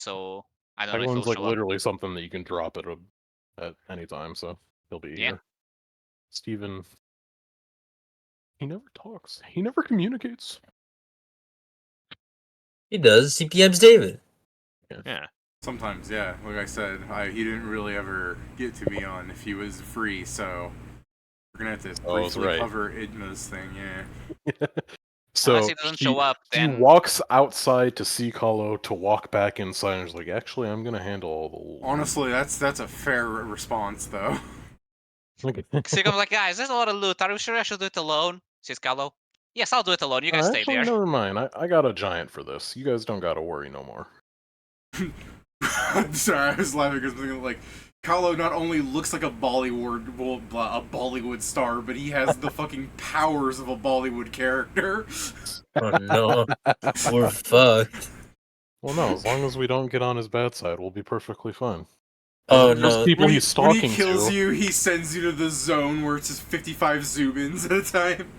so I don't That know if he'll one's like show up. literally something that you can drop at any time, so he'll be Yeah. here. Steven, he never talks. He never communicates. He does. He PMs David. Yeah. Sometimes, yeah. Like I said, he didn't really ever get to me on if he was free, so we're gonna have to briefly cover Idma's thing, yeah. So Unless he doesn't show up, then he walks outside to see Kālō to walk back inside and is like, actually, I'm gonna handle all the loot. Honestly, that's a fair response, though. so he comes like, guys, there's a lot of loot. Are you sure I should do it alone? Says Kālō. Yes, I'll do it alone. You guys stay Actually, there. never mind. I got a giant for this. You guys don't gotta worry no more. I'm sorry, I was laughing because like Kālō not only looks like a Bollywood star, but he has the fucking powers of a Bollywood character. Oh no, we're fucked. Well, no, as long as we don't get on his bad side, we'll be perfectly fine. Oh There's no. people When he's stalking he kills to. you, he sends you to the zone where it's just 55 zoom-ins at a time.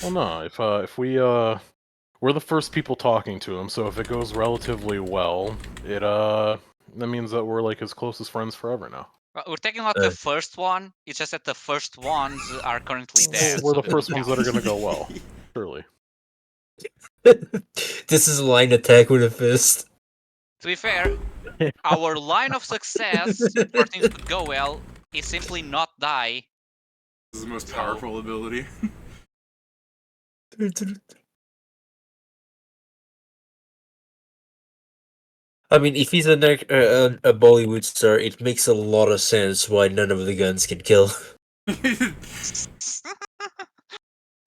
Well, no, if we're the first people talking to him, so if it goes relatively well, that means that we're like his closest friends forever now. We're taking out the first one. It's just that the first ones are currently dead. We're so the they first don't ones that are count. gonna go well, surely. This is a line attack with a fist. To be fair, our line of success for things to go well is simply not die. This is the most powerful ability. I mean, if he's a Bollywood star, it makes a lot of sense why none of the guns can kill.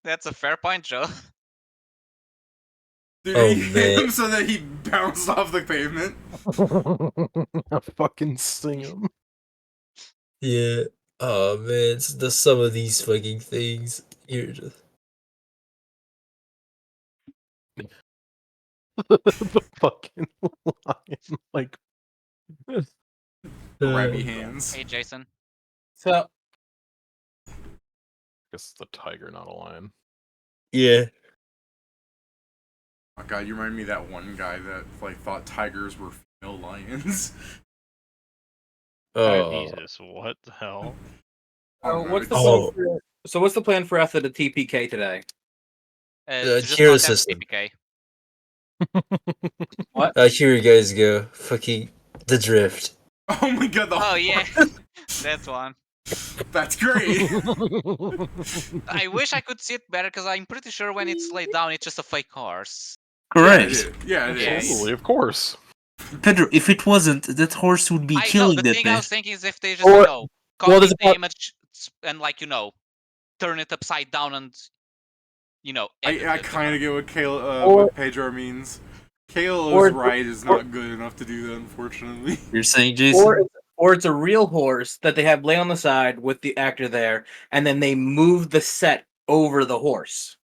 That's a fair point, Joe. Dude, Oh, he hit man. him so that he bounced off the pavement. I fucking sing him. Yeah. Oh man, some of these fucking things. You're just... The fucking lion, like. Grabby hands. Hey, Jason. So, I guess it's the tiger, not a lion. Yeah. Oh god, you remind me of that one guy that like thought tigers were female lions. Oh. Jesus, what the hell? what's the Oh. plan for, so what's the plan for after the TPK today? To just cheer not have system. TPK. What? Here you guys go. Fucking the drift. Oh my god, Oh yeah, that's one. That's great. I wish I could see it better because I'm pretty sure when it's laid down, it's just a fake horse. Correct. Yeah, it is. Totally, of course. Pedro, if it wasn't, that horse would be I know, killing the that thing I man. was thinking is if they just, Well, copy there's the image and, like, turn it upside down and, edit I it. kind of get what Or- what Pedro means. Kalo's or- ride is not good enough to do that, unfortunately. You're saying, Jason? Or it's a real horse that they have lay on the side with the actor there, and then they move the set over the horse.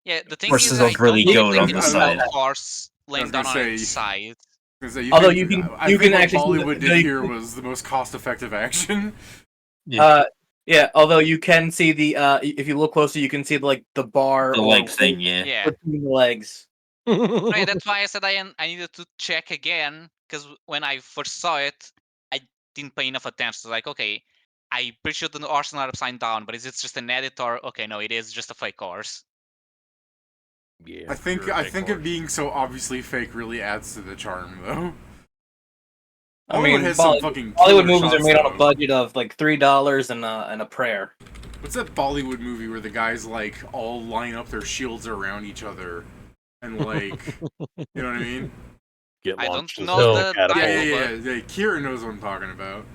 Yeah, the thing Horses is, don't I really don't go think on the it's a side. horse laying down gonna on say- its side. Although I you think can what actually see Bollywood did here was the most cost-effective action. Yeah, although you can see the if you look closer, you can see like the bar The or leg thing, yeah. Yeah. between the legs. Right, that's why I said I needed to check again, because when I first saw it, I didn't pay enough attention. Like, okay, I'm pretty sure the horse is not upside down, but is it just an edit or okay, no, it is just a fake horse. Yeah. I think it being so obviously fake really adds to the charm, though. I mean, Bollywood has some fucking Bollywood killer movies are shots, made on a though. budget of like $3 and a prayer. What's that Bollywood movie where the guys like all line up their shields around each other and like, you know what I mean? Get I don't launched as know a the catapult. title, Yeah. Kira knows what I'm talking about.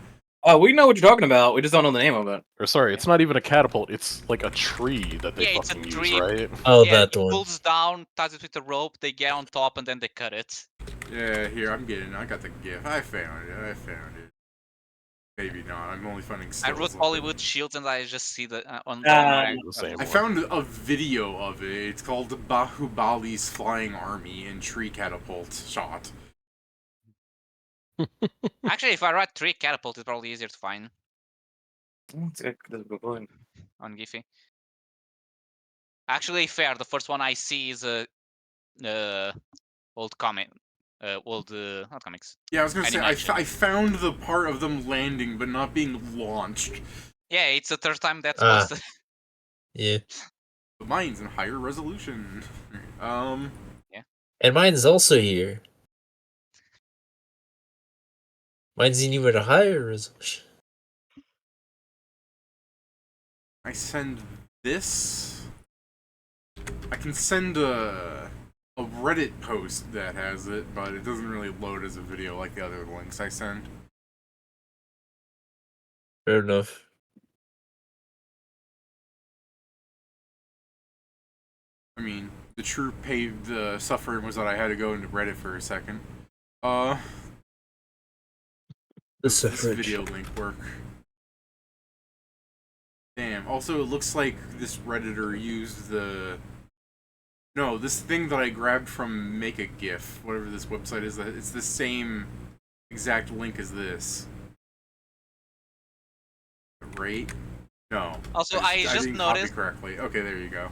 Oh, we know what you're talking about. We just don't know the name of it. Or sorry, it's not even a catapult. It's like a tree that they Yeah, it's a fucking tree. use, right? Oh, yeah, that it one. pulls down, ties it with a rope, they get on top, and then they cut it. Yeah, here, I got the GIF. I found it. Maybe not. I'm only finding I stills wrote of it. Bollywood shields, and I just see the on the same I one. found a video of it. It's called Bahubali's Flying Army in Tree Catapult Shot. Actually, if I write tree catapult, it's probably easier to find That's a good point. on Giphy. Actually, fair. The first one I see is old comic, not comics. Yeah, I was gonna say Animation. I found the part of them landing but not being launched. Yeah, it's the third time that's Ah. posted. Yeah. But mine's in higher resolution. And mine's also here. Mine's in even a higher resolution. I send this. I can send a Reddit post that has it, but it doesn't really load as a video like the other links I send. Fair enough. I mean, the true the suffering was that I had to go into Reddit for a second. Does this video link work? Damn. Also, it looks like this Redditor used this thing that I grabbed from Make a GIF, whatever this website is. It's the same exact link as this. Right? No. Also, I I just didn't copy noticed. correctly. Okay, there you go.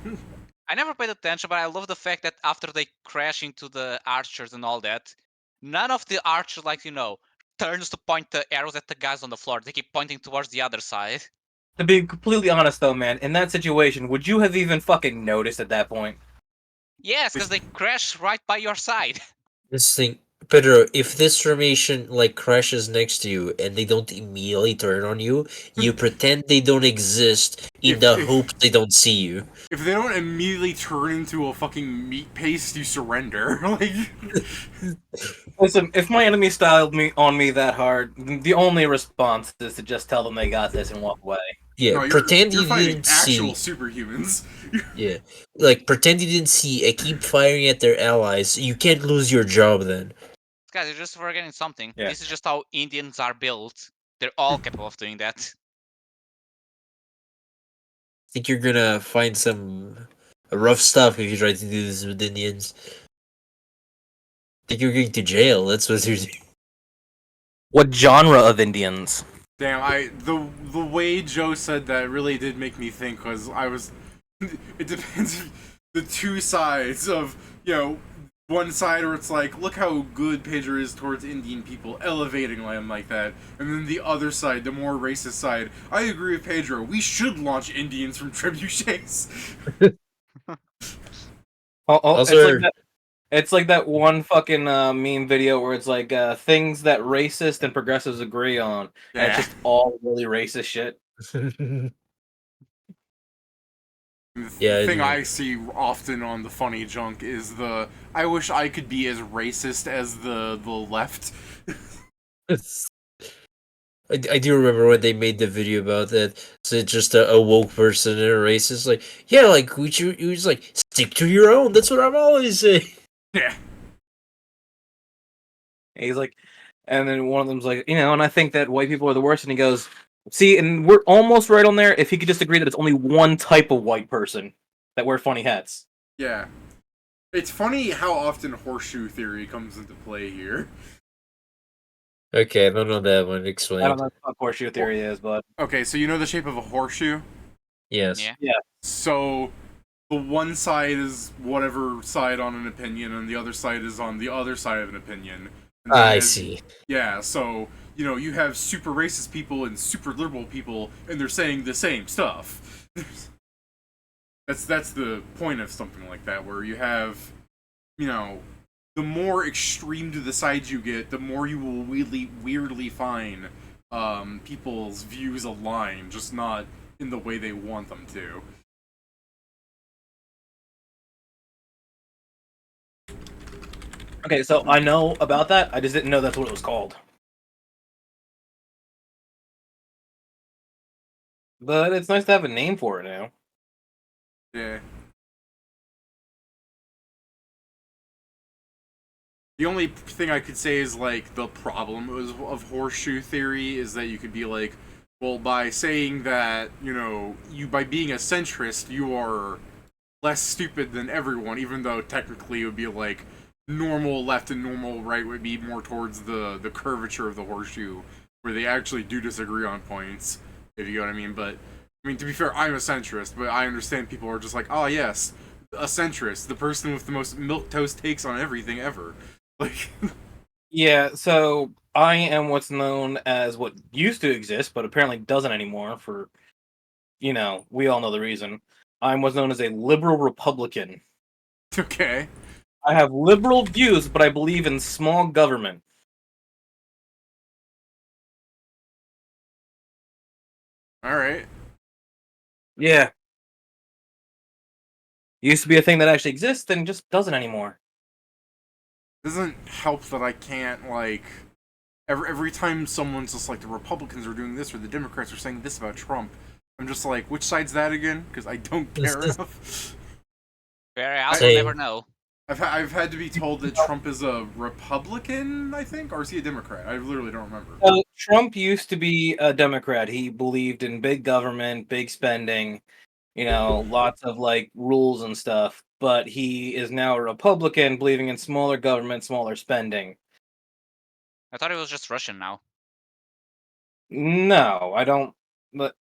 I never paid attention, but I love the fact that after they crash into the archers and all that, none of the archers, turns to point the arrows at the guys on the floor. They keep pointing towards the other side. To be completely honest, though, man, in that situation, would you have even fucking noticed at that point? Yes, because they crash right by your side. This thing, Pedro, if this formation crashes next to you and they don't immediately turn on you, you pretend they don't exist in the hopes they don't see you. If they don't immediately turn into a fucking meat paste, you surrender. Like, listen, if my enemy styled on me that hard, the only response is to just tell them they got this and walk away. Yeah, no, pretend you're you fighting didn't actual see. superhumans. Yeah, pretend you didn't see and keep firing at their allies. You can't lose your job then. Guys, you're just forgetting something. Yeah. This is just how Indians are built. They're all capable of doing that. Think you're gonna find some rough stuff if you try to do this with Indians. Think you're going to jail. That's what you're doing. What genre of Indians? Damn, the way Joe said that really did make me think, because it depends the two sides of, one side where it's like, look how good Pedro is towards Indian people, elevating them like that, and then the other side, the more racist side, I agree with Pedro, we should launch Indians from trebuchets. It's like that one fucking meme video where it's like things that racist and progressives agree on, and it's just all really racist shit. The thing I see often on the funny junk is I wish I could be as racist as the left. I do remember when they made the video about that. So it's just a woke person and a racist, you just stick to your own. That's what I'm always saying. Yeah. He's like, and then one of them's like, and I think that white people are the worst, and he goes, see, and we're almost right on there if he could just agree that it's only one type of white person that wear funny hats. Yeah. It's funny how often horseshoe theory comes into play here. Okay, I don't know that one. Explain. I don't know what horseshoe theory is, but... Okay, so you know the shape of a horseshoe? Yes. Yeah. So, the one side is whatever side on an opinion, and the other side is on the other side of an opinion. I see. Yeah, so, you have super racist people and super liberal people, and they're saying the same stuff. That's the point of something like that, where you have, the more extreme to the sides you get, the more you will weirdly find people's views align, just not in the way they want them to. Okay, so I know about that, I just didn't know that's what it was called. But it's nice to have a name for it now. Yeah. The only thing I could say is, the problem of horseshoe theory is that you could be like, well, by saying that, by being a centrist, you are less stupid than everyone, even though technically it would be like, normal left and normal right would be more towards the curvature of the horseshoe, where they actually do disagree on points, if you know what I mean. But, to be fair, I'm a centrist, but I understand people are just like, oh yes, a centrist, the person with the most milquetoast takes on everything ever. Like, Yeah, so I am what's known as what used to exist, but apparently doesn't anymore for, we all know the reason. I'm what's known as a liberal Republican. okay. I have liberal views, but I believe in small government. All right. Yeah. Used to be a thing that actually exists, and just doesn't anymore. Doesn't help that I can't, like, every time someone's just like, the Republicans are doing this or the Democrats are saying this about Trump, I'm just like, which side's that again? Because I don't care enough. I'll Same. never know. I've had to be told that Trump is a Republican, I think, or is he a Democrat? I literally don't remember. Trump used to be a Democrat. He believed in big government, big spending, lots of like rules and stuff. But he is now a Republican, believing in smaller government, smaller spending. I thought it was just Russian now. No, I don't. But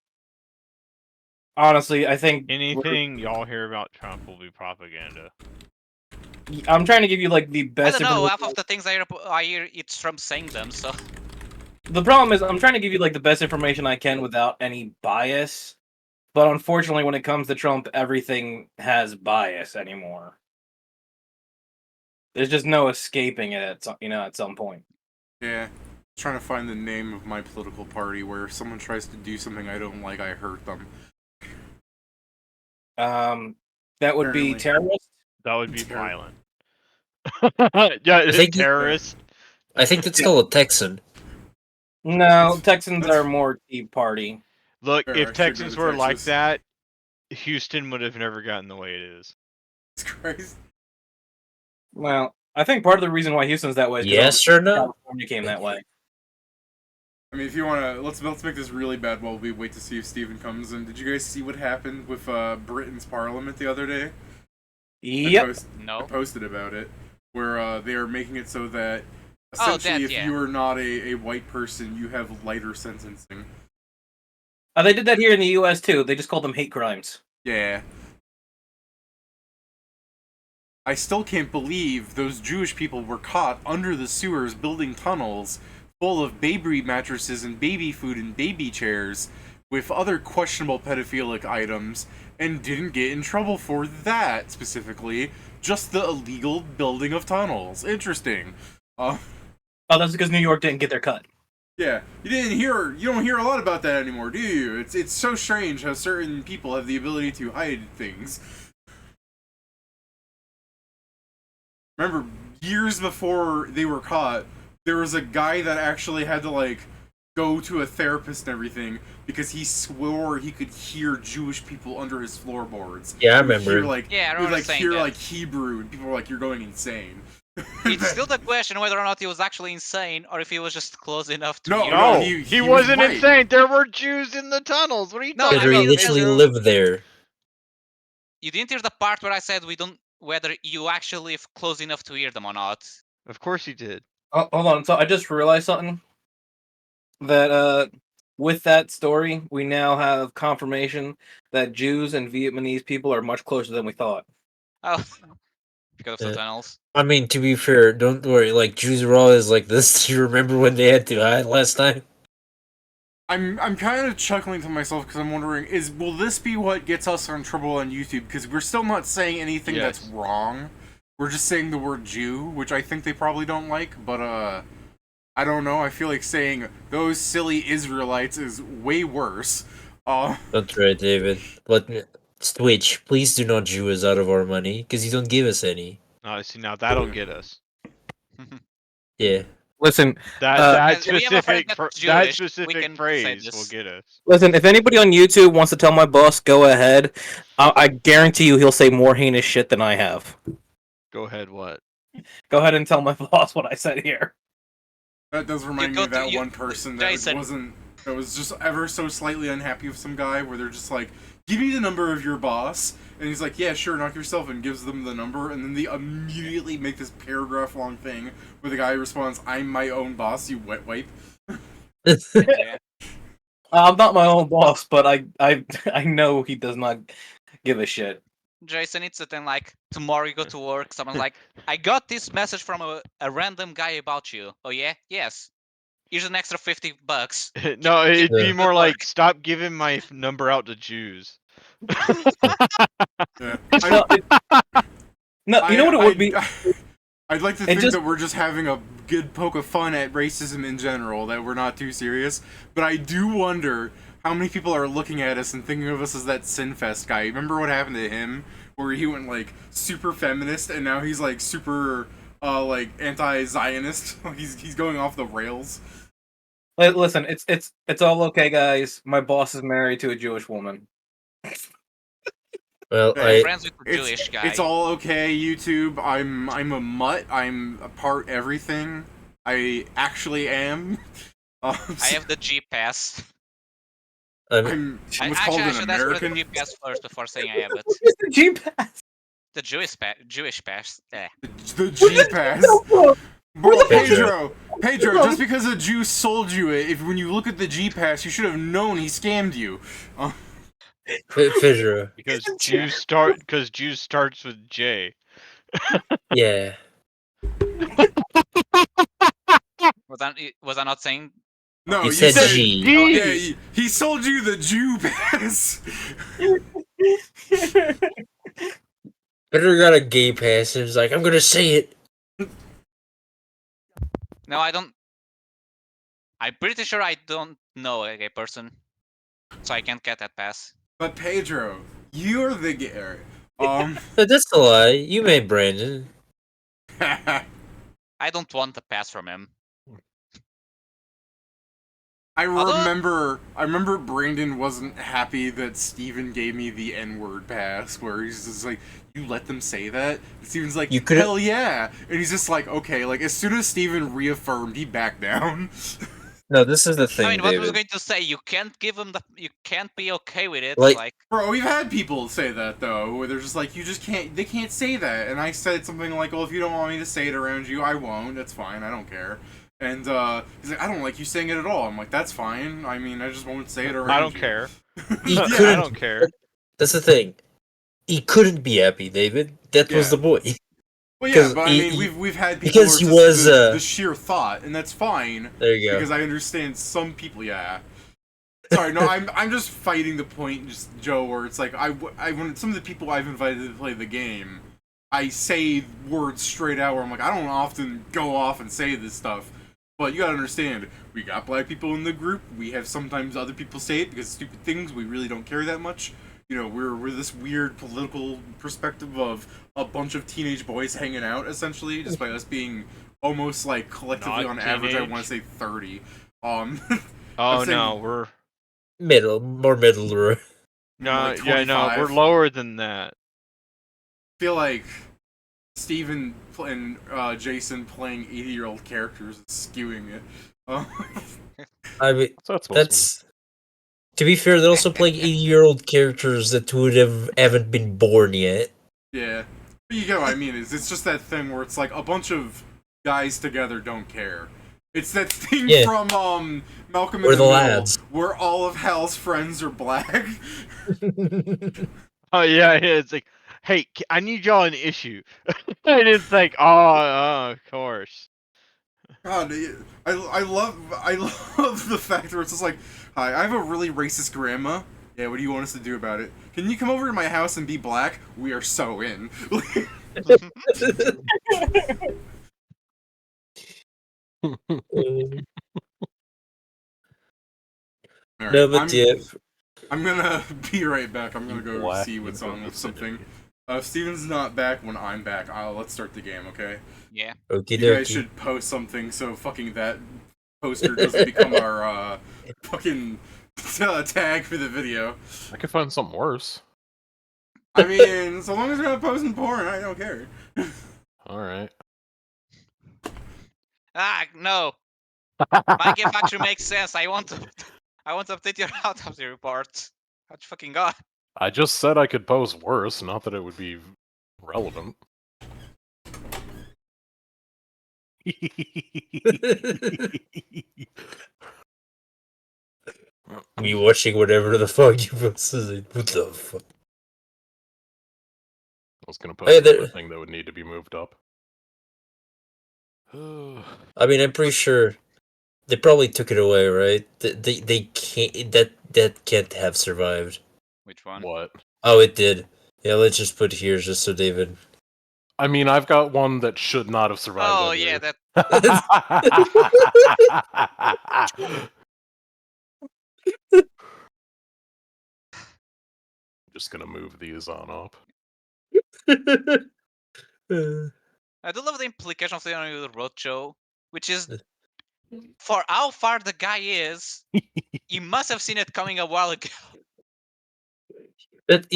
honestly, I think Anything y'all hear about Trump will be propaganda. I'm trying to give you like the I best. don't know. information- Half of the things I hear, it's Trump saying them. So The problem is, I'm trying to give you like the best information I can without any bias. But unfortunately, when it comes to Trump, everything has bias anymore. There's just no escaping it at some point. Yeah. Trying to find the name of my political party where if someone tries to do something I don't like, I hurt them. That would be Apparently. terrorist. That would be Terrible. violent. Yeah, it's think- terrorist. I think that's called a Texan. No, Texans are more Tea Party. Look, Fair, I if should go Texans to were like Texas. that, Houston would have never gotten the way it is. Jesus Christ. Well, I think part of the reason why Houston's that way is 'cause Yes or no? California came that way. I mean, if you want to, let's make this really bad while we wait to see if Steven comes in. Did you guys see what happened with Britain's parliament the other day? Yep. I no. posted about it, where they are making it so that Oh, essentially, that, if yeah. you are not a white person, you have lighter sentencing. They did that here in the U.S. too. They just called them hate crimes. Yeah. I still can't believe those Jewish people were caught under the sewers building tunnels full of baby mattresses and baby food and baby chairs with other questionable pedophilic items and didn't get in trouble for that specifically, just the illegal building of tunnels. Interesting. Oh, that's because New York didn't get their cut. Yeah, you don't hear a lot about that anymore, do you? It's so strange how certain people have the ability to hide things. Remember, years before they were caught, there was a guy that actually had to, like, go to a therapist and everything because he swore he could hear Jewish people under his floorboards. Yeah, I He would remember. Hear, like, Yeah, I he would, remember like, saying hear, that. like, Hebrew, and people were like, you're going insane. It's still the question whether or not he was actually insane or if he was just close enough to. No, hear no, them. he was wasn't right. insane. There were Jews in the tunnels. What are you No, talking I Pedro, mean, you about? literally Pedro- live there. You didn't hear the part where I said we don't whether you actually live close enough to hear them or not. Of course he did. Oh, hold on. So I just realized something. That with that story, we now have confirmation that Jews and Vietnamese people are much closer than we thought. Oh, because of the Yeah. tunnels. I mean, to be fair, don't worry. Like, Jews are always like this. Do you remember when they had to hide last time? I'm kind of chuckling to myself because I'm wondering, will this be what gets us in trouble on YouTube? Because we're still not saying anything that's Yes. wrong. We're just saying the word Jew, which I think they probably don't like, but I don't know. I feel like saying those silly Israelites is way worse. That's right, David. But Twitch, please do not Jew us out of our money, because you don't give us any. See, now that'll get us. Yeah. Listen, That we have a friend specific that's that Jewish, we specific can say phrase will this. get us. listen. If anybody on YouTube wants to tell my boss, go ahead. I guarantee you, he'll say more heinous shit than I have. Go ahead. What? Go ahead and tell my boss what I said here. That does remind me go of that to- one person that Jason. that was just ever so slightly unhappy with some guy where they're just like, give me the number of your boss, and he's like, yeah, sure, knock yourself, and gives them the number, and then they immediately make this paragraph long thing where the guy responds, I'm my own boss, you wet wipe. I'm not my own boss, but I know he does not give a shit. Jason, it's it, and like tomorrow you go to work. Someone's like, I got this message from a random guy about you. Oh yeah, yes. Here's an extra $50. No, it'd be Yeah. more Good like, stop giving my number out to Jews. Yeah. No, no, you know what it would be? I'd like to It think just- that we're just having a good poke of fun at racism in general, that we're not too serious. But I do wonder how many people are looking at us and thinking of us as that Sinfest guy. Remember what happened to him? Where he went like super feminist and now he's like super like anti-Zionist. he's going off the rails. Listen, it's all okay, guys. My boss is married to a Jewish woman. Well, Hey, friends with the Jewish guy. It's all okay, YouTube. I'm a mutt. I'm a part everything. I actually am. I have the G pass. I'm what's called an Actually, that's for the American. G pass first before saying I have it. Where's the G pass? The Jewish pass. The G pass. Bro, the fuck is- Pedro, just because a Jew sold you it, if when you look at the G pass, you should have known he scammed you. Pedro. Because Jews starts with J. Yeah. Was I not saying? No, You said G. Yeah, he sold you the Jew pass. Pedro got a gay pass and was like, I'm gonna say it. No, I don't. I'm pretty sure I don't know a gay person, so I can't get that pass. But Pedro, you're the gay. But that's a lie. You made Brandon. I don't want the pass from him. I Although- remember Brandon wasn't happy that Steven gave me the N-word pass, where he's just like, you let them say that? And Steven's like, You could've- hell yeah! And he's just like, okay, like, as soon as Steven reaffirmed, he backed down. No, this is the thing, I mean, what was I David. going to say? You can't give him the. You can't be okay with it. Like- Bro, we've had people say that, though, where they're just like, they can't say that. And I said something like, well, if you don't want me to say it around you, I won't, that's fine, I don't care. And, he's like, I don't like you saying it at all. I'm like, that's fine, I mean, I just won't say it around you. I don't care. He Yeah, I couldn't. don't care. That's the thing. He couldn't be happy, David. That was Yeah. the point. Well, yeah, 'Cause but I he- mean, we've had people because where he it's just was, the sheer thought, and that's fine. There you go. Because I understand some people, yeah. Sorry, no, I'm just fighting the point, just Joe, where it's like when some of the people I've invited to play the game, I say words straight out where I'm like, I don't often go off and say this stuff, but you gotta understand, we got black people in the group. We have sometimes other people say it because stupid things. We really don't care that much. You know, we're this weird political perspective of a bunch of teenage boys hanging out, essentially, just by us being almost like collectively Not on average, I teenage. want to say 30. Oh I'm saying- no, we're More middle. no, like yeah, no, 25. we're lower than that. feel like Steven and Jason playing 80-year-old characters is skewing it. I mean, What's that supposed to that's. To be fair, they're also playing 80-year-old characters that haven't been born yet. Yeah. But you get what I mean, it's just that thing where it's like a bunch of guys together don't care. It's that thing Yeah. from Malcolm in We're the the Middle, lads. where all of Hal's friends are black. Oh yeah, it's like, hey, I need y'all an issue. And it's like, oh, of course. God, I love the fact where it's just like, hi, I have a really racist grandma. Yeah, what do you want us to do about it? Can you come over to my house and be black? We are so in. Alright, No, but yeah. I'm gonna be right back. I'm gonna You go black see what's on with babysitting. something. If Steven's not back when I'm back, let's start the game, okay? Yeah. Okie You guys dokie. should post something so fucking that poster doesn't become our fucking tag for the video. I could find something worse. I mean, so long as you're not posting porn, I don't care. Alright. Ah, no. My game actually makes sense. I want to update your autopsy report. How you fucking god? I just said I could pose worse, not that it would be relevant. Me watching whatever the fuck you posted. What the fuck? was gonna Hey, put another thing that would need to be moved up. I mean, I'm pretty sure they probably took it away, right? They can't. That can't have survived. Which one? What? Oh, it did. Yeah, let's just put here just so David. I mean, I've got one that should not have survived. Oh yeah, that. Just gonna move these on up. I do love the implication of the roadshow, which is for how far the guy is, he must have seen it coming a while ago. But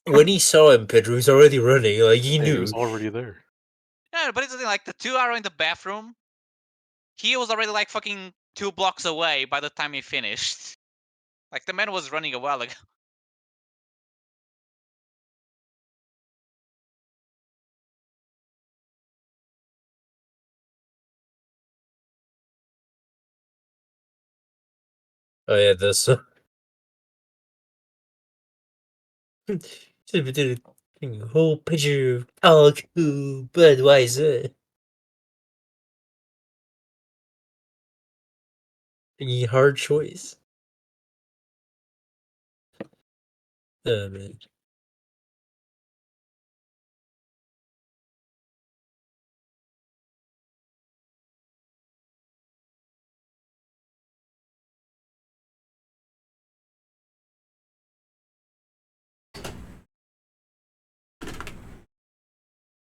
when he saw him, Pedro was already running. Like he He knew. was already there. Yeah, but it's the thing, like the 2 hour in the bathroom, he was already like fucking 2 blocks away by the time he finished. Like the man was running a while ago. Oh yeah, this. Oh, picture of Calco Budweiser. Any hard choice. Oh man.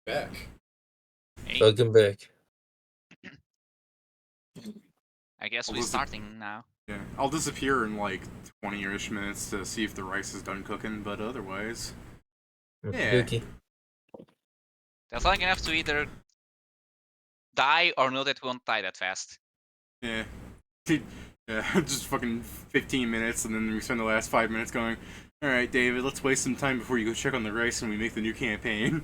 Back. Hey, Welcome back. I guess Well, we're this is- starting now. Yeah, I'll disappear in like 20-ish minutes to see if the rice is done cooking, but otherwise, Yeah. Okay. That's long enough to either die or know that we won't die that fast. yeah, yeah, just fucking 15 minutes, and then we spend the last 5 minutes going, all right, David, let's waste some time before you go check on the rice and we make the new campaign.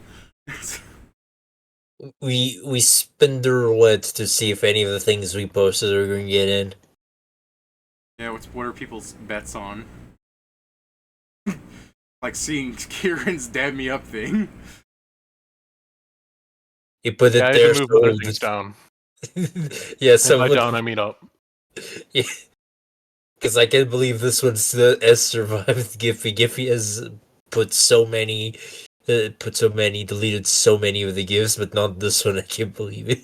We spin the roulette to see if any of the things we posted are going to get in. Yeah, what are people's bets on? Like seeing Kieran's dab me up thing. You put it Yeah, I there. had to move so other it'll things just- down. Yeah, And so by down, I mean up. because I can't believe this one's has survived Giphy. Giphy has put so many, deleted so many of the gifts, but not this one. I can't believe it.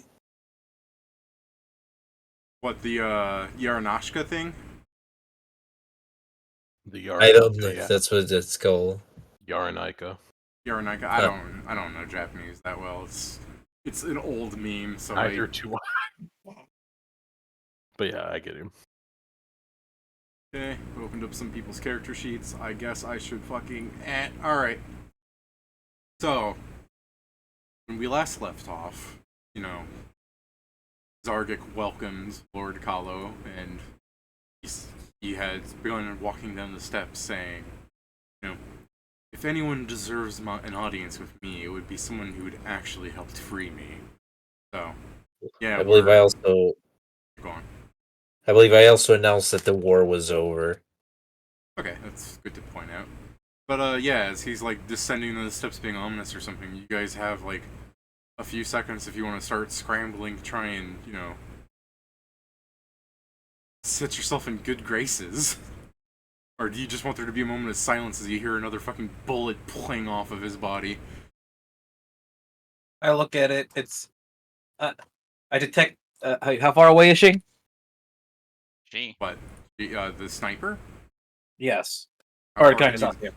What, the Yaranashka thing? The I don't know Yaranaika, if yeah. that's what it's called. Yaranaika. Yaranaka. I don't know Japanese that well. It's an old meme, so Neither too. But yeah, I get him. Okay, we opened up some people's character sheets. I guess I should fucking alright. So when we last left off, Zargyk welcomed Lord Kālō, and he had begun walking down the steps saying, if anyone deserves an audience with me, it would be someone who would actually help free me. So, yeah, I believe I also. Go on. I believe I also announced that the war was over. Okay, that's good to point out. But yeah, as he's like descending the steps being ominous or something, you guys have like a few seconds if you want to start scrambling to try and, set yourself in good graces. Or do you just want there to be a moment of silence as you hear another fucking bullet playing off of his body? I look at it. It's. I detect. How far away is she? Gee. What? The sniper? Yes. How Or far can I can just ask you?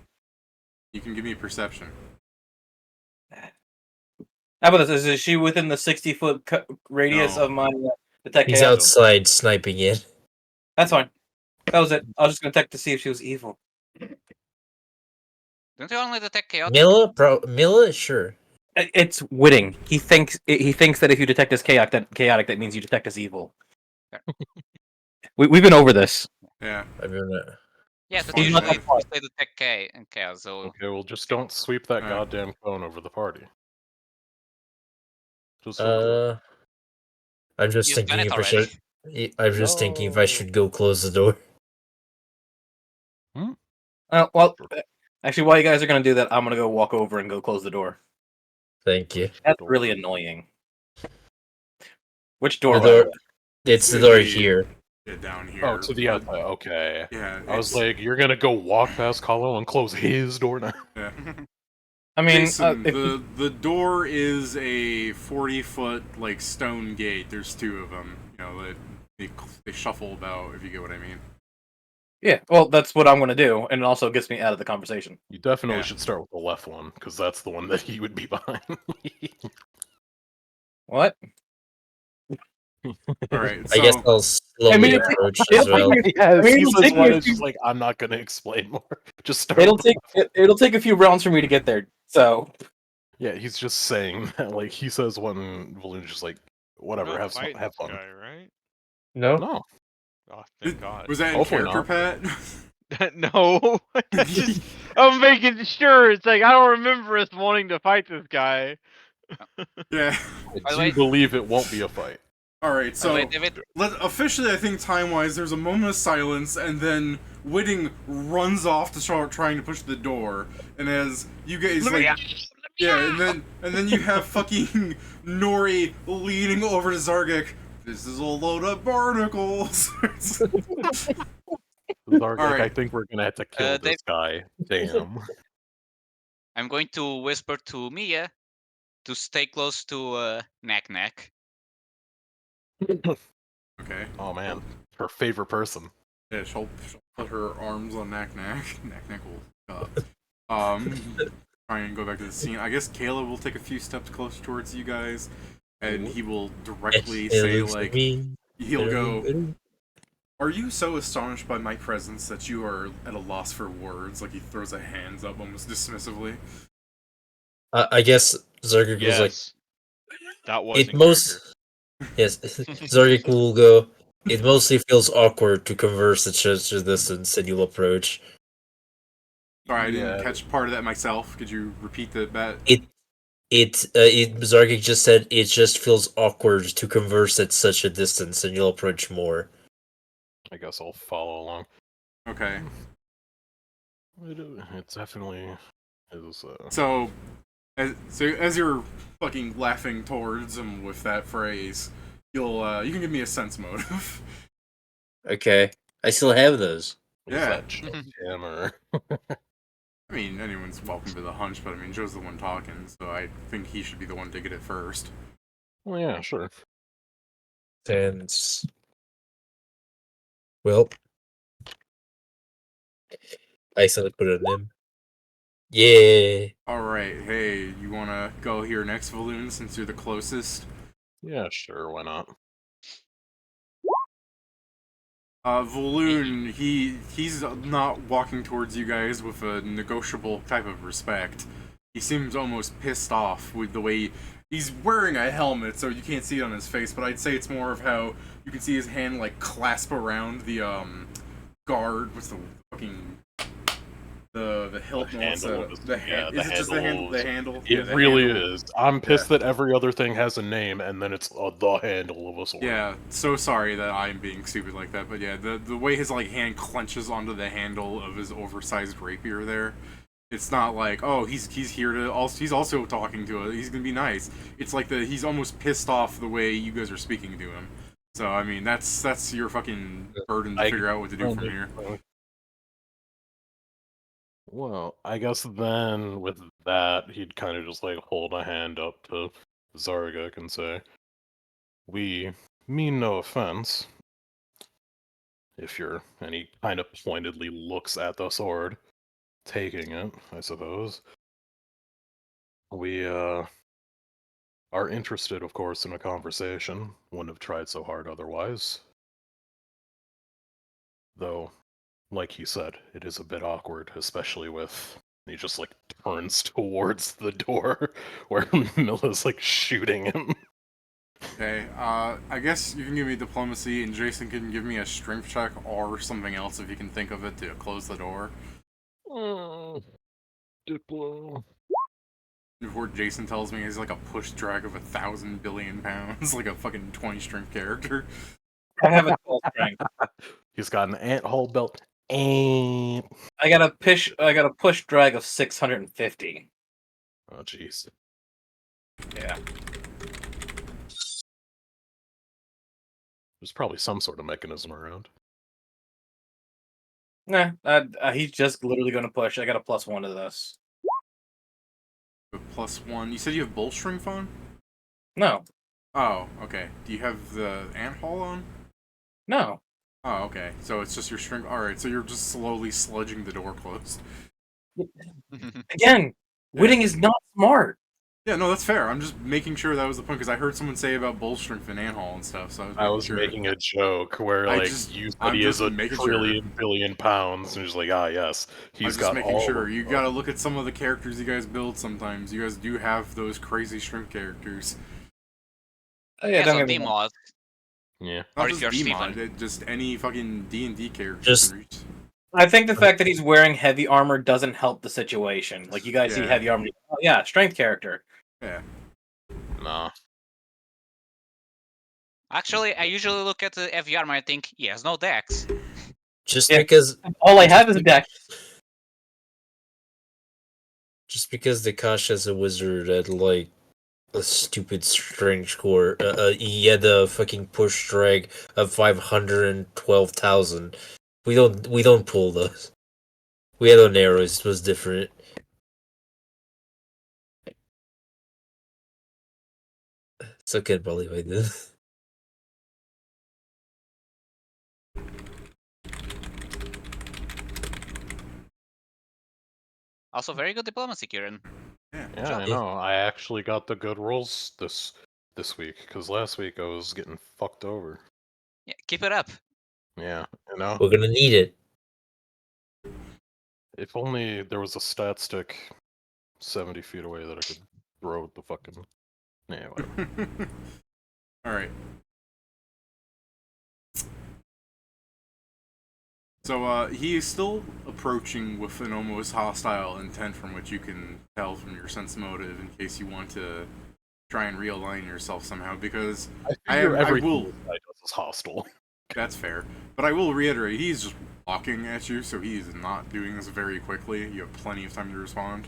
You can give me a perception. How about this? Is she within the 60-foot radius No. of my detect He's chaos? outside sniping it. That's fine. That was it. I was just gonna check to see if she was evil. Don't you only detect chaotic? Mila, sure. It's witting. He thinks that if you detect as chaotic, that means you detect as evil. We've been over this. Yeah. I mean, Yes, but He's not usually that far. they detect K and chaos, so Okay, well, just don't sweep that Alright. goddamn cone over the party. Just don't do it. I'm just you've done thinking it if I already. should. I'm just thinking if I should go close the door. Well, actually, while you guys are gonna do that, I'm gonna go walk over and go close the door. Thank you. That's really annoying. Which The door? door. It's the door The- here. Yeah, down here. Oh, to the but- outside. Okay. Yeah, I was it's- like, you're gonna go walk past Kālō and close his door now? yeah. I mean, Jason, if the door is a 40-foot like stone gate. There's two of them. You know, they shuffle about. If you get what I mean. yeah, well, that's what I'm going to do, and it also gets me out of the conversation. You definitely Yeah. should start with the left one, because that's the one that he would be behind. What? All right. I guess So I'll slowly I mean, approach it'll as well. take Yes, mean, he it'll says take me one a is few- just like, I'm not gonna explain more. Just start. It'll with the take it'll take a few rounds for me to get there. So Yeah, he's just saying that, like, he says one, Balloon's just like, whatever, We're not have fun. fighting Have this fun. guy, right? No. No. Oh, thank God. was that in Hopefully character, not. Pat? No, I'm making sure. It's like I don't remember us wanting to fight this guy. Yeah. By the Do way- you believe it won't be a fight? All right. By the So way, David, officially, I think time-wise, there's a moment of silence, and then Whitting runs off to start trying to push the door, and as you guys like. Yeah, and then you have fucking Nori leaning over to Zargyk. This is a load of barnacles. Zargyk, Alright. I think we're gonna have to kill this guy. Damn. I'm going to whisper to Mia to stay close to Knack Knack. Okay. Oh man, her favorite person. Yeah, she'll put her arms on Knack Knack. Knack Knack will. Try and go back to the scene. I guess Caleb will take a few steps closer towards you guys, and he will directly say like, he'll go. Are you so astonished by my presence that you are at a loss for words? Like he throws a hands up almost dismissively. I guess Zargyk was like, Yes, that was it most. Yes, Zargyk will go. It mostly feels awkward to converse at such a distance, and you'll approach. Sorry, I didn't Yeah. catch part of that myself. Could you repeat that? Zargyk just said it just feels awkward to converse at such a distance, and you'll approach more. I guess I'll follow along. Okay. It definitely is. So as you're fucking laughing towards him with that phrase, you can give me a sense motive. Okay, I still have those. Was Yeah. that just him or? I mean, anyone's welcome to the hunch, but I mean, Joe's the one talking, so I think he should be the one to get it first. Well, yeah, sure. And well, I still put it on him. Yeah. Alright, hey, you wanna go here next, Valoon, since you're the closest? Yeah, sure. Why not? Valoon, he's not walking towards you guys with a negotiable type of respect. He seems almost pissed off with the way he's wearing a helmet, so you can't see it on his face, but I'd say it's more of how you can see his hand like clasp around the guard. What's the fucking the hilt? The no, what's handle of his- the hand. yeah, Is the it just the handle handle? The is- handle. It Yeah, the really handle. is. I'm pissed that every other thing has a name, and then it's the handle of a sword. Yeah, so sorry that I'm being stupid like that, but yeah, the way his like hand clenches onto the handle of his oversized rapier there, it's not like, oh, he's here to also he's also talking to us. He's gonna be nice. It's like he's almost pissed off the way you guys are speaking to him. So I mean, that's your fucking burden to figure out what to do from here. Well, I guess then with that, he'd kind of just like hold a hand up to Zargyk and say, "We mean no offense." If you're, and he kind of pointedly looks at the sword, taking it, I suppose. We are interested, of course, in a conversation. Wouldn't have tried so hard otherwise. Though, like he said, it is a bit awkward, especially with he just like turns towards the door where Milla's like shooting him. Okay, I guess you can give me diplomacy, and Jason can give me a strength check or something else if you can think of it to close the door. Diplo. Before Jason tells me he's like a push drag of 1,000 billion pounds, like a fucking 20 strength character. I have a 12 strength. He's got an ant hole belt. And I got a push drag of 650. oh jeez. Yeah. There's probably some sort of mechanism around. Nah, he's just literally going to push. I got a +1 to this. +1. You said you have bolstering phone? No, Oh, okay. Do you have the ant hall on? no. Oh, okay. So it's just your string. Alright, so you're just slowly sludging the door closed. Again, winning is not smart. Yeah, no, that's fair. I'm just making sure that was the point, because I heard someone say about bolstering and ant hall and stuff, so I was making a joke where, I like, just- you said I'm he is just a making trillion billion pounds, and just like, ah, yes, I'm he's just got making all sure. of You them. gotta look at some of the characters you guys build sometimes. You guys do have those crazy shrimp characters. Oh, yeah, Yeah, don't so get me wrong. D-mod. Yeah. Not Or if just you're D-mod, Steven. just any fucking D&D character Just- can reach. I think the fact that he's wearing heavy armor doesn't help the situation. Like, you guys see Yeah. heavy armor. Oh, yeah, strength character. Yeah. Nah. Actually, I usually look at the heavy armor and I think he has no dex. Just Yeah. because All I have is a deck. the Kosh has a wizard at like a stupid strength score, he had a fucking push drag of 512,000. We don't pull those. We had on arrows. It was different. So I can't believe I did. Also, very good diplomacy, Kieran. Yeah. Yeah, I know. I actually got the good rolls this week, because last week I was getting fucked over. Yeah, keep it up. Yeah, you know? We're gonna need it. If only there was a stat stick 70 feet away that I could throw the fucking... Yeah, whatever. Alright. So, he is still approaching with an almost hostile intent, from what you can tell from your sense motive, in case you want to try and realign yourself somehow, because I figure I everything will- this guy does is hostile. that's fair. But I will reiterate, he's just walking at you, so he is not doing this very quickly. You have plenty of time to respond.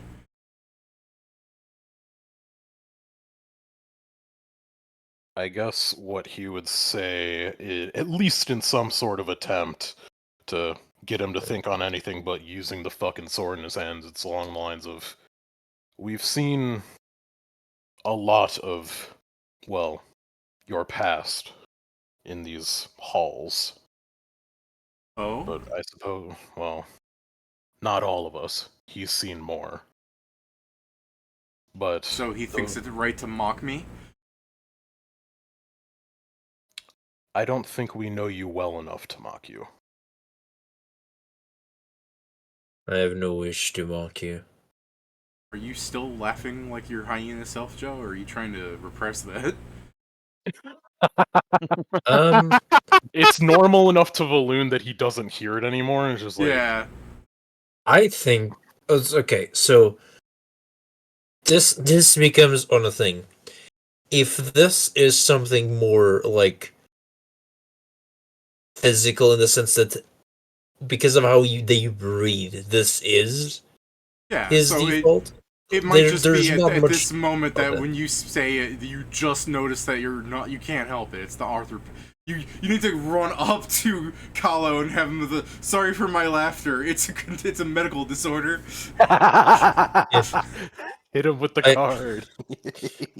I guess what he would say, at least in some sort of attempt to get him to think on anything but using the fucking sword in his hands, it's along the lines of, we've seen a lot of, well, your past in these halls, Oh? but I suppose, well, not all of us. He's seen more. But So he thinks it's right to mock me? I don't think we know you well enough to mock you. I have no wish to mock you. Are you still laughing like your hyena self, Joe, or are you trying to repress that? It's normal enough to Valoon that he doesn't hear it anymore, and it's just like... Yeah. I think okay. So this becomes on a thing. If this is something more like physical in the sense that because of how they breathe, this is Yeah, his so default. it might There- just there's be not at much this moment that of it. when you say it, you just notice that you can't help it. It's the Arthur. You need to run up to Kālō and have him sorry for my laughter. It's a medical disorder. Hit him with the I- card.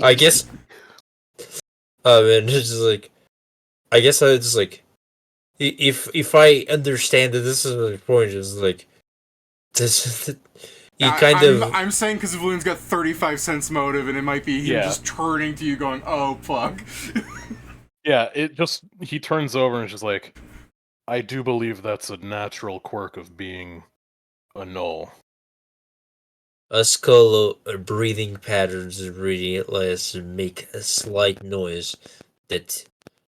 I guess. Man, it's just like, I guess I just like, if I understand that this is the point, is like, this, you kind of. I'm saying because Valoon's got 35 cents motive, and it might be him Yeah. just turning to you, going, "Oh fuck." Yeah, he turns over and is just like, I do believe that's a natural quirk of being a null. Us Kālō breathing patterns and breathing at last make a slight noise that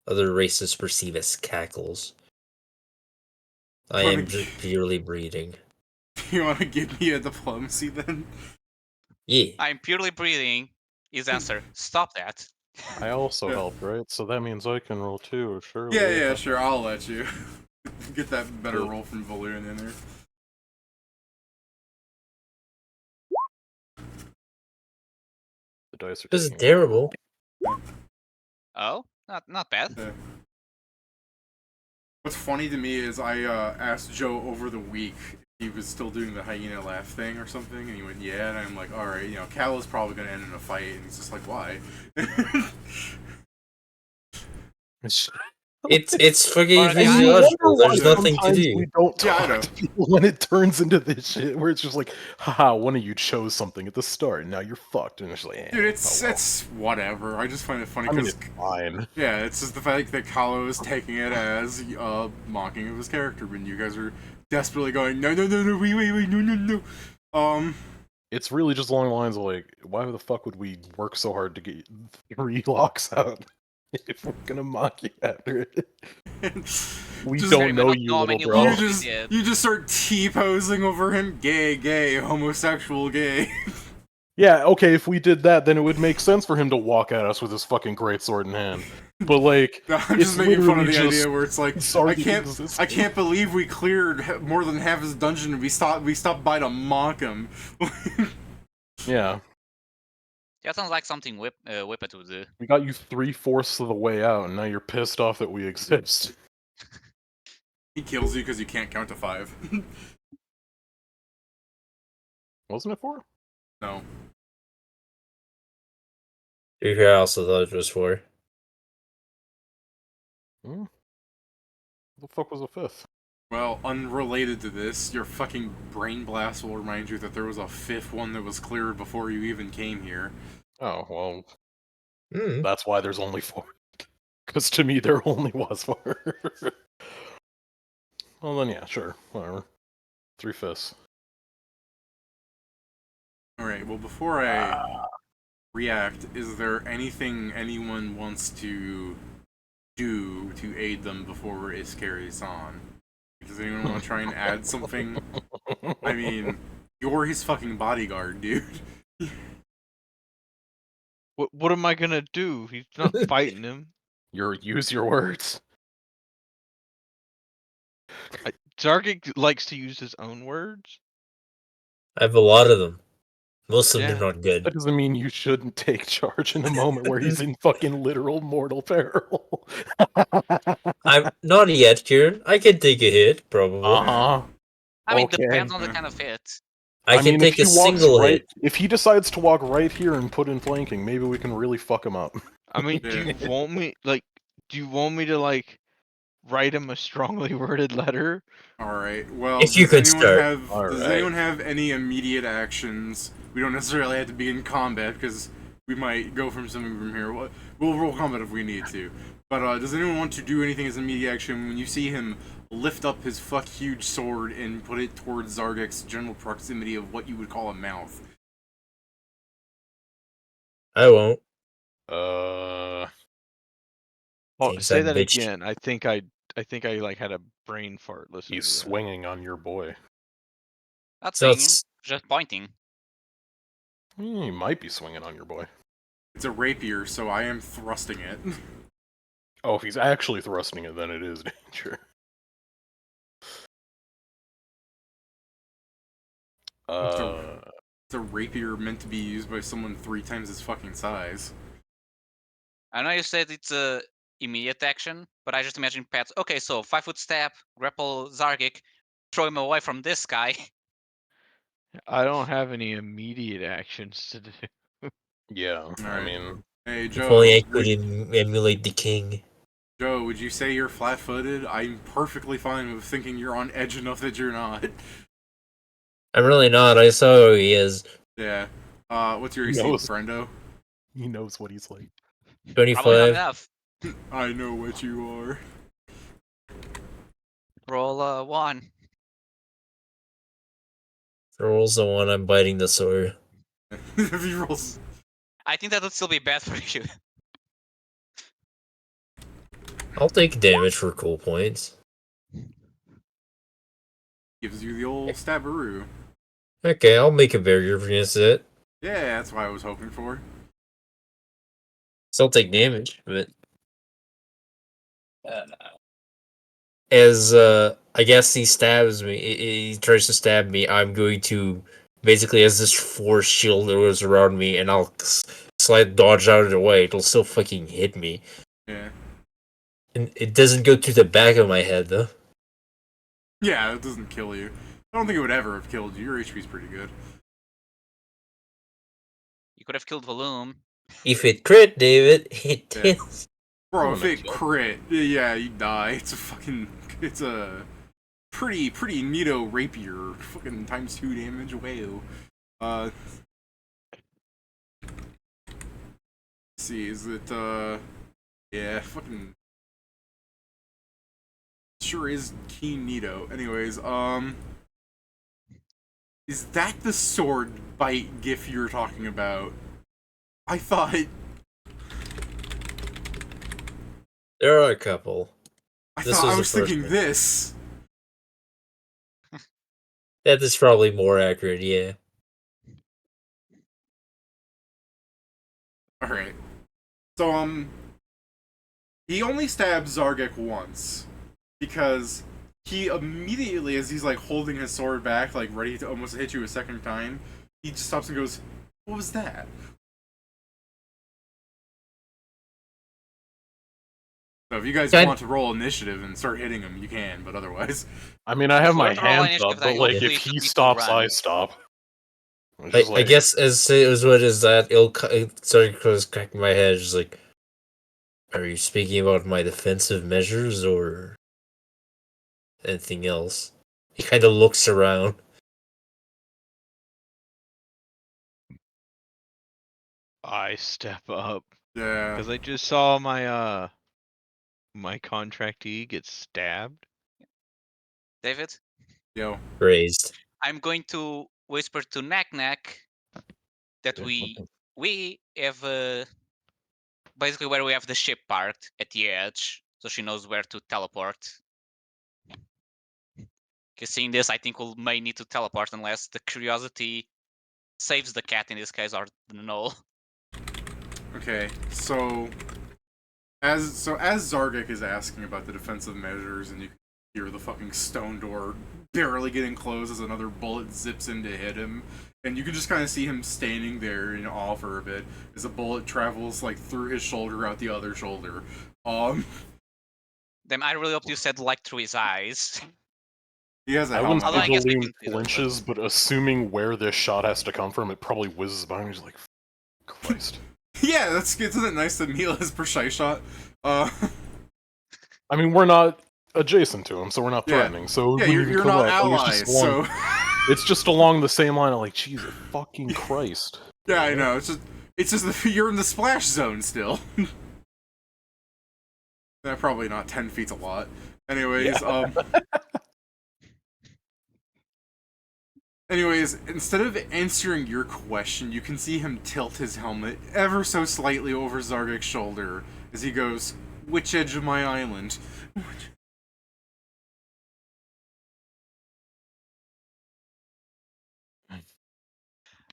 other races perceive as cackles. I am just purely breathing. You want to give me a diplomacy then? Yeah. I'm purely breathing. His answer. Stop that. I also Yeah. helped, right? So that means I can roll too, surely. Yeah, sure. I'll let you get that better Good. roll from Valoon in there. dice are This is taking terrible. Oh, not bad. Yeah. What's funny to me is I asked Joe over the week if he was still doing the hyena laugh thing or something, and he went, yeah, and I'm like, alright, you know, Kālō's probably gonna end in a fight, and he's just like, why? It's fucking Or a guy- physiological. why There's nothing to sometimes do. We don't Yeah, I know. talk to people when it turns into this shit where it's just like, haha, one of you chose something at the start, and now you're fucked, and it's like, Dude, oh, well. it's whatever. I just find it funny I mean, because it's fine. yeah, it's just the fact that Kālō is taking it as mocking of his character, when you guys are desperately going, no, wait, no. It's really just along the lines of like, why the fuck would we work so hard to get 3 locks out if we're gonna mock you after it? We Just- don't know not you, know little many bro. laws. you just start T-posing over him, gay, homosexual, gay. Yeah, okay, if we did that, then it would make sense for him to walk at us with his fucking greatsword in hand. But like, I'm it's just making fun of the literally just idea where it's like, Zargyk I can't believe we cleared more than half his dungeon and we stopped by to mock him. Yeah, That sounds like something Whippet would do. we got you 3/4 of the way out, and now you're pissed off that we exist. He kills you because you can't count to 5. Wasn't it 4? No. I also thought it was 4. Hmm? What the fuck was a 5th? Well, unrelated to this, your fucking brain blast will remind you that there was a 5th one that was cleared before you even came here. Oh, well, Hmm. that's why there's only 4. Because to me, there only was 4. Well, then, yeah, sure, whatever. 3/5. Alright, well, before I react, is there anything anyone wants to do to aid them before it carries on? Does anyone want to try and add something? I mean, you're his fucking bodyguard, dude. What am I gonna do? He's not fighting him. Use your words. Zargyk likes to use his own words. I have a lot of them. Most of them Yeah. are not good. That doesn't mean you shouldn't take charge in a moment where he's in fucking literal mortal peril. I'm not yet, Kieran. I can take a hit, probably. Uh-huh. I mean, Okay. depends on the kind of hit. I can mean, take if a he walks single right, hit. if he decides to walk right here and put in flanking, maybe we can really fuck him up. I mean, do you want me to write him a strongly worded letter? Alright, well, If you does could anyone start. have does Alright. anyone have any immediate actions? We don't necessarily have to be in combat because we might go from something from here. We'll roll combat if we need to. But does anyone want to do anything as immediate action when you see him lift up his huge sword and put it towards Zargyk's general proximity of what you would call a mouth? I won't. Oh, Thanks, say that that bitch. again. I think I had a brain fart listening He's to that. swinging on your boy. Not So saying, it's just pointing. He might be swinging on your boy. It's a rapier, so I am thrusting it. Oh, if he's actually thrusting it, then it is danger. It's a rapier meant to be used by someone 3 times his fucking size. I know you said it's a immediate action, but I just imagine Pat. Okay, so 5-foot step, grapple Zargyk, throw him away from this guy. I don't have any immediate actions to do. Yeah, I Alright. mean, Hey, If Joe. only I could emulate the king. Joe, would you say you're flat-footed? I'm perfectly fine with thinking you're on edge enough that you're not. I'm really not. I saw who he is. Yeah. What's your He AC, knows. Brendo? he knows what he's like. Probably not 25. enough. I know what you are. Roll 1. Rolls the one, I'm biting the sword. If he rolls... I think that would still be bad for you. I'll take damage for cool points. Gives you the old stabberoo. Okay, I'll make a barrier against it. Yeah, that's what I was hoping for. Still take damage, but as I guess he stabs me, he tries to stab me. I'm going to basically, as this force shield that was around me, and I'll slight dodge out of the way, it'll still fucking hit me. Yeah. And it doesn't go to the back of my head, though. Yeah, it doesn't kill you. I don't think it would ever have killed you. Your HP's pretty good. You could have killed Volume. If it crit, David, it Yeah. did. Bro, Oh, if nice it job. crit, yeah, you die. It's a pretty neato rapier. Fucking times 2 damage. Wow. Let's see, is it, yeah, fucking sure is keen neato. Anyways, is that the sword bite gif you were talking about? I thought... There are a couple. I This thought was I the was first thinking one. this. That is probably more accurate, yeah. Alright. So, he only stabs Zargyk once. Because he immediately, as he's like holding his sword back, like ready to almost hit you a second time, he just stops and goes, "What was that?" So if you guys want to roll initiative and start hitting him, you can, but otherwise... I mean, I have my If you roll hands initiative, up, then but like, hopefully if it he would be to stops, run. I stop. Which I, is I like, guess as what is that? It'll started cracking my head. Just like, are you speaking about my defensive measures or anything else? He kind of looks around. I step up Yeah. because I just saw my my contractee get stabbed. David, Yo. Raised. I'm going to whisper to Knack that Okay, we have basically where we have the ship parked at the edge, so she knows where to teleport. Because seeing this, I think we may need to teleport unless the curiosity saves the cat in this case, or the null. Okay, so as Zargyk is asking about the defensive measures, and you can hear the fucking stone door barely getting closed as another bullet zips in to hit him, and you can just kind of see him standing there in awe for a bit as a bullet travels like through his shoulder out the other shoulder. Damn, I really hope you said like through his eyes. He has a I helmet. wouldn't Although I say guess we Valim can see that, but- flinches, but assuming where this shot has to come from, it probably whizzes by him. He's like, Christ. Yeah, isn't it nice that Mila is precise shot? I mean, we're not adjacent to him, so we're not Yeah. threatening. So it Yeah, wouldn't even you're come not up. Like, allies, so... it's just along the same line of like, Jesus fucking Christ. Yeah, I know. It's just you're in the splash zone still. Probably not 10 feet's a lot. Anyways, Anyways, instead of answering your question, you can see him tilt his helmet ever so slightly over Zargyk's shoulder as he goes, "Which edge of my island?"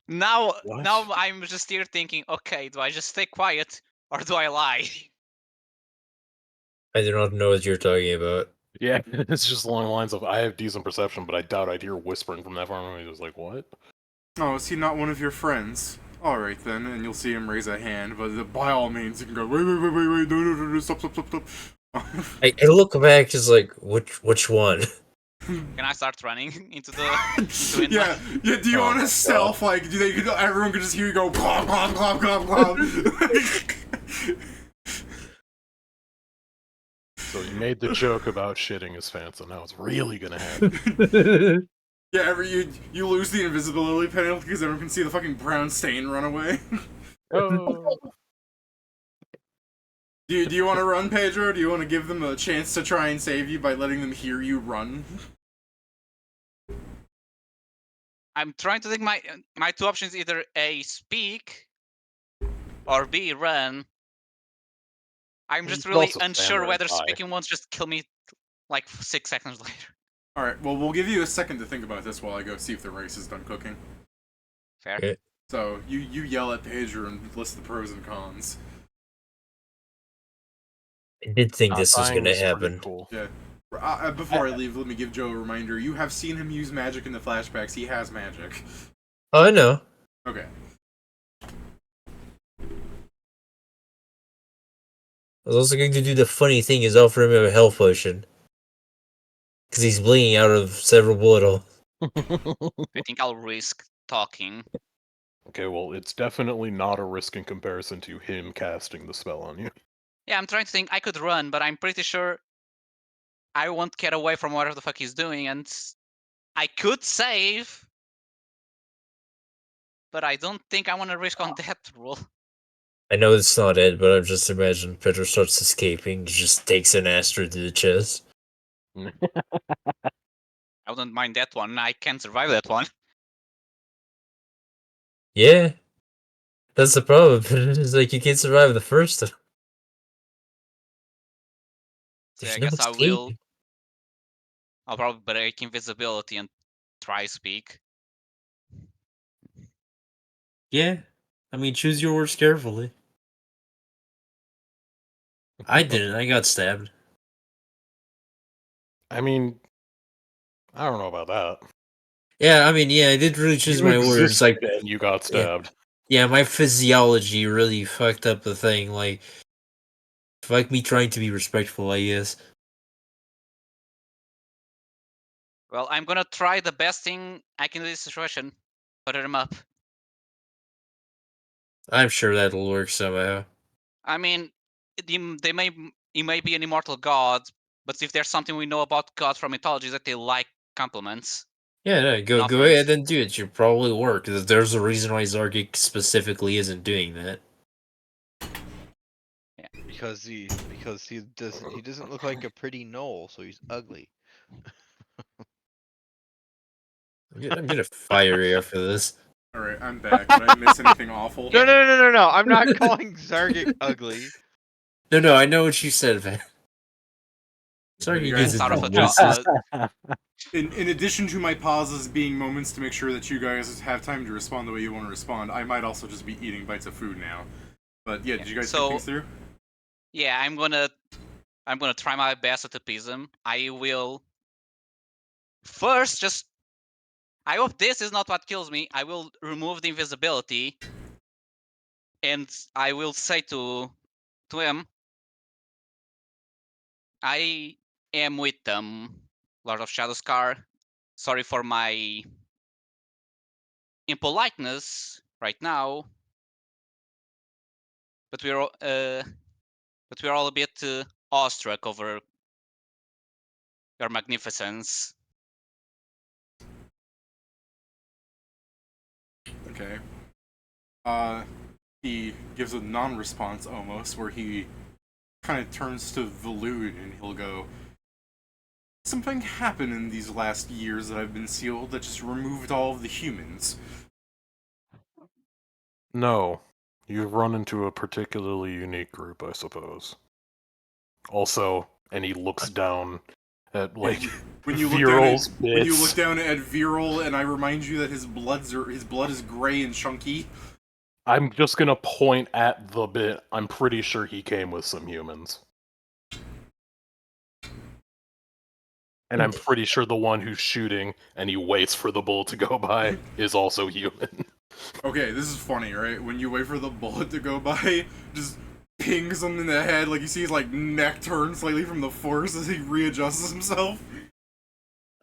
Now What? I'm just here thinking, okay, do I just stay quiet or do I lie? I do not know what you're talking about. Yeah, it's just along the lines of, I have decent perception, but I doubt I'd hear whispering from that far. He's just like, what? Oh, is he not one of your friends? Alright then, and you'll see him raise a hand, but by all means, you can go, wait, no, stop. I look back, just like, which one? Can I start running into the Yeah, do you Oh want my to stealth, like, everyone could just hear you go, glop, glop, glop, glop, glop. So he made the joke about shitting his pants, and now it's really gonna happen. Yeah, you lose the invisibility penalty because everyone can see the fucking brown stain run away. Oh. Do you want to run, Pedro? Do you want to give them a chance to try and save you by letting them hear you run? I'm trying to think my two options, either A, speak, or B, run. I'm You just could really also stand unsure there whether and die. speaking won't just kill me like 6 seconds later. Alright, well, we'll give you a second to think about this while I go see if the rice is done cooking. Fair. Okay. So, you yell at Pedro and list the pros and cons. I did think this was Dying gonna is pretty happen. Cool. Yeah. Before I leave, let me give Joe a reminder. You have seen him use magic in the flashbacks. He has magic. Oh, I know. Okay. I was also going to do the funny thing is offer him a health potion. Because he's bleeding out of several bullet holes. I think I'll risk talking. Okay, well, it's definitely not a risk in comparison to him casting the spell on you. Yeah, I'm trying to think. I could run, but I'm pretty sure I won't get away from whatever the fuck he's doing, and I could save, but I don't think I want to risk on that rule. I know it's not it, but I've just imagined Pedro starts escaping, just takes an Astra to the chest. I wouldn't mind that one. I can survive that one. Yeah. That's the problem. It's like you can't survive the first one. So There's I no guess escaping. I'll probably break invisibility and try speak. Yeah. I mean, choose your words carefully. I didn't. I got stabbed. I mean, I don't know about that. Yeah, I mean, yeah, I did really choose You my words. Like, existed and you got stabbed. yeah, my physiology really fucked up the thing. Like me trying to be respectful, I guess. Well, I'm gonna try the best thing I can do in this situation. Put him up. I'm sure that'll work somehow. I mean, he may be an immortal god, but if there's something we know about gods from mythology is that they like compliments. Yeah, no, go Offerings. ahead and do it. You'll probably work. There's a reason why Zargyk specifically isn't doing that. Because he doesn't look like a pretty knoll, so he's ugly. I'm gonna fire you after this. Alright, I'm back. Did I miss anything awful? No. I'm not calling Zargyk ugly. No, I know what you said, man. Zargyk You guys isn't Out of a racist. In addition to my pauses being moments to make sure that you guys have time to respond the way you want to respond, I might also just be eating bites of food now. But yeah, did you guys think things through? Yeah, I'm gonna try my best to appease him. I will first just. I hope this is not what kills me. I will remove the invisibility, and I will say to him, I am with them, Lord of Shadowscar. Sorry for my impoliteness right now, but we're all a bit awestruck over your magnificence. Okay. He gives a non-response almost, where he kind of turns to Valoon and he'll go, something happened in these last years that I've been sealed that just removed all of the humans. No, you've run into a particularly unique group, I suppose. Also, and he looks down at like when you Viral's look down at, when you look bits. down at Viral, and I remind you that his blood is gray and chunky. I'm just gonna point at the bit. I'm pretty sure he came with some humans. And I'm pretty sure the one who's shooting and he waits for the bullet to go by is also human. Okay, this is funny, right? When you wait for the bullet to go by, just pings him in the head, like you see his like neck turn slightly from the force as he readjusts himself.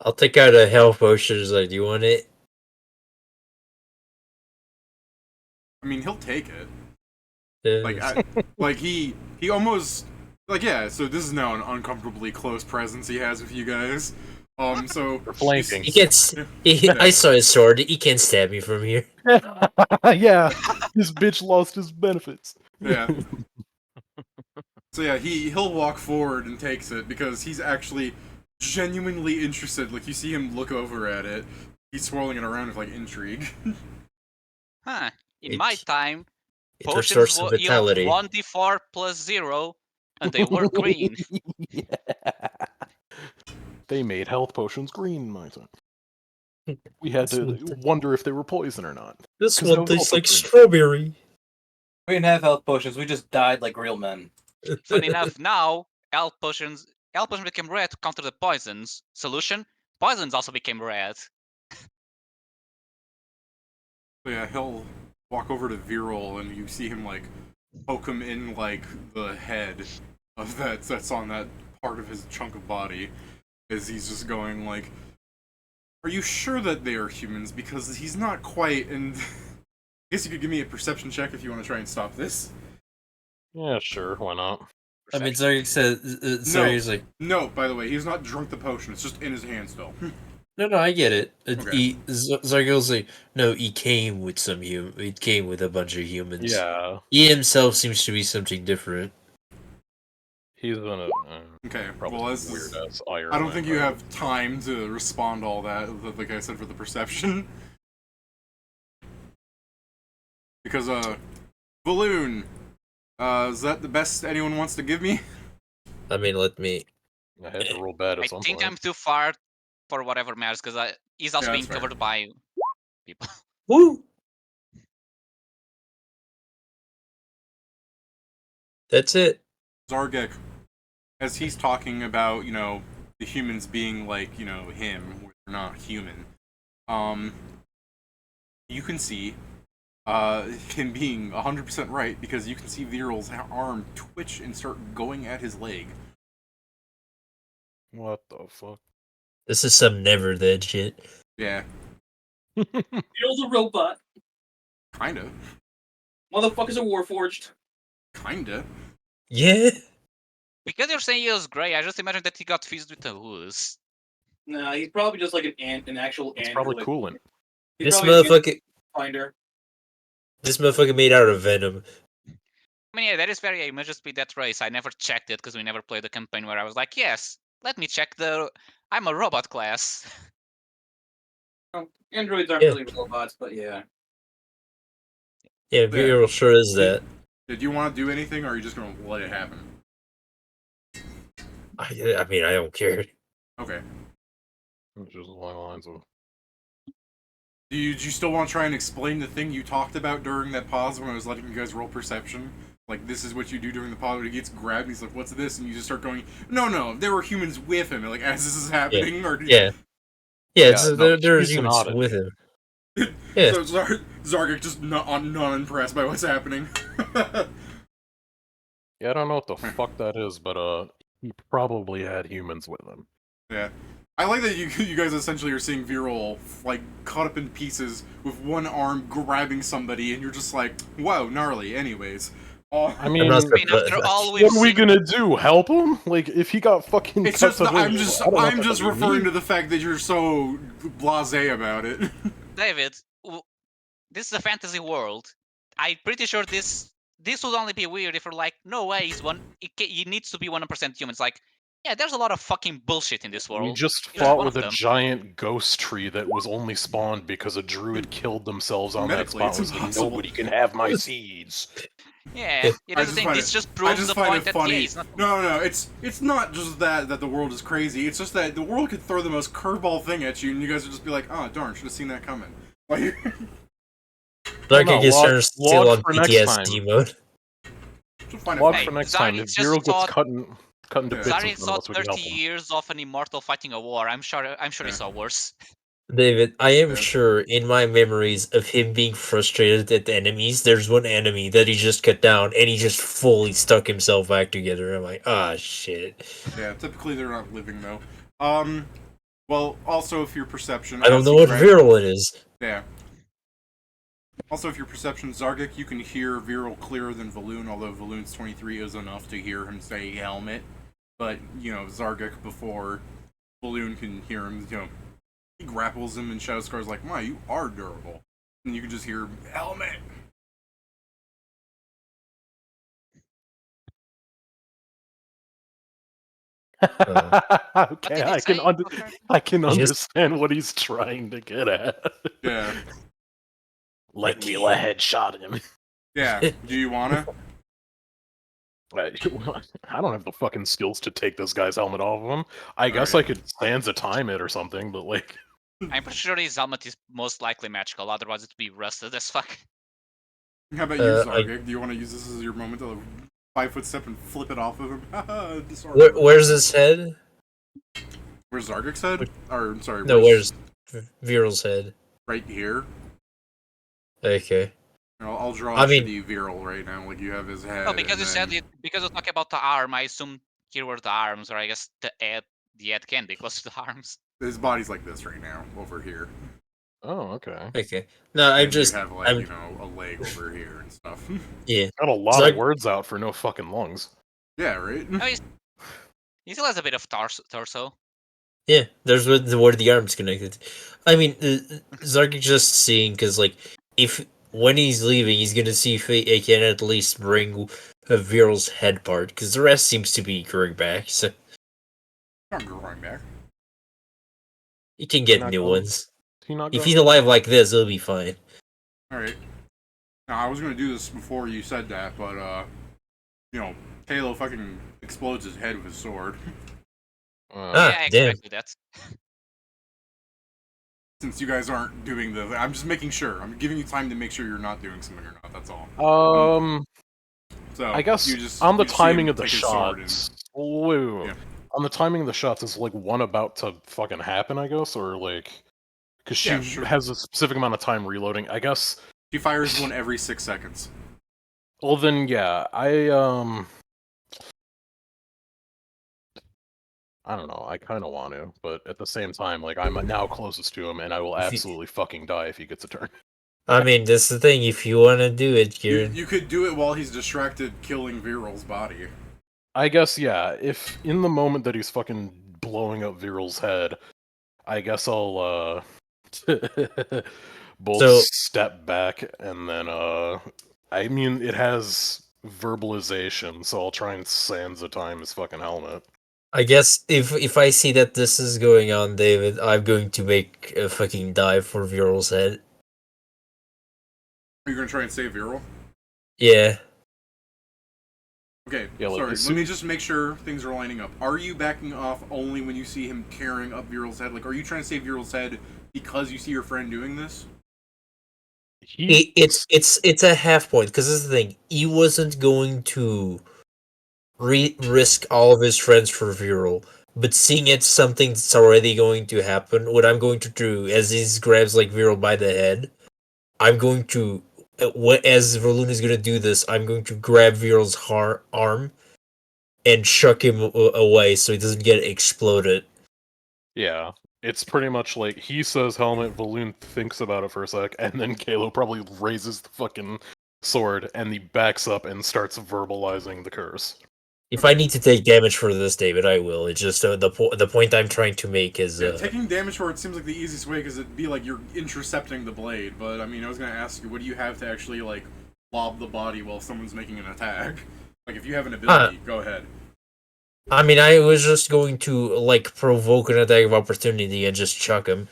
I'll take out a health potion. Like, do you want it? I mean, he'll take it. Yeah. Like he almost like yeah. So this is now an uncomfortably close presence he has with you guys. So They're flanking. He can't. I saw his sword. He can't stab me from here. Yeah, this bitch lost his benefits. Yeah. So yeah, he'll walk forward and takes it because he's actually genuinely interested. Like you see him look over at it. He's swirling it around with like intrigue. Huh. In my time, It potions restores some healed vitality. 1d4 plus 0, and they were green. Yeah. They made health potions green in my time. We had to wonder if they were poison or not. This 'Cause that one was tastes also like green. strawberry. We didn't have health potions. We just died like real men. Funny enough, now health potions became red to counter the poisons. Solution: poisons also became red. So yeah, he'll walk over to Viral and you see him like poke him in like the head, that's on that part of his chunk of body, as he's just going like, "Are you sure that they are humans? Because he's not quite." And I guess you could give me a perception check if you want to try and stop this. Yeah, sure, why not? I mean, Zargyk said, Zargyk's like, No, by the way, he's not drunk the potion. It's just in his hand still. no, I get it. Okay. Zargyk's like, no, he came with he came with a bunch of humans. Yeah, He himself seems to be something different. he's gonna. Okay, Probably well, this weird is, ass Iron I don't Man, think you right? have time to respond to all that, like I said, for the perception. Because, Balloon, is that the best anyone wants to give me? I mean, let me. I had to roll bad at I some think point. I'm too far for whatever matters because he's also Yeah, being that's fair. covered by people. Woo! That's it. Zargyk, as he's talking about, the humans being like, him, where they're not human, you can see, him being 100% right, because you can see Viral's arm twitch and start going at his leg. What the fuck? This is some never then shit. Yeah, Viral's a robot. kinda. Motherfuckers are warforged. Kinda. Yeah. Because you're saying he was grey, I just imagine that he got fused with a ooze. Nah, he's probably just like an actual It's android. probably coolant. He's This probably an motherfucker. finder. This motherfucker made out of venom. I mean, yeah, that is very. It must just be that race. I never checked it because we never played the campaign where I was like, yes, let me check the. I'm a robot class. Oh, androids aren't Yeah. really robots, but yeah. Yeah, Viral sure is that. Did you want to do anything, or are you just gonna let it happen? I mean, I don't care. Okay. It's just along the lines of. Do you still want to try and explain the thing you talked about during that pause when I was letting you guys roll perception? Like, this is what you do during the pause when he gets grabbed, he's like, what's this? And you just start going, no, there were humans with him, like, as this is happening, or... Yeah. Yeah, it's, no, there's he's an humans oddity. with him. Yeah. So Zargyk just not impressed by what's happening. Yeah, I don't know what the fuck that is, but he probably had humans with him. Yeah. I like that you guys essentially are seeing Viral, like, cut up in pieces with one arm grabbing somebody, and you're just like, wow, gnarly, anyways. I mean, I mean, after all we've what are we seen, gonna do? Help him? Like, if he got fucking It's cut just, to I'm his- just I don't know what the fuck you referring mean. to the fact that you're so blasé about it. David, this is a fantasy world. I'm pretty sure this would only be weird if we're like, no way, he needs to be 100% human. It's like, yeah, there's a lot of fucking bullshit in this world. We just Here's fought one with of a them. giant ghost tree that was only spawned because a druid killed themselves on that Medically, spot. it's Was like, impossible. nobody can have my seeds. Yeah, that's the thing. find This it- just I proves just the find point it that funny. yeah, he's not. No, it's not just that the world is crazy. It's just that the world could throw the most curveball thing at you, and you guys would just be like, "Oh darn, should have seen that coming." Like, Zargyk no, is log still on for next PTSD mode. just find it Log funny. for next Zargyk time. If just Viral gets thought- cut into bits Zargyk in front saw of us, we can 30 help him. years of an immortal fighting a war. I'm sure he Yeah. saw worse. David, I am Yeah. sure in my memories of him being frustrated at the enemies, there's one enemy that he just cut down and he just fully stuck himself back together. I'm like, ah, shit. Yeah, typically they're not living though. Well, also if your perception. I don't as know you what grab- Viral it is. Yeah. Also, if your perception, Zargyk, you can hear Viral clearer than Valoon, although Valoon's 23 is enough to hear him say helmet. But, Zargyk, before Valoon can hear him, he grapples him and Shadowscar's like, "My, you are durable." And you can just hear, "Helmet!" Okay, did he I can say? I can He just- understand what he's trying to get at. Yeah. Let Mila headshot him. Yeah. Do you wanna? I don't have the fucking skills to take this guy's helmet off of him. I guess Alright. I could Sansa time it or something, but like, I'm pretty sure his helmet is most likely magical, otherwise it'd be rusted as fuck. How about you, I- Zargyk? Do you want to use this as your moment to 5-foot step and flip it off of him? Haha, disarm. Where's his head? Where's Zargyk's head? Or, I'm sorry, No, where's Viral's head? right here? Okay. I'll draw I mean- shitty Viral right now. Like you have his head. Oh, because and you said then- it. Because you talk about the arm, I assume here were the arms, or I guess the head can be close to the arms. his body's like this right now, over here. Oh, okay. Okay. No, I'm And just. you have like I'm, a leg over here and stuff. yeah. Got a lot Zarg- of words out for no fucking lungs. yeah, right. Oh, he still has a bit of torso. Yeah, there's where the arm's connected. I mean, Zargyk just seeing, because, like, if when he's leaving, he's gonna see if he can at least bring Viral's head part, because the rest seems to be growing back, so Not growing back. he can get Not new going- ones. Is he not If going? he's alive like this, he'll be fine. All right. Now I was gonna do this before you said that, but Kālō fucking explodes his head with his sword. Ah, Yeah, I damn. expected that. Since you guys aren't doing I'm just making sure. I'm giving you time to make sure you're not doing something or not. That's all. So I guess you just, on the you see timing him of the take his sword shots. Wait. Yeah. On the timing of the shots, is like one about to fucking happen, I guess, or like, because she Yeah, sure. has a specific amount of time reloading. I guess. He fires one every 6 seconds. Well, then, yeah, I don't know. I kind of want to, but at the same time, like, I'm now closest to him, and I will absolutely fucking die if he gets a turn. I mean, that's the thing. If you want to do it, You could do it while he's distracted killing Viral's body. I guess, yeah. If in the moment that he's fucking blowing up Viral's head, I guess I'll both So- step back and then I mean it has verbalization, so I'll try and Sansa time his fucking helmet. I guess if I see that this is going on, David, I'm going to make a fucking dive for Viral's head. Are you gonna try and save Viral? Yeah. Okay, Yeah, like, sorry. as Let me just make sure things are lining up. Are you backing off only when you see him tearing up Viral's head? Like, are you trying to save Viral's head because you see your friend doing this? It's a half point, because this is the thing. He wasn't going to risk all of his friends for Viral, but seeing it's something that's already going to happen, what I'm going to do as he grabs like Viral by the head, I'm going to, as Verloon is going to do this, I'm going to grab Viral's arm and chuck him away so he doesn't get exploded. Yeah. It's pretty much like he says helmet, Valoon thinks about it for a sec, and then Kālō probably raises the fucking sword and he backs up and starts verbalizing the curse. If I need to take damage for this, David, I will. It's just the point I'm trying to make is Yeah, taking damage for it seems like the easiest way because it'd be like you're intercepting the blade. But I mean, I was gonna ask you, what do you have to actually like lob the body while someone's making an attack? Like, if you have an ability, go ahead. I mean, I was just going to, like, provoke an attack of opportunity and just chuck him.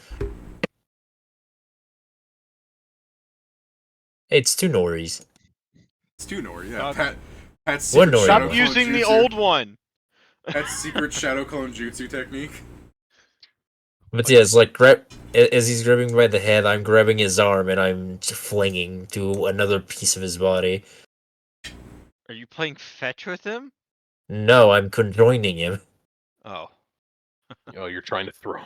It's two Noris. It's two Nori, yeah. God. Pat's One secret Nori. shadow Stop clone using the jutsu. old one. Pat's secret shadow clone jutsu technique. But yeah, it's like, as he's grabbing by the head, I'm grabbing his arm and I'm flinging to another piece of his body. Are you playing fetch with him? No, I'm conjoining him. Oh. Oh, you're trying to throw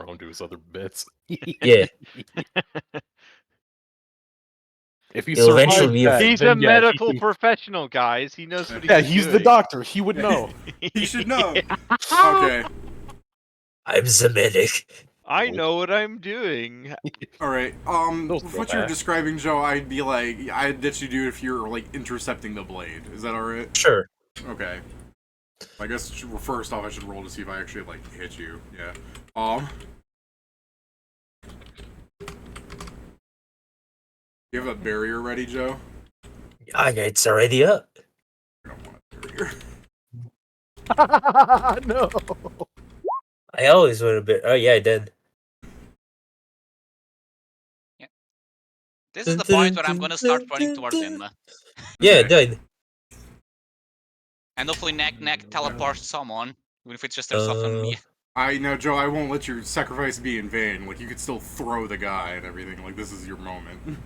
him to his other bits. Yeah. If he He'll survives eventually be that, He's then a yeah, he medical can- professional, guys. He knows what he's Yeah, doing. he's the doctor. He would know. He should know. Okay. I'm the medic. I know what I'm doing. All right. Those With go what you're back. describing, Joe, I'd be like, I'd let you do it if you're like intercepting the blade. Is that all right? Sure. Okay. I guess first off, I should roll to see if I actually like hit you. Yeah. You have a barrier ready, Joe? It's already up. I don't want a barrier. No. I always want a bit. Oh, yeah, I did. This is the point where I'm gonna start running towards him. Yeah, Okay. it did. And hopefully neck teleports someone, even if it's just herself and me. Now, Joe, I won't let your sacrifice be in vain. Like, you could still throw the guy and everything. Like, this is your moment.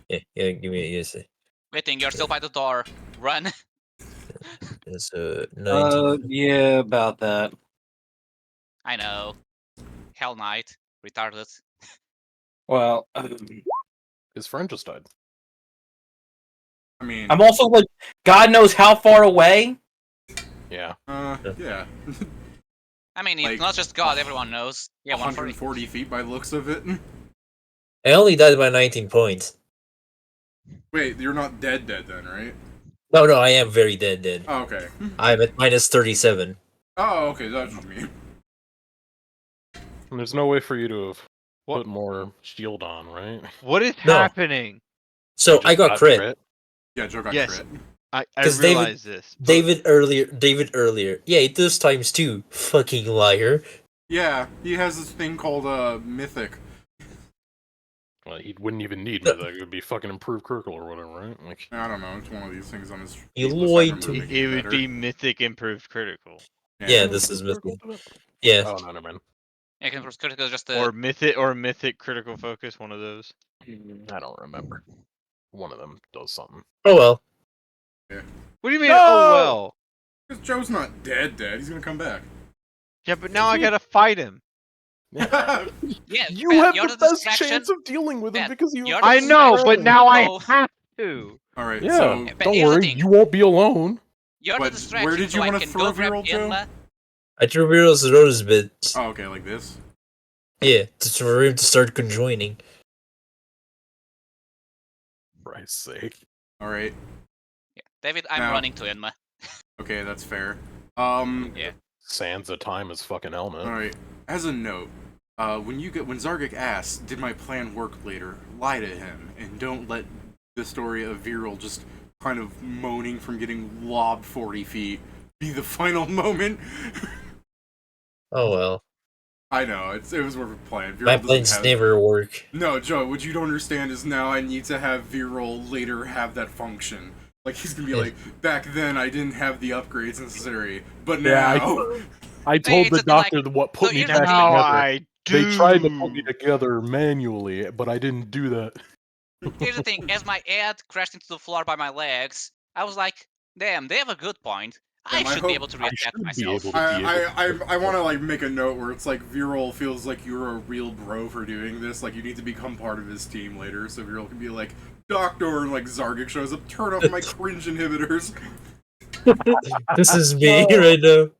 Yeah, give me a second. Waiting, you're still by the door. Run. It's 19. Yeah, about that. I know. Hell Knight. Retarded. Well, His friend just died. I mean, I'm also like, God knows how far away. Yeah. yeah. I mean, Like, it's not just God, everyone knows. Yeah, 140 feet by the looks of it. I only died by 19 points. Wait, you're not dead then, right? No, I am very dead. Oh, okay. I'm at minus 37. Oh, okay, that's what you mean. And there's no way for you to have put more shield on, right? What is No. happening? So You I just got crit. Yeah, Joe got Yes. crit. I 'Cause realize this. but- David earlier. Yeah, it does times 2. Fucking liar. Yeah, he has this thing called Mythic. Well, he wouldn't even need Mythic. It would be fucking improved critical or whatever, right? Like, I don't know, it's one of these things on his. You list. I lied remember to me. making It would better. be Mythic Improved Critical. Yeah, this is critical Mythic. to that? Yeah. Oh, no, man. Yeah, because critical is just the. Or Mythic Critical Focus, one of those. I don't remember. One of them does something. Oh well. What do you mean, No! oh well? Because Joe's not dead, he's gonna come back. Yeah, but now I gotta fight him. Yeah, You Pat, have you're the the best distraction. chance of dealing with him Pat, because you. you're the I know, but distraction. now I Oh. have to. Alright, Yeah, so. But don't here's the worry. thing. You won't be alone. You're But the distraction, where did you so I wanna can throw go grab Viral, Joe? Inma. I threw Viral's rose bits. Oh, okay, like this? Yeah, just for him to start conjoining. For Christ's sake. Alright, Yeah. David, I'm Now- running to Inma. okay, that's fair. Yeah. Sans a time as fucking helmet. Alright, as a note, when Zargyk asks, did my plan work later, lie to him, and don't let the story of Viral just kind of moaning from getting lobbed 40 feet be the final moment. Oh well. I know, it was worth a plan. Viral My doesn't plans have- never work. No, Joe, what you don't understand is now I need to have Viral later have that function. Like, he's gonna be like, back then I didn't have the upgrades necessary, but Yeah, now... I told the it's like- doctor what put so me here's back the thing. Now together. I do. They tried to put me together manually, but I didn't do that. Here's the thing, as my head crashed into the floor by my legs, I was like, damn, they have a good point. I Damn, I should be hope- able to I reattach should be myself. able to. I want to like make a note where it's like Viral feels like you're a real bro for doing this. Like you need to become part of his team later, so Viral can be like, Doctor, and like Zargyk shows up, turn off my cringe inhibitors. This is me right now.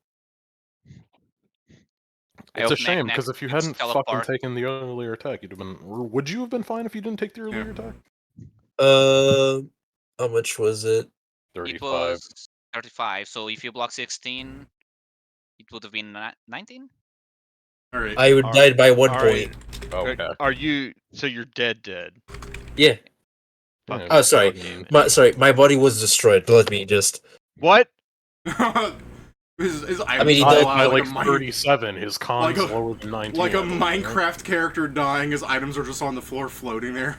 It's a shame because if you next hadn't fell fucking apart. taken the earlier attack, you'd have been. Would you have been fine if you didn't take the earlier attack? How much was it? 35. It was 35, so if you block 16, it would have been 19? All right. I would died by 1 Alright. point. Okay. Are you? So you're dead? Yeah. Yeah, Oh, sorry. fucking- My body was destroyed. Let me just. What? his I mean, he Died died by like a 37. His con's like a- lower than 19. like a I believe, right? Minecraft character dying. His items are just on the floor floating there.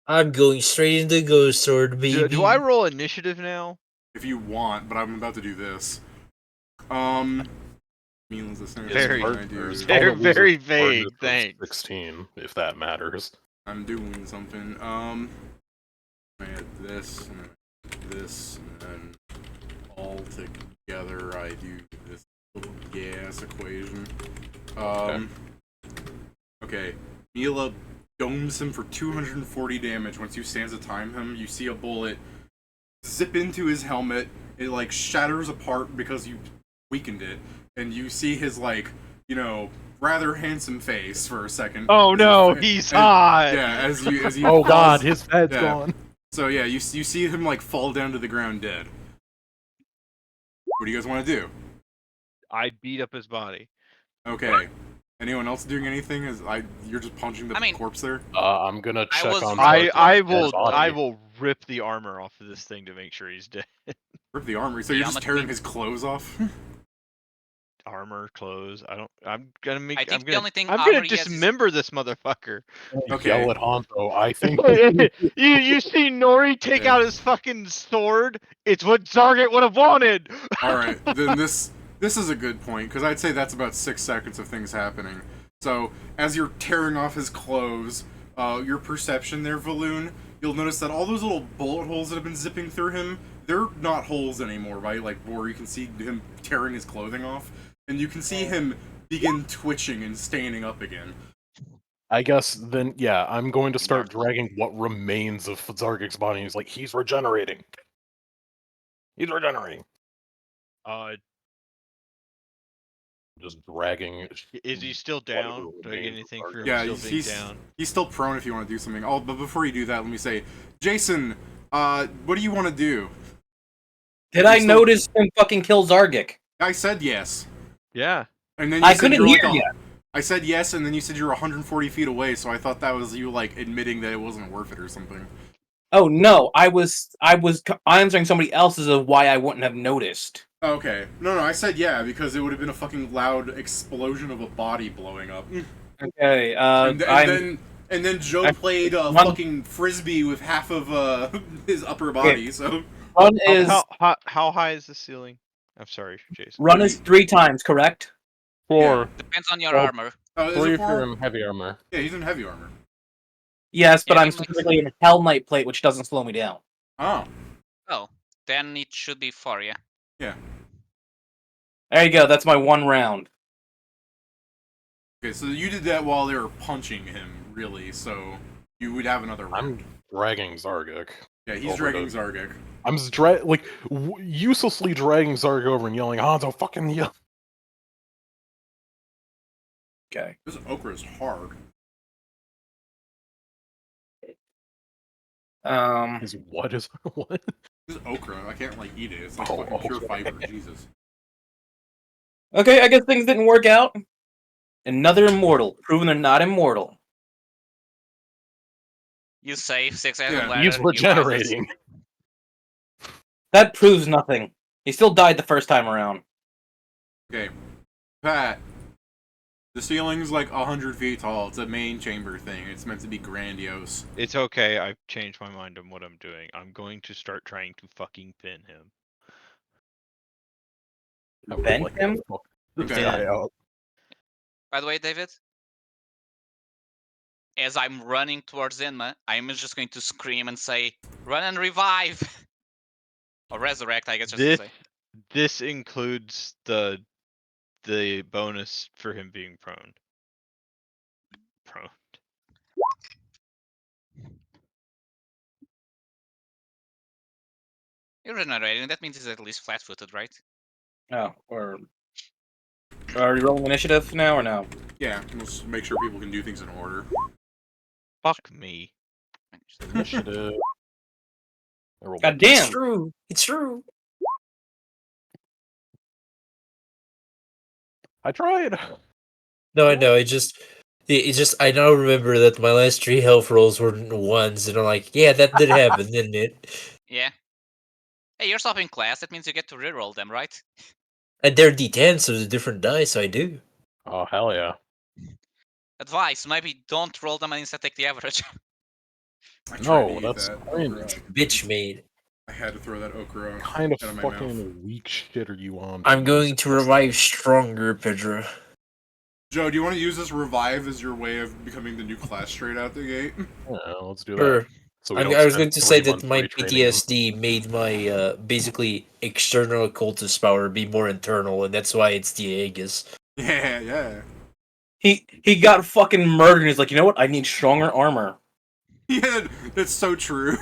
I'm going straight into Ghost Sword, baby. Do I roll initiative now? If you want, but I'm about to do this. Meaningless listeners. Very- what can I do? They're All that loses very charges vague, is thanks. 16, if that matters. I'm doing something. I had this, and then this, and then all together I do this little gas equation. Okay. Mila domes him for 240 damage. Once you stanza time him, you see a bullet zip into his helmet. It like shatters apart because you weakened it, and you see his like, you know, rather handsome face for a second. Oh As no, he- he's and- hot. Yeah, as he Oh falls- god, his head's yeah. gone. So yeah, you see him like fall down to the ground dead. What do you guys want to do? I beat up his body. Okay. Anyone else doing anything? You're just punching the I mean- corpse there? I'm gonna I check was- on. I Zargyk's body. will rip the armor off of this thing to make sure he's dead. Rip the armory. So you're just tearing his clothes off? Armor, clothes. I'm gonna make. I think I'm the gonna, only thing I'm armor gonna he has is- dismember this motherfucker. Okay. Yell at Honto. I think. you see Nori take Yeah. out his fucking sword? It's what Zargyk would have wanted. Alright, then this is a good point, because I'd say that's about 6 seconds of things happening. So, as you're tearing off his clothes, your perception there, Valoon, you'll notice that all those little bullet holes that have been zipping through him, they're not holes anymore, right? Like, where you can see him tearing his clothing off. And you can see him begin twitching and standing up again. I guess then, yeah, I'm going to start dragging what remains of Zargyk's body. He's like, he's regenerating. He's regenerating. Just dragging. Is he still down? whatever Do I get remains of anything for him Zargyk. Yeah, still being down? he's still prone if you want to do something. Oh, but before you do that, let me say, Jason, what do you want to do? Did I notice him fucking kill Zargyk? I said yes. Yeah. And then you I said couldn't you're hear like you. I said yes, and then you said you're 140 feet away, so I thought that was you like admitting that it wasn't worth it or something. Oh no, I was answering somebody else's of why I wouldn't have noticed. Okay. No, I said yeah, because it would have been a fucking loud explosion of a body blowing up. Okay, And then Joe played fucking frisbee with half of his upper body, so... Run is How high is the ceiling? I'm sorry, Jason. run is 3 times, correct? 4. Depends on your Well, armor. Oh, is 3 it if you're 4? in heavy armor. Yeah, he's in heavy armor. Yes, but Yeah, I'm specifically in a Hell Knight plate, which doesn't slow me down. Oh. Oh, then it should be 4, yeah. Yeah. There you go. That's my 1 round. Okay, so you did that while they were punching him, really, so you would have another round. I'm dragging Zargyk. Yeah, he's dragging Zargyk. I'm just uselessly dragging Zargyk over and yelling, Hanzo, fucking yell. Okay. This okra is hard. What is what? This is okra. I can't like eat it. It's like Oh, fucking pure okay. fiber. Jesus. Okay, I guess things didn't work out. Another immortal, proving they're not immortal. You save 6 items Yeah, later. He's you buy this. regenerating. That proves nothing. He still died the first time around. Okay. Pat. The ceiling's like 100 feet tall. It's a main chamber thing. It's meant to be grandiose. It's okay. I've changed my mind on what I'm doing. I'm going to start trying to fucking pin him. I would Bend like him? to fuck this Okay. guy out. By the way, David, as I'm running towards Inma, I'm just going to scream and say, "Run and revive!" Or resurrect, I guess just to say. This includes the bonus for him being prone. You're regenerating, that means he's at least flat-footed, right? Oh, or are you rolling initiative now or no? Yeah, let's make sure people can do things in order. Fuck me. Initiative. God damn! It's true. It's true. I tried. No, I know. I now remember that my last 3 health rolls were 1s, and I'm like, yeah, that did happen, didn't it? Yeah. Hey, you're swapping class, that means you get to reroll them, right? And they're D10, so they're different dice, so I do. Oh, hell yeah. Advice, maybe don't roll them and instead take the average. I tried to No, eat that's that cringe. okra. Bitch made. I had to throw that okra What kind of out of my mouth. fucking weak shit are you on? I'm dude? going to revive stronger, Pedro. Joe, do you want to use this revive as your way of becoming the new class straight out the gate? Yeah, let's do Sure. that. So we I don't was spend going to 3 say that months my retraining him. PTSD made my basically external occultist power be more internal, and that's why it's the Aegis. Yeah, yeah. He got fucking murdered and he's like, you know what? I need stronger armor. Yeah, that's so true.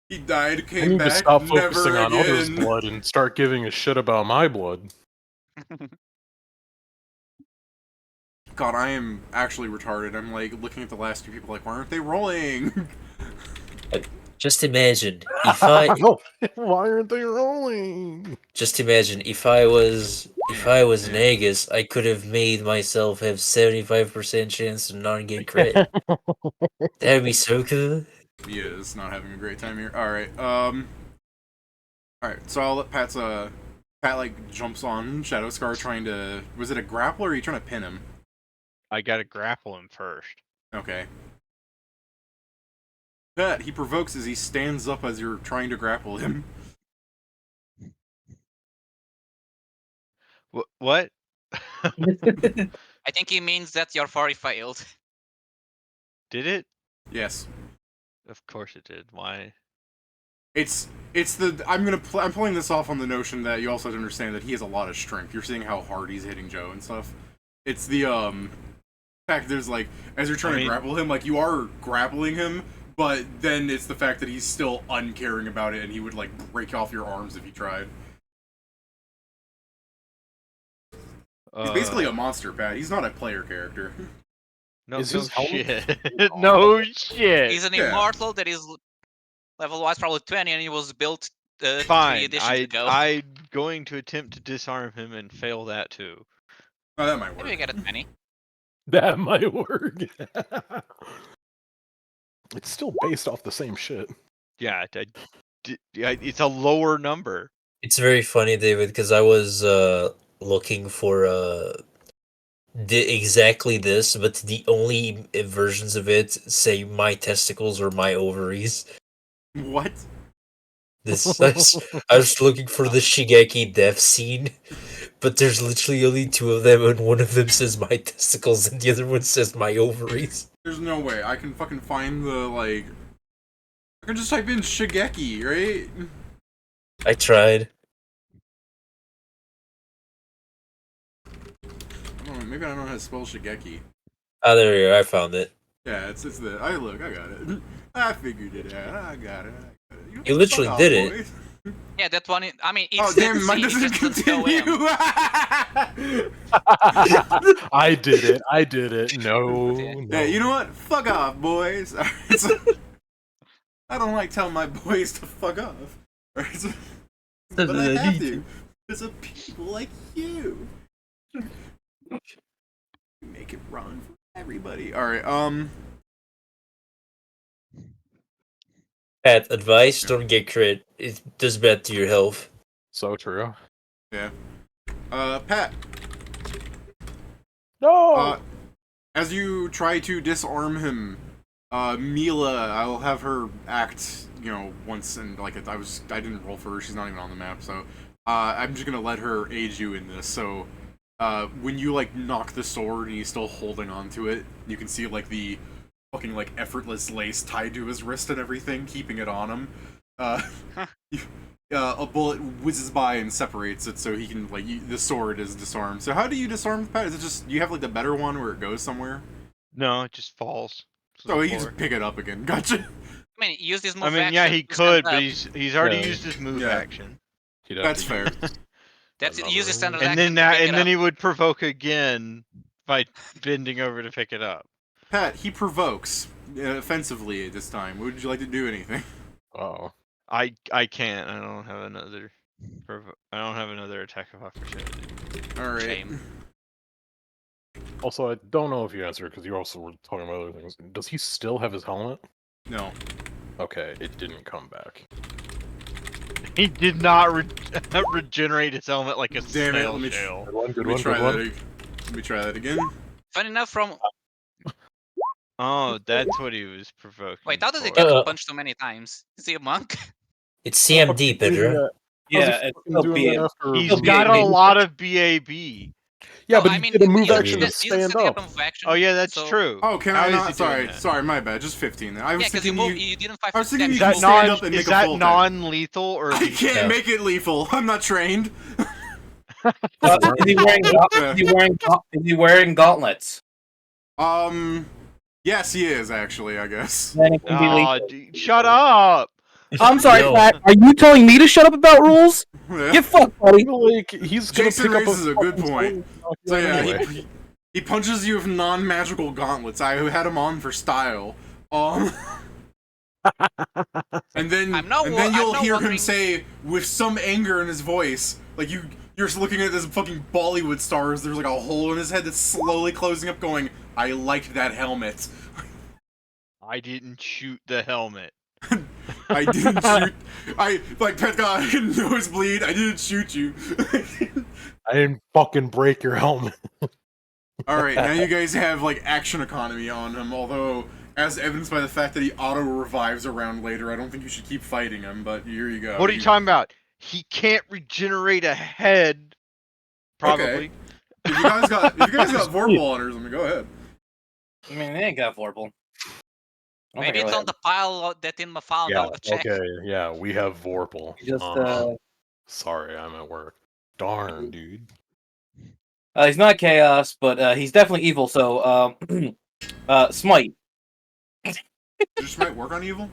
He died, I came need to back, stop never focusing on others' again. blood and start giving a shit about my blood. God, I am actually retarded. I'm like looking at the last 2 people like, why aren't they rolling? Just imagine if I Why aren't they rolling? just imagine if I was an Aegis, I could have made myself have 75% chance to not get crit. That'd be so cool. He is not having a great time here. Alright, alright, so I'll let Pat like jumps on Shadow Scar trying to, was it a grapple or are you trying to pin him? I gotta grapple him first. Okay. Pat, he provokes as he stands up as you're trying to grapple him. What? I think he means that your 40 failed. Did it? Yes. Of course it did. Why? I'm pulling this off on the notion that you also have to understand that he has a lot of strength. You're seeing how hard he's hitting Joe and stuff. It's the fact there's like, as you're trying to grapple him, like you are grappling him, but then it's the fact that he's still uncaring about it, and he would like break off your arms if he tried. He's basically a monster, Pat. He's not a player character. No, Is no his helmet- shit. No shit. He's an Yeah. immortal that is level-wise probably 20, and he was built 3 Fine. editions ago. I'm going to attempt to disarm him and fail that too. Oh, that might Maybe we work. get a 20. That might work. It's still based off the same shit. Yeah, it's a lower number. It's very funny, David, because I was looking for exactly this, but the only versions of it say my testicles or my ovaries. What? This I was looking for the Shigeki death scene, but there's literally only 2 of them, and one of them says my testicles, and the other one says my ovaries. There's no way I can fucking find the like. I can just type in Shigeki, right? I tried. I don't know, maybe I don't know how to spell Shigeki. Ah, there you go. I found it. Yeah, it's the. I got it. I figured it out. I got it. You literally Fuck did off, it. boys. Yeah, that one. I mean, it's Oh damn, mine it doesn't just doesn't go in. continue. I did it. I did it. No. Yeah. no. Hey, you know what? Fuck off, boys. Alright, so- I don't like telling my boys to fuck off. Alright, so- but I have to. Because of people like you. Make it wrong for everybody. Alright, Pat, advice: don't get crit. It does bad to your health. So true. yeah. Pat, No. as you try to disarm him, Mila, I'll have her act, once, and like I didn't roll for her, she's not even on the map, so I'm just gonna let her aid you in this. So when you like knock the sword and he's still holding onto it, you can see like the fucking like effortless lace tied to his wrist and everything, keeping it on him. A bullet whizzes by and separates it, so he can the sword is disarmed. So how do you disarm the Pat? Is it just you have like the better one where it goes somewhere? No, it just falls. to the So he can floor. just pick it up again. Gotcha. I mean, use this move I mean, action yeah, he to stand could, but up. he's already Yeah. used his move Yeah. action. He'd have That's to fair. use That's another use the one. standard And action then to pick it then up. he would provoke again by bending over to pick it up. Pat, he provokes offensively this time. Would you like to do anything? Oh. I can't. I don't have another. I don't have another attack of opportunity. All right. Shame. Also, I don't know if you answered because you also were talking about other things. Does he still have his helmet? No. Okay, it didn't come back. He did not regenerate his helmet like a Damn it, snail let me shell. Good one, good Let me one, try good that. one. Let me try that again. Funny enough, from Oh, that's what he was provoking. wait, how does he for. get punched so many times? Is he a monk? It's CMD, Pedro. Yeah, it's still doing that BA. after He's He'll got a BAB. lot of BAB. Yeah, No, but I he mean, did a move you action to you stand still up. get a move action. Oh yeah, that's so, true. Oh, can How I is he not? doing Sorry, that? sorry, my bad. Just 15. I was Yeah, because you thinking move, you didn't 5 I was thinking damage. you Is can that stand non? up and Is make a that full attack. non-lethal or? I can't Yeah. make it lethal. I'm not trained. Is he wearing gauntlets? Yes, he is actually. I guess. Then it can be Aw, lethal. dude, shut up! I'm sorry, No. Pat. Are you telling me to shut up about rules? Get fucked, buddy. Like, he's gonna Jason pick up raises a good fucking point. sword and knock you So out yeah, anyway. he punches you with non-magical gauntlets. I had him on for style. And then I'm not you'll hear him wondering- say with some anger in his voice, like you're just looking at this fucking Bollywood stars. There's like a hole in his head that's slowly closing up. Going, I liked that helmet. I didn't shoot the helmet. I didn't shoot. I like Pet got nosebleed. I didn't shoot you. I didn't fucking break your helmet. All right, now you guys have like action economy on him. Although, as evidenced by the fact that he auto revives around later, I don't think you should keep fighting him. But here you go. What are you talking about? He can't regenerate a head. Probably. Okay. If you guys got Vorpal on or something, go ahead. I mean, they ain't got Vorpal. Maybe it's on the pile that Inma found. Yeah, I'll go check. okay, yeah, we have Vorpal. Just Sorry, I'm at work. Darn, dude. He's not chaos, but he's definitely evil. So, smite. Your smite work on evil?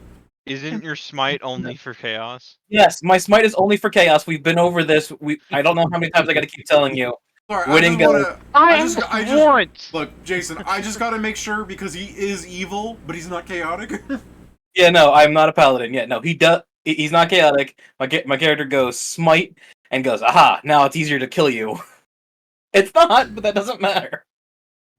Isn't your smite only for chaos? Yes, my smite is only for chaos. We've been over this. I don't know how many times I got to keep telling you. Sorry, Winning I just want. look, Jason. I just gotta make sure because he is evil, but he's not chaotic. Yeah, no, I'm not a paladin. Yeah, no, he does. He's not chaotic. My character goes smite and goes, aha! Now it's easier to kill you. It's not, but that doesn't matter.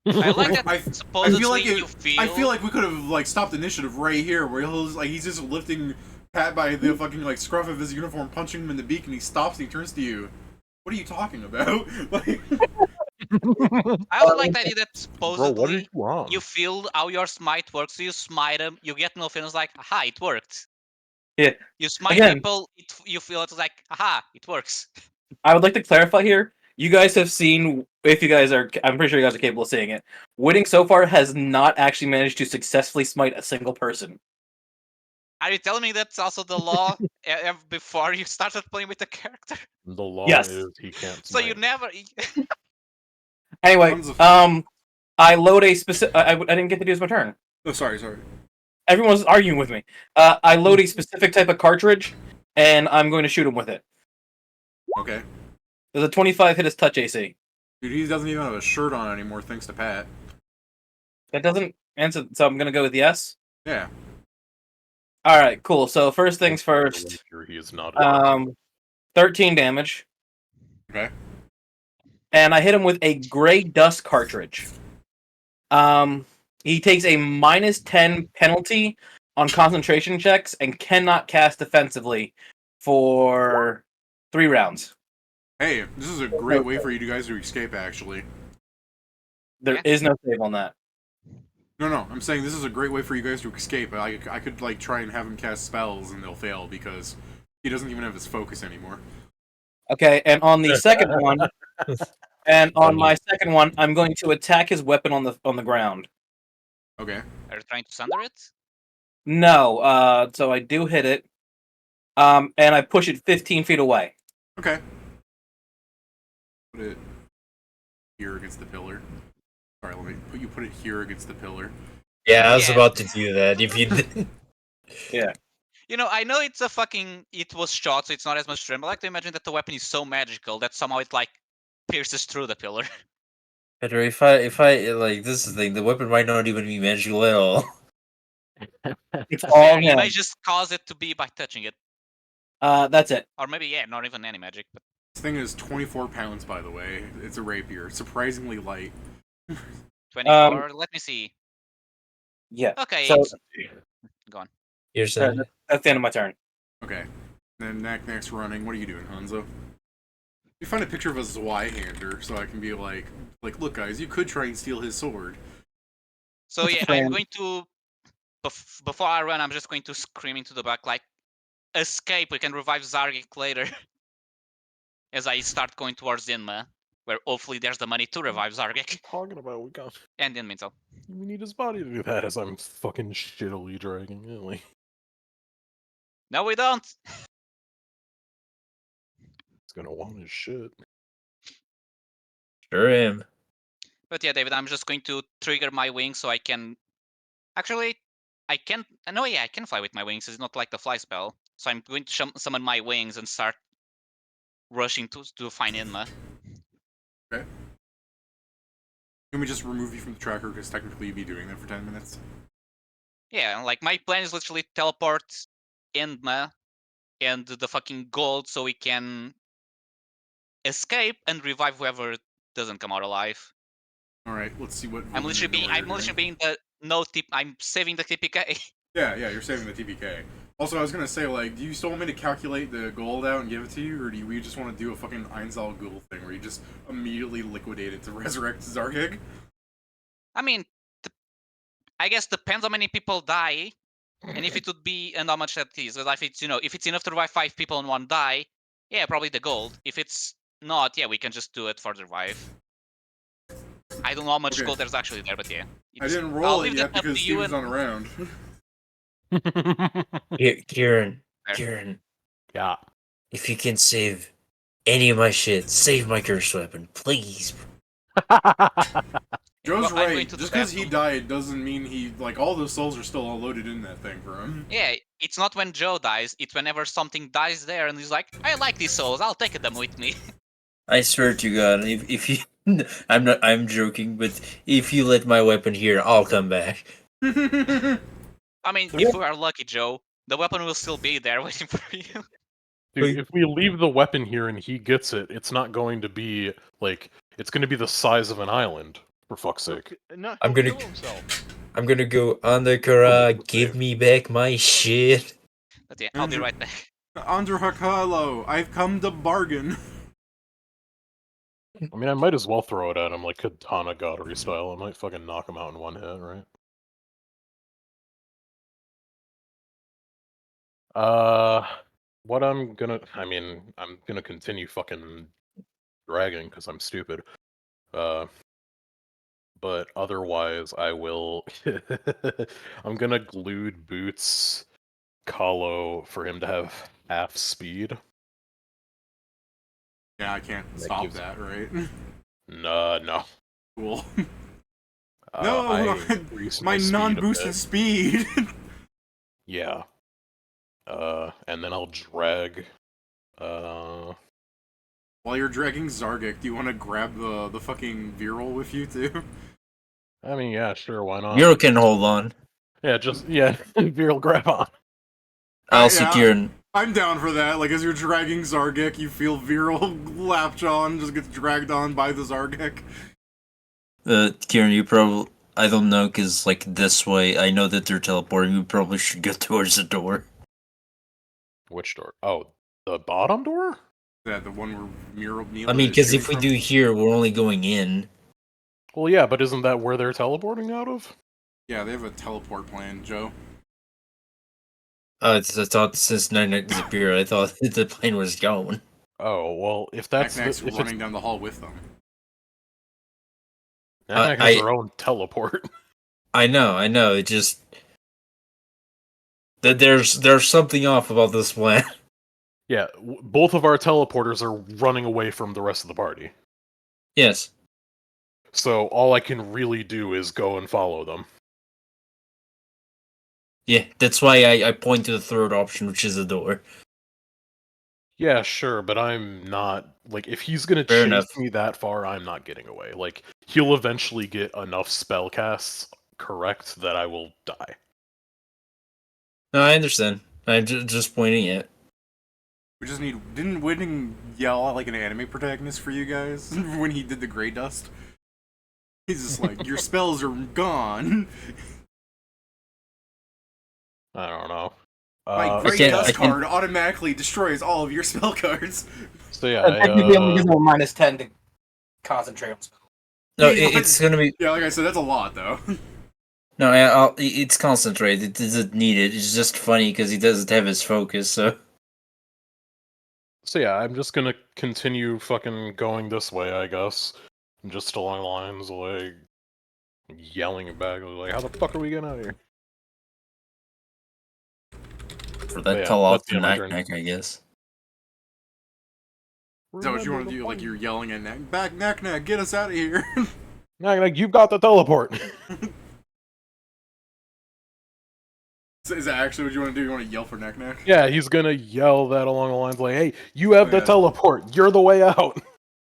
I like that I supposedly feel like you feel. I feel like we could have like stopped initiative right here, where he's just lifting Pat by the fucking like scruff of his uniform, punching him in the beak, and he stops and he turns to you. What are you talking about? Like, I also like the idea that Bro, supposedly what are you on? you feel how your smite works. So you smite him, you get no feelings like, aha, it worked. Yeah. You smite Again. people, you feel it's like, aha, it works. I would like to clarify here. You guys have seen, if you guys are, I'm pretty sure you guys are capable of seeing it. Winning so far has not actually managed to successfully smite a single person. Are you telling me that's also the law before you started playing with the character? The law Yes. is he can't So you smite. never. Anyway, Tons of- I load a specific. I didn't get to use my turn. oh, sorry. Everyone's arguing with me. I load a specific type of cartridge, and I'm going to shoot him with it. Okay, There's a 25 hit his touch AC. dude, he doesn't even have a shirt on anymore, thanks to Pat. That doesn't answer, so I'm going to go with yes. Yeah. All right, cool. So first things first. He is not. 13 damage. Okay. And I hit him with a gray dust cartridge. He takes a -10 penalty on concentration checks and cannot cast defensively for 3 rounds. Hey, this is a great way for you guys to escape. Actually, There is no save on that. no. I'm saying this is a great way for you guys to escape. I could like try and have him cast spells and they'll fail because he doesn't even have his focus anymore. Okay, and on the second one, my second one, I'm going to attack his weapon on the ground. Okay. Are you trying to sunder it? No, so I do hit it, and I push it 15 feet away. Okay. Put it here against the pillar. Sorry, let me put it here against the pillar. Yeah, I was Yeah. about to do that. If you did. You know, I know it's a fucking. It was shot, so it's not as much strength. I like to imagine that the weapon is so magical that somehow it like pierces through the pillar. Pedro, if I like this is the thing, the weapon might not even be magical at all. It's all You him. might just cause it to be by touching it, That's it. or maybe not even any magic. But This thing is 24 pounds, by the way. It's a rapier, surprisingly light. 24. Let me see. Yeah. Okay, So go on. You're saying that's the end of my turn. Okay. Then next running. What are you doing, Hanzo? You find a picture of a Zweihander, so I can be like, look, guys, you could try and steal his sword. So yeah, I'm going to. Before I run, I'm just going to scream into the back like, "Escape! We can revive Zargyk later." As I start going towards Inma, where hopefully there's the money to revive Zargyk. Talking about we got. And in Mintel. We need his body to do that as I'm fucking shittily dragging it. Like, No, we don't. he's gonna want his shit. sure am. But yeah, David, I'm just going to trigger my wings so I can. Actually, I can. No, yeah, I can fly with my wings. It's not like the fly spell. So I'm going to summon my wings and start rushing to find Inma. Okay. Can we just remove you from the tracker because technically you'd be doing that for 10 minutes? Yeah, like my plan is literally teleport Inma and the fucking gold so we can escape and revive whoever doesn't come out alive. All right, let's see what. I'm literally being the no tip. I'm saving the TPK. Yeah, you're saving the TPK. Also, I was gonna say, like, do you still want me to calculate the gold out and give it to you, or do we just want to do a fucking Einzal Ghoul thing where you just immediately liquidate it to resurrect Zargyk? I mean, I guess depends how many people die, and if it would be and how much that is. Because if it's if it's enough to revive 5 people and 1 die, yeah, probably the gold. If it's not, yeah, we can just do it for the revive. I don't know how much Okay. gold there's actually there, but yeah. I didn't I'll roll leave it that yet up because to you Steven's not around. Kieran, There. Kieran, Yeah. if you can save any of my shit, save my cursed weapon, please. Joe's Well, I'm going right. to the Just because he bathroom. died doesn't mean he like all the souls are still unloaded in that thing for him. Yeah, it's not when Joe dies. It's whenever something dies there, and he's like, "I like these souls. I'll take them with me." I swear to God, if you, I'm joking, but if you let my weapon here, I'll come back. I mean, if we are lucky, Joe, the weapon will still be there waiting for you. Dude, if we leave the weapon here and he gets it, it's not going to be like it's going to be the size of an island. For fuck's sake. No, I'm he'll gonna- kill himself. I'm gonna go Andhakāra, give me back my shit. But yeah, I'll be right back. Andhakāra Kālō, I've come to bargain. I mean, I might as well throw it at him like Katana Godry style. I might fucking knock him out in one hit, right? What I'm gonna... I mean, I'm gonna continue fucking dragging because I'm stupid. But otherwise, I will... I'm gonna glued Boots Kālō for him to have half speed. Yeah, I can't That stop gives- that, right? No. Cool. I No, increased my speed a non-boosted bit. speed. Yeah. And then I'll drag. While you're dragging Zargyk, do you want to grab the fucking viral with you too? I mean, yeah, sure, why not? You can hold on. Yeah, Viral grab on. I'll yeah. secure. I'm down for that. Like, as you're dragging Zargyk, you feel viral lapjaw and just gets dragged on by the Zargyk. Kieran, you probably. I don't know, because, like, this way, I know that they're teleporting. You probably should go towards the door. Which door? Oh, the bottom door? Yeah, the one where Mila I mean, is because if we shooting do from. here, we're only going in. Well, yeah, but isn't that where they're teleporting out of? Yeah, they have a teleport plan, Joe. I thought since Night disappeared, I thought the plane was going. Oh, well, if that's... Knack-Knack's if running down the hall with them. Knack has their own teleport. I know. It just that there's something off about this plan. Yeah, both of our teleporters are running away from the rest of the party. Yes. So all I can really do is go and follow them. Yeah, that's why I point to the third option, which is the door. Yeah, sure, but I'm not... Like, if he's gonna Fair chase enough. me that far, I'm not getting away. Like, he'll eventually get enough spell casts correct that I will die. No, I understand. I'm just pointing it. We just need... Didn't Winning yell like an anime protagonist for you guys when he did the Grey Dust? He's just like, your spells are gone. I don't know. My Grey Dust card automatically destroys all of your spell cards. So yeah, Technically, only gives them a -10 to concentrate on spell. No, it's gonna be... Yeah, like I said, that's a lot, though. No, it's concentrated. It doesn't need it. It's just funny because he doesn't have his focus, so... So yeah, I'm just gonna continue fucking going this way, I guess. Just along the lines, like... Yelling back, like, how the fuck are we getting out of here? For that yeah, call out that's to the end of my Knack, I guess. Is that what you want to do? Like, you're yelling at Knack, back, Knack, get us out of here. Like, you've got the teleport! Is that actually what you want to do? You want to yell for Knack? Yeah, he's gonna yell that along the lines like, hey, you have the yeah. teleport, you're the way out!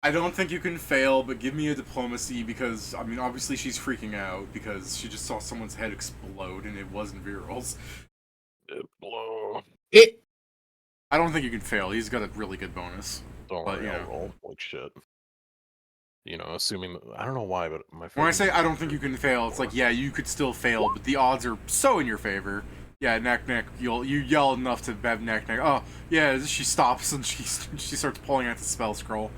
I don't think you can fail, but give me a diplomacy because, I mean, obviously she's freaking out because she just saw someone's head explode and it wasn't Viral's. Blow. I don't think you can fail. He's got a really good bonus. Don't But, worry, yeah. I'll roll like shit. You know, assuming... I don't know why, but my... When I say I don't think you can fail, it's like, yeah, you could still fail, but the odds are so in your favor. Yeah, Knack, you yell enough to have Knack. Oh, yeah, she stops and she starts pulling out the spell scroll.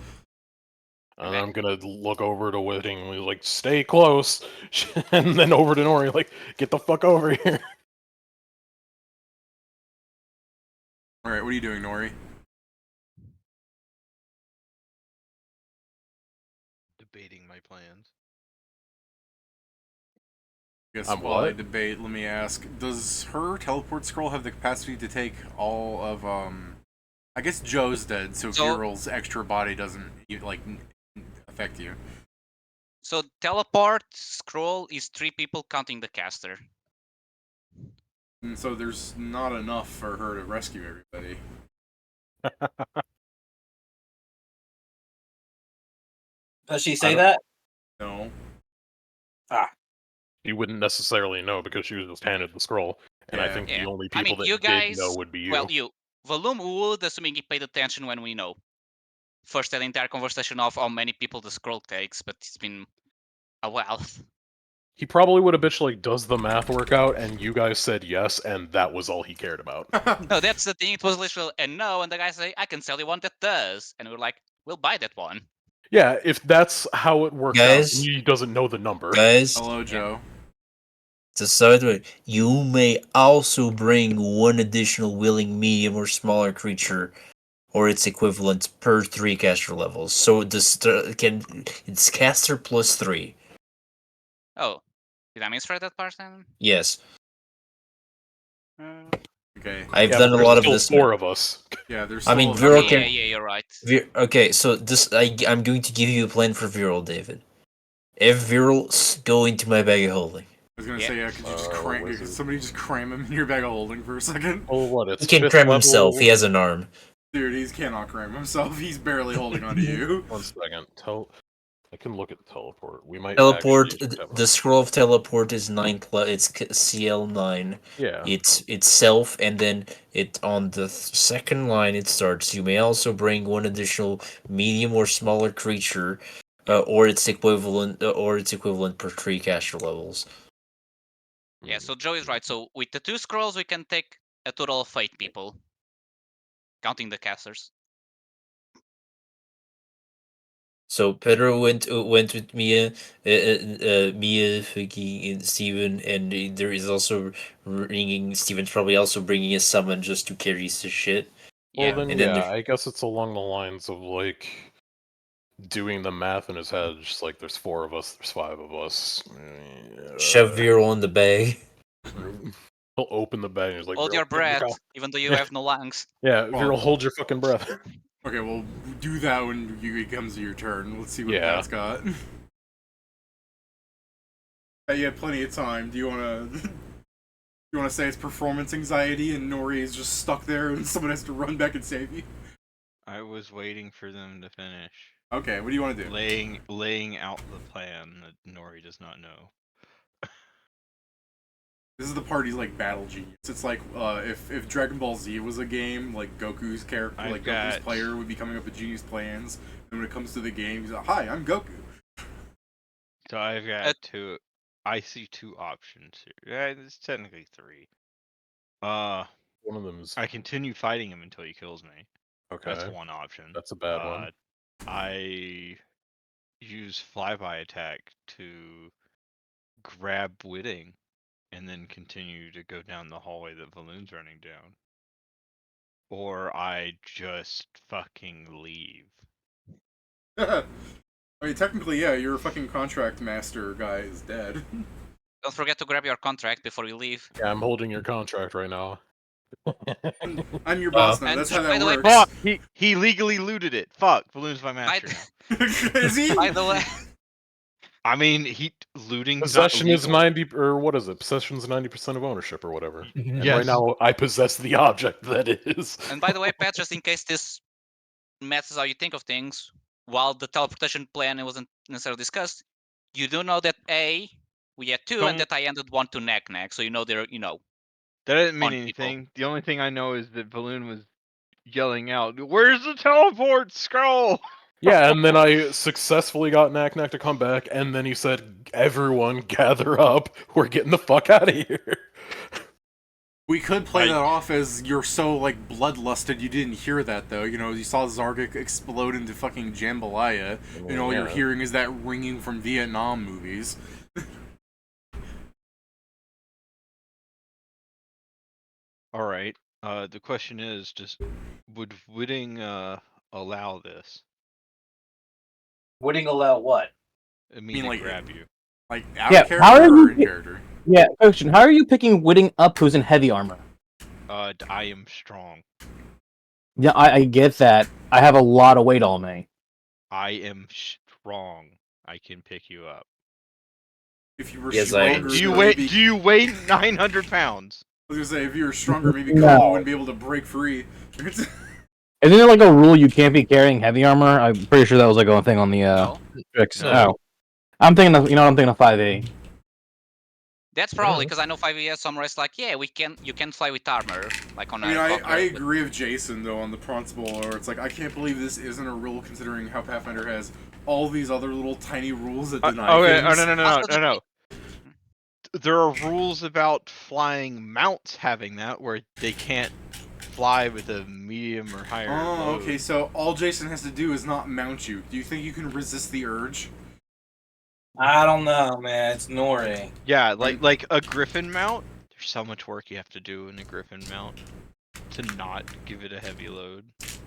And I'm gonna look over to Whitting and be like, stay close! And then over to Nori, like, get the fuck over here! Alright, what are you doing, Nori? Debating my plans. I guess I'm while I what? debate, let me ask, does her teleport scroll have the capacity to take all of, I guess Joe's dead, so Viral's extra body doesn't, like, affect you. So teleport scroll is 3 people counting the caster. And so there's not enough for her to rescue everybody. Does she say that? No. You wouldn't necessarily know because she was just handed the scroll, and I Yeah. think Yeah. the only I people mean, that you guys. did know would be you. Well, you. Volume would, assuming he paid attention when we know. First, that entire conversation of how many people the scroll takes, but it's been a while. He probably would have bitched like, does the math work out? And you guys said yes, and that was all he cared about. No, that's the thing. It was literally a no, and the guy say, "I can sell you one that does," and we're like, "We'll buy that one." Yeah, if that's how it works out, Guys? and he doesn't know the number. Guys, Hello, Joe. to start with, you may also bring one additional willing medium or smaller creature or its equivalent per 3 caster levels. So it's caster plus 3. Oh, did I misread that part then? Yes. Okay. I've Yeah, done but a lot there's of this. still 4 of us. Yeah, there's I mean, still Vero Okay, can- yeah, you're right. Okay, so this I'm going to give you a plan for Viral, David. If Viral, go into my bag of holding. I was gonna Yeah. say, yeah, could you just cram? wizard. Could somebody just cram him in your bag of holding for a second? Oh, what? It's He can 5th cram level... himself. He has an arm. Dude, he cannot cram himself. He's barely holding onto you. 1 second. I can look at teleport. We might Teleport. actually have The scroll of teleport is 9 plus. It's CL 9. Yeah. It's self, and then it on the second line it starts. You may also bring one additional medium or smaller creature, or its equivalent, per 3 caster levels. Yeah, so Joe is right. So with the 2 scrolls, we can take a total of 8 people, counting the casters. So Pedro went with Mia, Fuki, and Steven, and there is also ringing. Steven's probably also bringing a summon just to carry his shit. Well, Yeah. then, And then yeah, there- I guess it's along the lines of, like, doing the math in his head, just like, there's 4 of us, there's 5 of us. Shove Vero in the bag. He'll open the bag and he's like, Hold "Viral, your get in the breath, car." even though you Yeah. have no lungs. Yeah, Well- Viral, hold your fucking breath. Okay, well, do that when it comes to your turn. Let's see what Yeah. Pat's got. You had plenty of time. Do you wanna? You wanna say it's performance anxiety and Nori is just stuck there and someone has to run back and save you? I was waiting for them to finish Okay, what do you want to do? laying out the plan that Nori does not know. This is the party's like battle genius. It's like if Dragon Ball Z was a game, like Goku's character, I've like Goku's got- player would be coming up with genius plans. And when it comes to the game, he's like, "Hi, I'm Goku." So I've Uh, got two. I see 2 options here. Yeah, it's technically 3. One of them is I continue fighting him until he kills me. okay. That's one option. That's a bad one. I use flyby attack to grab Whitting and then continue to go down the hallway that Valoon's running down. Or I just fucking leave. I mean, technically, yeah, your fucking contract master guy is dead. Don't forget to grab your contract before you leave. Yeah, I'm holding your contract right now. I'm your boss now. And That's how by that the way, works. Fuck! He legally looted it. Fuck! Valoon's my master now. Is he? By the way, I mean, looting. Possession is 90, or what is it? Possession is 90% of ownership, or whatever. And Yes. right now, I possess the object that is. and by the way, Pat, just in case this messes how you think of things, while the teleportation plan wasn't necessarily discussed, you do know that we had 2, and Don't- that I ended 1 to neck, so you know they're, That didn't mean on people. anything. The only thing I know is that Valoon was yelling out, "Where's the teleport scroll?" Yeah, and then I successfully got Knack to come back, and then he said, "Everyone, gather up. We're getting the fuck out of here." We could play Like- that off as you're so like bloodlusted you didn't hear that though. You know, you saw Zargyk explode into fucking jambalaya, and all you're Yeah. hearing is that ringing from Vietnam movies. All right. The question is, would Whitting allow this? Wouldn't allow what? Me to like- grab you. Like out Yeah, of character how are or you in pi- character? Yeah, question. How are you picking Whitting up who's in heavy armor? I am strong. Yeah, I get that. I have a lot of weight on me. I am strong. I can pick you up. If you were Yes, I stronger, Do you understand. weigh? maybe, Do you weigh 900 pounds? I was gonna say, if you were stronger, maybe No. Kālō wouldn't be able to break free. Isn't there like a rule you can't be carrying heavy armor? I'm pretty sure that was like a thing on the No, tricks. No. Oh, I'm thinking of I'm thinking of 5e. that's probably because I know 5e has some rest. Like, yeah, you can fly with armor, like on I mean, a. I upgrade, but- agree with Jason though on the principle, where it's like I can't believe this isn't a rule considering how Pathfinder has all these other little tiny rules that deny Okay. things. Oh no. Also, No. There are rules about flying mounts having that, where they can't fly with a medium or higher Oh, load. okay. So all Jason has to do is not mount you. Do you think you can resist the urge? I don't know, man. It's Nori. Yeah, like a griffin mount. There's so much work you have to do in a griffin mount to not give it a heavy load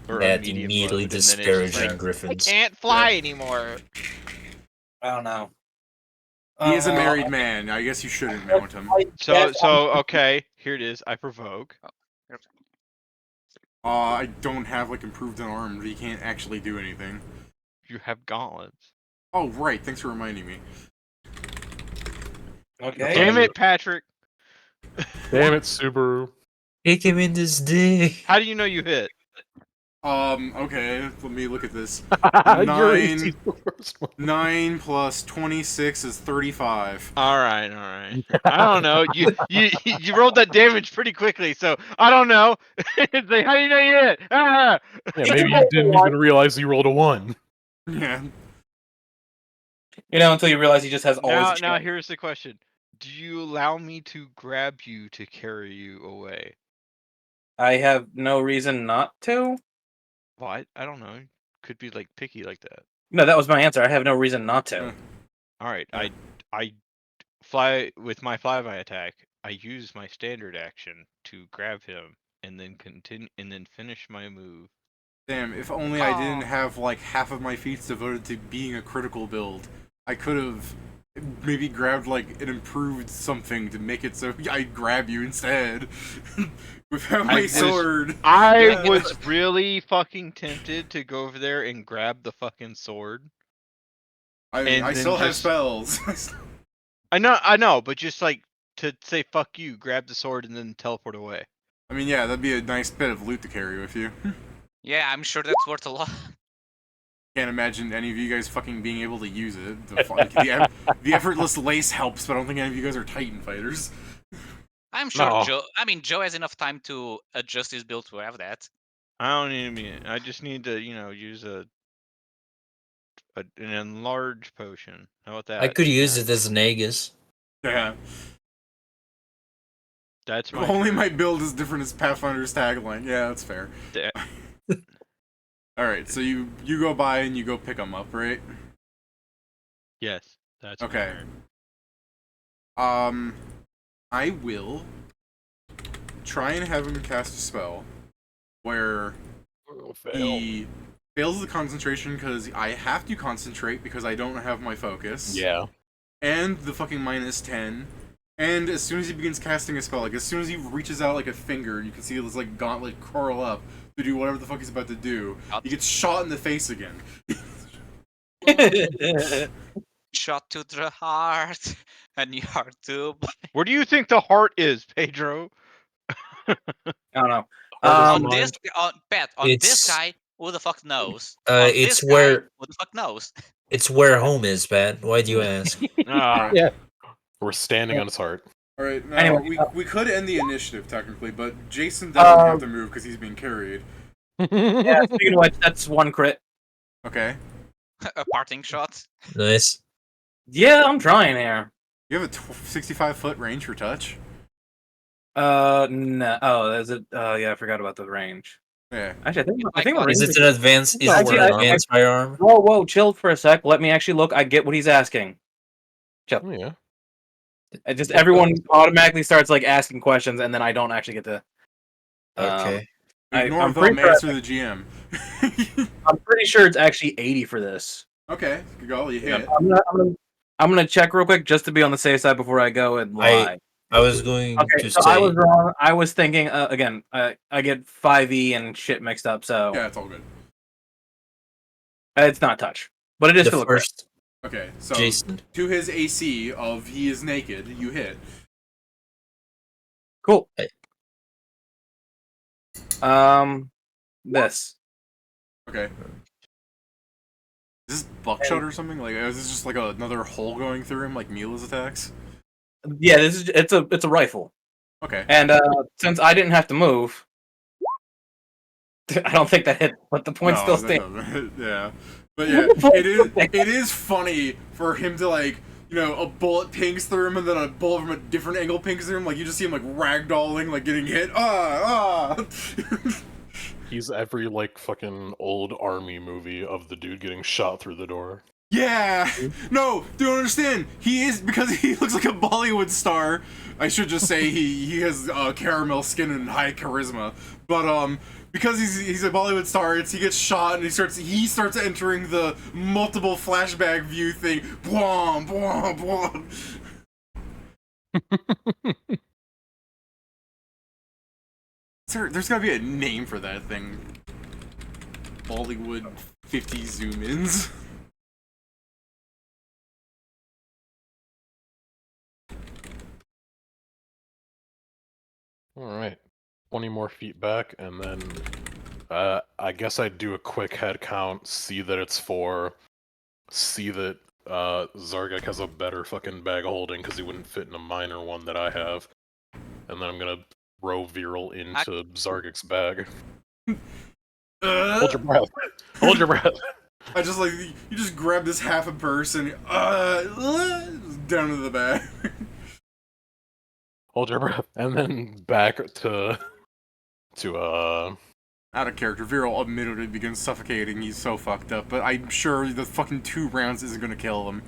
or a That medium immediately load, and then it's just disparaging like, I Griffins. can't fly anymore. I don't know. He is a married man. I guess you shouldn't mount him. So okay, here it is. I provoke. I don't have like improved on arms. He can't actually do anything. You have gauntlets. Oh right, thanks for reminding me. Okay. Damn it, Patrick. Damn it, Subaru. Take him in this day. How do you know you hit? Okay, let me look at this. Your Nine. AC's the worst one. 9 plus 26 is 35. All right. I don't know. You rolled that damage pretty quickly, so I don't know. It's like, how do you know you hit? Ah! Yeah, maybe you didn't even realize you rolled a 1. Yeah. Until you realize he just has always. Now here's the question: do you allow me to grab you to carry you away? I have no reason not to. What? I don't know. Could be like picky like that. No, that was my answer. I have no reason not to. All right. I fly with my flyby attack. I use my standard action to grab him and then continue and then finish my move. Damn, if only I didn't have like half of my feats devoted to being a critical build. I could have maybe grabbed like an improved something to make it so I'd grab you instead. Without my sword. I was really fucking tempted to go over there and grab the fucking sword. I still have spells. I know, but just like to say fuck you, grab the sword and then teleport away. I mean, yeah, that'd be a nice bit of loot to carry with you. Yeah, I'm sure that's worth a lot. Can't imagine any of you guys fucking being able to use it. The effortless lace helps, but I don't think any of you guys are Titan fighters. I'm sure No. Joe. I mean, Joe has enough time to adjust his build to have that. I don't need to be. I just need to, use an enlarged potion. How about that? I could use it as an Aegis. Yeah. That's my. Only my build is different as Pathfinder's tagline. Yeah, that's fair. Alright, so you go by and you go pick them up, right? Yes, that's my Okay. turn. I will try and have him cast a spell where he fails the concentration because I have to concentrate because I don't have my focus. Yeah. And the fucking -10. And as soon as he begins casting a spell, like as soon as he reaches out like a finger, you can see this like gauntlet curl up to do whatever the fuck he's about to do. He gets shot in the face again. Shot to the heart, and you are too. Where do you think the heart is, Pedro? I don't know. On this, Pat, on this It's- guy, who the fuck knows? On It's this guy, where who the fuck knows? it's where home is, Pat. Why do you ask? Ah, Yeah. We're standing on his heart. Alright, now Anyway, we could end the initiative technically, but Jason doesn't have to move because he's being carried. Yeah, speaking of which, that's one crit. Okay. A parting shot. Nice. Yeah, I'm trying here. You have a 65-foot range for touch? No. Oh, is it? Yeah, I forgot about the range. Yeah. Actually, I think. Is it an advance? Is it Actually, an I- advanced firearm? Whoa, chill for a sec. Let me actually look. I get what he's asking. Chill. Oh, yeah. It just everyone automatically starts like asking questions, and then I don't actually get to. Okay. Ignore I'm them, pretty sure- answer the GM. I'm pretty sure it's actually 80 for this. Okay, good call, you hit. I'm gonna check real quick just to be on the safe side before I go and lie. I was going Okay, to so say. I was wrong. I was thinking again. I get 5e and shit mixed up, so Yeah, it's all good. it's not touch, but it is the still a crit. first Okay, so Jason. to his AC of he is naked, you hit. Cool. Hey. This. Okay. Is this buckshot or something? Like, is this just like another hole going through him, like Mila's attacks? Yeah, it's a rifle. Okay. And since I didn't have to move, I don't think that hit, but the point still that stands. doesn't- yeah, but yeah, it is funny for him to like, a bullet pings through him and then a bullet from a different angle pings through him. Like you just see him like ragdolling, like getting hit. He's every like fucking old army movie of the dude getting shot through the door. Yeah, no, don't understand. He is because he looks like a Bollywood star. I should just say he has caramel skin and high charisma, but because he's a Bollywood star, he gets shot and he starts entering the multiple flashback view thing. Bwom, bwom, bwom. There's gotta be a name for that thing. Bollywood 50 zoom-ins. Alright. 20 more feet back, and then I guess I'd do a quick head count, see that it's 4, see that Zargyk has a better fucking bag of holding because he wouldn't fit in a minor one that I have. And then I'm gonna row Viral into Zargyk's bag. Hold your breath. Hold your breath. I just like, you just grab this half a purse and down to the bag. Hold your breath. And then back to Out of character, Viral admittedly begins suffocating. He's so fucked up, but I'm sure the fucking 2 rounds isn't gonna kill him.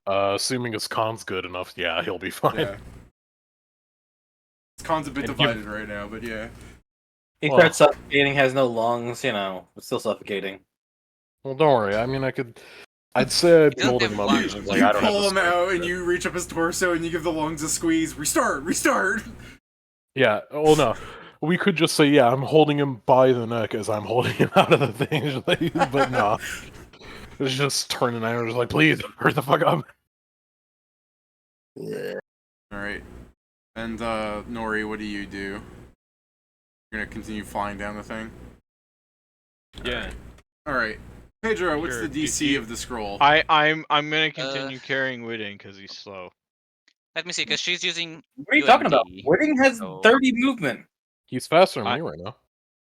assuming his con's good enough, yeah, he'll be fine. Yeah. His con's a bit divided right now, but yeah. He Well- starts suffocating, has no lungs, but still suffocating. Well, don't worry. I mean, I'd say I'd be He doesn't holding have him up. lungs. Like, You I don't have pull the him strength out for and it. you reach up his torso and you give the lungs a squeeze. Restart! Yeah. Oh no. We could just say, yeah, I'm holding him by the neck as I'm holding him out of the thing, but no. It's just turning out, just like, please, hurry the fuck up. Alright. And, Nori, what do you do? You're gonna continue flying down the thing? Yeah. Alright. Pedro, what's Sure, the DC DC. of the scroll? I'm gonna continue carrying Whitting because he's slow. Let me see, because she's using. What are you talking about? UMD, Whitting has so- 30 movement. He's faster than I- me right now.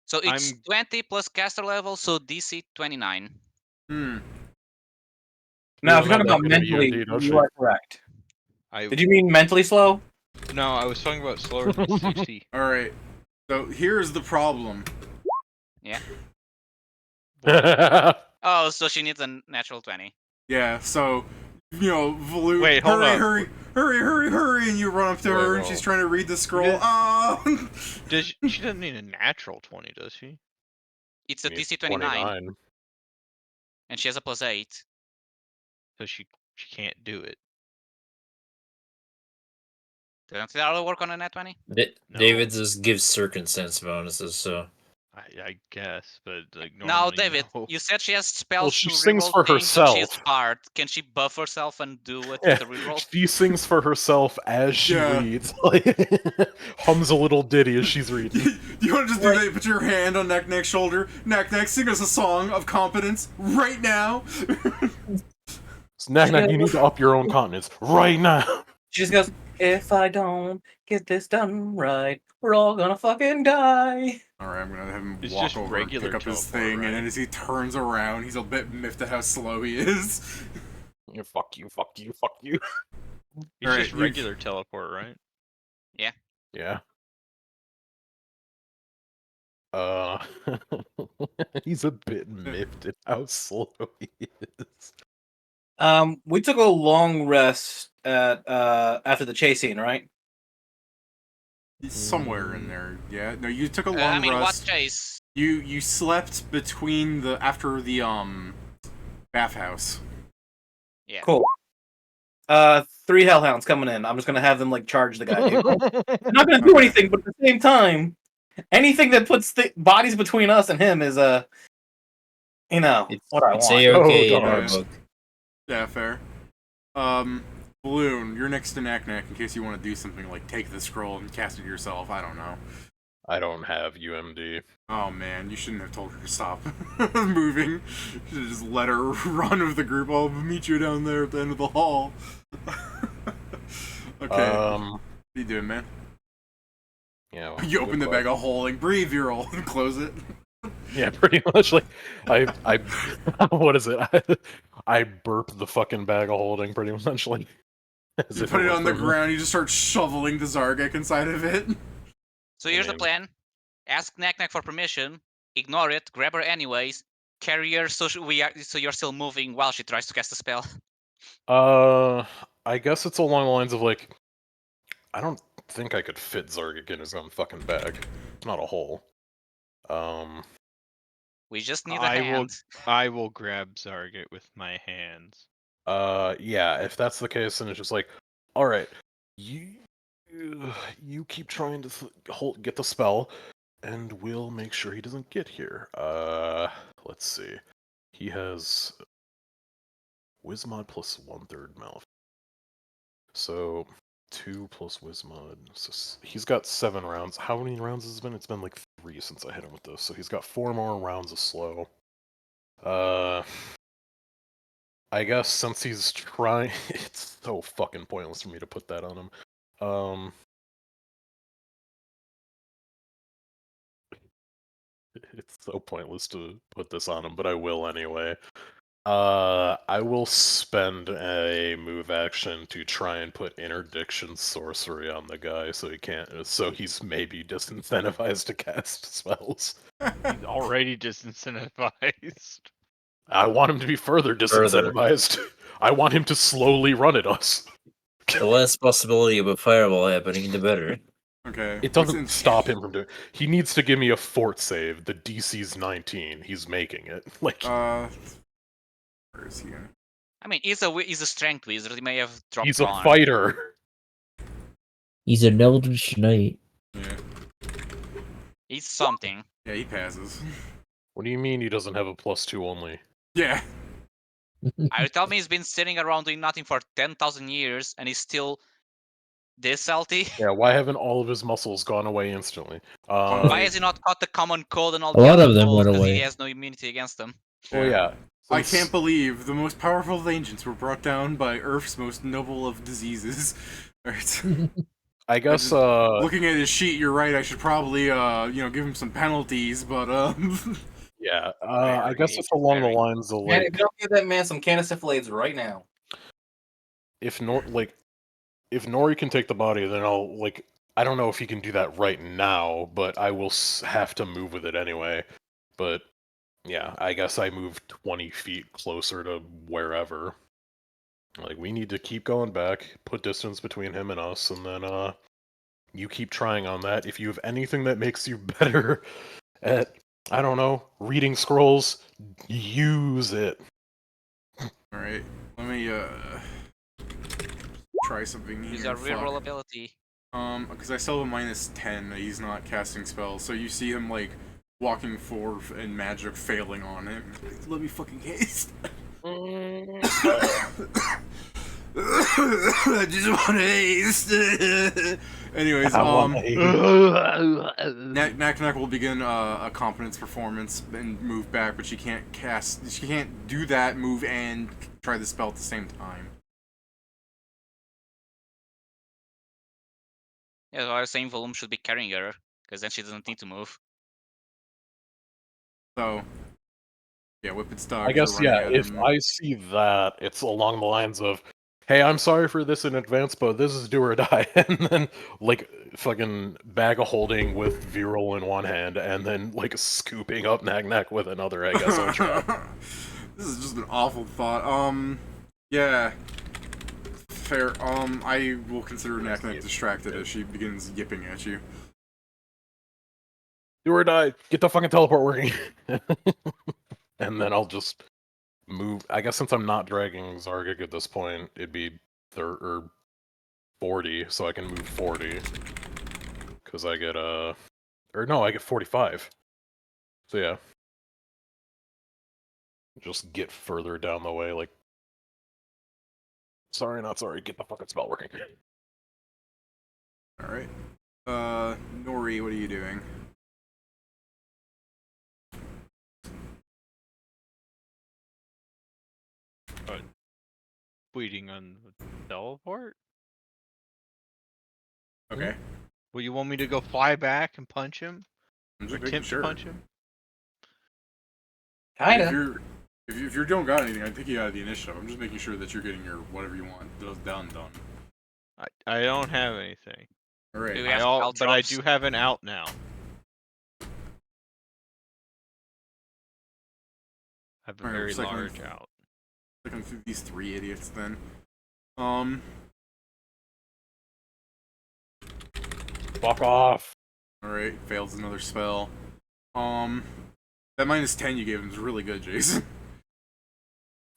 So it's I'm- 20 plus caster level, so DC 29. Hmm. Now, if doesn't you're talking have about that good of mentally, UMD, does you she? are correct. I Did you mean mentally slow? No, I was talking about slower than 60. Alright. So, here's the problem. Oh, so she needs a natural 20. Yeah, so, Valoon, Wait, hold on. hurry, and you run up to Wait, her and whoa. she's trying to read the scroll. did- Oh! She doesn't need a natural 20, does she? It's a He's DC 29, 29. and she has a plus 8. So she can't do it. Doesn't that work on a net 20? No. David just gives circumstance bonuses, so I guess, but like Now, normally, David, no. you said she has spells Well, she to sings reroll for things, and she's herself. smart. Can she buff herself and do it Yeah, with the reroll? she sings for herself as she Yeah. reads. Like, hums a little ditty as she's reading. You want to just do that? Put your hand on Knack-Knack's shoulder. Knack-Knack, sing us a song of competence right now. Knack, you need to up your own continence right now. She just goes, if I don't get this done right, we're all gonna fucking die. Alright, I'm gonna have him It's walk just over and regular pick up his teleport, thing, right? and then as he turns around, he's a bit miffed at how slow he is. Yeah, fuck you, fuck you, fuck you. It's Alright, just you've- regular teleport, right? Yeah. He's a bit miffed at how slow he is. We took a long rest at after the chase scene, right? He's somewhere in there. Yeah. No, you took a long I mean, what rest. chase? You slept between after the bathhouse. Yeah. Cool. 3 hellhounds coming in. I'm just gonna have them charge the guy. Dude. They're not gonna do anything, but at the same time, anything that puts the bodies between us and him is it's what I it's want. a-okay Oh, in our God. book. Yeah, fair. Balloon, you're next to Knack Knack in case you want to do something like take the scroll and cast it yourself. I don't know. I don't have UMD. Oh man, you shouldn't have told her to stop moving. You should have just let her run with the group. I'll meet you down there at the end of the hall. Okay. What are you doing, man? Yeah. You open the bag of holding, breathe your roll, and close it. Yeah, pretty much. Like, I what is it? I burp the fucking bag of holding, pretty much. Like, as You if put it was on the from- ground, you just start shoveling the Zargyk inside of it. So here's the mean- plan. Ask Knack Knack for permission, ignore it, grab her anyways, carry her so so you're still moving while she tries to cast a spell. I guess it's along the lines of like, I don't think I could fit Zargyk in his own fucking bag. It's not a hole. We just need a hand. I will grab Zargyk with my hands. Yeah, if that's the case, then it's just like, all right, you keep trying to get the spell, and we'll make sure he doesn't get here. Let's see. He has Wismod plus 1/3 Malif. So 2 plus Wismod. So he's got 7 rounds. How many rounds has it been? It's been like 3 since I hit him with this. So he's got 4 more rounds of slow. I guess since he's trying, it's so fucking pointless for me to put that on him. It's so pointless to put this on him, but I will anyway. I will spend a move action to try and put interdiction sorcery on the guy, so he can't. So he's maybe disincentivized to cast spells. He's already disincentivized. I want him to be further disincentivized. I want him to slowly run at us. The less possibility of a fireball happening, the better. Okay. It doesn't stop him from doing. He needs to give me a fort save. The DC's 19. He's making it. Like, where is he? I mean, he's a strength wizard. He may have dropped he's a on. fighter. He's an Eldritch Knight. Yeah. He's something. Yeah, he passes. What do you mean he doesn't have a +2 only? Yeah. Are you telling me he's been sitting around doing nothing for 10,000 years and he's still this healthy? Yeah, why haven't all of his muscles gone away instantly? Why has he not caught the common cold and all A the lot other of them colds went because he away. has no immunity against them? Oh yeah. I can't believe the most powerful of ancients were brought down by Earth's most noble of diseases. Alright. I guess Looking at his sheet, you're right. I should probably give him some penalties, but yeah. I guess it's along the lines of Man, like, if you don't give that man some caniciflades right now. if Nori can take the body, then I'll like. I don't know if he can do that right now, but I will have to move with it anyway. But yeah, I guess I move 20 feet closer to wherever. Like, we need to keep going back, put distance between him and us, and then you keep trying on that. If you have anything that makes you better at, I don't know, reading scrolls, use it. alright. Let me try something here. Use our Fuck. reroll ability. Because I still have a -10 that he's not casting spells, so you see him like walking forth and magic failing on him. Let me fucking haste. I just want to haste. Anyways, Knack Knack will begin a competence performance and move back, but she can't cast. She can't do that move and try the spell at the same time. Yeah, so I was saying Volume should be carrying her, because then she doesn't need to move. So, yeah, whip its dog. I guess, yeah, if I see that, it's along the lines of, hey, I'm sorry for this in advance, but this is do or die. And then, like, fucking bag of holding with Viral in one hand, and then, like, scooping up Knack Knack with another, I guess I'll try. This is just an awful thought. Yeah. Fair. I will consider Knack Knack distracted as she begins yipping at you. Do or die, get the fucking teleport working. And then I'll just move. I guess since I'm not dragging Zargyk at this point, it'd be 40, so I can move 40. Because I get, or no, I get 45. So yeah. Just get further down the way, like Sorry, not sorry. Get the fucking spell working. All right. Nori, what are you doing? Waiting on the teleport? Okay. Well, you want me to go fly back and punch him? I'm Or just making attempt to sure. punch him? Kinda. If you don't got anything, I'd take you out of the initiative. I'm just making sure that you're getting your whatever you want done. I don't have anything. All right. Do we have spell But I drops? do have an out now. I have a Alright, very second- large out. Looking through these three idiots then. Fuck off. Alright, fails another spell. That -10 you gave him is really good, Jason.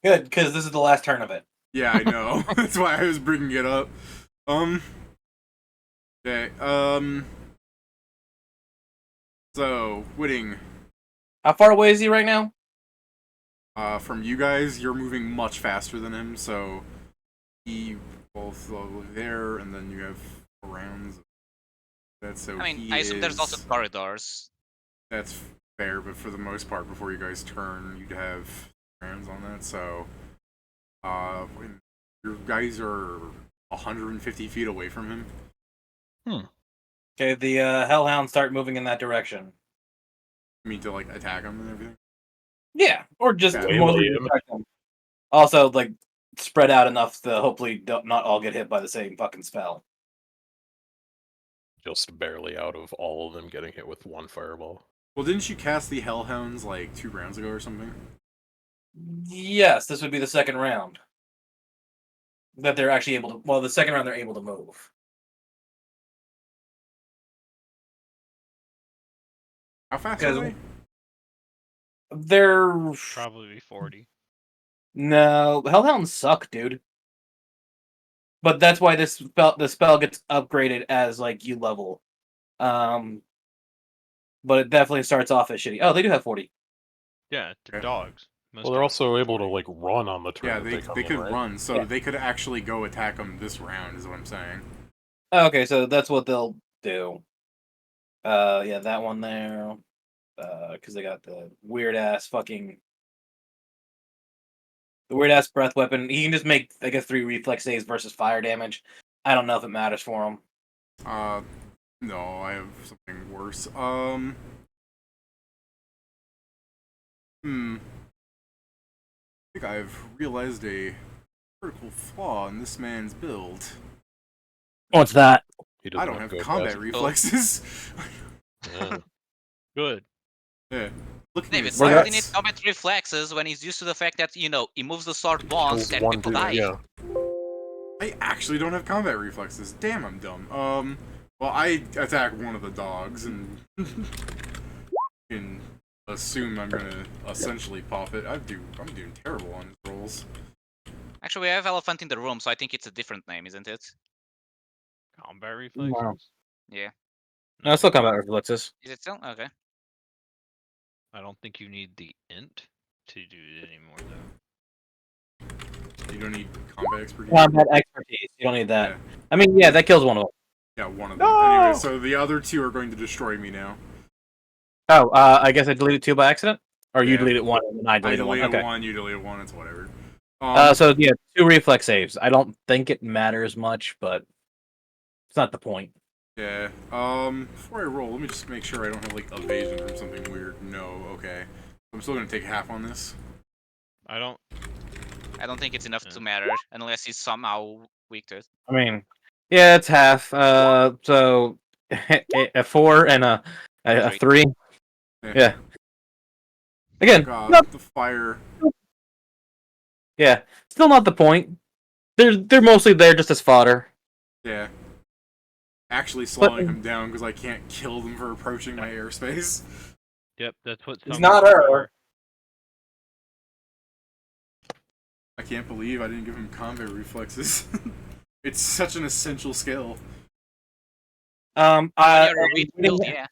Good, because this is the last turn of it. Yeah, I know. That's why I was bringing it up. Okay, so, Whitting, How far away is he right now? from you guys, you're moving much faster than him, so he both over there, and then you have 4 rounds. That's so I mean, he I assume there's also is- corridors. That's fair, but for the most part, before you guys turn, you'd have rounds on that. So, when your guys are 150 feet away from him. Okay, the Hellhounds start moving in that direction. You mean to like attack him and everything? Yeah, or just Yeah, mostly melee him. distract them. Also, like, spread out enough to hopefully not all get hit by the same fucking spell. Just barely out of all of them getting hit with one fireball. Well, didn't you cast the Hellhounds like 2 rounds ago or something? Yes, this would be the second round. That they're actually able to. Well, the second round they're able to move. How fast Because- are they? They're Probably 40. no Hellhounds suck, dude. But that's why the spell gets upgraded as like you level. But it definitely starts off as shitty. Oh, they do have 40. Yeah, they're Okay. dogs. Well, they're also able to like run on the turn. Yeah, that they come could in, right? run, so Yeah. they could actually go attack them this round. Is what I'm saying. Okay, so that's what they'll do. Yeah, that one there. Because they got the weird ass breath weapon. He can just make, I guess, 3 reflex saves versus fire damage. I don't know if it matters for him. No, I have something worse. I think I've realized a critical flaw in this man's build. What's that? He I doesn't don't have good combat passive. reflexes. Yeah. Good. Yeah. Look at David, these why Well, does he need stats. combat reflexes when he's used to the fact that, you know, he moves the sword once Kills and one people dude, die? yeah. I actually don't have combat reflexes. Damn, I'm dumb. Well, I attack one of the dogs and can assume I'm gonna essentially pop it. I'm doing terrible on these rolls. Actually, we have elephant in the room, so I think it's a different name, isn't it? Combat reflexes? Yeah. No, still combat reflexes. Is it still? Okay. I don't think you need the int to do it anymore, though. You don't need combat expertise. Combat expertise. You don't need that. Yeah. I mean, yeah, that kills one of them. Yeah, one of them. No! Anyway, so the other 2 are going to destroy me now. Oh, I guess I deleted 2 by accident? Or you Yeah. deleted 1 and I I deleted 1. deleted Okay. 1, you deleted 1, it's whatever. So yeah, 2 reflex saves. I don't think it matters much, but it's not the point. Yeah. Before I roll, let me just make sure I don't have like evasion from something weird. No, okay. I'm still gonna take half on this. I don't. I don't think it's enough Yeah. to matter unless he's somehow weak to it. I mean, yeah, it's half. So a 4 and a 3. Yeah. Again, God, not, the fire. yeah, still not the point. They're mostly there just as fodder. Yeah. Actually slowing him down because I can't kill them for approaching my airspace. Yep, that's what. It's summoners not are her. for. I can't believe I didn't give him combat reflexes. It's such an essential skill. When you're a weak build, Whitting, yeah.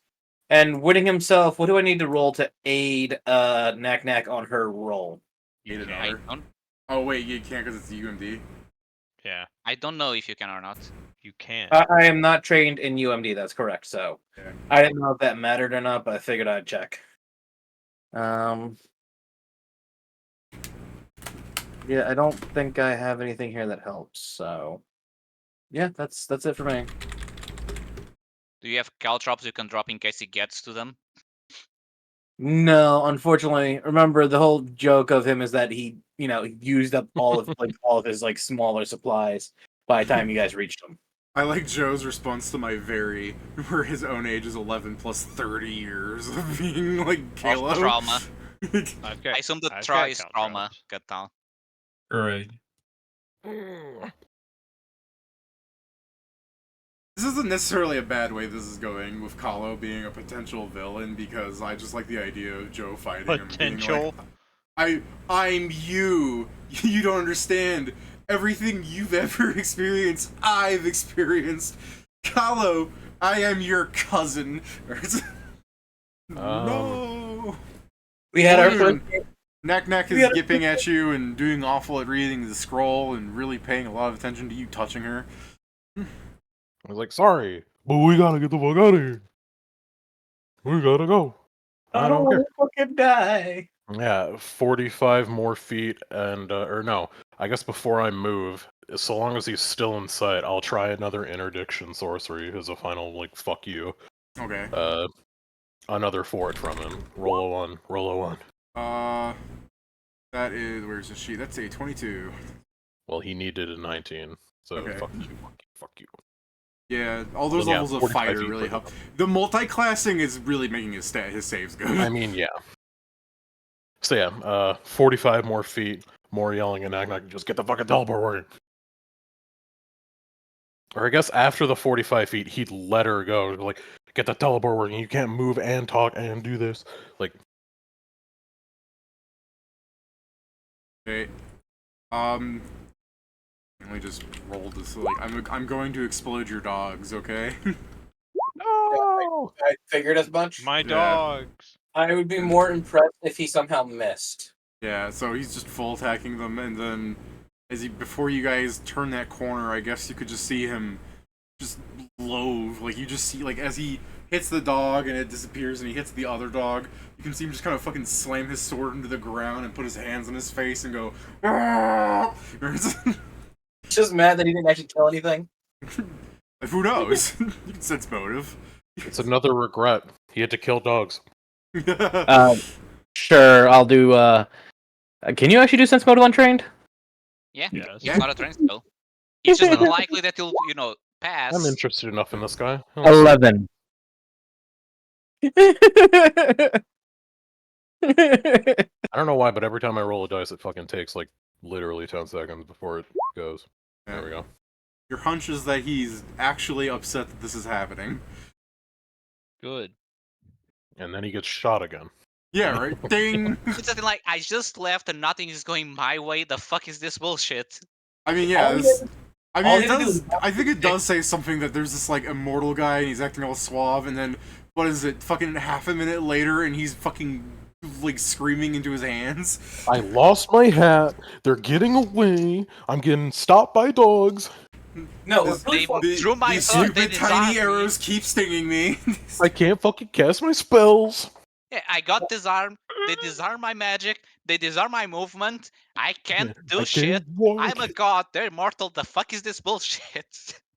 and Whitting himself, what do I need to roll to aid Knack on her roll? Hate it I on her. don't. Oh wait, you can't because it's the UMD. Yeah, I don't know if you can or not. you can. I am not trained in UMD. That's correct. So Yeah. I didn't know if that mattered or not, but I figured I'd check. Yeah, I don't think I have anything here that helps. So yeah, that's it for me. Do you have caltrops you can drop in case he gets to them? No, unfortunately. Remember, the whole joke of him is that he, used up all of his like smaller supplies by the time you guys reached him. I like Joe's response to my very, where his own age is 11 plus 30 years of being like Kālō. Of trauma. I've got, I assume the I've try got is caltrops. trauma. Got down. Right. This isn't necessarily a bad way this is going with Kālō being a potential villain because I just like the idea of Joe fighting him. Potential. Being like, I'm you. You don't understand. Everything you've ever experienced, I've experienced. Kālō, I am your cousin. No. We had our Dude. first. Knack is yipping at you and doing awful at reading the scroll and really paying a lot of attention to you touching her. I was like, sorry, but we gotta get the fuck out of here. We gotta go. I don't care. Fucking die. Yeah, 45 more feet, and or no, I guess before I move, so long as he's still in sight, I'll try another interdiction sorcery as a final like fuck you. Okay. Another fort from him. Roll a one. Roll a one. That is, where's the sheet? That's a 22. Well, he needed a 19, so Okay. fuck you, fuck you. Yeah, all those Well, yeah, levels of 45 fighter feet really for help. The multi-classing is really making his saves good. I mean, yeah. So yeah, 45 more feet, more yelling, and I can just get the fucking teleport working. Or I guess after the 45 feet, he'd let her go. Like, get the teleport working. You can't move and talk and do this. Like, Okay. Let me just roll this. Like, I'm going to explode your dogs. Okay. no. I figured as much. My Yeah. dogs. I would be more impressed if he somehow missed. Yeah. So he's just full attacking them, and then before you guys turn that corner, I guess you could just see him just loathe. Like you just see as he hits the dog and it disappears, and he hits the other dog. You can see him just kind of fucking slam his sword into the ground and put his hands on his face and go. Just mad that he didn't actually kill anything. Who knows? You can sense motive. It's another regret. He had to kill dogs. Sure, I'll do. Can you actually do sense motive untrained? Yeah, Yes. he's not a trained spell. It's just unlikely that he'll, pass. I'm interested enough in this guy. 11. I don't know why, but every time I roll a dice, it fucking takes like literally 10 seconds before it goes. There we go. Your hunch is that he's actually upset that this is happening. Good. And then he gets shot again. Yeah, right? Ding! It's something like, I just left and nothing is going my way. The fuck is this bullshit? I mean, yeah, All he this, had- I all mean, he it had to do does. was- I think it does say something that there's this immortal guy and he's acting all suave, and then what is it? Fucking half a minute later, and he's fucking screaming into his hands. I lost my hat. They're getting away. I'm getting stopped by dogs. No, This- it's really they- fun. Through my these hood, they stupid tiny disarmed me. arrows keep stinging me. I can't fucking cast my spells. Yeah, I got disarmed. They disarm my magic. They disarm my movement. I can't do I shit. can't walk. I'm a god. They're immortal. The fuck is this bullshit?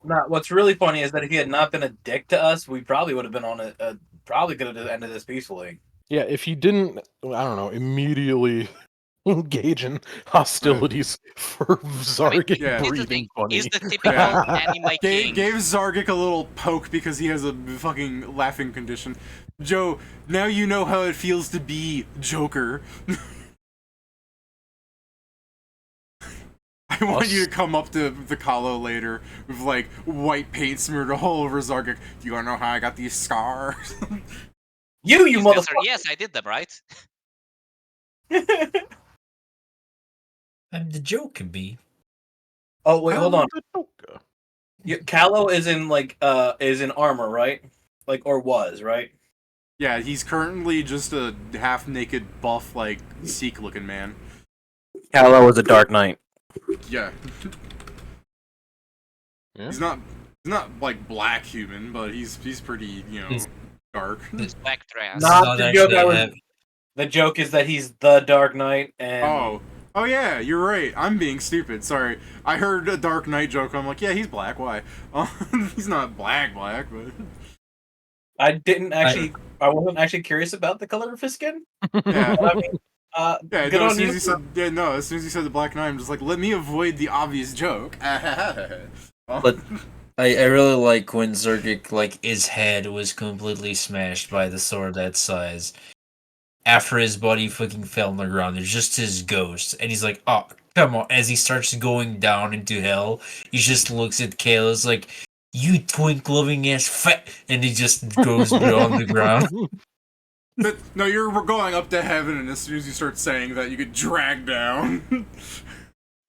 No, what's really funny is that if he had not been a dick to us, we probably would have been on probably could have ended this peacefully. Yeah, if he didn't, I don't know, immediately engage in hostilities for Zargyk yeah. Here's the breathing thing. funny. He's the typical Yeah. anime king. Gave Zargyk a little poke because he has a fucking laughing condition. Joe, now you know how it feels to be Joker. I want you to come up to the Kālō later with white paint smeared all over Zargyk. You wanna know how I got these scars? You His motherfucker! answer, yes, I did them, right? I'm the joke can be. Oh wait, hold on. I'm the Joker. Kālō is in armor, right? Or was, right? Yeah, he's currently just a half-naked, buff, Sikh-looking man. Kālō was a Dark Knight. Yeah. Yeah. He's not like black human, but he's pretty, dark. This black dress. Not Not the joke actually I was. have- The joke is that he's the Dark Knight, and Oh yeah, you're right. I'm being stupid. Sorry. I heard a Dark Knight joke. I'm like, yeah, he's black. Why? He's not black, but I didn't actually. I wasn't actually curious about the color of his skin. yeah. But I mean, Yeah, good no, on as soon you. as he said, as soon as he said the Black Knight, I'm just like, let me avoid the obvious joke. But I really like when Zargyk, like, his head was completely smashed by the sword that size. After his body fucking fell on the ground, there's just his ghost, and he's like, "Oh, come on!" As he starts going down into hell, he just looks at Kayla's like, "You twink loving ass fat," and he just goes on the ground. But, no, you're going up to heaven, and as soon as you start saying that, you get dragged down.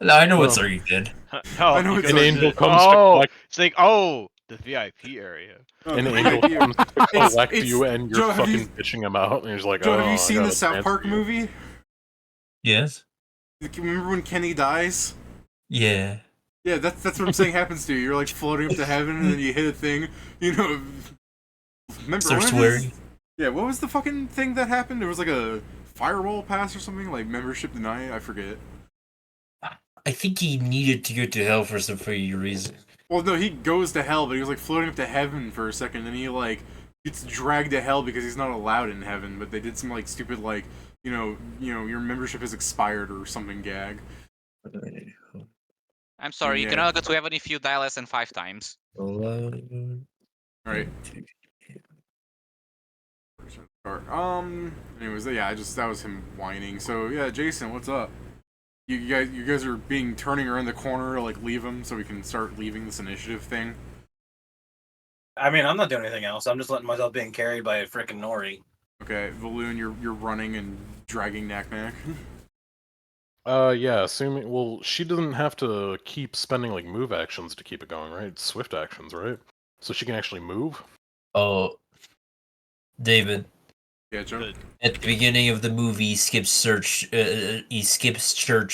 I know what Well, Zargyk did. No, I know you it's An like- angel did. comes to Oh, collect. it's like, oh, the VIP area. An angel comes to collect it's- you, and you're Joe, have fucking you- bitching him out, and he's like, Joe, "Oh, have I you seen gotta the South dance Park for you." movie? Yes. Remember when Kenny dies? Yeah. Yeah, that's what I'm saying happens to you. You're like floating up to heaven, and then you hit a thing. Remember Start what is- swearing. Yeah, what was the fucking thing that happened? There was like a firewall pass or something, like membership denied. I forget. I think he needed to go to hell for some freaking reason. Well, no, he goes to hell, but he was like floating up to heaven for a second, and he like gets dragged to hell because he's not allowed in heaven. But they did some like stupid like your membership has expired or something gag. I'm sorry, you Yeah. can only go to heaven if you die less than 5 times. All right. Anyways, yeah, that was him whining. So yeah, Jason, what's up? You guys are turning around the corner to like leave him, so we can start leaving this initiative thing. I mean, I'm not doing anything else. I'm just letting myself being carried by a freaking Nori. Okay, Valoon, you're running and dragging Knack Knack. Yeah, assuming, well, she doesn't have to keep spending, like, move actions to keep it going, right? It's swift actions, right? So she can actually move? Oh, David. Yeah, Joe. At the beginning of the movie, he skips church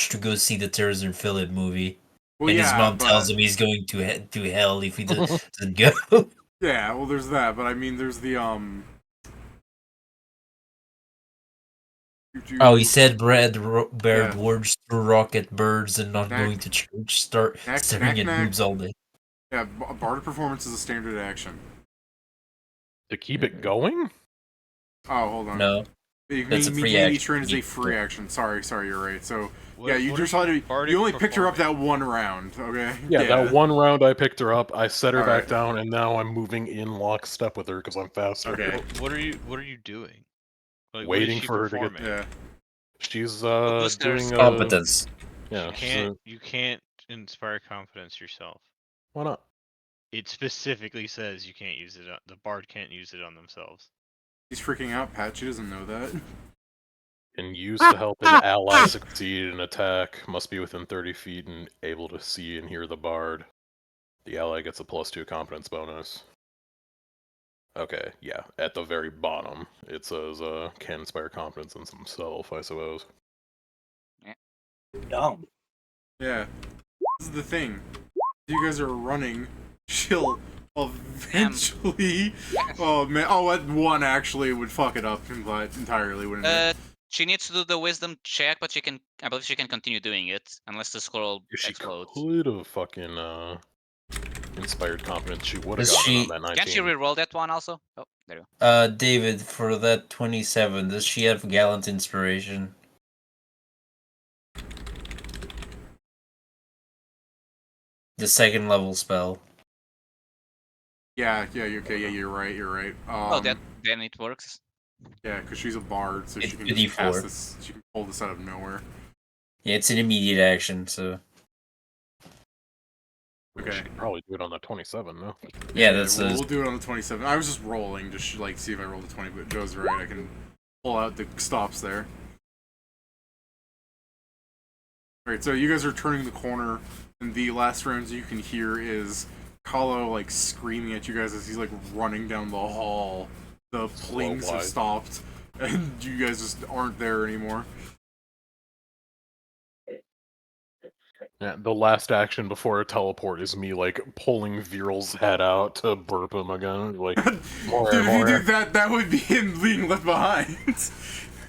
to go see the Tarzan Phillip movie, Well, and his yeah, mom but- tells him he's going to hell if he doesn't go. Yeah, well, there's that, but I mean, there's the Oh, he said bird Yeah. words to rocket birds and not Knack- going to church. Start Knack- staring at knack- boobs all day. Yeah, bardic performance is a standard action. To keep it going? Oh, hold on. No, that's a free maintaining each action. turn is a free action. Sorry, you're right. So What- yeah, you what just is had to. bardic You only picked her up performance? that one round, okay? Yeah, that one round I picked her up, I set her All back right. down, and now I'm moving in lockstep with her because I'm faster. Okay. What are you doing? Like, what is Waiting she for her to get- performing? Yeah. She's boosters. doing a... Competence. Yeah, You can't inspire confidence yourself. why not? It specifically says you can't use it. The bard can't use it on themselves. He's freaking out, Pat. She doesn't know that. Can use to help an ally succeed in an attack, must be within 30 feet and able to see and hear the bard. The ally gets a +2 competence bonus. Okay, yeah, at the very bottom, it says, can inspire confidence in himself, I suppose. Dumb. Yeah. This is the thing. You guys are running. She'll eventually. Oh man. Oh, that one actually would fuck it up entirely, wouldn't it? She needs to do the wisdom check, but I believe she can continue doing it unless the scroll She explodes. could have fucking, inspired confidence. She would have Is gotten she- on that 19. Can't she reroll that one also? Oh, there you go. David, for that 27, does she have gallant inspiration? The second level spell. Yeah. Okay. Yeah, you're right. Oh, then it works. Yeah, because she's a bard, so It's she can a just cast D4. this. She can pull this out of nowhere. Yeah, it's an immediate action, so She Okay. could probably do it on the 27, no? yeah, that's We'll do it on the 27. I was just rolling, just like see if I rolled a 20, but Joe's right. I can pull out the stops there. Alright, so you guys are turning the corner, and the last rounds you can hear is Kālō like screaming at you guys as he's like running down the hall. The planes have wide. stopped, and you guys just aren't there anymore. Yeah, the last action before a teleport is me like pulling Viral's head out to burp him again. Like, more, Dude, if you more. do that would be him being left behind.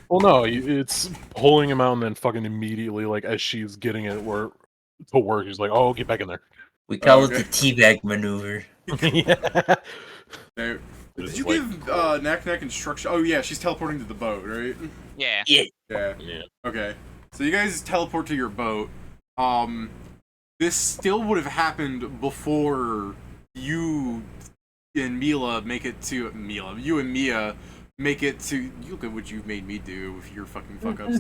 Well, no, it's pulling him out and then fucking immediately, like, as she's getting it to work, he's like, "Oh, get back in there." We call Okay. it the teabag maneuver. Yeah. Did It's you like, give Knack instruction? Oh yeah, she's teleporting to the boat, right? Yeah. Yeah. Yeah. Okay. So you guys teleport to your boat. This still would have happened before you and Mila make it to You and Mia make it to. You look at what you made me do with your fucking fuck ups.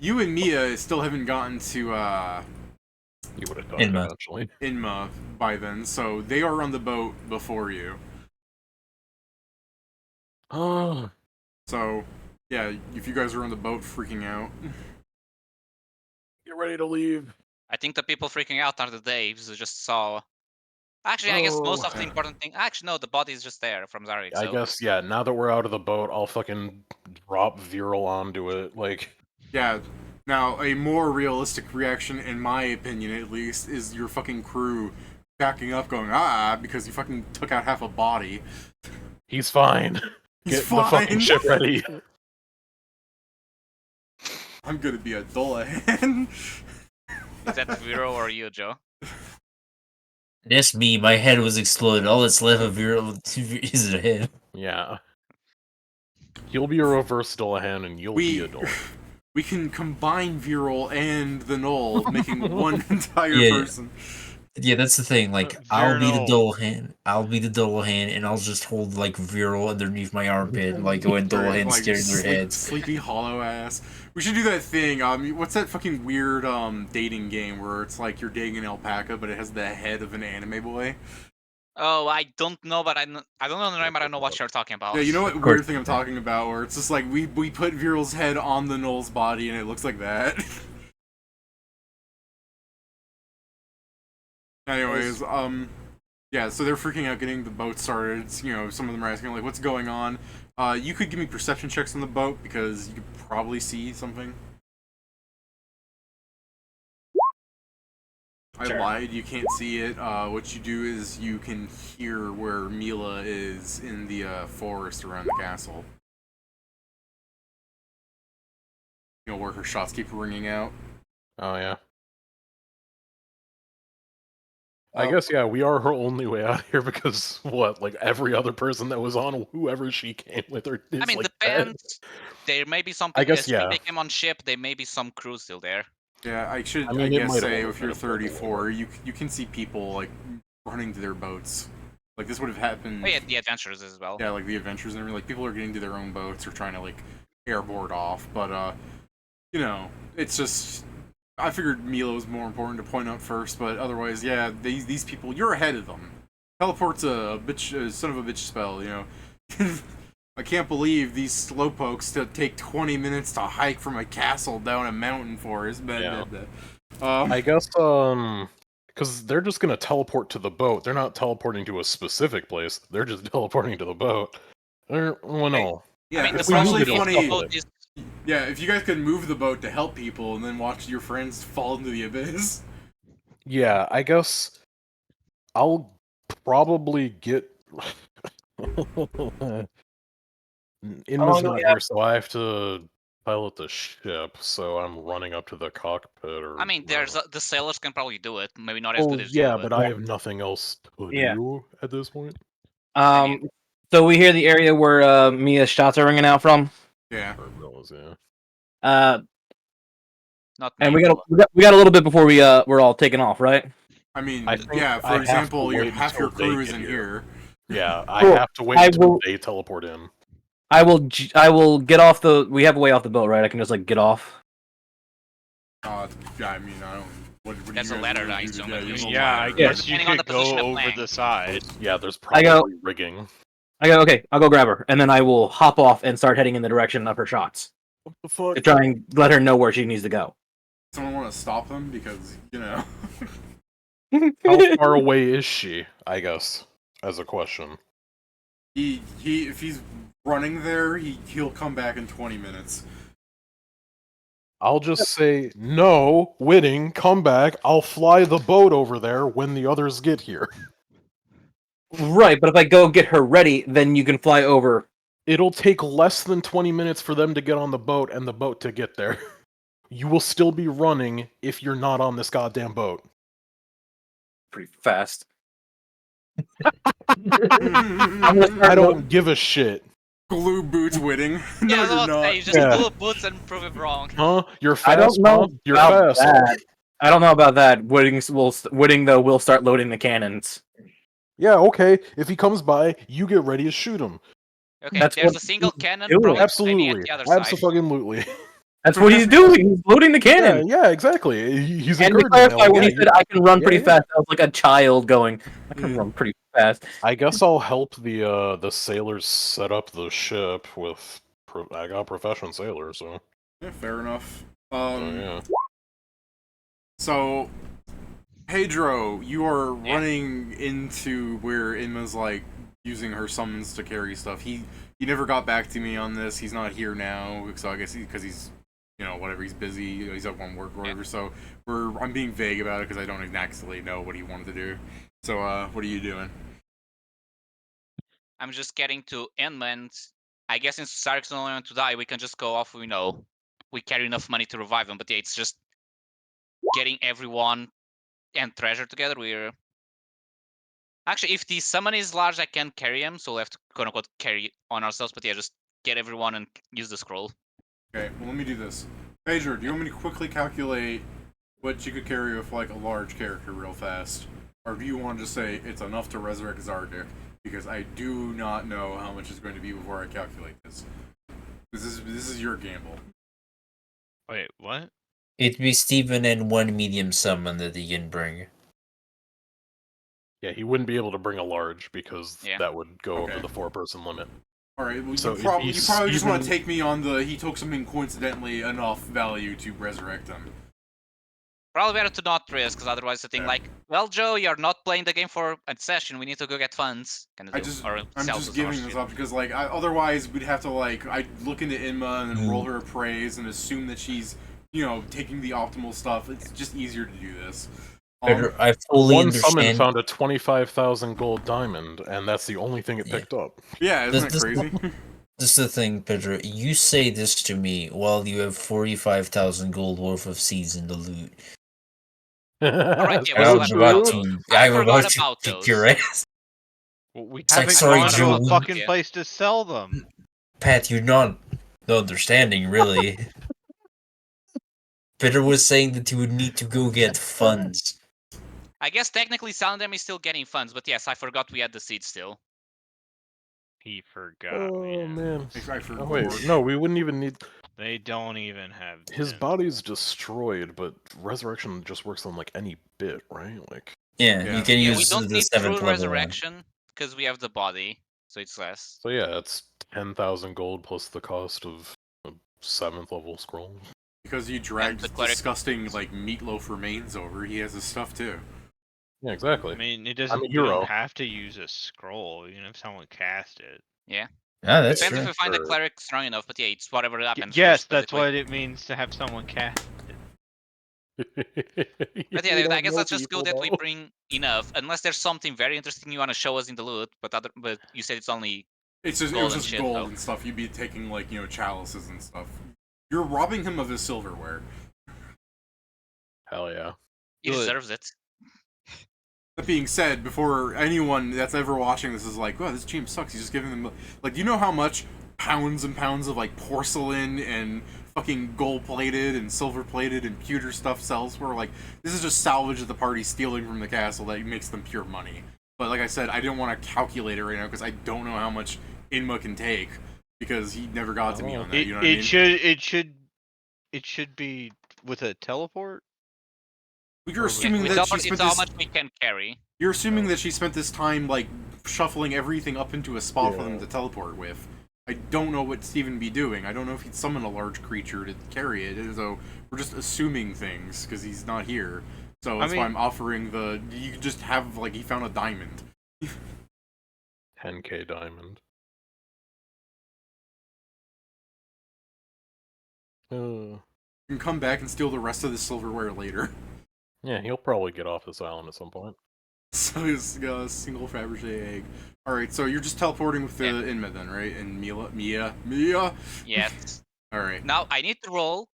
You and Mia still haven't gotten to You would have done Inma. it eventually. Inma by then, so they are on the boat before you. Oh. So yeah, if you guys are on the boat freaking out. Get ready to leave. I think the people freaking out are the Daves who just saw. Actually, I guess most of the important thing. Actually, no, the body is just there from Zargyk. I So guess, yeah, now that we're out of the boat, I'll fucking drop Viral onto it. Like, Yeah. Now, a more realistic reaction, in my opinion at least, is your fucking crew backing up going, because you fucking took out half a body. he's fine. He's Get fine. the fucking ship ready. I'm gonna be a Dullahan. is that Vero or you, Joe? That's me. My head was exploded. All that's left of Viral is a head. Yeah. He'll be a reverse Dullahan and you'll be a Dullahan. We can combine Viral and the Knoll, making one entire Yeah. person. Yeah, that's the thing. Like, I'll be the Viral. Dullahan. I'll be the Dullahan, and I'll just hold like Viral underneath my armpit, like when Dullahan Like, staring their heads. Sleepy Hollow ass. We should do that thing. What's that fucking weird dating game where it's like you're dating an alpaca, but it has the head of an anime boy? Oh, I don't know, but I don't know the name, but I know what you're talking about. Yeah, you know what Of course. weird thing I'm talking about, where it's just like we put Viral's head on the Knoll's body and it looks like that. Anyways, yeah, so they're freaking out getting the boat started. You know, some of them are asking like, "What's going on?" You could give me perception checks on the boat because you could probably see something. I lied. You can't see it. What you do is you can hear where Mila is in the forest around the castle. You know, where her shots keep ringing out. Oh, yeah. I guess, yeah, we are her only way out of here because, what, like, every other person that was on whoever she came with her is, I mean, like, dead? depends. There may be some. I guess, assuming yeah. they came on ship. There may be some crew still there. Yeah, I should. I mean, I it guess might have say only if you're been a couple 34, you can see people like running to their boats. Like this would have happened. Oh yeah, the adventurers as well. Yeah, like the adventures and everything. Like people are getting to their own boats or trying to like airboard off. But you know, it's just. I figured Mila was more important to point out first, but otherwise, yeah, these people, you're ahead of them. Teleport's a bitch, son of a bitch spell, you know. I can't believe these slowpokes to take 20 minutes to hike from a castle down a mountain forest. Yeah. I I guess, because they're just gonna teleport to the boat. They're not teleporting to a specific place. They're just teleporting to the boat. Well, no. yeah, I mean, the it's actually problem is funny. the boat is. Yeah, if you guys could move the boat to help people and then watch your friends fall into the abyss. Yeah, I guess I'll probably get. Inma's not here, so I have to pilot the ship, so I'm running up to the cockpit or. I mean, there's whatever. the sailors can probably do it. Maybe not as Oh, good as yeah, you. but I have nothing else to Yeah. do at this point. So we hear the area where Mia's shots are ringing out from. Yeah. Terminals, yeah. Not And me. we got a little bit before we're all taking off, right? I mean, I think yeah, I for have to example, wait half until your crew they isn't get here. Yeah, I Cool. have to wait I until will- they teleport in. I will get off the. We have a way off the boat, right? I can just like get off. Yeah, I mean, I don't. What do That's you a guys ladder, wanna I do? assume, Yeah, at use least. a Yeah, I ladder. guess you Depending on could the position go of over plank. the side. Yeah, there's I go- probably rigging. I go, okay, I'll go grab her, and then I will hop off and start heading in the direction of her shots What the fuck? to try and let her know where she needs to go. Someone want to stop them because you know. How far away is she? I guess, as a question. he if he's running there, he'll come back in 20 minutes. I'll just say, no, Whitting, come back. I'll fly the boat over there when the others get here. Right, but if I go get her ready, then you can fly over. It'll take less than 20 minutes for them to get on the boat and the boat to get there. You will still be running if you're not on this goddamn boat. Pretty fast. I don't give a shit. Glue boots Whitting. No, Yeah, I was you're about to say, not. just Yeah. glue boots and prove it wrong. Huh? You're fast, I don't know huh? You're about fast. that. I don't know about that. Whitting though will start loading the cannons. Yeah, okay. If he comes by, you get ready to shoot him. Okay, That's there's what a single he's cannon doing. probably aiming Absolutely. at the other side. Absolutely. That's what he's doing. He's loading the Yeah, cannon. yeah, exactly. He's And to encouraging that, clarify, like, when yeah, he said I can run pretty yeah. fast, I was like a child going, I can run pretty fast. I guess I'll help the sailors set up the ship with. I got professional sailors, so. Yeah, fair enough. Yeah. So, Pedro, you are Yeah. running into where Inma's like using her summons to carry stuff. He never got back to me on this. He's not here now, so I guess because he's whatever, he's busy. He's up on work or whatever. So I'm being vague about it because I don't exactly know what he wanted to do. So what are you doing? I'm just getting to Inland. I guess since Zargyk's only going to die, we can just go off. We carry enough money to revive him. But yeah, it's just getting everyone and treasure together. We're actually, if the summon is large, I can carry him, so we'll have to quote unquote carry on ourselves. But yeah, just get everyone and use the scroll. Okay, well let me do this. Pedro, do you want me to quickly calculate what you could carry with like a large character real fast? Or do you want to just say it's enough to resurrect Zargyk? Because I do not know how much it's going to be before I calculate this. This is your gamble. Wait, what? It'd be Steven and one medium summon that he can bring. Yeah, he wouldn't be able to bring a large because Yeah. that would go Okay. over the 4-person limit. Alright, well, So you if probably he's just want to even- take me on the he took something coincidentally enough value to resurrect him. Probably better to not risk, because otherwise the thing Yeah. like, well, Joe, you're not playing the game for a session. We need to go get funds. Kind of I'm or just sell to giving someone. this up because like otherwise we'd have to like I'd look into Inma and then roll her a praise and assume that she's taking the optimal stuff. It's just easier to do this. I fully One summon understand. found a 25,000 gold diamond, and that's the only thing it Yeah. picked up. Yeah, isn't This- that crazy? This is the thing, Pedro. You say this to me while you have 45,000 gold worth of seeds in the loot. Alright, yeah, we I'm still have about those. to. I I'm forgot about to about kick those. your ass. Well, we It's like, haven't sorry, gone to Joe, a we- fucking Yeah. place to sell them. Pat, you're not understanding, really. Peter was saying that you would need to go get funds. I guess technically selling them is still getting funds, but yes, I forgot we had the seed still. He forgot. Oh man. I forgot. Oh wait, no, we wouldn't even need. They don't even have. His gems. body's destroyed, but resurrection just works on like any bit, right? Like. Yeah, Yeah. you can Yeah, we use don't the need 7th true level one. resurrection because we have the body, so it's less. So yeah, it's 10,000 gold plus the cost of a 7th level scroll. Because you dragged the cleric- disgusting like meatloaf remains over, he has his stuff too. Yeah, exactly. I mean, it doesn't. I'm a You hero. don't have to use a scroll, even if someone cast it. Yeah. Ah, that's Depends true. if we find the Sure. cleric strong enough, but yeah, it's whatever happens. Yes, first, that's basically. what it means to have someone cast it. But We yeah, I don't guess know that's just people, good that we though. bring enough, unless there's something very interesting you want to show us in the loot. But you said it's only It's just Gold it was and just shit, gold though. and stuff. You'd be taking like chalices and stuff. You're robbing him of his silverware. Hell yeah. he Good. deserves it. That being said, before anyone that's ever watching this is like, "Wow, this GM sucks," he's just giving them like, do you know how much pounds and pounds of like porcelain and fucking gold-plated and silver-plated and pewter stuff sells for? Like, this is just salvage that the party's stealing from the castle that makes them pure money. But like I said, I didn't want to calculate it right now because I don't know how much Inma can take because he never got to me on that. It, You know what I mean? it should be with a teleport. You're assuming It's that how, she spent it's how this. much we can carry. You're assuming that she spent this time like shuffling everything up into a spot for them Yeah. to teleport with. I don't know what Steven be doing. I don't know if he'd summon a large creature to carry it. So we're just assuming things because he's not here. So that's why I'm offering the. You could just have like he found a diamond. 10k diamond. You can come back and steal the rest of the silverware later. Yeah, he'll probably get off this island at some point. So he's got a single Fabergé egg. Alright, so you're just teleporting with the Inma then, right? And Mia? Yes. Alright. Now I need to roll.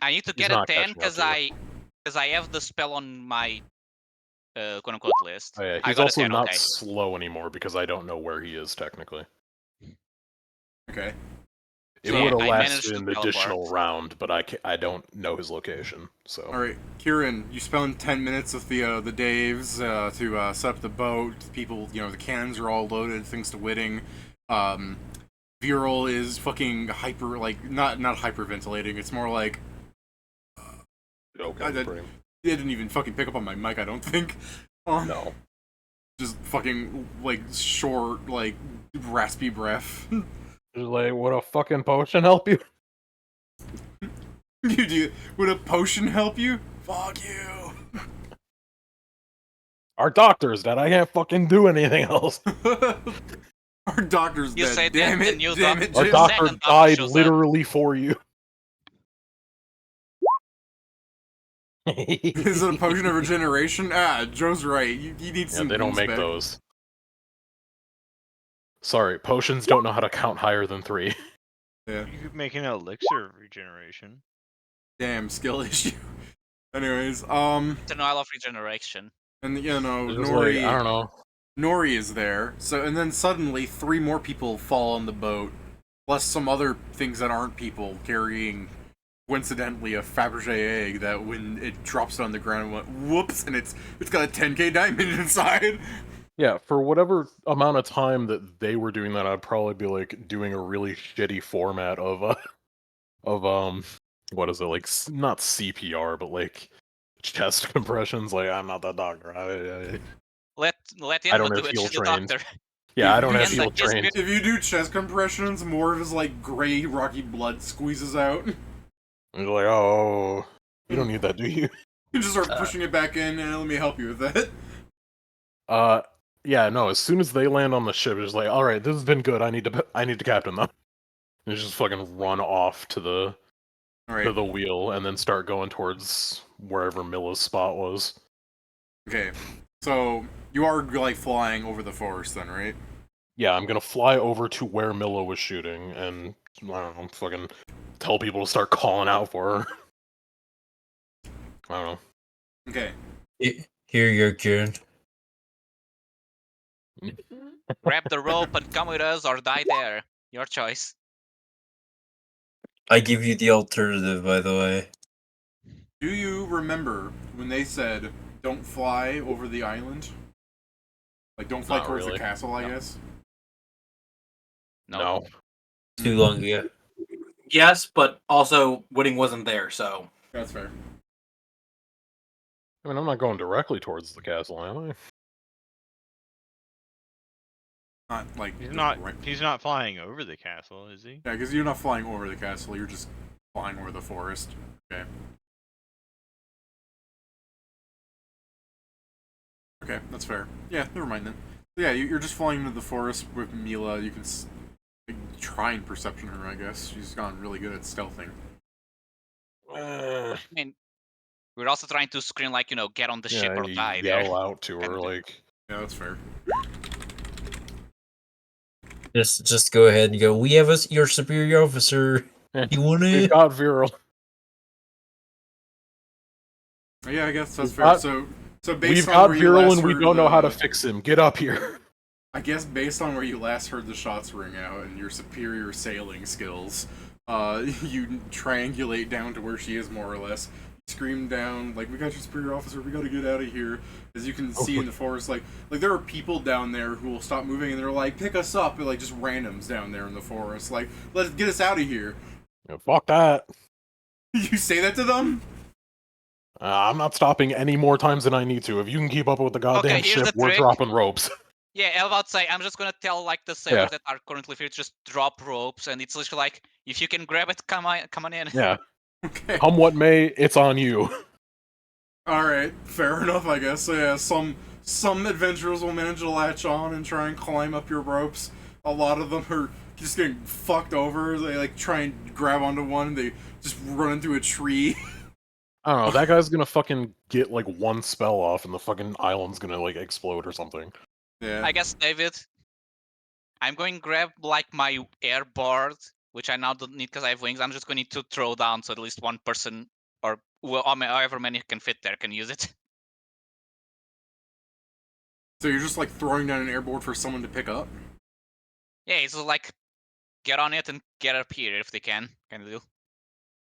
I need to He's get a not 10 catching up to you. because I have the spell on my quote unquote list. Oh, yeah, I he's got a also 10, not okay. slow anymore because I don't know where he is technically. Okay. It So, would have I managed lasted to an additional teleport. round, but I don't know his location. So Alright, Kieran, you spend 10 minutes with the Daves to set up the boat. People, the cannons are all loaded, thanks to Whitting. Viral is fucking hyper, not hyperventilating, it's more like... okay, I didn't even fucking pick up on my mic, I don't think. no. Just fucking, short, raspy breath. Just like, would a fucking potion help you? Would a potion help you? Fuck you! Our doctor's dead. I can't fucking do anything else. Our doctor's You dead. say Damn that, it, the new damn it, doctor- Our Jim. doctor Second doctor died shows up. literally for you. Is it a potion of regeneration? Joe's right. You need Yeah, some they don't boost make back. those. Sorry, potions don't know how to count higher than 3. Yeah. You could make an elixir of regeneration. Damn skill issue. Anyways, Denial of regeneration. and It's just Nori, I don't know. Nori is there. So, and then suddenly 3 more people fall on the boat, plus some other things that aren't people carrying, coincidentally, a Fabergé egg that when it drops on the ground went whoops, and it's got a 10k diamond inside. Yeah, for whatever amount of time that they were doing that, I'd probably be doing a really shitty format of what is it, not CPR, but chest compressions. I'm not the doctor. Let I Inma don't do have it. heal She's the trained. doctor. Yeah, I If don't you have do- heal Yes, trained. If you do chest compressions, more of his gray rocky blood squeezes out. And you're oh, you don't need that, do you? You just start pushing it back in, and let me help you with that. Yeah, no. As soon as they land on the ship, it's all right, this has been good. I need to captain them. And just fucking run off to the wheel and then start going towards wherever Milla's spot was. Okay, so you are flying over the forest then, right? Yeah, I'm gonna fly over to where Milla was shooting and I don't know, fucking tell people to start calling out for her. I don't know. Okay. Here you're Kieran. Grab the rope and come with us or die there. Your choice. I give you the alternative, by the way. Do you remember when they said, don't fly over the island? Don't fly Not towards really. the castle, I No. guess? No. Too long ago. Yes, but also Whitting wasn't there, so That's fair. I mean, I'm not going directly towards the castle, am I? Not He's just not. right. He's not flying over the castle, is he? Yeah, because you're not flying over the castle, you're just flying over the forest. Okay. Okay, that's fair. Yeah, never mind then. Yeah, you're just flying into the forest with Mila. You can try and perception her, I guess. She's gotten really good at stealthing. I mean, we're also trying to scream get on the ship Yeah, or you die yell there. out to her Yeah, that's fair. Just go ahead and go. We have your superior officer. You want we've it? got Viral. Yeah, I guess that's We've fair. got- So based We've on got where you Viral last and we heard don't know how to the- fix him. Get up here. I guess based on where you last heard the shots ring out and your superior sailing skills, you triangulate down to where she is more or less. Scream down, we got your superior officer, we gotta get out of here. As you can see in the forest, there are people down there who will stop moving and they're pick us up, and just randoms down there in the forest. Let's get us out of here. Yeah, fuck that. You say that to them? I'm not stopping any more times than I need to. If you can keep up with the goddamn Okay, here's ship, the we're trick. dropping ropes. Yeah, I was about to say, I'm just gonna tell the sailors that are currently here to just drop ropes, and it's literally if you can grab it, come on in. Yeah. Okay. Come what may, it's on you. Alright, fair enough, I guess. So yeah, some adventurers will manage to latch on and try and climb up your ropes. A lot of them are just getting fucked over. They like try and grab onto one, they just run into a tree. I don't know. That guy's gonna fucking get like one spell off, and the fucking island's gonna like explode or something. Yeah. I guess, David, I'm going to grab like my airboard, which I now don't need because I have wings. I'm just going to throw down so at least one person, or however many can fit there, can use it. So you're just like throwing down an airboard for someone to pick up? Yeah, it's like get on it and get up here if they can, kind of deal.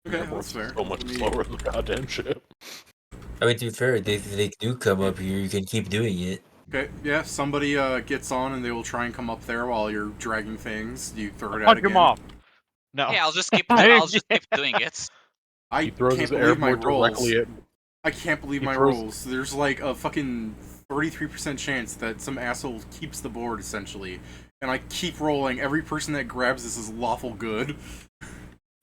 Okay, Airboard's that's fair. so much Let me- slower than the goddamn ship. I mean, to be fair, they do come up here. You can keep doing it. Okay, yeah, somebody gets on and they will try and come up there while you're dragging things. You throw it out Punch again. him off. No. Yeah, I'll just keep doing it. I He throws can't his believe my airboard rolls. directly at. I can't believe He my throws- rolls. There's like a fucking 33% chance that some asshole keeps the board, essentially. And I keep rolling. Every person that grabs this is lawful good.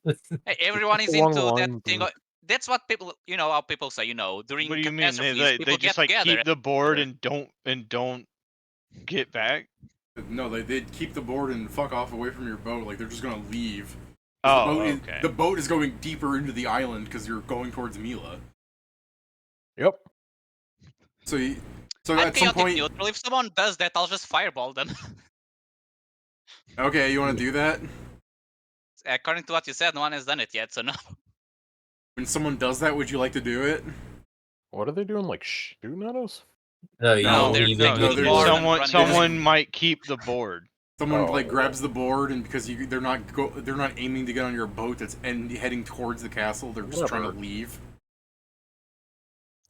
Hey, everyone is Along into the that lines thing. of- That's what people, how people say, during What do you mean? catastrophes, people They just get like together. keep the board Yeah. and don't get back? No, they'd keep the board and fuck off away from your boat. Like, they're just gonna leave. 'Cause Oh, the boat okay. the boat is going deeper into the island because you're going towards Mila. Yep. So I'm at some chaotic point... neutral. If someone does that, I'll just fireball them. Okay, you want to do that? According to what you said, no one has done it yet, so no. When someone does that, would you like to do it? What are they doing? Like shooting at us? No, you No, don't they're- leave no, it no, with they're the just- board. running Someone it. might keep the board. Someone Oh. like grabs the board, and because they're not aiming to get on your boat that's heading towards the castle, they're just trying to Whatever. leave.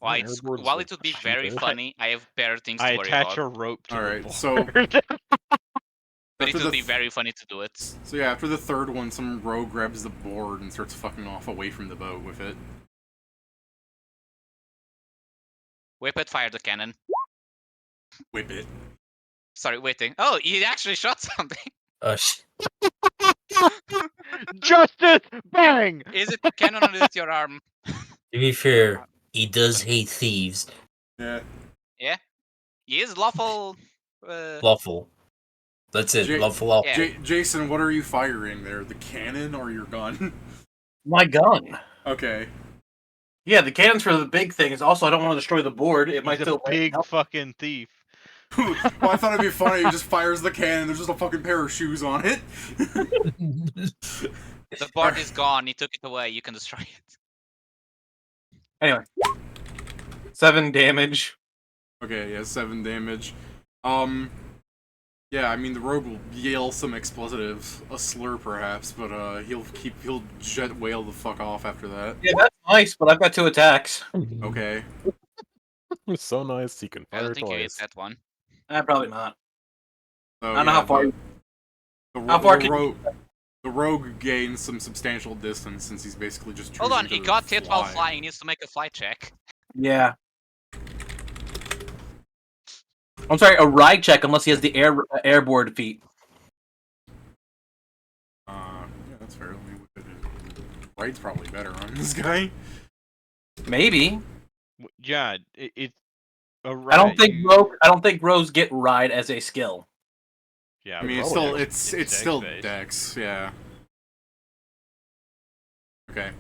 While airboard's while like it would be cheap, very eh? funny, I have better things I to worry attach about. a rope to Alright, the so- board. But it after would the be very funny to do it. So yeah, after the third one, some rogue grabs the board and starts fucking off away from the boat with it. Whip it, fire the cannon. Whip it. Sorry, waiting. Oh, he actually shot something. Justice! Bang! Is it the cannon or is it your arm? To be fair, he does hate thieves. Yeah. He is lawful. Lawful. That's it. J- Lawful. Yeah. Jason, what are you firing there? The cannon or your gun? My gun. Okay. Yeah, the cannon's for the big things. Also, I don't want to destroy the board. It might He's still a big fucking thief. Well, I thought it'd be funny. He just fires the cannon. There's just a fucking pair of shoes on it. The board is gone. He took it away. You can destroy it. Anyway, 7 damage. Okay, yeah, 7 damage. Yeah, I mean the rogue will yell some expletives, a slur perhaps, but he'll jet whale the fuck off after that. Yeah, that's nice, but I've got 2 attacks. Okay. It's so nice he can I fire don't think you hit twice. that one. Probably not. So, I don't know how far. The How far can the rogue gains some substantial distance since he's basically just. Hold on, choosing he to got hit while fly. flying. He needs to make a flight check. Yeah. I'm sorry, a ride check unless he has the airboard feat. Yeah, that's fair. Let me whip it in. Right's probably better on this guy. Maybe. Yeah, it's a I don't think rogues get ride as a skill. Yeah, I mean, it's probably still it's still dex-based. Dex, yeah. Okay.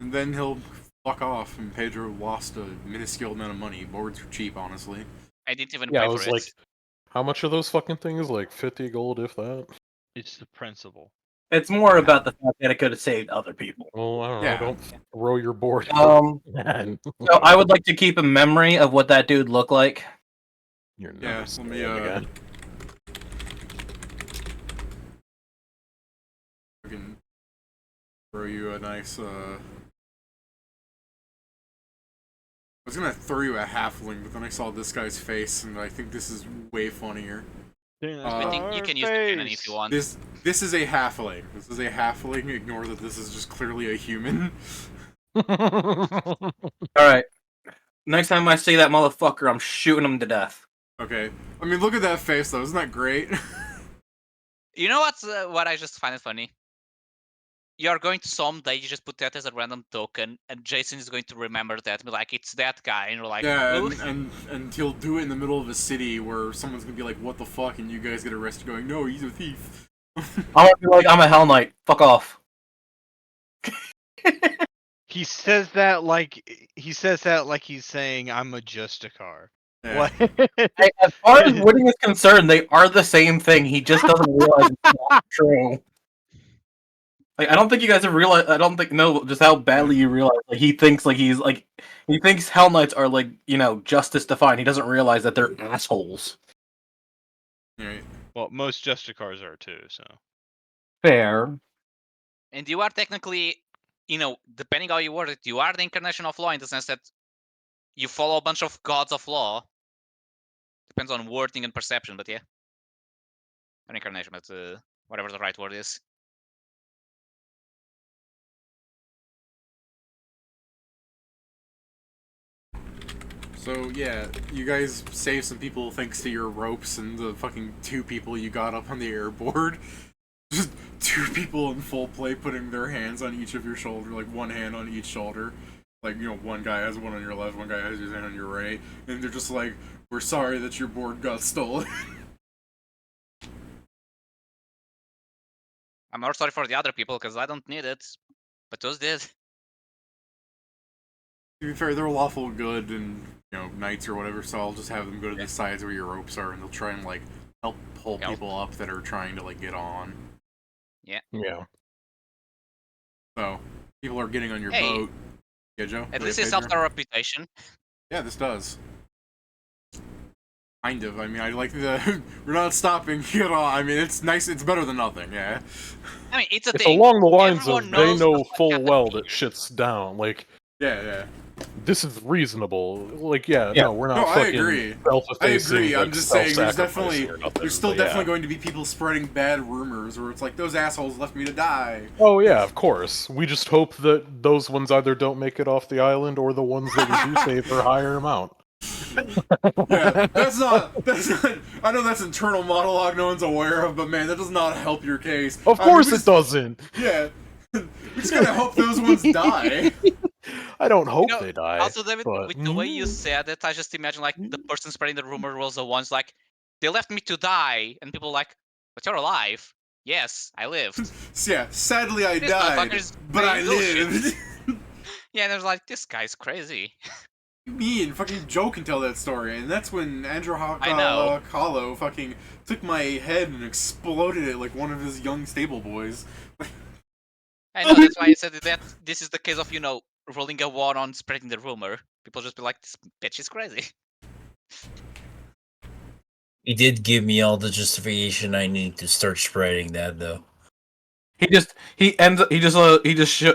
And then he'll fuck off, and Pedro lost a minuscule amount of money. Boards are cheap, honestly. I didn't even Yeah, pay I for was it. like, how much are those fucking things? Like 50 gold, if that? It's the principle. It's more about the fact that it could have saved other people. Well, I don't Yeah. know. Don't throw your board. So I would like to keep a memory of what that dude looked like. You're never Yeah, let seeing me, him again. I can throw you a nice, I was gonna throw you a halfling, but then I saw this guy's face, and I think this is way funnier. I think you can use the cannon if you want. This is a halfling. This is a halfling. Ignore that this is just clearly a human. Alright. Next time I see that motherfucker, I'm shooting him to death. Okay. I mean, look at that face, though. Isn't that great? You know what I just find it funny? you're going to someday you just put that as a random token, and Jason is going to remember that and be like, it's that guy, and you're like, Yeah, "Ooh." and he'll do it in the middle of a city where someone's gonna be like, "What the fuck?" and you guys get arrested, going, "No, he's a thief." I'm gonna be like, I'm a Hell Knight. Fuck off. He says that like he's saying I'm a Justicar. Yeah. What? Hey, as far as winning is concerned, they are the same thing. He just doesn't realize it's not true. Like, I don't think you guys have realized. I don't think know just how badly you realize. Like, he thinks he thinks Hell Knights are like, justice defined. He doesn't realize that they're assholes. Right. Well, most Justicars are too. So Fair. And you are technically, depending how you word it, you are the incarnation of law in the sense that you follow a bunch of gods of law. Depends on wording and perception, but yeah. An incarnation, but whatever the right word is. So yeah, you guys saved some people thanks to your ropes and the fucking 2 people you got up on the airboard. Just 2 people in full play putting their hands on each of your shoulder, like one hand on each shoulder. Like, one guy has one on your left, one guy has his hand on your right, and they're just like, "We're sorry that your board got stolen." I'm more sorry for the other people because I don't need it, but those did. To be fair, they're lawful good and, knights or whatever, so I'll just have them go to the sides where your ropes are, and they'll try and, like, help pull people up that are trying to, like, get on. Yeah. Yeah. So, people are getting on your Hey. boat. Yeah, Joe? At Yeah, least it Pedro? helps our reputation. Yeah, this does. Kind of. I mean, I like the... We're not stopping at all. I mean, it's nice. It's better than nothing, yeah. I mean, it's a It's thing. along the lines Everyone of they knows know the fuck full happened well here. that shit's down. Like, Yeah. this is reasonable. Like, yeah, Yeah. no, we're not No, I fucking agree. self-effacing. I agree. I'm like, just saying there's self-sacrificing or nothing, still but yeah. definitely going to be people spreading bad rumors where it's like, those assholes left me to die. Oh yeah, of course. We just hope that those ones either don't make it off the island, or the ones that we do save for a higher amount. Yeah, that's not, I know that's internal monologue no one's aware of, but man, that does not help your case. Of course it doesn't. Yeah. We're just gonna hope those ones die. I don't hope know, they die. Also, David, but... with the way you said it, I just imagine like the person spreading the rumor was the ones like, they left me to die, and people like, but you're alive. Yes, I lived. So yeah, sadly I This died, motherfucker's but I saying bullshit. lived. Yeah, and there's like, this guy's crazy. Me and fucking Joe can tell that story, and that's when I know. Andhakāra Kālō fucking took my head and exploded it like one of his young stable boys. I know, that's why I said that this is the case of, rolling a war on spreading the rumor. People just be like, this bitch is crazy. He did give me all the justification I need to start spreading that, though. He just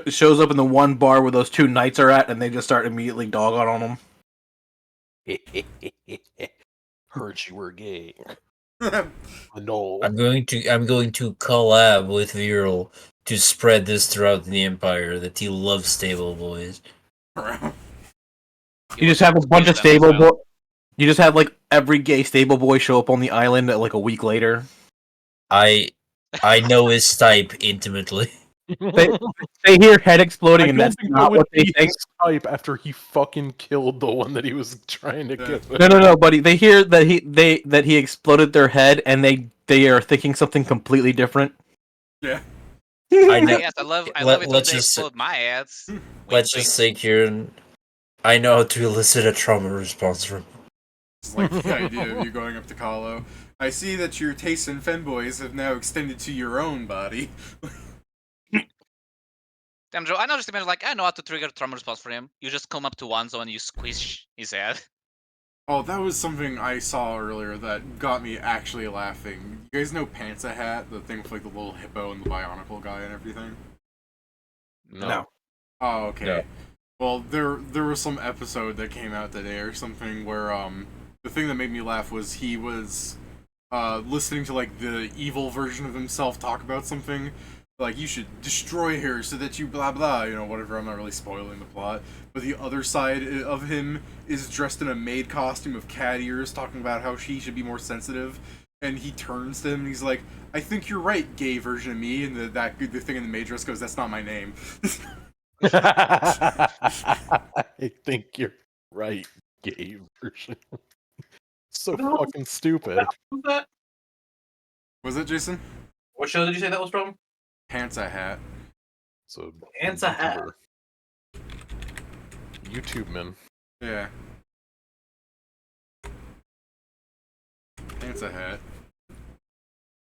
shows up in the one bar where those 2 knights are at, and they just start immediately dogging on him. Heard you were gay. Yeah, No. I'm going to collab with Viral to spread this throughout the Empire that he loves stable boys. You just have a bunch of stable boy. You just have like every gay stable boy show up on the island at like a week later. I know his type intimately. They hear head exploding, and that's not what they think. Type after he fucking killed the one that he was trying to get with. No, buddy. They hear that he exploded their head, and they are thinking something completely different. yeah. I know. Yes, I love it when let's they just explode my ads. let's just say, Kieran, I know how to elicit a trauma response from. It's like the idea of you going up to Kālō. I see that your tastes in femboys have now extended to your own body. Damn, Joe, I know just imagine like, I know how to trigger trauma response for him. You just come up to Wanzo and you squish his head. Oh, that was something I saw earlier that got me actually laughing. You guys know Pantsa Hat, the thing with like the little hippo and the bionicle guy and everything? No. Oh, okay. No. Well, there was some episode that came out today or something where the thing that made me laugh was he was listening to like the evil version of himself talk about something. Like, you should destroy her so that you blah blah, whatever. I'm not really spoiling the plot. But the other side of him is dressed in a maid costume of cat ears, talking about how she should be more sensitive. and he turns to him and he's like, "I think you're right, gay version of me." And the thing in the main dress goes, "That's not my name." I think you're right, gay version. So fucking stupid. What's that? Was it Jason? What show did you say that was from? Pants I Hat. So Pants a Hat. YouTube man. Yeah. Pants a Hat.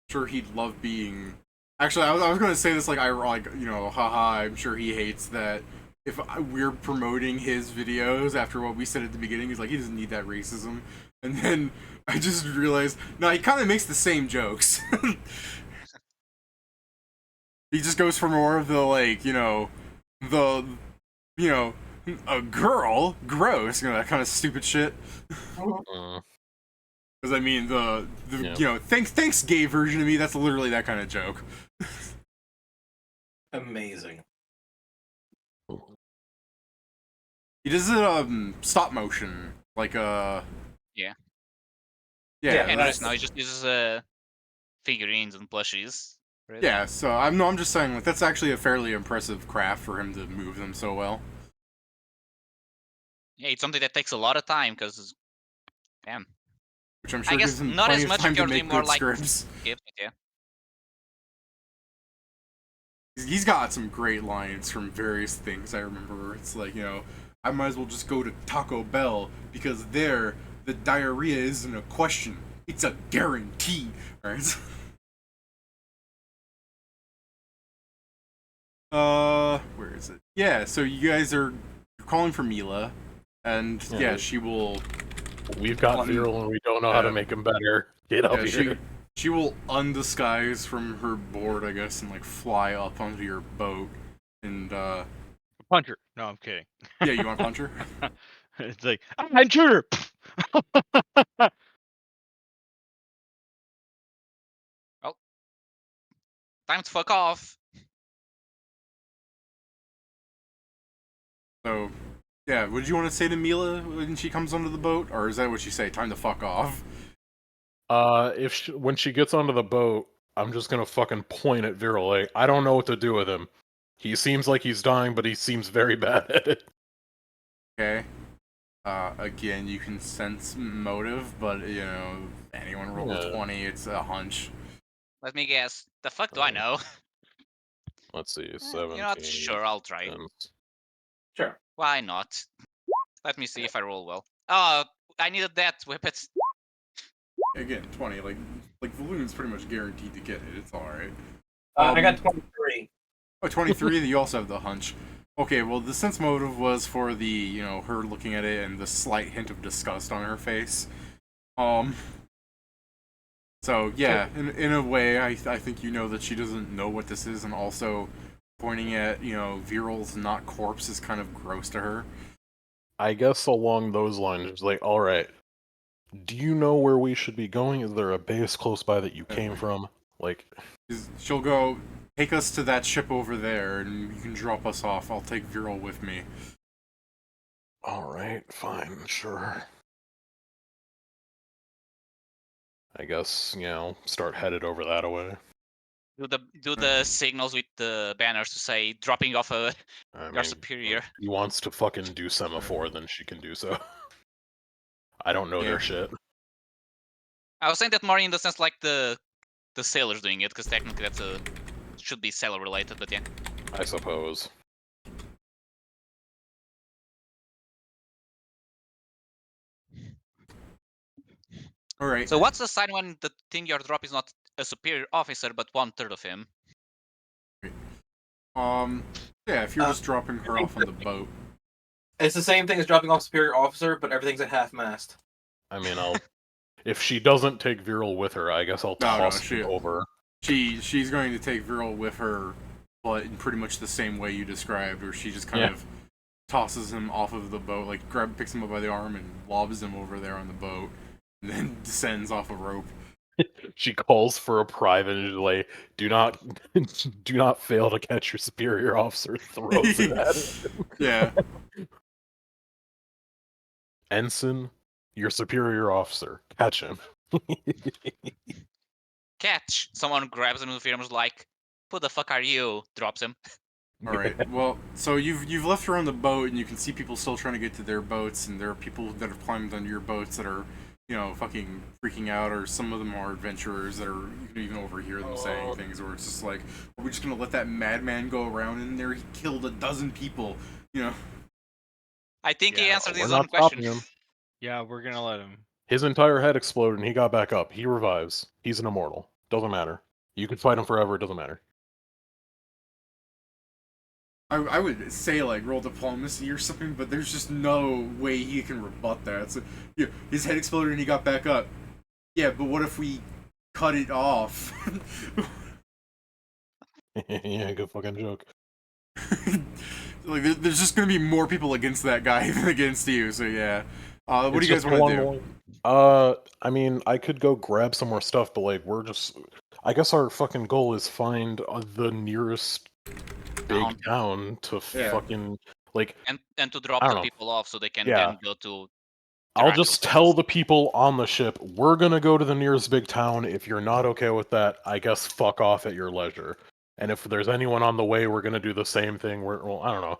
Sure, he'd love being. Actually, I was going to say this haha. I'm sure he hates that if we're promoting his videos after what we said at the beginning. He's like, he doesn't need that racism. And then I just realized, no, he kind of makes the same jokes. He just goes for more of the a girl, gross, that kind of stupid shit. Because I mean, thanks, gay version of me. That's literally that kind of joke. Amazing. He does it stop motion, Yeah. And now he just uses figurines and plushies. Really. Yeah, so I'm just saying, that's actually a fairly impressive craft for him to move them so well. Yeah, it's something that takes a lot of time because, damn. Which I'm sure I guess gives him not plenty as of much time if to you're make doing more good like scripts. skips, yeah. He's got some great lines from various things. I remember it's like, I might as well just go to Taco Bell because there the diarrhea isn't a question; it's a guarantee. Right? Where is it? Yeah, so you guys are calling for Mila, and she will. We've got Viral and we don't know how to make him better. Get up here. She will undisguise from her board, I guess, and fly up onto your boat and Punch her. No, I'm kidding. Yeah, you want to punch her? It's like, I'm an intruder! Oh. Time to fuck off. So, yeah, what did you want to say to Mila when she comes onto the boat? Or is that what you say? Time to fuck off? When she gets onto the boat, I'm just gonna fucking point at Viral. Like, I don't know what to do with him. He seems like he's dying, but he seems very bad at it. Okay. Again, you can sense motive, but, anyone roll a 20, it's a hunch. Let me guess. The fuck do I know? Let's see, 17. You know what? Sure, I'll try. Sure. Why not? Let me see if I roll well. Oh, I needed that whippet. Again, 20. Like Valoon's pretty much guaranteed to get it. It's alright. I got 23. Oh, 23? You also have the hunch. Okay, well, the sense motive was for the, her looking at it and the slight hint of disgust on her face. So, yeah, in a way, I think you know that she doesn't know what this is, and also pointing at, Viral's not corpse is kind of gross to her. I guess along those lines, it's like, alright, do you know where we should be going? Is there a base close by that you came from? Like, she'll go, take us to that ship over there, and you can drop us off. I'll take Viral with me. Alright, fine, sure. I guess, start headed over that way. Do the signals with the banners to say dropping off your superior. If he wants to fucking do semaphore, then she can do so. I don't know their shit. I was saying that more in the sense like the sailors doing it, because technically that's should be sailor related, but yeah. I suppose. Alright. So what's the sign when the thing you drop is not a superior officer, but 1/3 of him? Yeah, if you're just dropping her off on the boat. It's the same thing as dropping off superior officer, but everything's at half mast. I mean, if she doesn't take Viral with her, I guess I'll toss her over. She's going to take Viral with her, but in pretty much the same way you described, where she just kind of tosses him off of the boat, picks him up by the arm and lobs him over there on the boat, and then descends off a rope. She calls for a private and is like, do not fail to catch your superior officer, throws it at him. Yeah. Ensign, your superior officer, catch him. Catch! Someone grabs him in the field and was like, "Who the fuck are you?" Drops him. All right. Well, so you've left her on the boat, and you can see people still trying to get to their boats, and there are people that have climbed onto your boats that are, fucking freaking out, or some of them are adventurers that are. You can even overhear them saying things where it's just like, "Are we just gonna let that madman go around in there? He killed a dozen people." I think he Yeah, answered We're his not own question. stopping him. Yeah, we're gonna let him. His entire head exploded and he got back up. He revives. He's an immortal. Doesn't matter. You can fight him forever. It doesn't matter. I would say like roll diplomacy or something, but there's just no way he can rebut that. So, his head exploded and he got back up. Yeah, but what if we cut it off? Yeah, good fucking joke. Like, there's just gonna be more people against that guy than against you. So yeah, what do It's you guys just want to along do? the line. I mean, I could go grab some more stuff, but like, I guess our fucking goal is find the nearest big town to Yeah. fucking like. And to drop I the don't know. people off so they can Yeah. then go to. I'll actual just tell places. the people on the ship, we're gonna go to the nearest big town. If you're not okay with that, I guess fuck off at your leisure. And if there's anyone on the way, we're gonna do the same thing. Well, I don't know.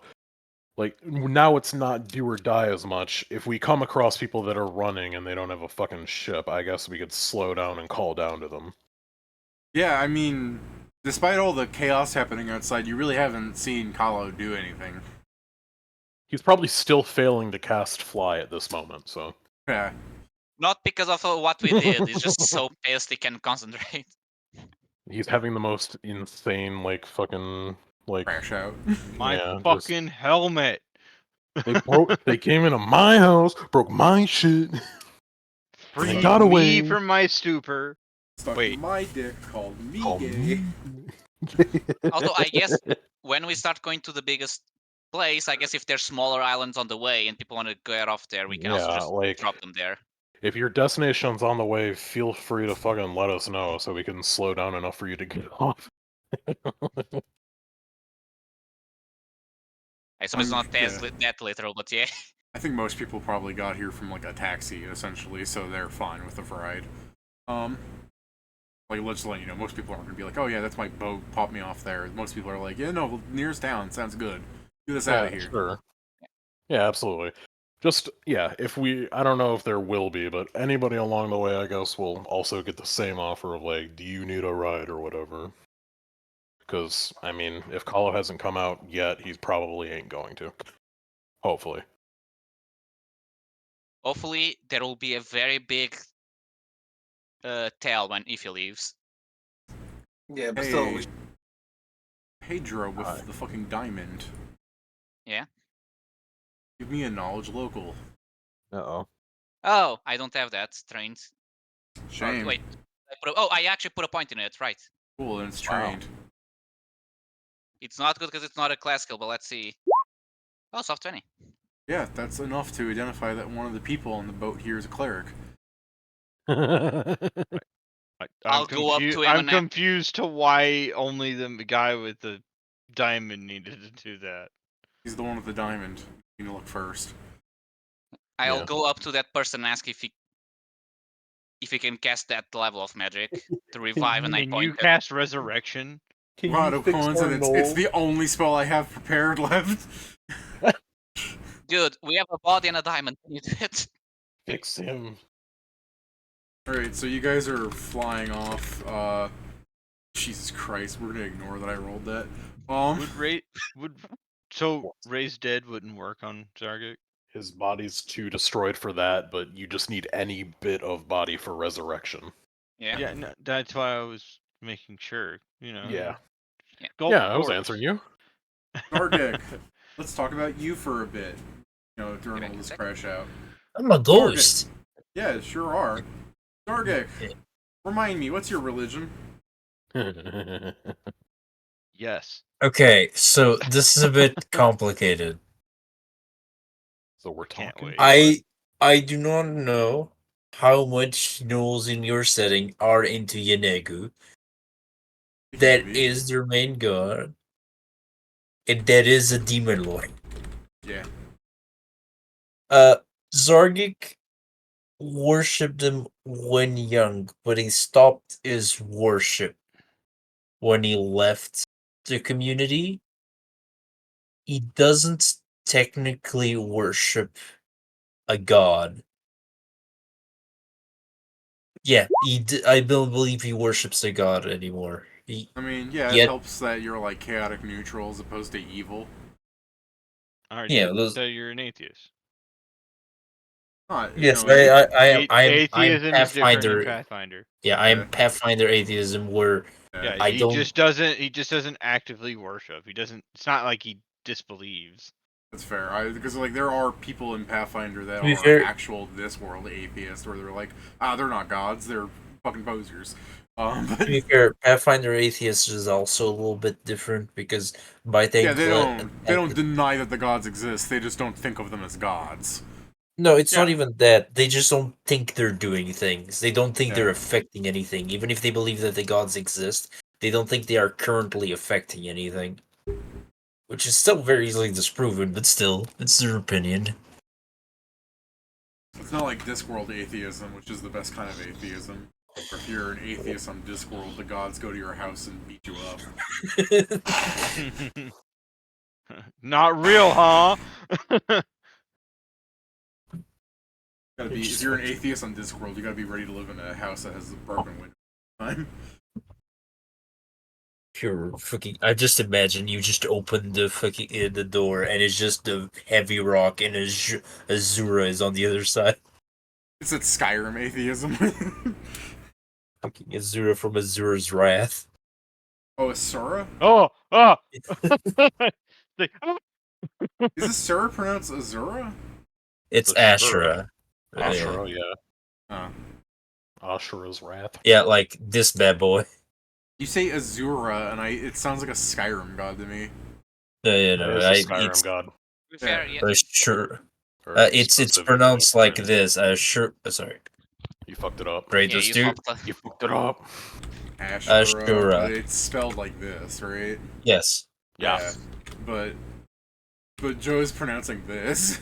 Like, now it's not do or die as much. If we come across people that are running and they don't have a fucking ship, I guess we could slow down and call down to them. Yeah, I mean, despite all the chaos happening outside, you really haven't seen Kālō do anything. He's probably still failing to cast fly at this moment, so. Yeah. Not because of what we did. He's just so pissed he can't concentrate. He's having the most insane, like, fucking, like... Crash out. My Yeah, fucking helmet. They came into my house, broke my shit. Freed got me away. from my stupor. Stuck Wait. my dick, called me Called gay. Although I guess when we start going to the biggest place, I guess if there's smaller islands on the way and people want to get off there, we can also Yeah, just like- drop them there. If your destination's on the way, feel free to fucking let us know so we can slow down enough for you to get off. I assume it's not yeah. that literal, but yeah. I think most people probably got here from like a taxi, essentially, so they're fine with the ride. Like, let's let you know, most people aren't gonna be like, oh yeah, that's my boat, pop me off there. Most people are like, yeah, no, nearest town, sounds good. Get us out of here. Sure. Yeah, absolutely. Just, yeah, I don't know if there will be, but anybody along the way, I guess, will also get the same offer of, like, do you need a ride or whatever. Because, I mean, if Kālō hasn't come out yet, he probably ain't going to. Hopefully. Hopefully, there will be a very big tail if he leaves. Yeah, but Hey, still, Pedro with the fucking diamond. Yeah? Give me a knowledge local. Uh-oh. Oh, I don't have that trained. Shame. Wait, I actually put a point in it, right. Cool, and it's Wow. trained. It's not good because it's not a class skill, but let's see. Oh, soft 20. Yeah, that's enough to identify that one of the people on the boat here is a cleric. I'll go up to him I'm and confused to why only the guy with the diamond needed to do that. He's the one with the diamond. You need to look first. I'll Yeah. go up to that person and ask if he can cast that level of magic to revive, and I Can point you at- cast resurrection? What a coincidence. It's the only spell I have prepared left. Dude, we have a body and a diamond. Can you do it? Fix him. Alright, so you guys are flying off. Jesus Christ, we're gonna ignore that I rolled that. So Raise Dead wouldn't work on Zargyk? His body's too destroyed for that, but you just need any bit of body for resurrection. Yeah. Yeah, no, that's why I was making sure, you know. Yeah. Go Yeah, I was force. answering you. Zargyk, let's talk about you for a bit. During Give me all a this sec. crash out. I'm a ghost. Yeah, sure are. Zargyk, remind me, what's your religion? Yes. Okay, so this is a bit complicated. So we're Can't talking. wait. I do not know how much gnolls in your setting are into Yenegu. That Maybe. is their main god. And that is a demon lord. Yeah. Zargyk worshipped them when young, but he stopped his worship when he left the community. He doesn't technically worship a god. Yeah, I don't believe he worships a god anymore. I mean, yeah, it Yet- helps that you're like chaotic neutral as opposed to evil. Alright, Yeah, those- so you're an atheist. Not, Yes, you know, I'm Atheism is different Pathfinder. than Pathfinder. Yeah, I'm Yeah. Pathfinder atheism, where Yeah, I he don't- just doesn't actively worship. He doesn't. It's not like he disbelieves. That's fair. Because like there are people in Pathfinder that To be are fair- actual this world atheists, where they're like, they're not gods, they're fucking posers. to But be fair, Pathfinder atheist is also a little bit different because by yeah, they don't deny that the gods exist. They just don't think of them as gods. No, it's not Yeah. even that. They just don't think they're doing things. They don't think they're Yeah. affecting anything. Even if they believe that the gods exist, they don't think they are currently affecting anything. Which is still very easily disproven, but still, it's their opinion. It's not like Discworld atheism, which is the best kind of atheism. Or if you're an atheist on Discworld, the gods go to your house and beat you up. Not real, huh? If you're an atheist on Discworld, you gotta be ready to live in a house that has a broken window. Pure fucking. I just imagine you just open the fucking the door and it's just the heavy rock and Azura is on the other side. It's that Skyrim atheism. Fucking Azura from Azura's Wrath. Oh, Asura? Oh, oh. Is Asura pronounced Azura? It's Azura. Ashura. Ashura, yeah. Oh. Ashura's wrath. Yeah, like this bad boy. You say Azura, and it sounds like a Skyrim god to me. No, It is a Skyrim god. To be fair, yeah. Sure. Or It's specifically pronounced like Skyrim. this. Sorry. You fucked it up. Great, Yeah, this you dude. fucked up. You fucked it up. Ashura. Ashura. But it's spelled like this, right? Yes. Yeah. But Joe's pronouncing this.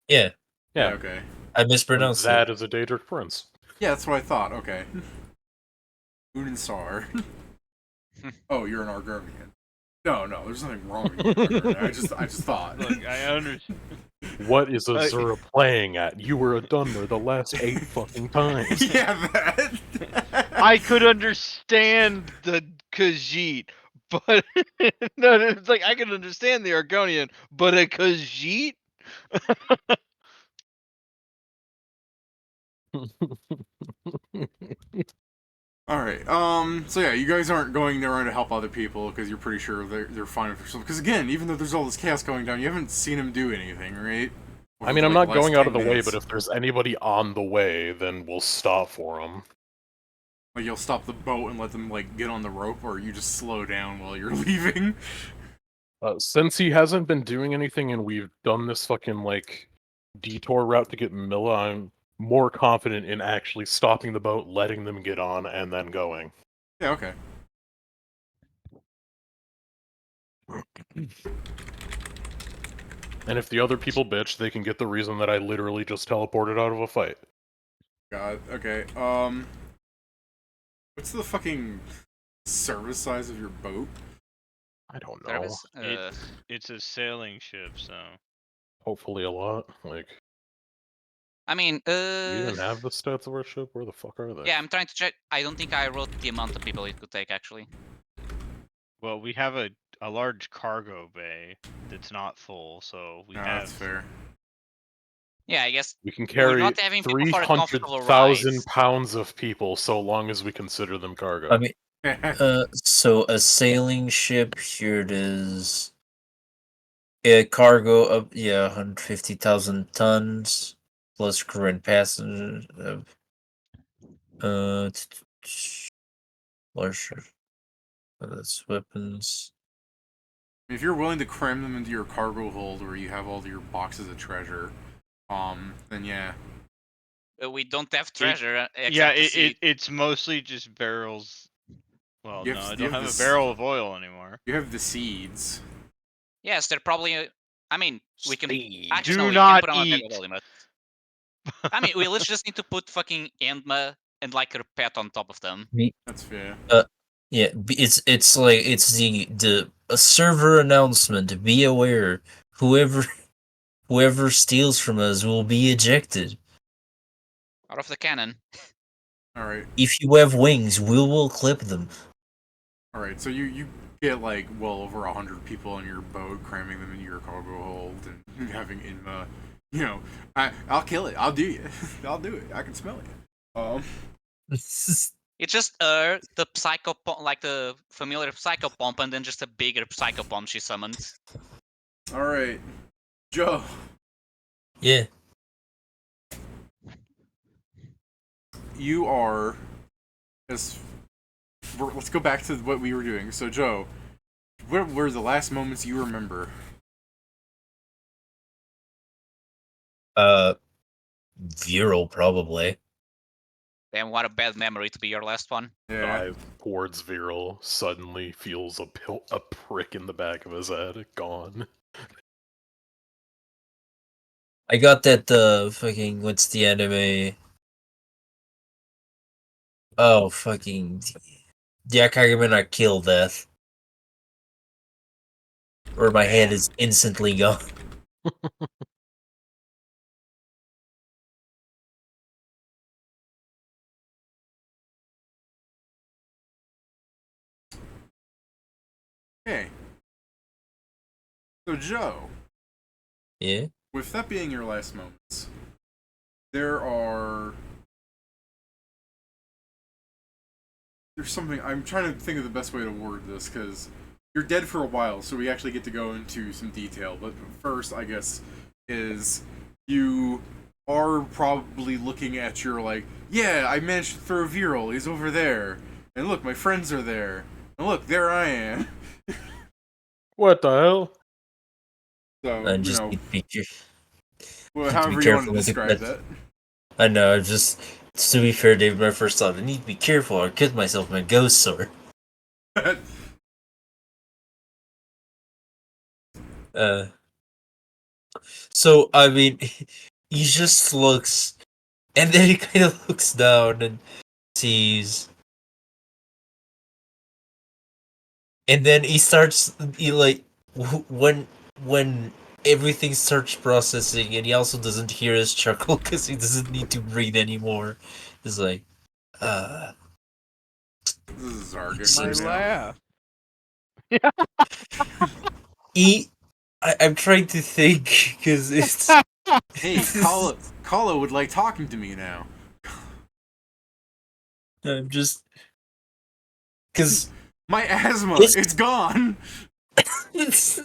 Yeah. Yeah. Okay. I mispronounced That it. is a Daedric prince. Yeah, that's what I thought. Okay. Moon and Star. Oh, you're an Argonian. No, there's nothing wrong with you. Argonian. I just thought. Look, I understand. What is Azura playing at? You were a Dunmer the last 8 fucking times. Yeah, that. I could understand the Khajiit, but no, it's like I can understand the Argonian, but a Khajiit? All right. So yeah, you guys aren't going there to help other people because you're pretty sure they're fine with yourself. Because again, even though there's all this chaos going down, you haven't seen him do anything, right? I mean, I'm not going out of the way, but if there's anybody on the way, then we'll stop for them. like you'll stop the boat and let them like get on the rope, or you just slow down while you're leaving. Since he hasn't been doing anything and we've done this fucking, like, detour route to get Milla, I'm more confident in actually stopping the boat, letting them get on, and then going. Yeah. Okay. And if the other people bitch, they can get the reason that I literally just teleported out of a fight. God. Okay. What's the fucking service size of your boat? I don't know. Service, It's a sailing ship, so Hopefully a lot. Like, I mean, do we even have the stats of our ship? Where the fuck are they? yeah, I'm trying to check. I don't think I wrote the amount of people it could take, actually. well, we have a large cargo bay that's not full, so we No, have. that's fair. Yeah, I guess We can We're carry not having people for a comfortable 300,000 ride. pounds of people, so long as we consider them cargo. I mean, so a sailing ship, here it is. Yeah, cargo of 150,000 tons plus crew and passengers. Larger. That's weapons. If you're willing to cram them into your cargo hold where you have all your boxes of treasure, then yeah. we don't have treasure. Yeah, except to see- it's mostly just barrels. Well, You no, have- I you don't have have this- a barrel of oil anymore. You have the seeds. Yes, they're probably. I mean, we can. Speed. Actually, Do no, we not can put on a eat. bigger limit. I mean, we literally just need to put fucking Enma and like her pet on top of them. That's fair. Yeah, it's like it's the a server announcement. Be aware, whoever steals from us will be ejected. Out of the cannon. All right. If you have wings, we will clip them. All right. So you get like well over 100 people on your boat, cramming them into your cargo hold, and having Inma. You know, I'll kill it. I'll do it. I'll do it. I can smell it. It's just the like the familiar psychopomp, and then just a bigger psychopomp she summoned. All right, Joe. Yeah. You are as. Let's go back to what we were doing. So, Joe, what were the last moments you remember? Viral probably. Damn, what a bad memory to be your last one. Yeah. Dive towards Viral, suddenly feels a prick in the back of his head. Gone. I got that fucking what's the anime? Oh fucking the Akagami kill death. Where my head is instantly gone. Okay. So, Joe, Yeah? with that being your last moments, there's something I'm trying to think of the best way to word this because you're dead for a while, so we actually get to go into some detail. But first, I guess, is you are probably looking at your like, yeah, I managed to throw Viral. He's over there, and look, my friends are there, and look, there I am. What the hell? So And just well, to however be you want to careful with describe that. that. I know, just to be fair, David, my first thought, I need to be careful or cut myself with my ghost sword. So I mean he just looks and then he kind of looks down and sees, and then he like when everything starts processing, and he also doesn't hear his chuckle because he doesn't need to breathe anymore. He's like, This is Zargyk It's right My now. laugh. I'm trying to think because it's Hey, Kālō would like talking to me now. I'm just because My asthma, It's- it's gone. it's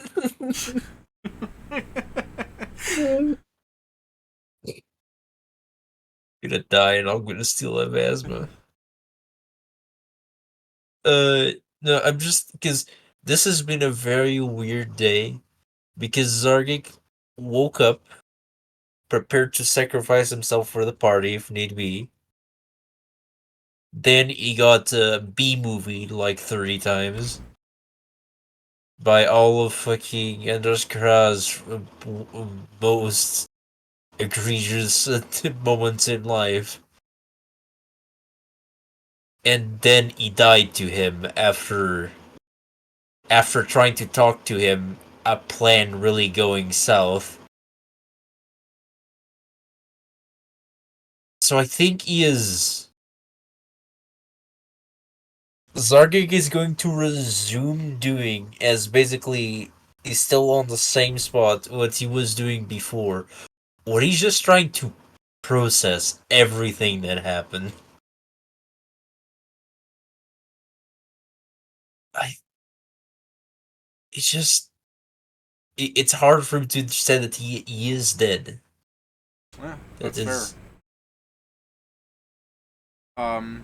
gonna die and I'm gonna still have asthma. No, I'm just because this has been a very weird day because Zargyk woke up prepared to sacrifice himself for the party if need be. Then he got B-movie like 30 times by all of fucking Andhakāra's most egregious moments in life. And then he died to him after trying to talk to him, a plan really going south. So I think Zargyk is going to resume doing as basically he's still on the same spot what he was doing before. Or he's just trying to process everything that happened. It's just it's hard for him to say that he is dead. Yeah, That that's is- fair.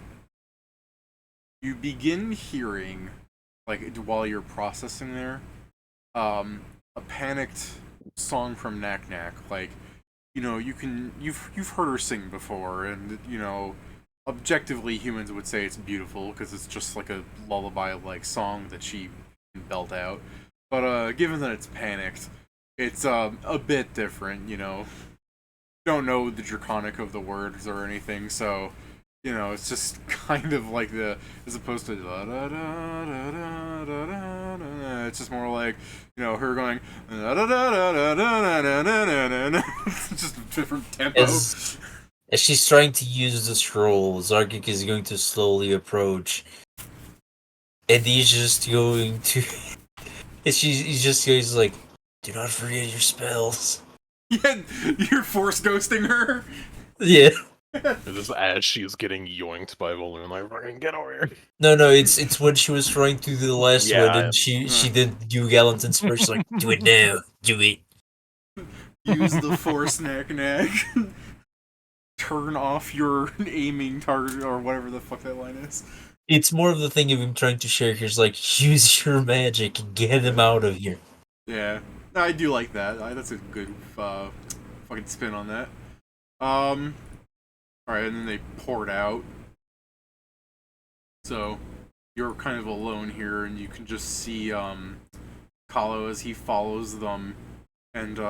You begin hearing, like while you're processing there, a panicked song from Knack Knack. Like, you know, you've heard her sing before, and you know, objectively humans would say it's beautiful because it's just like a lullaby like song that she can belt out. But given that it's panicked, it's a bit different. You know, don't know the draconic of the words or anything, so you know, it's just kind of like as opposed to da da da da da da da. It's just more like, you know, her going da da da da da da da da. Just a different tempo. As she's trying to use the scroll, Zargyk is going to slowly approach, and he's just going to. He's just goes like, "Do not forget your spells." Yeah, you're force ghosting her. Yeah. Just as she's getting yoinked by Balloon, like, fucking get over here. No, it's when she was trying to do the last one, Yeah. and she did do Gallant and Spurs like, do it now, do it. Use the force knack. Turn off your aiming target or whatever the fuck that line is. It's more of the thing of him trying to share. He's like, use your magic and get him out of here. Yeah, I do like that. That's a good fucking spin on that. Alright, and then they poured out. So, you're kind of alone here, and you can just see, Kālō as he follows them, and, you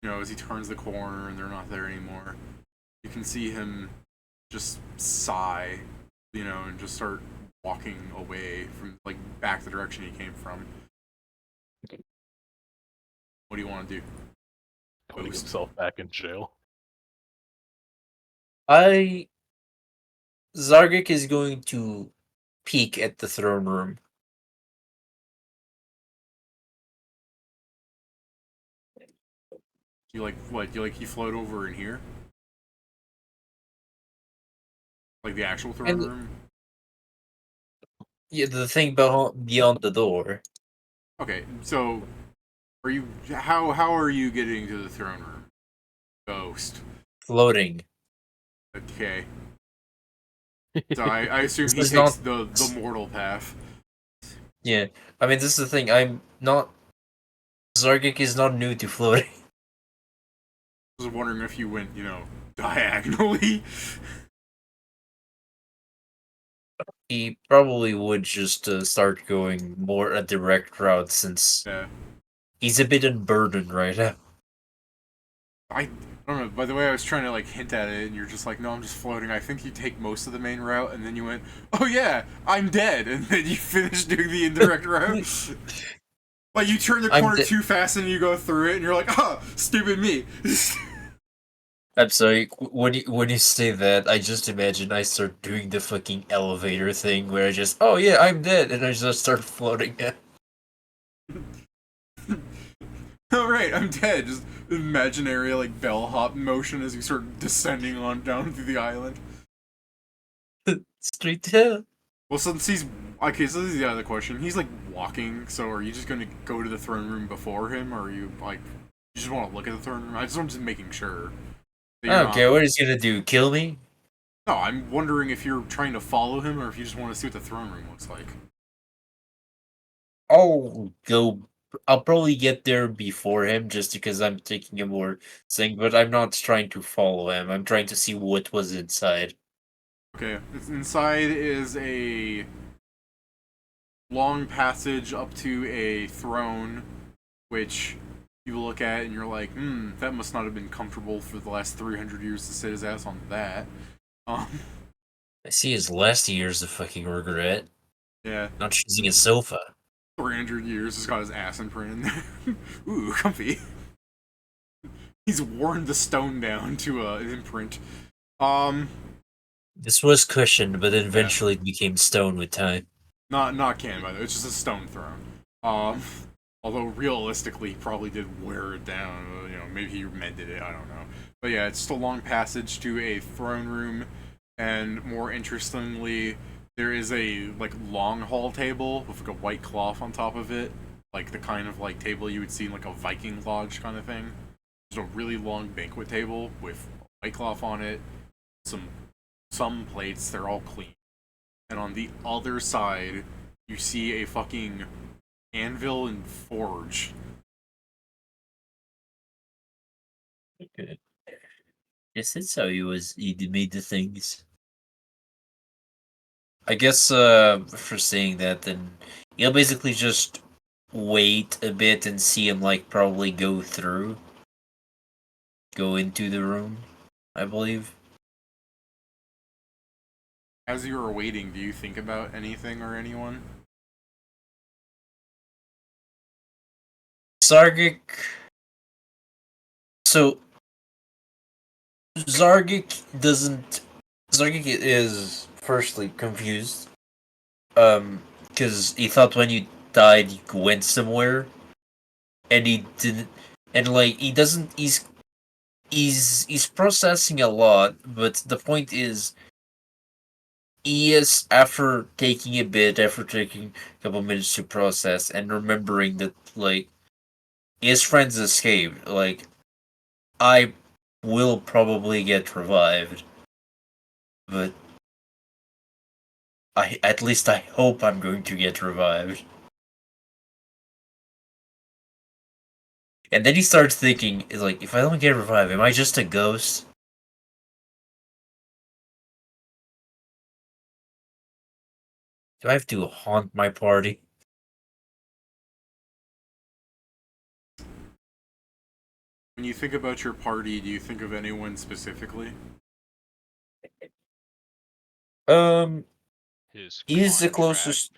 know, as he turns the corner and they're not there anymore. You can see him just sigh, you know, and just start walking away from, like, back the direction he came from. What do you want to do? Putting himself back in jail. Zargyk is going to peek at the throne room. You like what? You like he float over in here? Like the actual throne room? Yeah, the thing beyond the door. Okay, so are you how are you getting to the throne room? Ghost. Floating. Okay. So I assume This he is takes not- the mortal path. Yeah, I mean, this is the thing. I'm not. Zargyk is not new to floating. I was wondering if you went, you know, diagonally. He probably would just start going more a direct route since Yeah. he's a bit unburdened right now. I don't know. By the way, I was trying to like hint at it, and you're just like, "No, I'm just floating." I think you take most of the main route, and then you went, "Oh yeah, I'm dead," and then you finish doing the indirect route. Like you turn the corner too fast, and you go through it, and you're like, "Oh, stupid me." I'm sorry. When you say that, I just imagine I start doing the fucking elevator thing where I just, oh yeah, I'm dead, and I just start floating. Oh right, I'm dead. Just imaginary like bellhop motion as you start descending on down through the island. Straight to hell. Well, since he's okay, so this is the other question. He's like walking. So are you just going to go to the throne room before him, or are you like you just want to look at the throne room? I'm just making sure. I don't care. What is he gonna do? Kill me? No, I'm wondering if you're trying to follow him, or if you just want to see what the throne room looks like. I'll probably get there before him just because I'm taking a more thing, but I'm not trying to follow him. I'm trying to see what was inside. Okay, inside is a long passage up to a throne, which you look at and you're like, that must not have been comfortable for the last 300 years to sit his ass on that. I see his last year's a fucking regret. Yeah. Not choosing a sofa. 300 years, he's got his ass imprint in there. Ooh, comfy. He's worn the stone down to an imprint. This was cushioned, but then eventually it became stone with time. Not canon, by the way. It's just a stone throne. Although realistically, he probably did wear it down. You know, maybe he mended it. I don't know. But yeah, it's just a long passage to a throne room, and more interestingly, there is a like long hall table with like a white cloth on top of it, like the kind of like table you would see in like a Viking lodge kind of thing. There's a really long banquet table with white cloth on it, some plates. They're all clean, and on the other side, you see a fucking anvil and forge. Okay. Yes, that's how he made the things. I guess for saying that, then you'll basically just wait a bit and see him like probably go through. go into the room, I believe. As you were waiting, do you think about anything or anyone? Zargyk. So Zargyk doesn't. Zargyk is firstly confused. Because he thought when you died you went somewhere, and he didn't. And like he doesn't. He's processing a lot, but the point is, he is after taking a couple minutes to process and remembering that like his friends escaped. Like I will probably get revived, but at least I hope I'm going to get revived. And then he starts thinking, is like, if I don't get revived, am I just a ghost? Do I have to haunt my party? When you think about your party, do you think of anyone specifically? His He's the contract. closest.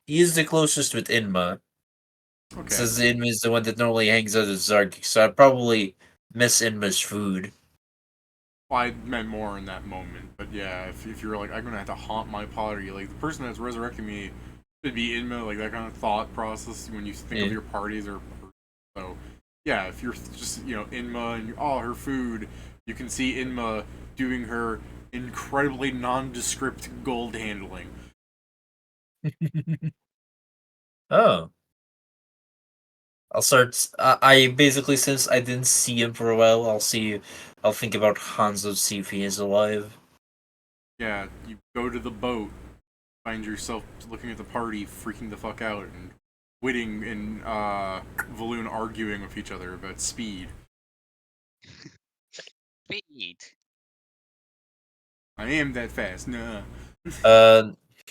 He is the closest with Inma. Okay. Since Inma is the one that normally hangs out with Zargyk, so I'd probably miss Inma's food. Well, I meant more in that moment, but yeah, if you're like, I'm gonna have to haunt my party, like the person that's resurrecting me should be Inma, like that kind of thought process when you think of Yeah. your parties or so. Yeah, if you're just Inma and her food, you can see Inma doing her incredibly nondescript gold handling. Oh. I'll start. I basically, since I didn't see him for a while, I'll think about Hanzo to see if he is alive. Yeah, you go to the boat, find yourself looking at the party, freaking the fuck out, and Whitting and Valoon arguing with each other about speed. Speed. I am that fast, nah.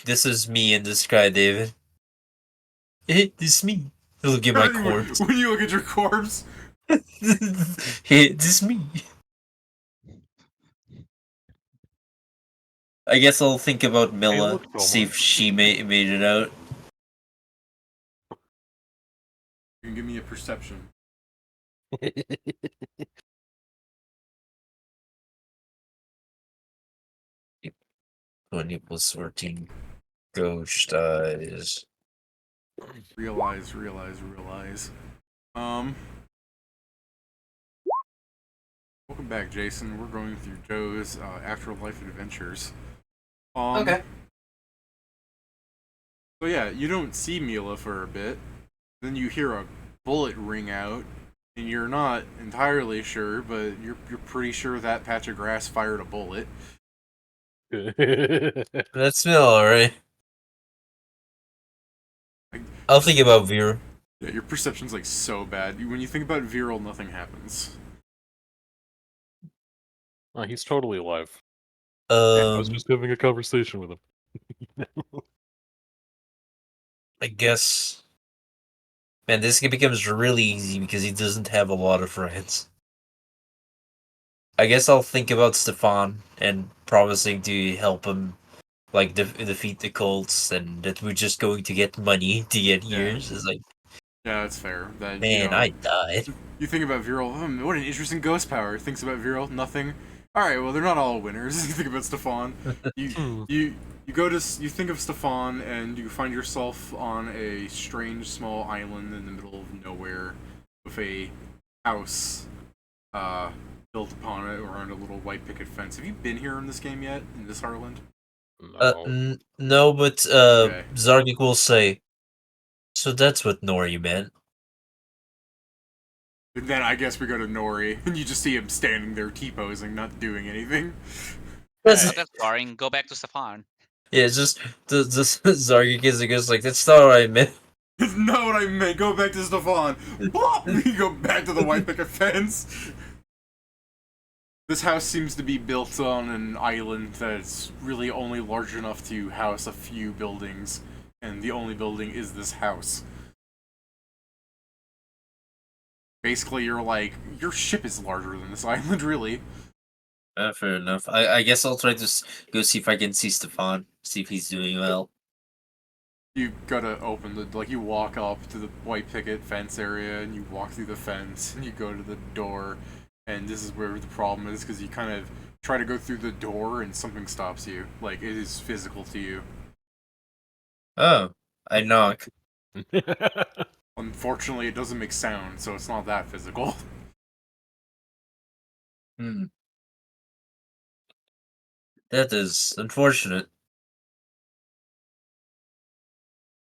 This is me in the sky, David. This is me. Look at my corpse. When you look at your corpse, This is me. I guess I'll think about Milla, look, see if she made it out. you can give me a perception. 20 plus 14. Ghost eyes. Realize. Welcome back, Jason. We're going through Joe's Afterlife Adventures. Okay. So yeah, you don't see Mila for a bit. Then you hear a bullet ring out, and you're not entirely sure, but you're pretty sure that patch of grass fired a bullet. That's Milla, alright. I'll think about Vera. Yeah, your perception's like so bad. When you think about Viral, nothing happens. Oh, he's totally alive. I was Um, just having a conversation with him. I guess. Man, this becomes really easy because he doesn't have a lot of friends. I guess I'll think about Stefan and promising to help him, like, defeat the cults, and that we're just going to get money to get years. It's like, Yeah, that's fair. That man, I died. You think about Viral, what an interesting ghost power. Thinks about Viral, nothing. Alright, well they're not all winners. You think about Stefan. You think of Stefan and you find yourself on a strange small island in the middle of nowhere with a house built upon it around a little white picket fence. Have you been here in this game yet? In this Harlonde? No. No, but Okay. Zargyk will say, so that's what Nori meant. And then I guess we go to Nori, and you just see him standing there T-posing, not doing anything. That's, That's boring. Go back to Stefan. yeah, it's just the Zargyk is just like, that's not what I meant. That's not what I meant. Go back to Stefan. Bop! You go back to the white picket fence. This house seems to be built on an island that's really only large enough to house a few buildings, and the only building is this house. basically you're like, your ship is larger than this island, really. Fair enough. I guess I'll try to go see if I can see Stefan, see if he's doing well. You gotta open the, like, you walk up to the white picket fence area, and you walk through the fence, and you go to the door, and this is where the problem is, because you kind of try to go through the door, and something stops you. Like, it is physical to you. Oh, I knock. Unfortunately, it doesn't make sound, so it's not that physical. Hmm. That is unfortunate.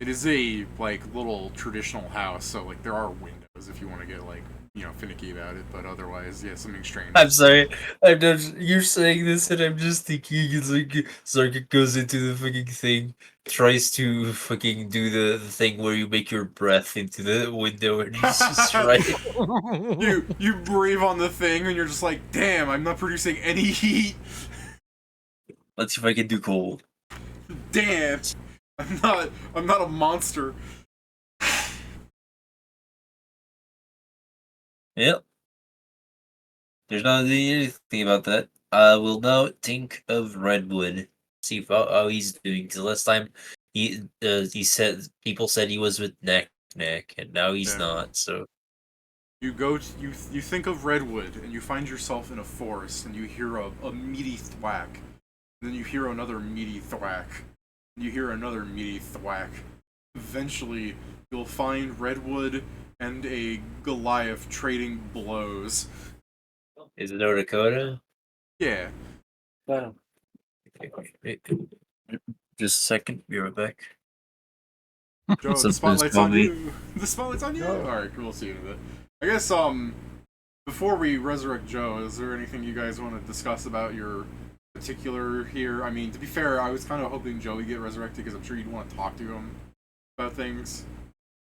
It is a, like, little traditional house, so, like, there are windows if you want to get, like, you know, finicky about it, but otherwise, yeah, something strange. I'm sorry. I'm just, you're saying this, and I'm just thinking it's like Zargyk goes into the fucking thing, tries to fucking do the thing where you make your breath into the window, and he's just right. You breathe on the thing, and you're just like, damn, I'm not producing any heat. Let's see if I can do cold. Damn, I'm not a monster. Yep. There's not anything about that. I will now think of Redwood. See if how he's doing. Cause last time he said people said he was with Knack, and now he's Yeah. not. So You go to, you think of Redwood, and you find yourself in a forest, and you hear a meaty thwack. And then you hear another meaty thwack. And you hear another meaty thwack. Eventually, you'll find Redwood and a Goliath trading blows. is it North Dakota? Yeah. Wow. Wait. Just a second. Be right back. Joe, the Something's spotlight's on coming. you. The spotlight's on you. Alright, we'll see you in a bit. I guess, before we resurrect Joe, is there anything you guys want to discuss about your particular here? I mean, to be fair, I was kind of hoping Joey get resurrected because I'm sure you'd want to talk to him about things.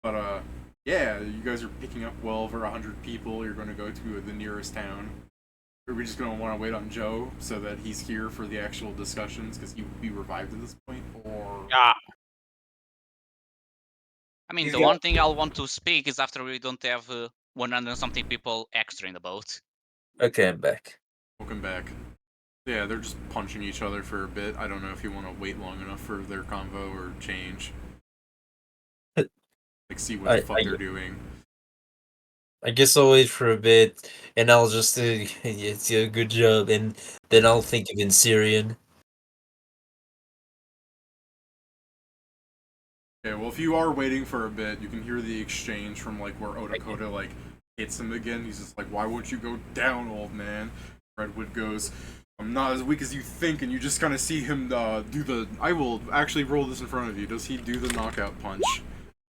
But, yeah, you guys are picking up well over 100 people. You're going to go to the nearest town. Are we just going to want to wait on Joe so that he's here for the actual discussions because he would be revived at this point? Or... I mean, He's the got- one thing I'll want to speak is after we don't have 100 and something people extra in the boat. Okay, I'm back. Welcome back. Yeah, they're just punching each other for a bit. I don't know if you want to wait long enough for their convo or change. Like, see what the fuck they're doing. I guess I'll wait for a bit, and I'll just it's a good job, and then I'll think of in Syrian. Okay, well, if you are waiting for a bit, you can hear the exchange from, like, where Odakota, like, hits him again. He's just like, why won't you go down, old man? Redwood goes, I'm not as weak as you think, and you just kind of see him do the... I will actually roll this in front of you. Does he do the knockout punch?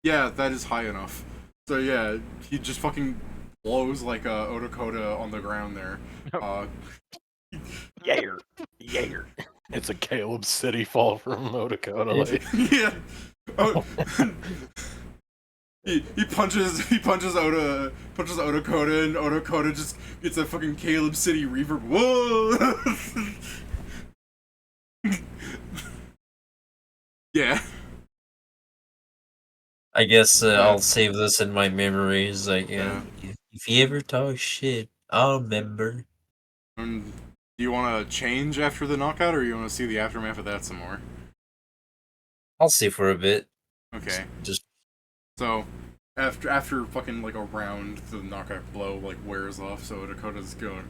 Yeah, that is high enough. So yeah, he just fucking blows, like, Odakota on the ground there. Yair. It's a Caleb City fall from Dakota. Like, Yeah. Oh. He punches Odakota, and Odakota just gets a fucking Caleb City reverb. Whoa! Yeah. I guess I'll save this in my memories. Like, if you ever talk shit, I'll remember. Do you want to change after the knockout, or you want to see the aftermath of that some more? I'll see for a bit. Okay. Just So, after fucking like a round, the knockout blow like wears off. So Dakota's going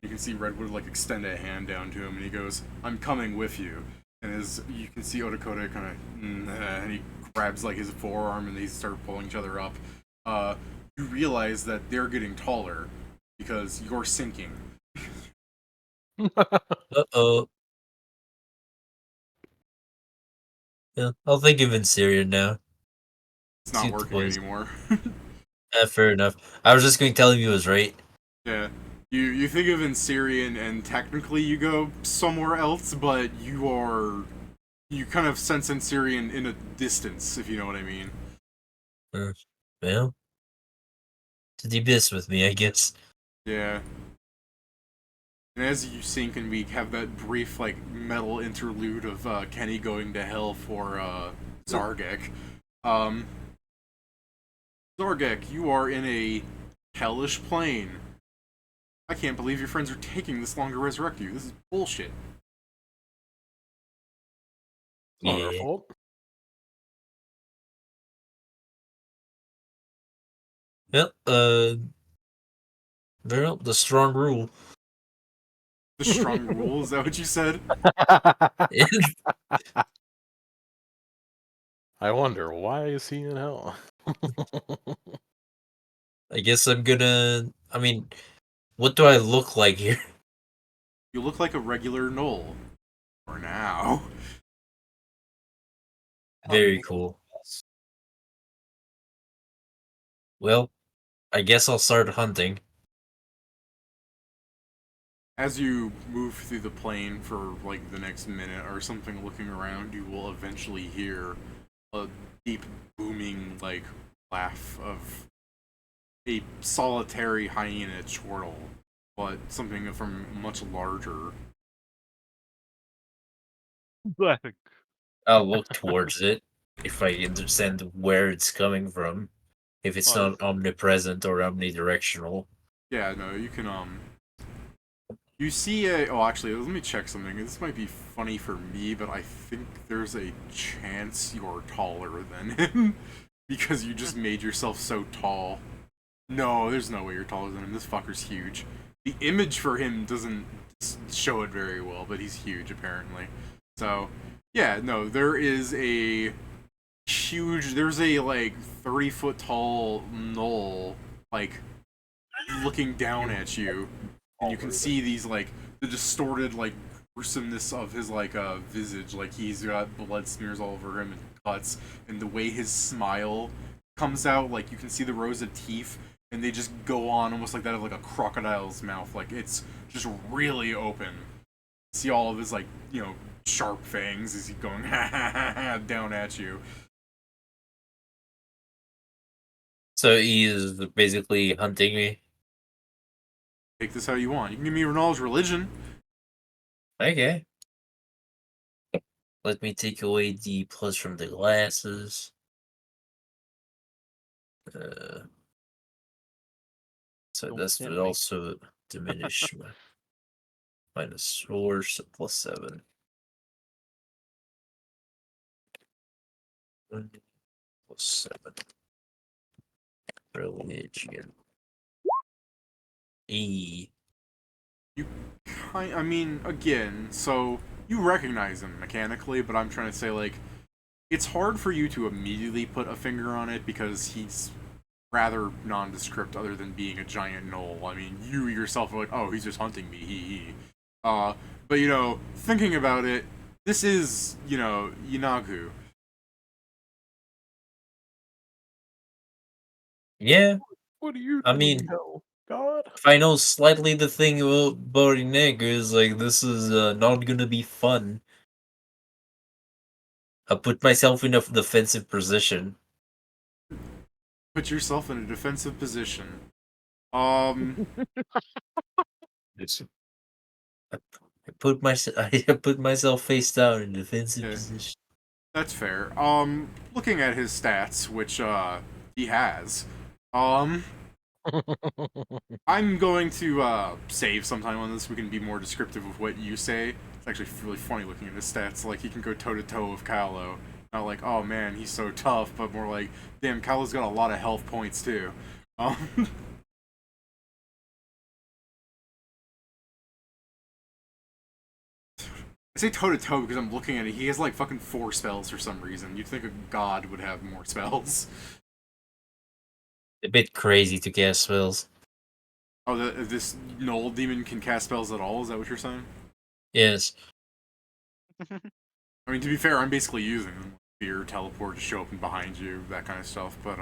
you can see Redwood like extend a hand down to him, and he goes, "I'm coming with you." And as you can see, Odakota kind of and he grabs like his forearm, and they start pulling each other up. You realize that they're getting taller because you're sinking. uh-oh. Yeah, I'll think of in Syrian now. It's not working anymore. Fair enough. I was just going to tell him he was right. Yeah. You think of in Syrian, and technically you go somewhere else, but you kind of sense in Syrian in a distance, if you know what I mean. Well, to the abyss with me, I guess. Yeah. And as you sink, and we have that brief, like, metal interlude of Kenny going to hell for Zargyk, Zargyk, you are in a hellish plane. I can't believe your friends are taking this long to resurrect you. This is bullshit. It's not our Yeah. fault. Yep. Well, the strong rule. The strong rule, is that what you said? I wonder, why is he in hell? I guess I'm gonna. I mean, what do I look like here? You look like a regular Knoll. For now. Very cool. Well, I guess I'll start hunting. As you move through the plane for like the next minute or something looking around, you will eventually hear a deep booming like laugh of a solitary hyena chortle, but something from much larger. I'll look towards it if I understand where it's coming from. If it's Well, not omnipresent or omnidirectional. Yeah, no, you can you see a oh actually let me check something. This might be funny for me, but I think there's a chance you're taller than him. Because you just made yourself so tall. No, there's no way you're taller than him. This fucker's huge. The image for him doesn't show it very well, but he's huge apparently. So, yeah, no, there is a huge, there's a like 30-foot tall knoll, like looking down at you, and you can see these like the distorted like gruesomeness of his like visage, like he's got blood smears all over him and cuts, and the way his smile comes out, like you can see the rows of teeth, and they just go on almost like that of like a crocodile's mouth, like it's just really open. See all of his like sharp fangs as he's going down at you. So he is basically hunting me. Take this how you want. You can give me your knowledge religion. Okay. Let me take away the plus from the glasses. So this would also diminish my minus 4, so plus 7. 1 plus 7. Religion. E. I mean, again, so you recognize him mechanically, but I'm trying to say, like, it's hard for you to immediately put a finger on it because he's rather nondescript other than being a giant knoll. I mean, you yourself are like, oh, he's just hunting me, hee. But, thinking about it, this is, Yinagu. Yeah, What are you doing? I mean, hell, God? if I know slightly the thing about Borinek is like this is not gonna be fun. I put myself in a defensive position. Put yourself in a defensive position. I put myself face down in a defensive Okay. position. That's fair. Looking at his stats, which he has, I'm going to save sometime on this. We can be more descriptive of what you say. It's actually really funny looking at his stats. Like he can go toe to toe with Kālō. Not like, oh man, he's so tough, but more like, damn, Kālō's got a lot of health points too. I say toe to toe because I'm looking at it. He has like fucking 4 spells for some reason. You'd think a god would have more spells. A bit crazy to cast spells. Oh, this Knoll demon can cast spells at all? Is that what you're saying? Yes. I mean, to be fair, I'm basically using them. Fear, teleport, to show up and behind you, that kind of stuff. But,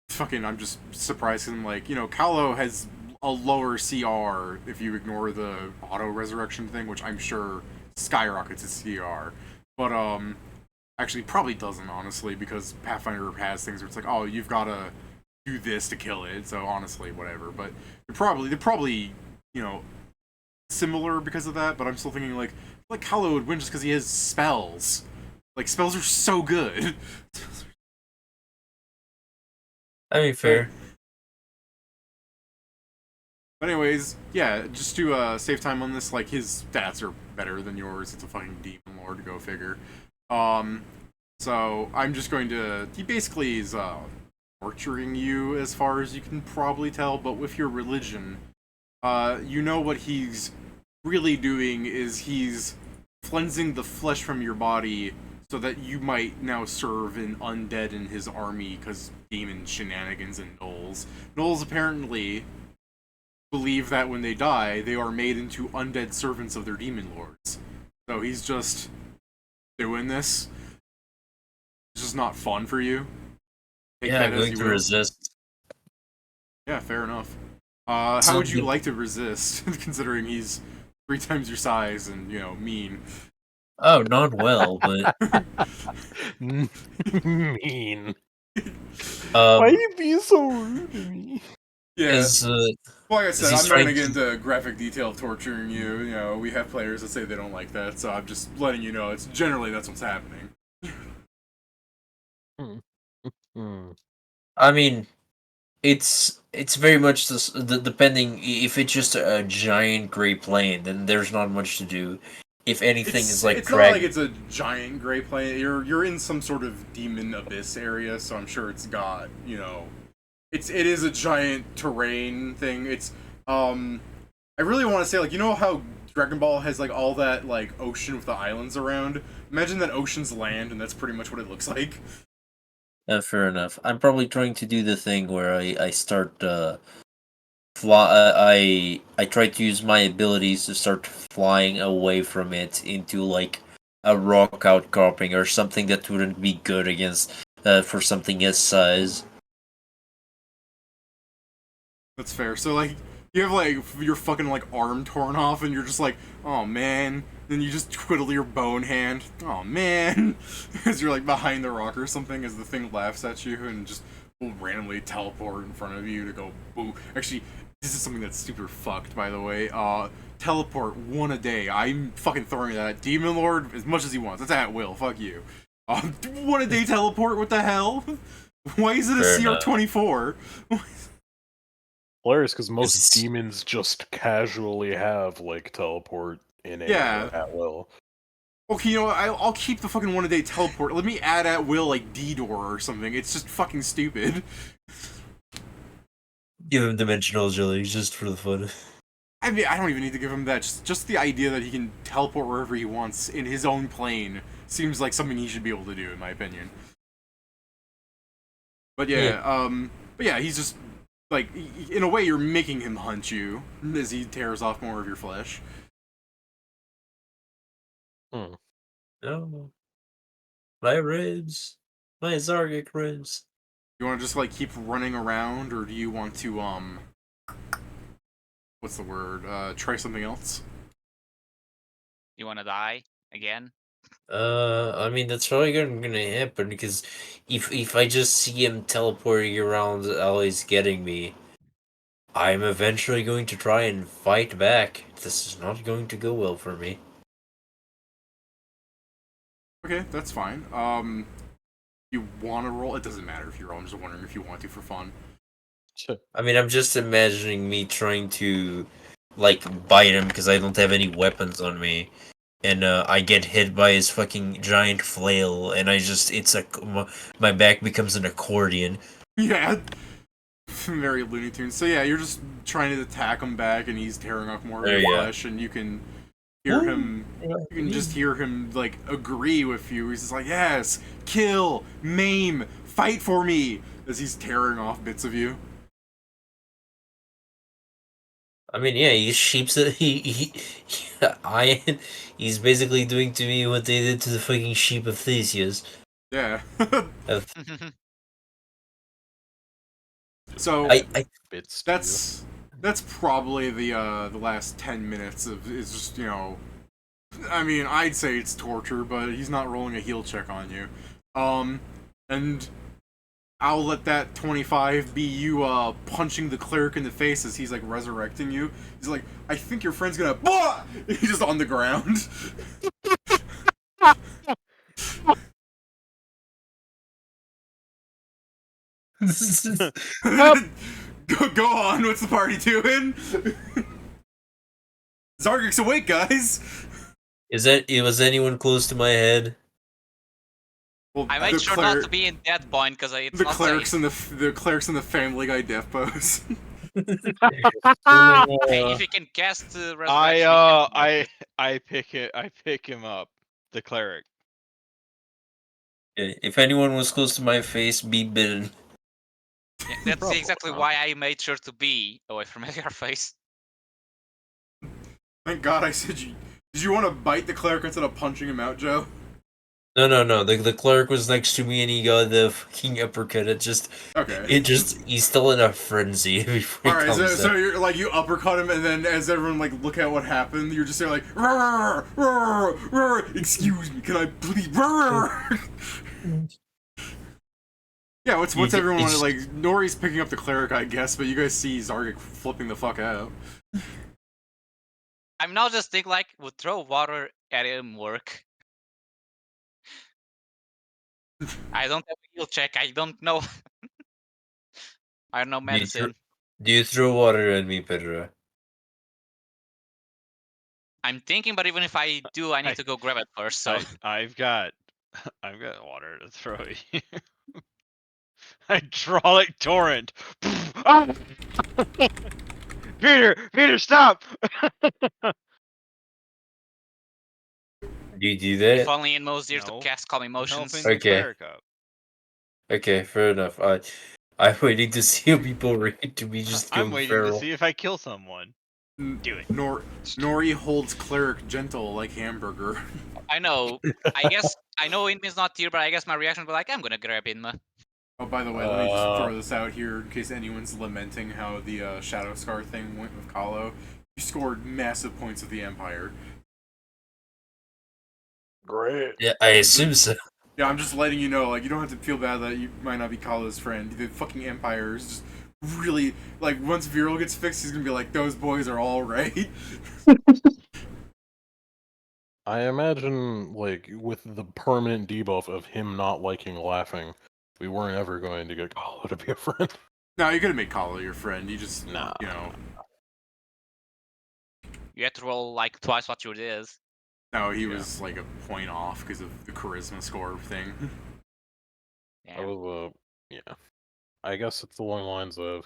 fucking, I'm just surprised him. Like, Kālō has a lower CR if you ignore the auto-resurrection thing, which I'm sure skyrockets his CR. But, actually probably doesn't, honestly, because Pathfinder has things where it's like, oh, you've got to do this to kill it, so honestly, whatever. But they're probably, similar because of that, but I'm still thinking, like Kālō would win just because he has spells. Like, spells are so good. I mean, fair. But anyways, yeah, just to save time on this, like, his stats are better than yours. It's a fucking demon lord, to go figure. So I'm just going to... He basically is torturing you as far as you can probably tell, but with your religion, you know what he's really doing is he's cleansing the flesh from your body so that you might now serve an undead in his army, because demon shenanigans and gnolls. Gnolls apparently believe that when they die, they are made into undead servants of their demon lords. So he's just doing this. It's just not fun for you. Take Yeah, that I'm as going you to will. resist. Yeah, fair enough. How would you like to resist, considering he's 3 times your size and, you know, mean? Oh, not well, but Mean. Why you being so rude to me? Yeah. is Like I said, he I'm not going to trying get into graphic detail of torturing you. You know, we have players that say they don't like that, so I'm just letting you know. It's generally that's what's happening. I mean, it's very much depending if it's just a giant gray plane, then there's not much to do. If anything is like it's not like it's a giant gray planet. You're in some sort of demon abyss area, so I'm sure it's got, you know, it is a giant terrain thing. It's I really want to say, like, you know how Dragon Ball has like all that like ocean with the islands around? Imagine that ocean's land, and that's pretty much what it looks like. fair enough. I'm probably trying to do the thing where I start I try to use my abilities to start flying away from it into like a rock outcropping or something that wouldn't be good against for something his size. That's fair. So like you have like your fucking like arm torn off, and you're just like, oh man. Then you just twiddle your bone hand. Oh man, as you're like behind the rock or something, as the thing laughs at you and just will randomly teleport in front of you to go boo. Actually, this is something that's super fucked, by the way. Teleport 1 a day. I'm fucking throwing that at Demon Lord as much as he wants. That's at will. Fuck you. 1 a day teleport. What the hell? Why is it a Fair CR24? Hilarious, because most It's- demons just casually have like teleport in Yeah. at will. Okay, you know what? I'll keep the fucking 1 a day teleport. Let me add at will like D-Door or something. It's just fucking stupid. Give him dimensional agility just for the fun. I mean, I don't even need to give him that. Just the idea that he can teleport wherever he wants in his own plane seems like something he should be able to do, in my opinion. But yeah, he's just like, in a way, you're making him hunt you as he tears off more of your flesh. No. My ribs. My Zargyk ribs. You want to just like keep running around, or do you want to what's the word? Try something else? You wanna die again? I mean that's probably gonna happen because if I just see him teleporting around always getting me, I'm eventually going to try and fight back. This is not going to go well for me. Okay, that's fine. You want to roll? It doesn't matter if you roll. I'm just wondering if you want to for fun. I mean, I'm just imagining me trying to, like, bite him because I don't have any weapons on me. And I get hit by his fucking giant flail, and my back becomes an accordion. Yeah. Very Looney Tunes. So yeah, you're just trying to attack him back, and he's tearing off more of There your you go. flesh, and you can hear him. You can just hear him like agree with you. He's just like, "Yes, kill, maim, fight for me," as he's tearing off bits of you. I mean, yeah, he's sheeps. He's basically doing to me what they did to the fucking sheep of Theseus. Yeah. Uh, So I Bits. that's probably the last 10 minutes of is just, you know, I mean, I'd say it's torture, but he's not rolling a heal check on you. And I'll let that 25 be you punching the cleric in the face as he's like resurrecting you. He's like, I think your friend's gonna BAH! He's just on the ground. Go on. What's the party doing? Zargyk's awake, guys. Was anyone close to my head? Well, I made sure not to be in that point because it's the not clerics safe. and the clerics and the Family Guy death pose. Hey, if you can cast resurrection, I pick him up, the cleric. Okay, if anyone was close to my face, be bitten. Yeah, that's Probably exactly not. why I made sure to be away from your face. Thank God I said you. Did you want to bite the cleric instead of punching him out, Joe? No. The cleric was next to me and he got the fucking uppercut. Okay. He's still in a frenzy before he Alright, comes so up. you're like, you uppercut him, and then as everyone like look at what happened, you're just there like, "Rrr, rrr, rrr, excuse me, can I please, rrr." Yeah, what's everyone it's- like? Nori's picking up the cleric, I guess, but you guys see Zargyk flipping the fuck out. I'm now just thinking like, would throw water at him work? I don't have a heal check. I don't know. I don't know Do you, medicine. do you throw water at me, Pedro? I'm thinking, but even if I do, I need to go grab it first. So I've got water to throw at you. Hydraulic torrent. Ah! Peter, stop! Do you do if that? only in most years No. to cast calm I'm emotions. helping the Okay. cleric up. Okay, fair enough. I'm waiting to see how people react to me just I'm going waiting feral. to see if I kill someone. Do it. Nori holds cleric gentle like hamburger. I know. I guess I know Inma's not here, but I guess my reaction would be like, I'm gonna grab Inma. Oh, by the way, let me just throw this out here in case anyone's lamenting how the Shadow Scar thing went with Kālō. You scored massive points with the Empire. Great. Yeah, I assume so. Yeah, I'm just letting you know, like, you don't have to feel bad that you might not be Kālō's friend. The fucking Empire is just really, like, once Viral gets fixed, he's gonna be like, those boys are alright. I imagine, like, with the permanent debuff of him not liking laughing, we weren't ever going to get Kālō to be a friend. No, you couldn't make Kālō your friend. You just, Nah. you know. You have to roll like twice what yours is. No, he was like a point off because of the charisma score thing. I was, yeah. I guess it's along the lines of,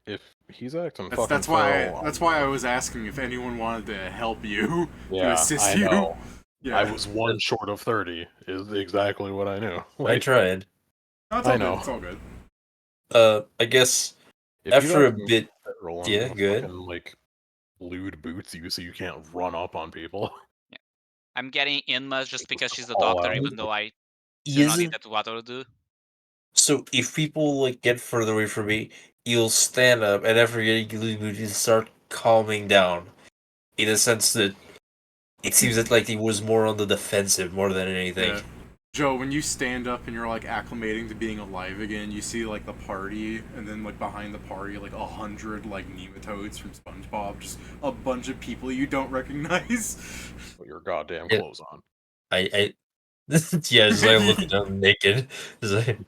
if he's acting fucking That's feral, why I was asking if anyone wanted to help you, to yeah, assist I you. know. Yeah. I was one short of 30, is exactly what I knew. I Like, tried. No, it's all I know. good. It's all good. I guess if after you a guys bit. feral, I'm Yeah, gonna good. fucking, like, lewd boots you so you can't run up on people. I'm getting Inma just because she's the Call doctor, out. even though I do not need Isn't that to what to do. so? If people like get further away from me, you'll stand up, and after getting you start calming down, in a sense that it seems that like he was more on the defensive more than anything. Yeah. Joe, when you stand up and you're like acclimating to being alive again, you see like the party, and then like behind the party, like 100 like nematodes from SpongeBob, just a bunch of people you don't recognize. Put your goddamn Yeah. clothes on. I yeah, just like looking down naked. Just like,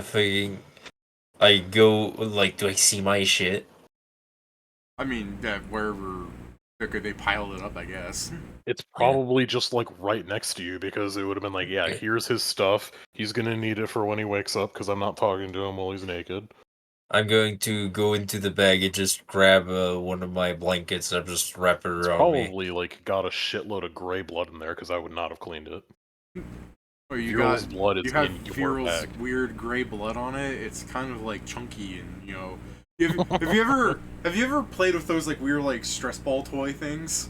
fucking, I go like, do I see my shit? I mean, yeah, wherever they piled it up, I guess. It's probably just like right next to you because it would have been like, yeah, here's his stuff. He's gonna need it for when he wakes up because I'm not talking to him while he's naked. I'm going to go into the bag and just grab one of my blankets and just wrap it It's around me. probably like got a shitload of gray blood in there because I would not have cleaned it. Or you Viral's got blood is you have in your Viral's bag. weird gray blood on it. It's kind of like chunky, and you know. Have you ever played with those like weird like stress ball toy things?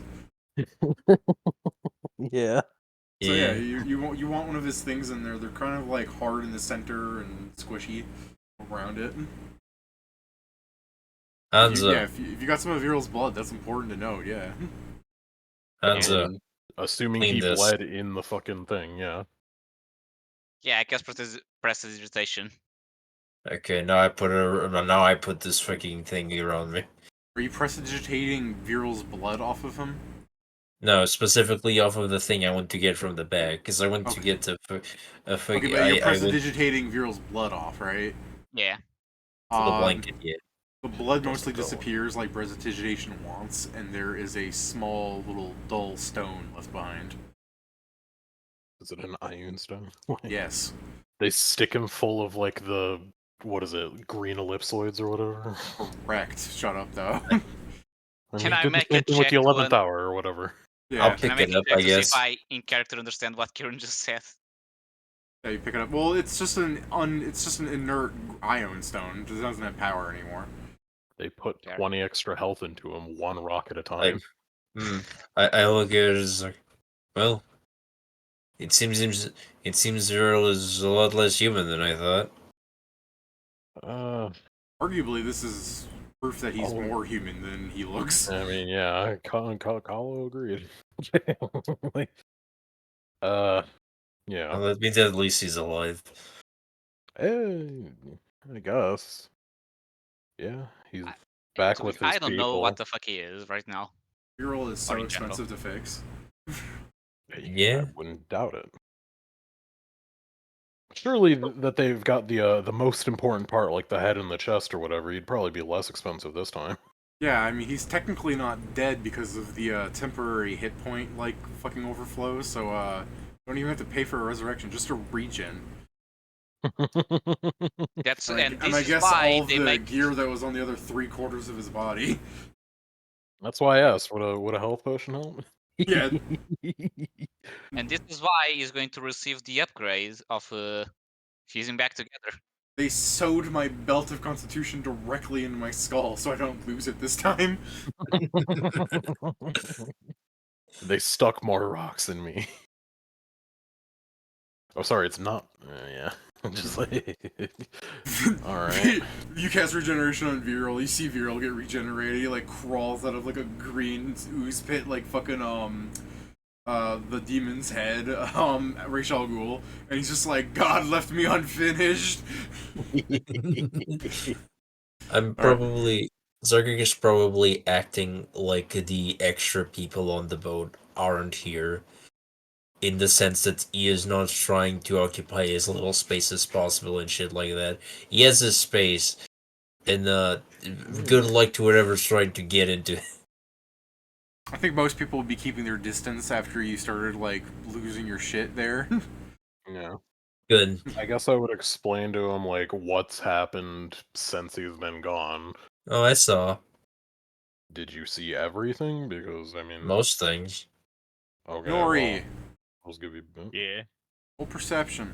Yeah. So yeah, you want one of his things in there. They're kind of like hard in the center and squishy around it. Hands up. Yeah, if you got some of Viral's blood, that's important to note. Yeah. Hands up. And assuming Clean he this. bled in the fucking thing, yeah. Yeah, I guess prestidigitation. Okay, now I put this freaking thing around me. Are you prestidigitating Viral's blood off of him? No, specifically off of the thing I want to get from the bag, because I want to Okay. get a Okay, figure. but you're I want prestidigitating Viral's blood off, right? Yeah. for the blanket. Yeah. The blood Don't mostly go. disappears like prestidigitation wants, and there is a small little dull stone left behind. Is it an iron stone? Like, Yes. They stick him full of like the what is it, green ellipsoids or whatever. Correct. Shut up, though. I Can mean, I did the make same a thing with check the to 11th hour or whatever. Yeah. I'll Can I pick make it a up, check I to see if guess. I in character understand what Kieran just said? Yeah, you pick it up. Well, it's just it's just an inert ion stone. It doesn't have power anymore. They put Yeah. 20 extra health into him, one rock at a I, time. I look at it as like, well, it seems Earl is a lot less human than I thought. Arguably, this is proof that he's Oh. more human than he looks. I mean, yeah, Kālō agreed. Like, yeah. Well, that means at least he's alive. I guess. Yeah, he's I- back with his I don't know what people. the fuck he is right now. Viral is so Or in general. expensive to fix. Yeah. I wouldn't doubt it. Surely that they've got the most important part, like the head and the chest or whatever, he'd probably be less expensive this time. Yeah, I mean, he's technically not dead because of the temporary hit point, like, fucking overflow, so, don't even have to pay for a resurrection, just a regen. That's And, and I this is guess why all of they the make gear that was on the other 3/4 of his body. That's why I asked, would a health potion help? Yeah. and this is why he's going to receive the upgrade of fusing back together. They sewed my belt of constitution directly into my skull, so I don't lose it this time. They stuck more rocks in me. Oh, sorry, it's not. Yeah, just like. All right. You cast regeneration on Viral. You see Viral get regenerated. He like crawls out of like a green ooze pit, like fucking the demon's head, Ra's al Ghul, and he's just like, God left me unfinished. Zargyk is probably acting like the extra people on the boat aren't here, in the sense that he is not trying to occupy as little space as possible and shit like that. He has his space, and good luck to whatever's trying to get into. I think most people would be keeping their distance after you started like losing your shit there. Yeah. Good. I guess I would explain to him like what's happened since he's been gone. Oh, I saw Did you see everything? Because I mean, most things. okay. Nori, Well, I'll give you. Yeah. full perception.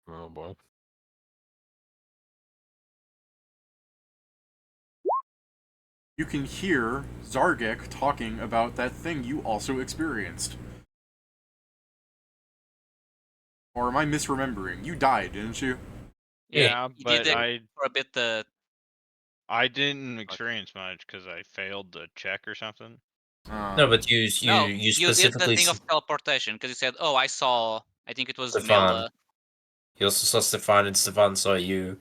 Oh boy. You can hear Zargyk talking about that thing you also experienced. Or am I misremembering? You died, didn't you? Yeah, he but did it for a bit. I didn't experience much because I failed the check or something. No, but you No, you did the specifically thing of teleportation because you said, "Oh, I saw." I think it was Stefan. Mela. You also saw Stefan, and Stefan saw you.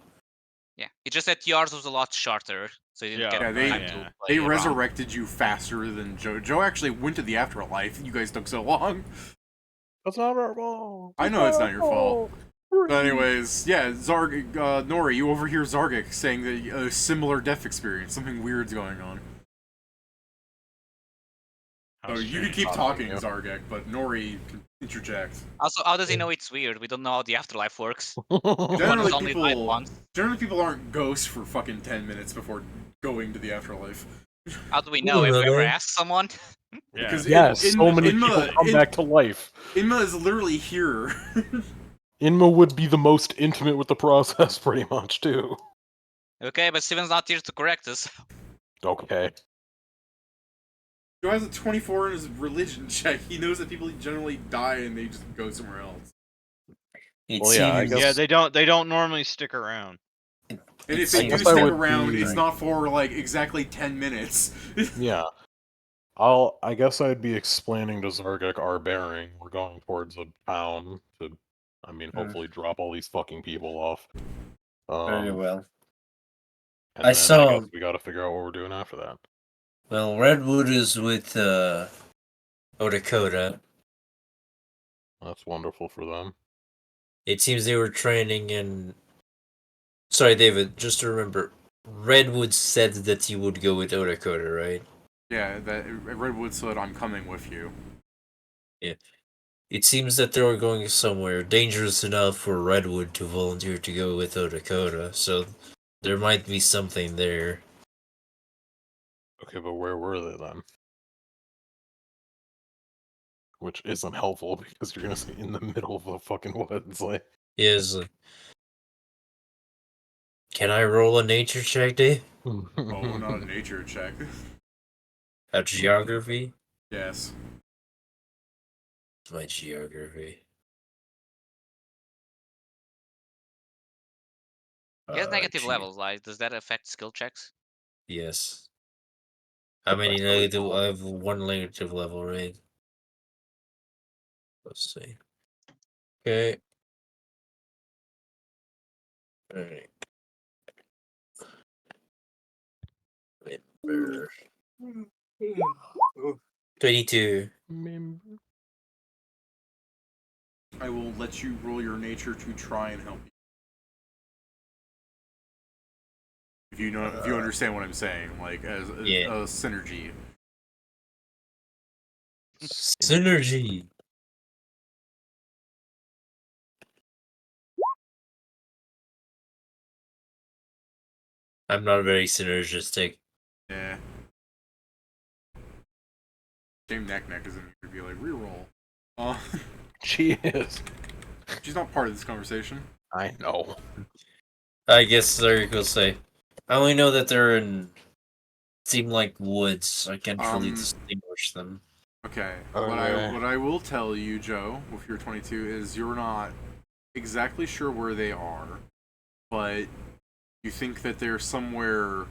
Yeah, it just that yours was a lot shorter, so you didn't Yeah, get they- time yeah. to play They around. resurrected you faster than Joe. Joe actually went to the afterlife. You guys took so long. That's not our fault. I know it's not your fault. But anyways, yeah, Nori, you overhear Zargyk saying that a similar death experience. Something weird's going on. How Oh, you can strange. keep talking, Yeah. Zargyk, but Nori can interject. Also, how does he know it's weird? We don't know how the afterlife works. Generally, Only died once. people aren't ghosts for fucking 10 minutes before going to the afterlife. How do we know? Have we ever Really? asked someone? Yeah. Because Yes, so many people Inma, come back to life. Inma is literally here. Inma would be the most intimate with the process, pretty much, too. Okay, but Steven's not here to correct us. Okay. Joe has a 24 in his religion check. He knows that people generally die and they just go somewhere else. It Well, yeah, I seems- guess- Yeah, they don't normally stick around. And it if they do seems- stick I would around, be- it's not for like exactly 10 minutes. Yeah. I guess I'd be explaining to Zargyk our bearing. We're going towards a town to, I mean, hopefully drop all these fucking people off. Very well. And I then saw- guess we gotta figure out what we're doing after that. Well, Redwood is with Odakota. That's wonderful for them. It seems they were training in. Sorry, David. Just to remember, Redwood said that you would go with Odakota, right? Yeah, that Redwood said I'm coming with you. Yeah. It seems that they were going somewhere dangerous enough for Redwood to volunteer to go with Odakota, so there might be something there. Okay, but where were they then? Which isn't helpful because you're gonna see in the middle of the fucking woods, like. Yes. Can I roll a nature check, Dave? Oh, not a nature check. A geography? Yes. My geography. He has negative Gee. levels. Like, does that affect skill checks? Yes. How many That's really negative? cool. I have one negative level, right? Let's see. Okay. Alright. Remember. 22. I will let you roll your nature to try and help you. If you understand what I'm saying, like as a Yeah. synergy. Synergy. I'm not very synergistic. Yeah. Shame Neck isn't here to be like reroll. She is. She's not part of this conversation. I know. I guess Zargyk will say. I only know that they're in seem like woods. I can't really distinguish them. Okay. Okay. What I will tell you, Joe, with your 22, is you're not exactly sure where they are, but you think that they're somewhere.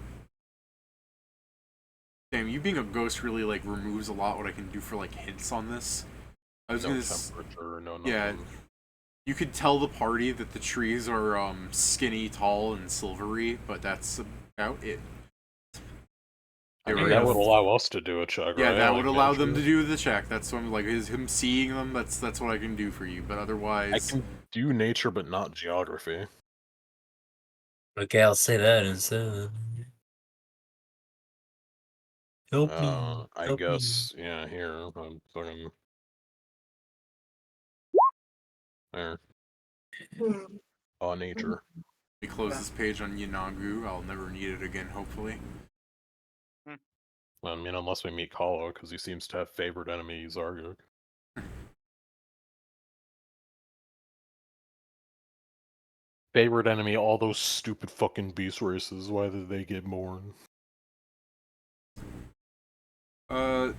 Damn, you being a ghost really like removes a lot what I can do for like hints on this. I was No gonna. temperature, no nothing. Yeah. You could tell the party that the trees are skinny, tall, and silvery, but that's about it. I mean, Right. that would allow us to do a check, Yeah, right? that Like would allow them nature? to do the check. That's what I'm like. Is him seeing them? That's what I can do for you. But otherwise, I can do nature, but not geography. Okay, I'll say that instead. Help me. I Help me. guess, yeah, here, I'm fucking... There. Nature. we close this page on Yanagu. I'll never need it again. Hopefully. I mean, unless we meet Kālō, because he seems to have favorite enemy, Zargyk. Favorite enemy, all those stupid fucking beast races. Why did they get born?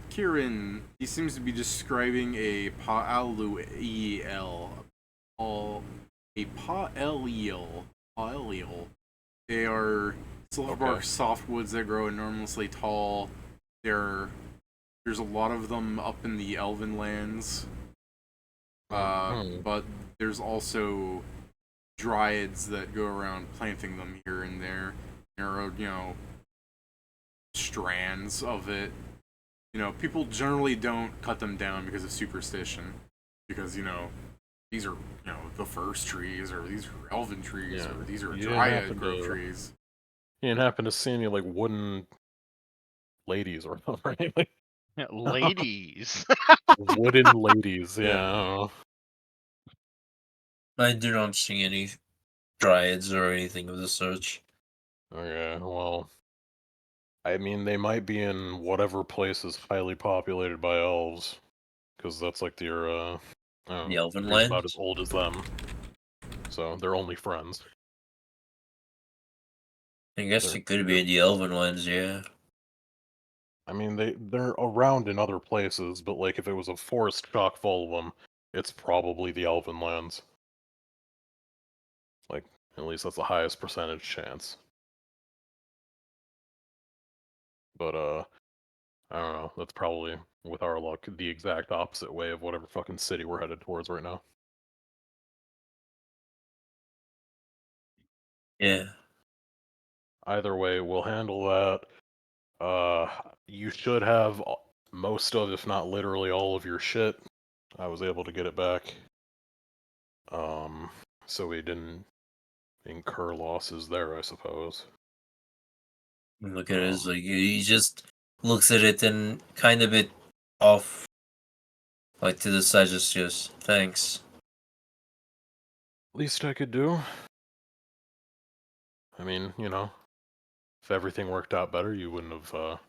Kieran, he seems to be describing a Pa'aluel. A Pa'eliel. They are silverbark Okay. softwoods that grow enormously tall. There's a lot of them up in the Elven lands. But there's also dryads that go around planting them here and there. There are, strands of it. People generally don't cut them down because of superstition. Because, these are, the first trees, or these are elven trees, Yeah. or these are You didn't dryad happen growth to- trees. You didn't happen to see any, like, wooden ladies or something, right? Ladies. Wooden ladies, yeah. I do not see any dryads or anything of the such. Okay, well... I mean, they might be in whatever place is highly populated by elves. Because that's like their, I don't The know, Elven they're about as lands? old as them. So, they're only friends. I guess They're- it could be in the Elven lands, yeah. I mean, they're around in other places, but like if it was a forest chock full of them, it's probably the Elven lands. Like, at least that's the highest percentage chance. But I don't know. That's probably, with our luck, the exact opposite way of whatever fucking city we're headed towards right now. Yeah. Either way, we'll handle that. You should have most of, if not literally all of your shit. I was able to get it back. So we didn't incur losses there, I suppose. Look at it, like he just looks at it and kind of bit off, like to the side, just thanks. Least I could do. I mean, if everything worked out better, you wouldn't have,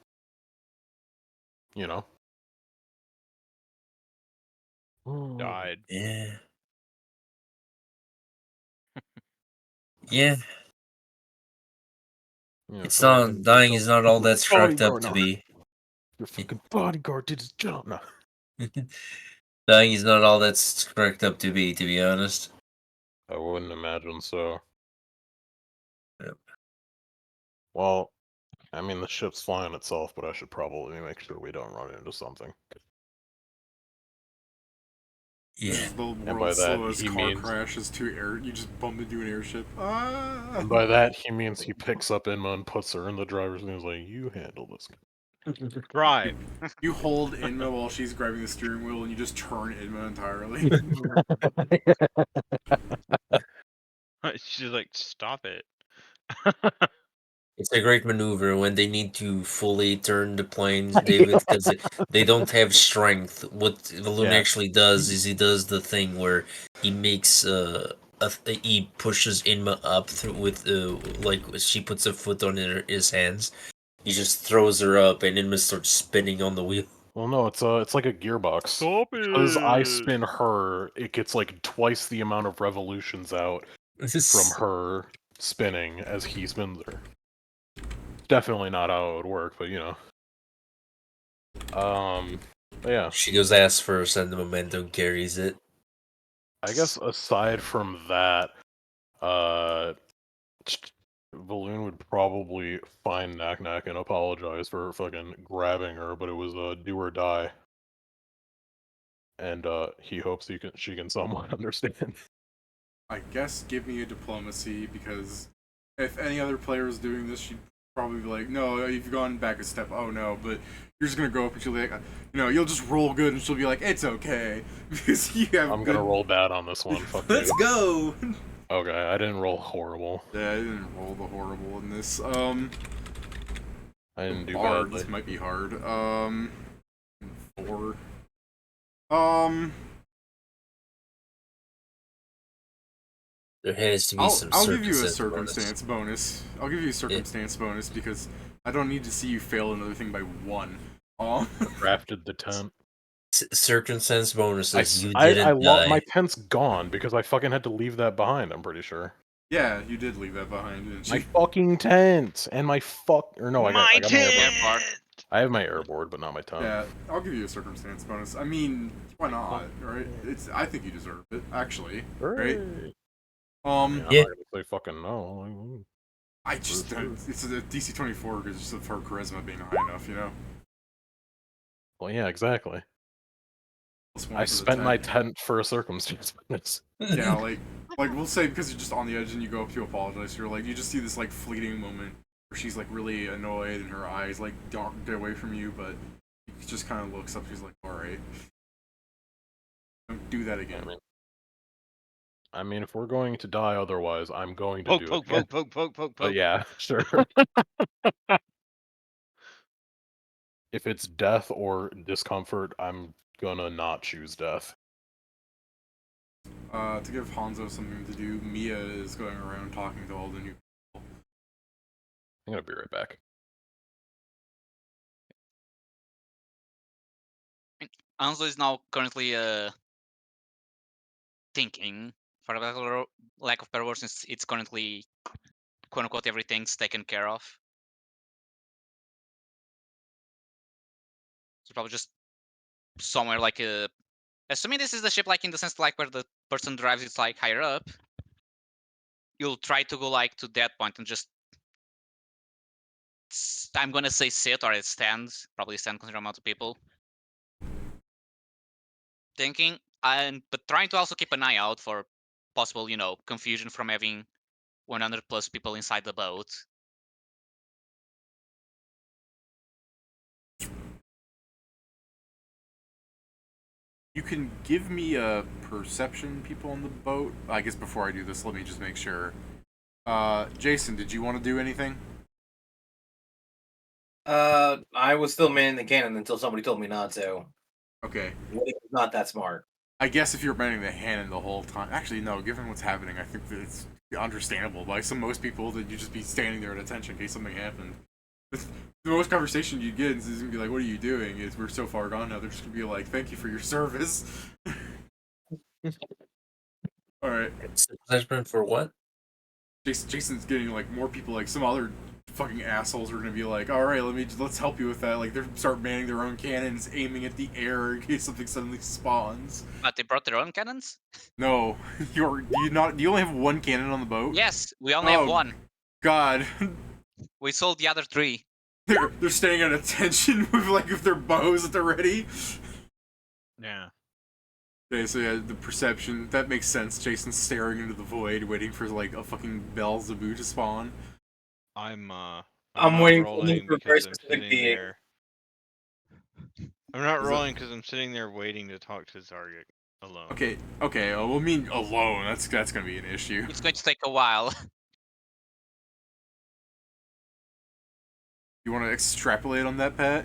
Died. Yeah. Yeah. It's not dying is not all that's cracked up to be. Your fucking bodyguard did his job now. Dying is not all that's cracked up to be honest. I wouldn't imagine so. Yep. Well, I mean, the ship's flying itself, but I should probably make sure we don't run into something. Yeah. This is the by world's that, slowest he car means- crash is you just bump into an airship. Ah! And by that, he means he picks up Inma and puts her in the driver's seat and is like, you handle this. Drive. You hold Inma while she's grabbing the steering wheel, and you just turn Inma entirely. She's like, stop it. It's a great maneuver when they need to fully turn the planes, David, because they don't have strength. What Valoon Yeah. actually does is he does the thing where he makes he pushes Inma up through with like she puts a foot on his hands. He just throws her up, and Inma starts spinning on the wheel. Well, no, it's like a gearbox. Stop it. Because I spin her, it gets like twice the amount of revolutions out from her spinning as he spins her. Definitely not how it would work, but but yeah. She goes ass first, and the momentum carries it. I guess aside from that, Valoon would probably find Knack and apologize for fucking grabbing her, but it was do or die. And he hopes she can somewhat understand. I guess give me a diplomacy, because if any other player was doing this, she'd probably be like, no, you've gone back a step. Oh no, but you're just gonna go up and she'll be like, you'll just roll good, and she'll be like, it's okay, because you have. I'm gonna roll bad on this one. Fuck Let's you. go. Okay, I didn't roll horrible. Yeah, I didn't roll the horrible in this. I didn't do hard. badly. This might be hard. 4. There has to be some. I'll give you a circumstance bonus. I'll give you a circumstance bonus because I don't need to see you fail another thing by 1. Crafted the tent. Circumstance bonuses. You didn't die. My tent's gone because I fucking had to leave that behind. I'm pretty sure. Yeah, you did leave that behind, didn't you? My fucking tent and my I got my tent! I have my airboard, but not my tent. Yeah, I'll give you a circumstance bonus. I mean, why not? Right? I think you deserve it, actually. Right? I'm not gonna say fucking no. I just it's a DC 24 because just of her charisma being high enough, Well, yeah, exactly. +1 I for the spent my tent. tent for a circumstance bonus. Yeah, like we'll say because you're just on the edge and you go up to apologize. You're like, you just see this like fleeting moment where she's like really annoyed and her eyes like don't get away from you, but she just kind of looks up. She's like, all right, don't do that again. I mean, if we're going to die otherwise, I'm going to do it. Poke. But yeah, sure. If it's death or discomfort, I'm gonna not choose death. To give Hanzo something to do, Mia is going around talking to all the new people. I'm gonna be right back. Hanzo is now currently thinking, for lack of better words, since it's currently quote unquote everything's taken care of. So probably just somewhere like assuming this is the ship like in the sense like where the person drives it's like higher up. You'll try to go like to that point and just I'm gonna say sit or it stands, probably stand considering amount of people. Thinking but trying to also keep an eye out for possible, confusion from having 100 plus people inside the boat. You can give me a perception, people on the boat. I guess before I do this, let me just make sure. Jason, did you want to do anything? I was still manning the cannon until somebody told me not to. Okay. What if it's not that smart? I guess if you're manning the cannon the whole time. Actually, no, given what's happening, I think that it's understandable. By most people, that you just be standing there at attention in case something happened. The most conversation you get is gonna be like, "What are you doing?" Is we're so far gone now. They're just gonna be like, "Thank you for your service." All right. Punishment for what? Jason's getting like more people. Like some other fucking assholes are gonna be like, "All right, let's help you with that." Like they start manning their own cannons, aiming at the air in case something suddenly spawns. But they brought their own cannons? No, do you only have one cannon on the boat? Yes, we only have one. God. We sold the other 3. They're staying at attention with their bows at the ready. Yeah. Okay, so yeah, the perception, that makes sense. Jason's staring into the void, waiting for like a fucking Beelzebub to spawn. I'm I'm not waiting for rolling them for a very because I'm specific sitting being. there. I'm not Is it- rolling because I'm sitting there waiting to talk to Zargyk alone. Okay, we'll mean alone. That's gonna be an issue. It's going to take a while. You want to extrapolate on that, Pat?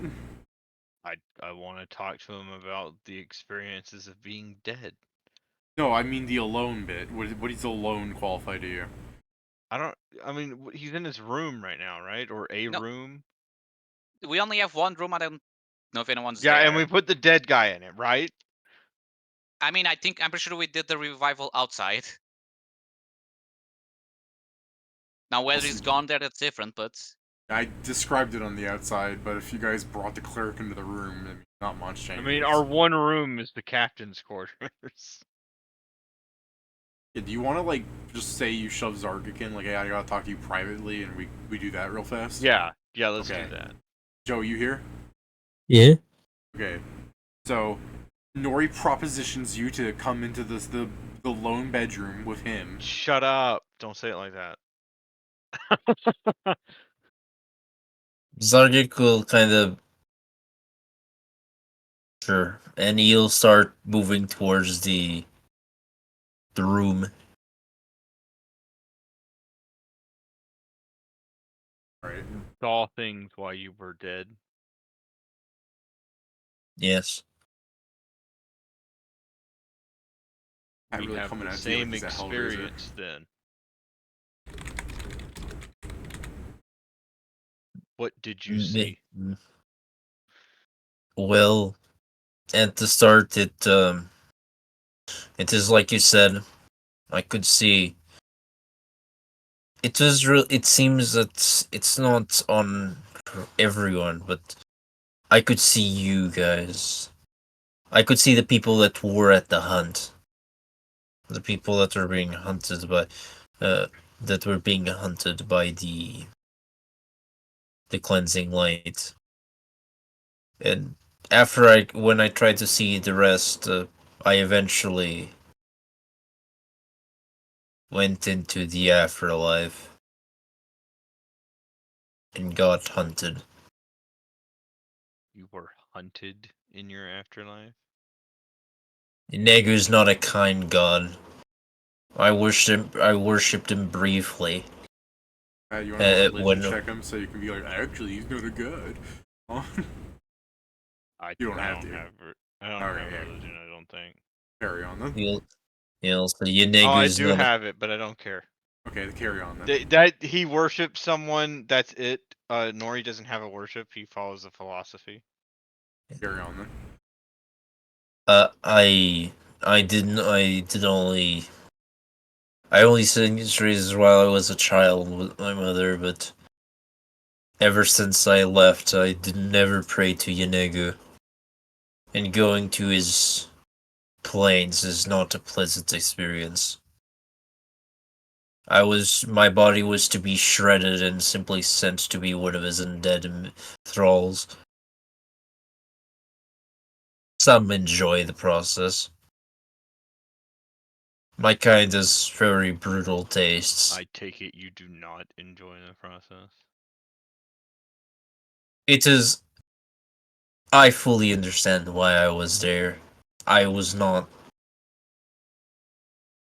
I want to talk to him about the experiences of being dead. No, I mean the alone bit. What is alone qualify to you? I mean, he's in his room right now, right? Or a No. room? We only have one room. I don't know if anyone's Yeah, there. and we put the dead guy in it, right? I mean, I'm pretty sure we did the revival outside. Now, whether he's gone there, that's different, but... I described it on the outside, but if you guys brought the cleric into the room, I mean, not much I changes. mean, our one room is the captain's quarters. Yeah, do you want to like just say you shove Zargyk in, like, hey, I gotta talk to you privately, and we do that real fast? Yeah, let's Okay. do that. Joe, you here? Yeah. Okay. So, Nori propositions you to come into the lone bedroom with him. Shut up! Don't say it like that. Zargyk will kind of sure, and he'll start moving towards the room. Alright. Saw things while you were dead. Yes. Not We really have coming the out to you same like he's a Hellraiser. experience then. What did you see? Well, at the start, it is like you said. I could see. It was real. It seems that it's not on everyone, but I could see you guys. I could see the people that were at the hunt. The people that were being hunted by, the cleansing light. And when I tried to see the rest, I eventually went into the afterlife and got hunted. You were hunted in your afterlife? Negu's not a kind god. I worshipped him briefly. You want to religion when check him so you can be like, actually, he's not a god. You don't have to. I don't Alright, have yeah. religion, I don't think. Carry on then. so Oh, I Negu's do not have it, but I don't care. Okay, carry on then. That he worships someone, that's it. Nori doesn't have a worship, he follows the philosophy. Carry on then. I only sang histories while I was a child with my mother, but ever since I left, I never pray to Yenegu. And going to his plains is not a pleasant experience. My body was to be shredded and simply sent to be one of his undead thralls. Some enjoy the process. My kind has very brutal tastes. I take it you do not enjoy the process. It is. I fully understand why I was there. I was not.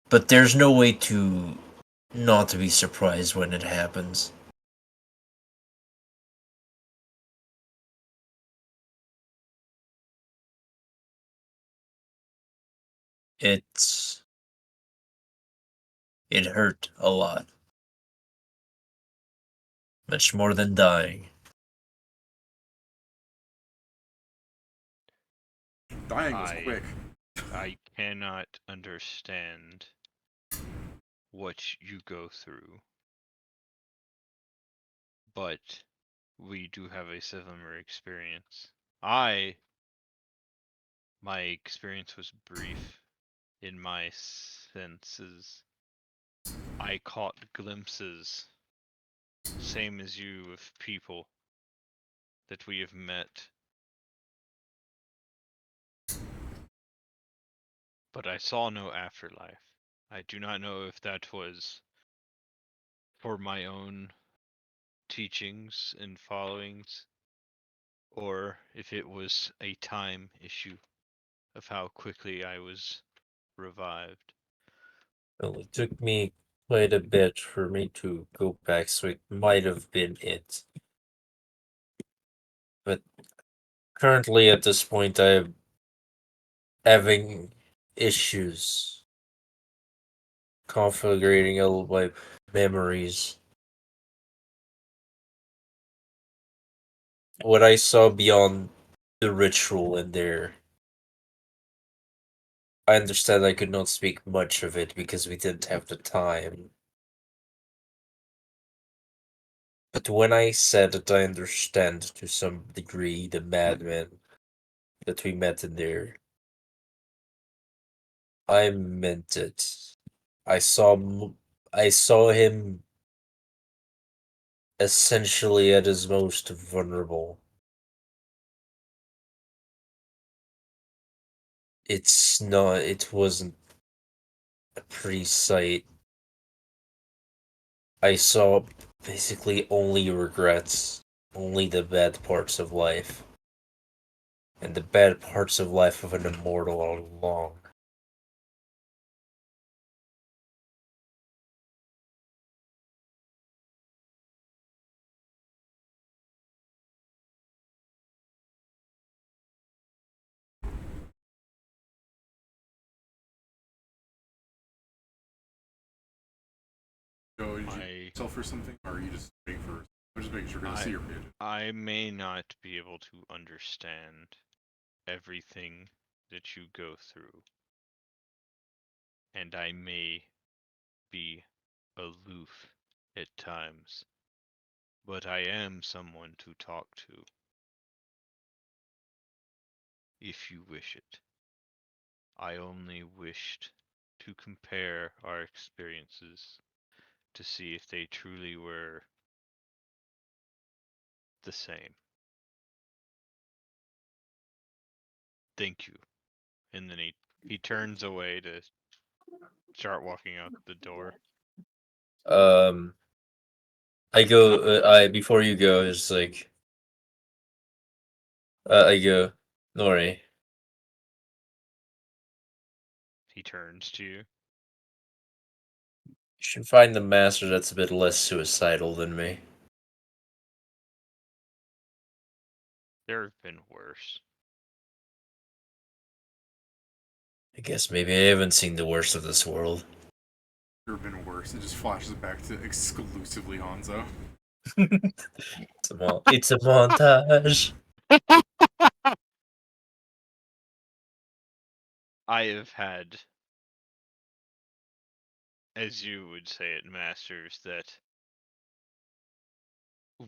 But there's no way to not to be surprised when it happens. It hurt a lot. Much more than dying. Dying was quick. I cannot understand what you go through, but we do have a similar experience. My experience was brief in my senses. I caught glimpses, same as you, of people that we have met. But I saw no afterlife. I do not know if that was for my own teachings and followings, or if it was a time issue of how quickly I was revived. Well, it took me quite a bit for me to go back, so it might have been it. But currently, at this point, I'm having issues configuring all of my memories. What I saw beyond the ritual in there, I understand I could not speak much of it because we didn't have the time. But when I said that I understand to some degree the madman that we met in there, I meant it. I saw him essentially at his most vulnerable. It wasn't a pretty sight. I saw basically only regrets, only the bad parts of life. And the bad parts of life of an immortal all along. Joe, did you sell for something, or are you just waiting for? I'm just making sure we're gonna see your page. I may not be able to understand everything that you go through, and I may be aloof at times, but I am someone to talk to if you wish it. I only wished to compare our experiences to see if they truly were the same. Thank you. And then he turns away to start walking out the door. I go. I before you go, it's like. I go, Nori. He turns to you. You should find a master that's a bit less suicidal than me. There have been worse. I guess maybe I haven't seen the worst of this world. There have been worse. It just flashes back to exclusively Hanzo. It's a montage. I have had, as you would say it, masters that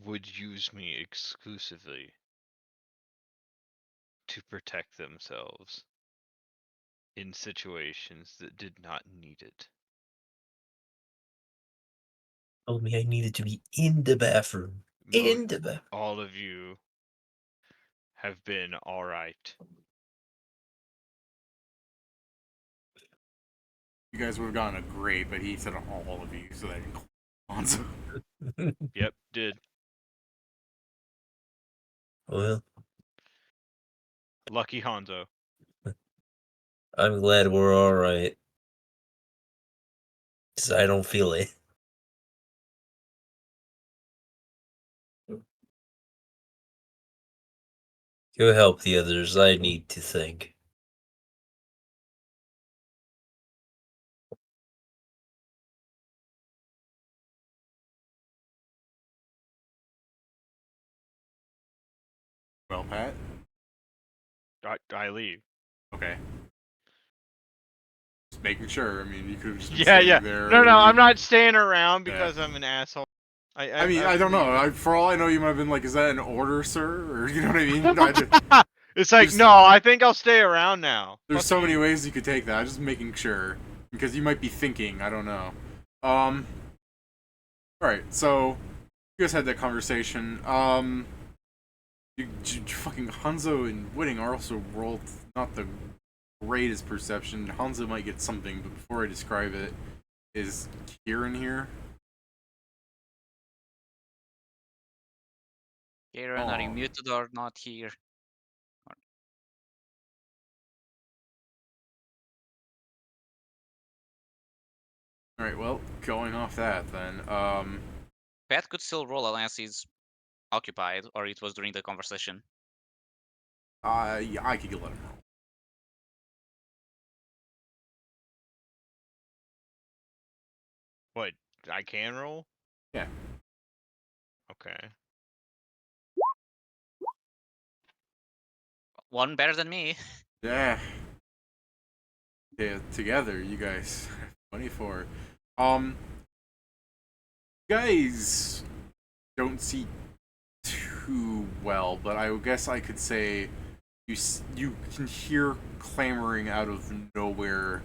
would use me exclusively to protect themselves in situations that did not need it. Told me I needed to be in the bathroom. In the bathroom. All of you have been alright. You guys would have gotten a grade, but he said all of you, so that includes Hanzo. Yep, did. Well, Lucky Hanzo. I'm glad we're alright. 'Cause I don't feel it. You help the others, I need to think. Well, Pat. I leave. Okay. Just making sure. I mean, you could have just been Yeah, standing yeah. there. No, or I'm you- not staying around Yeah. because I'm an asshole. I mean, I don't know. leaving. For all I know, you might have been like, "Is that an order, sir?" Or you know what I mean? No, It's like, There's- no, I think I'll stay around now. There's Fuck so many you. ways you could take that. I'm just making sure because you might be thinking. I don't know. All right. So you guys had that conversation. You fucking Hanzo and Whitting are also rolled not the greatest perception. Hanzo might get something, but before I describe it, is Kieran here? Kieran, are you Oh. muted or not here? All right. Well, going off that then. Pat could still roll unless he's occupied or it was during the conversation. Yeah, I could let him roll. What? I can roll? Yeah. Okay. One better than me. Yeah. Yeah, together, you guys. 24. You guys don't see too well, but I guess I could say you can hear clamoring out of nowhere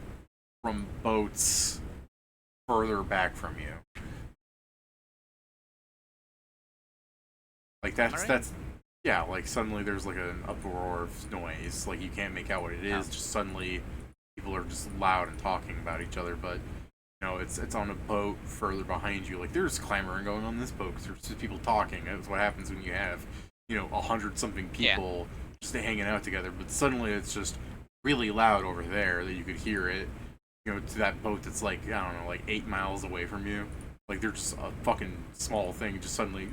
from boats further back from you. Like Alright. that's yeah, like suddenly there's like an uproar of noise, like you can't make out what it is, Oh. just suddenly people are just loud and talking about each other, but you know, it's on a boat further behind you. Like there's clamoring going on this boat because there's just people talking. That's what happens when you have, 100-something people just hanging out together. But suddenly it's just really loud over there that you could hear it. To that boat that's like I don't know, like 8 miles away from you. Like they're just a fucking small thing, just suddenly,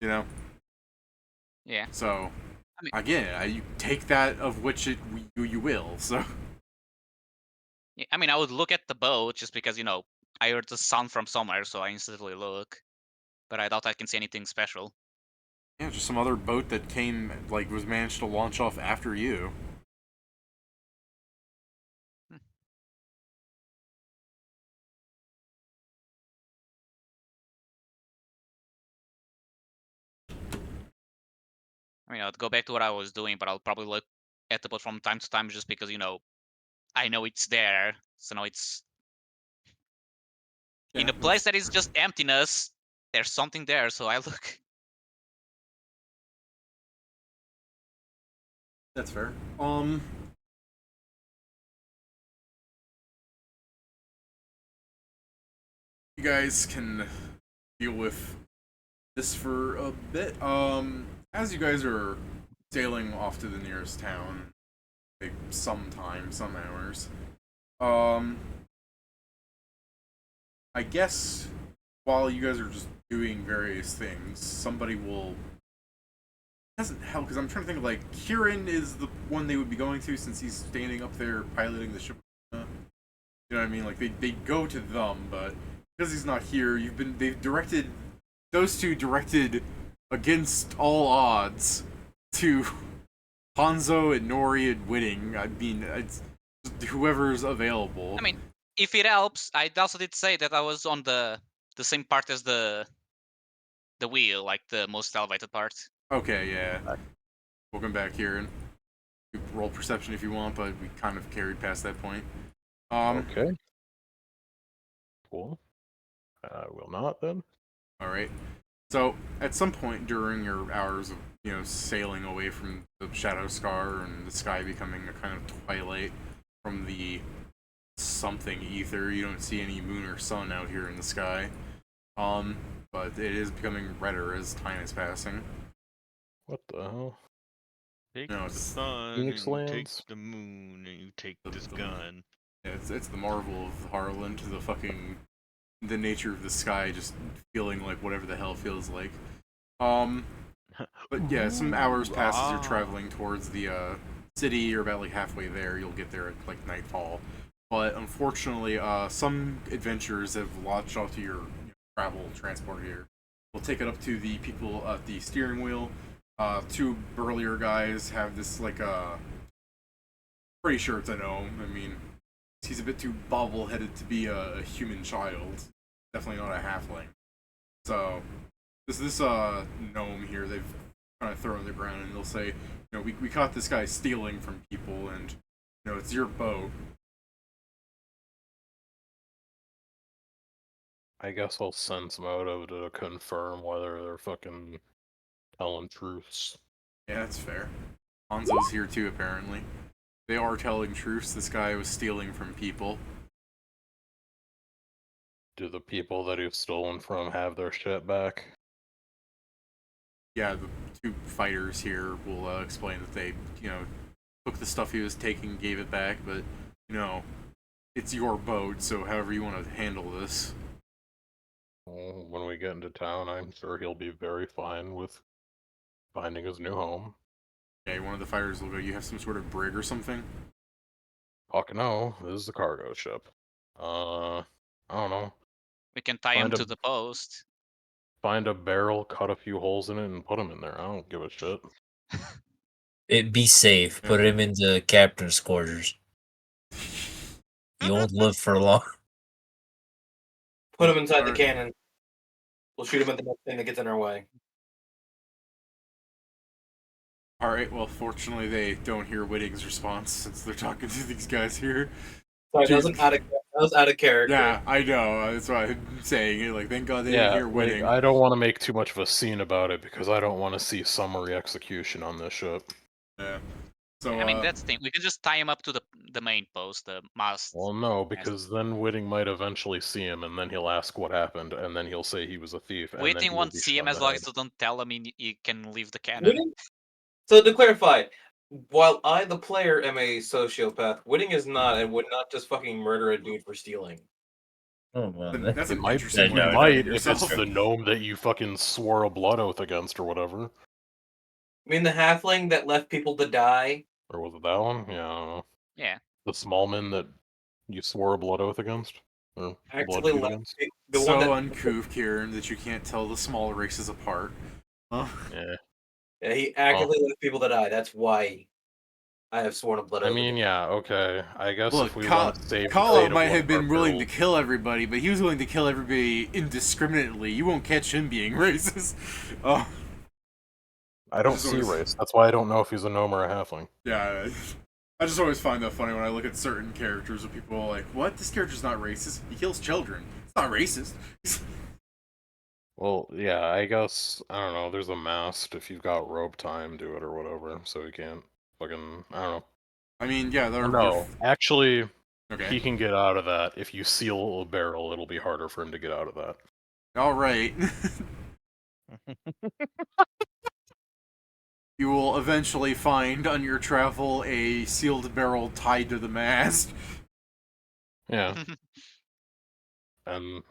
Yeah. So I mean- again, you take that of which you will. So. Yeah, I mean, I would look at the boat just because, I heard the sound from somewhere, so I instantly look. But I doubt I can see anything special. Yeah, just some other boat that was managed to launch off after you. I mean, I'd go back to what I was doing, but I'll probably look at the boat from time to time just because, I know it's there. So now it's in a place that is just emptiness. There's something there, so I look. That's fair. You guys can deal with this for a bit. As you guys are sailing off to the nearest town, like some hours. I guess while you guys are just doing various things, somebody will. Doesn't help because I'm trying to think of Kieran is the one they would be going to since he's standing up there piloting the ship. You know what I mean? Like they go to them, but because he's not here, those two directed against all odds to Hanzo and Nori and Whitting. I mean, it's whoever's available. I mean, if it helps, I also did say that I was on the same part as the wheel, like the most elevated part. Okay, yeah. Welcome back, Kieran. Roll perception if you want, but we kind of carried past that point. Okay. Cool. I will not then. All right. So at some point during your hours of sailing away from the shadow scar and the sky becoming a kind of twilight from the something ether, you don't see any moon or sun out here in the sky. But it is becoming redder as time is passing. What the hell? Take No, the it's sun, Phoenix and you take Lands? the moon, and you take The- this the- gun. Yeah, it's the marvel of Harlonde, the nature of the sky just feeling like whatever the hell it feels like. But yeah, some hours pass as you're traveling towards the city. You're about like halfway there. You'll get there at like nightfall. But unfortunately, some adventurers have launched onto your travel transport here. We'll take it up to the people at the steering wheel. Two burlier guys have this like pretty sure it's a gnome. I mean, he's a bit too bobble-headed to be a human child. Definitely not a halfling. So this gnome here, they've kind of thrown on the ground, and they'll say, we caught this guy stealing from people, and it's your boat. I guess I'll send some out of to confirm whether they're fucking telling truths. Yeah, that's fair. Hanzo's here too, apparently. They are telling truths. This guy was stealing from people. Do the people that he's stolen from have their shit back? Yeah, the two fighters here will explain that they, took the stuff he was taking, gave it back, but, it's your boat, so however you want to handle this. Well, when we get into town, I'm sure he'll be very fine with finding his new home. Okay, one of the fighters will go, you have some sort of brig or something? Fuck no, this is the cargo ship. I don't know. We can tie him Find a- to the post. Find a barrel, cut a few holes in it, and put him in there. I don't give a shit. Be safe. Yeah. Put him in the captain's quarters. You won't live for long. Put him inside the Alright. cannon. We'll shoot him at the next thing that gets in our way. Alright, well, fortunately they don't hear Whitting's response since they're talking to these guys here. Sorry, that Jeez. was out of character. Yeah, I know. That's why I'm saying it. Like, thank God they didn't hear Whitting. I don't want to make too much of a scene about it because I don't want to see summary execution on this ship. Yeah. So, I mean, that's the thing. We can just tie him up to the main post, the mast. Well, no, because then Whitting might eventually see him, and then he'll ask what happened, and then he'll say he was a thief. And then Whiting he will won't be see him shot in as the long head. as you don't tell him he can leave the cannon. Whitting? So to clarify, while I, the player, am a sociopath, Whitting is not, and would not just fucking murder a dude for stealing. Oh well, that's It an might, interesting Yeah, way no, to no, might defend if yourself. it's the gnome that you fucking swore a blood oath against or whatever. I mean, the halfling that left people to die. Or was it that one? Yeah, I don't know. Yeah. The small man that you swore a blood oath against? Or blood Actually feud left against? the so one that uncouth, Kieran, that you can't tell the small races apart. Huh? Yeah. yeah, he actively left people to die. That's why I have sworn a blood I oath. mean, yeah, okay. I guess Look, if we want to save the Kālō fate of might one have of our been willing to girls- kill everybody, but he was willing to kill everybody indiscriminately. You won't catch him being racist. Oh, I don't Just see always- race. That's why I don't know if he's a gnome or a halfling. yeah. I just always find that funny when I look at certain characters where people are like, what? This character's not racist. He kills children. It's not racist. Well, yeah, I guess, I don't know, there's a mast. If you've got rope time, do it or whatever, so he can't fucking, I don't know. I mean, yeah, they're... No, actually, Okay. he can get out of that. If you seal a barrel, it'll be harder for him to get out of that. Alright. You will eventually find on your travel a sealed barrel tied to the mast. Yeah. And,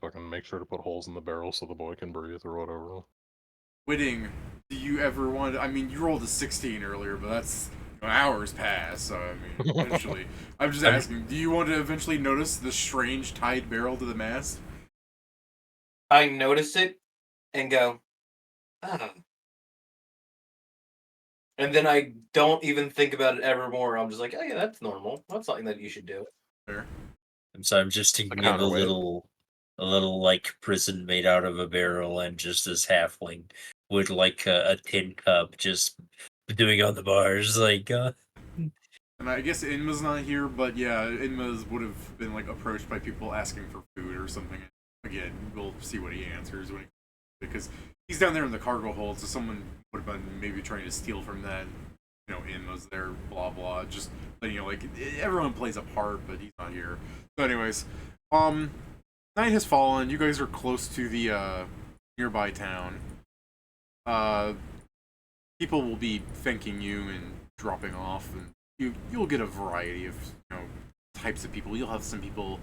fucking make sure to put holes in the barrel so the boy can breathe or whatever. Whitting, do you ever want to... I mean, you rolled a 16 earlier, but that's... hours pass, so I mean, eventually... I'm just asking, do you want to eventually notice the strange tied barrel to the mast? I notice it and go, ah. And then I don't even think about it ever more. I'm just like, oh yeah, that's normal. That's something that you should do. Fair. I'm sorry, I'm just thinking kinda of a way. little like prison made out of a barrel, and just this halfling with like a tin cup just doing on the bars, like. And I guess Inma's not here, but yeah, Inma's would have been like approached by people asking for food or something. Again, we'll see what he answers when because he's down there in the cargo hold, so someone would have been maybe trying to steal from that. Inma's there, blah blah. Just like everyone plays a part, but he's not here. So, anyways, night has fallen. You guys are close to the nearby town. people will be thanking you and dropping off, and you'll get a variety of types of people. You'll have some people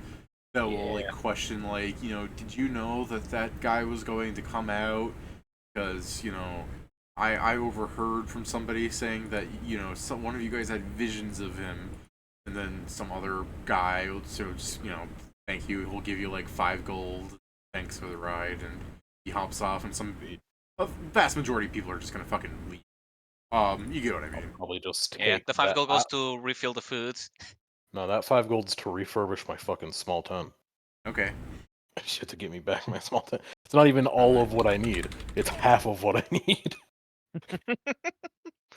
that will like question, like, did you know that guy was going to come out? Because I overheard from somebody saying that one of you guys had visions of him, and then some other guy will just thank you. He'll give you like 5 gold, thanks for the ride, and he hops off. And a vast majority of people are just gonna fucking leave. You get what I mean? Probably just Yeah, take the 5 that. gold goes to refill the food. No, that 5 gold's to refurbish my fucking small tent. Okay. Shit, to get me back my small tent. It's not even all of what I need. It's half of what I need. I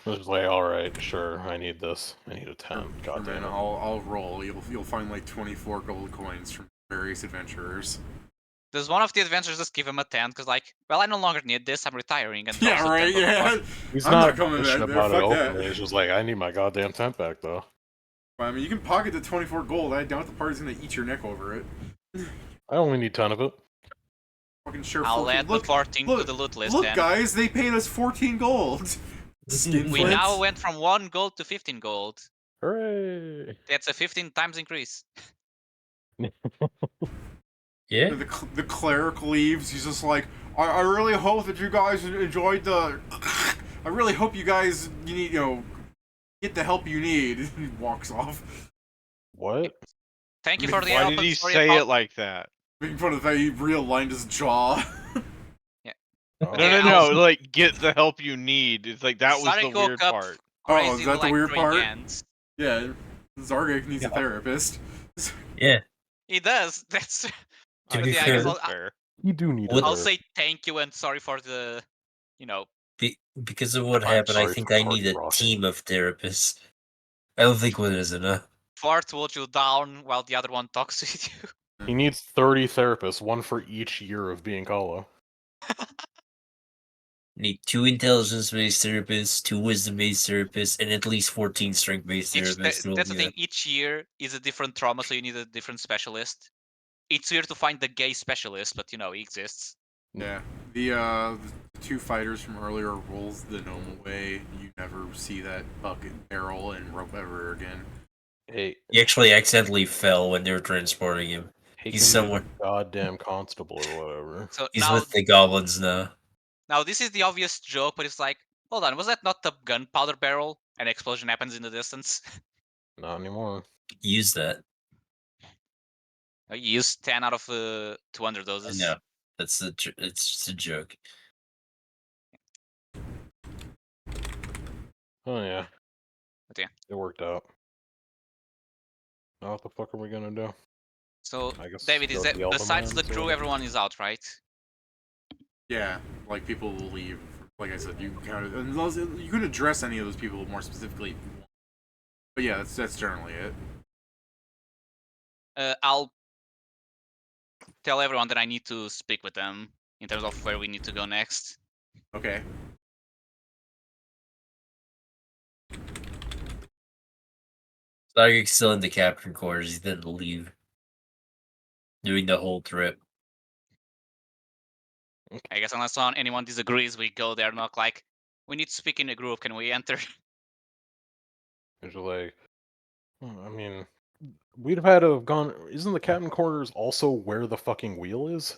was like, alright, sure, I need this. I need a tent. God damn it. I'll roll. You'll find like 24 gold coins from various adventurers. Does one of the adventurers just give him a tent? Because, like, well, I no longer need this, I'm retiring. And Yeah, drops a right. tent on the Yeah. floor. He's I'm not not coming bitching back there. about it Fuck that. openly. He's just like, I need my goddamn tent back, though. I mean, you can pocket the 24 gold. I doubt the party's gonna eat your neck over it. I only need 10 of it. Fucking share I'll 14. add the 14 to the loot list Look, then. guys, they paid us 14 gold. We now went from 1 gold to 15 gold. Hooray! That's a 15 times increase. Yeah. The cleric leaves. He's just like, I really hope that you guys enjoyed the. I really hope you guys get the help you need. He walks off, What? Thank you for the Why help. did and he sorry say about... it like that? making fun of the fact he realigned his jaw. Oh, No, Yeah, no, I no. Like, get the help you need. It's like that was the Zargyk woke weird up part. crazy Oh, is that the like weird 3 part? hands. Yeah, Zargyk needs a therapist. Yeah. He does. That's... To But be yeah, I fair, guess That's fair. You do need What- a I'll therapist. say thank you and sorry for the... because of what I'm happened, I sorry think for I need party a rocking. team of therapists. I don't think one is enough. Fart holds you down while the other one talks with you. He needs 30 therapists, one for each year of being Kālō. Need 2 intelligence-based therapists, 2 wisdom-based therapists, and at least 14 strength-based therapists. to That's the help me thing. out. Each year is a different trauma, so you need a different specialist. It's weird to find the gay specialist, but he exists. Yeah, the 2 fighters from earlier rolls the normal way. You never see that bucket barrel and rope ever again. Hey, He actually accidentally fell when they were transporting him. take He's him to somewhere. the goddamn constable or whatever. So He's now, with the goblins now. now this is the obvious joke, but it's like, hold on, was that not the gunpowder barrel? An explosion happens in the distance. Not anymore. Use that. You use 10 out of 200 I doses. know. It's just a joke. Oh yeah. But yeah. It worked out. Now what the fuck are we gonna do? So, I guess David, go is to that the Elder besides the Mines or crew, whatever? everyone is out, right? Yeah, like people will leave. Like I said, you counted. You could address any of those people more specifically if you want. But yeah, that's generally it. I'll tell everyone that I need to speak with them in terms of where we need to go next. Okay. Zargyk's still in the captain quarters. He didn't leave. Doing the whole trip. I guess unless anyone disagrees, we go there, not like, we need to speak in a group, can we enter? It's just like, I mean, we'd have had to have gone. Isn't the captain quarters also where the fucking wheel is?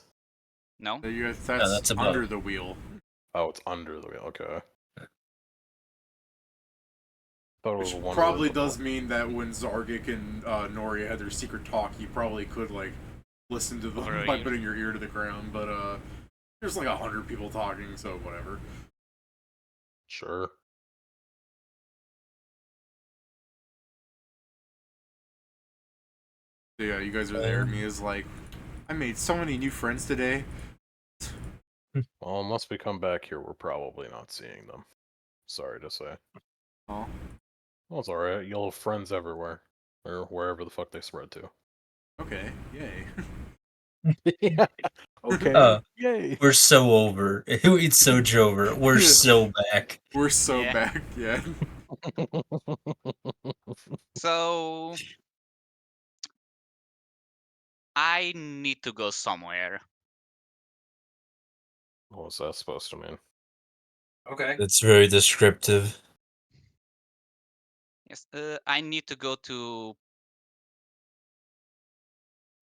No? That's above. under the wheel. Oh, it's under the wheel. Okay. Thought it was Which one probably word does before. mean that when Zargyk and Noria had their secret talk, you probably could like listen to them Over a by ear. putting your ear to the ground. But there's like 100 people talking, so whatever. Sure. So yeah, you guys are there. Mia's like, I made so many new friends today. Well, unless we come back here, we're probably not seeing them. Sorry to say. Oh, Well, it's alright. You'll have friends everywhere. Or wherever the fuck they spread to. okay, yay. Yeah. Okay. Uh, Yay. We're so over. It's so Jover. We're so back. We're so Yeah. back, yeah. So... I need to go somewhere. What was that supposed to mean? Okay. That's very descriptive. Yes. I need to go to.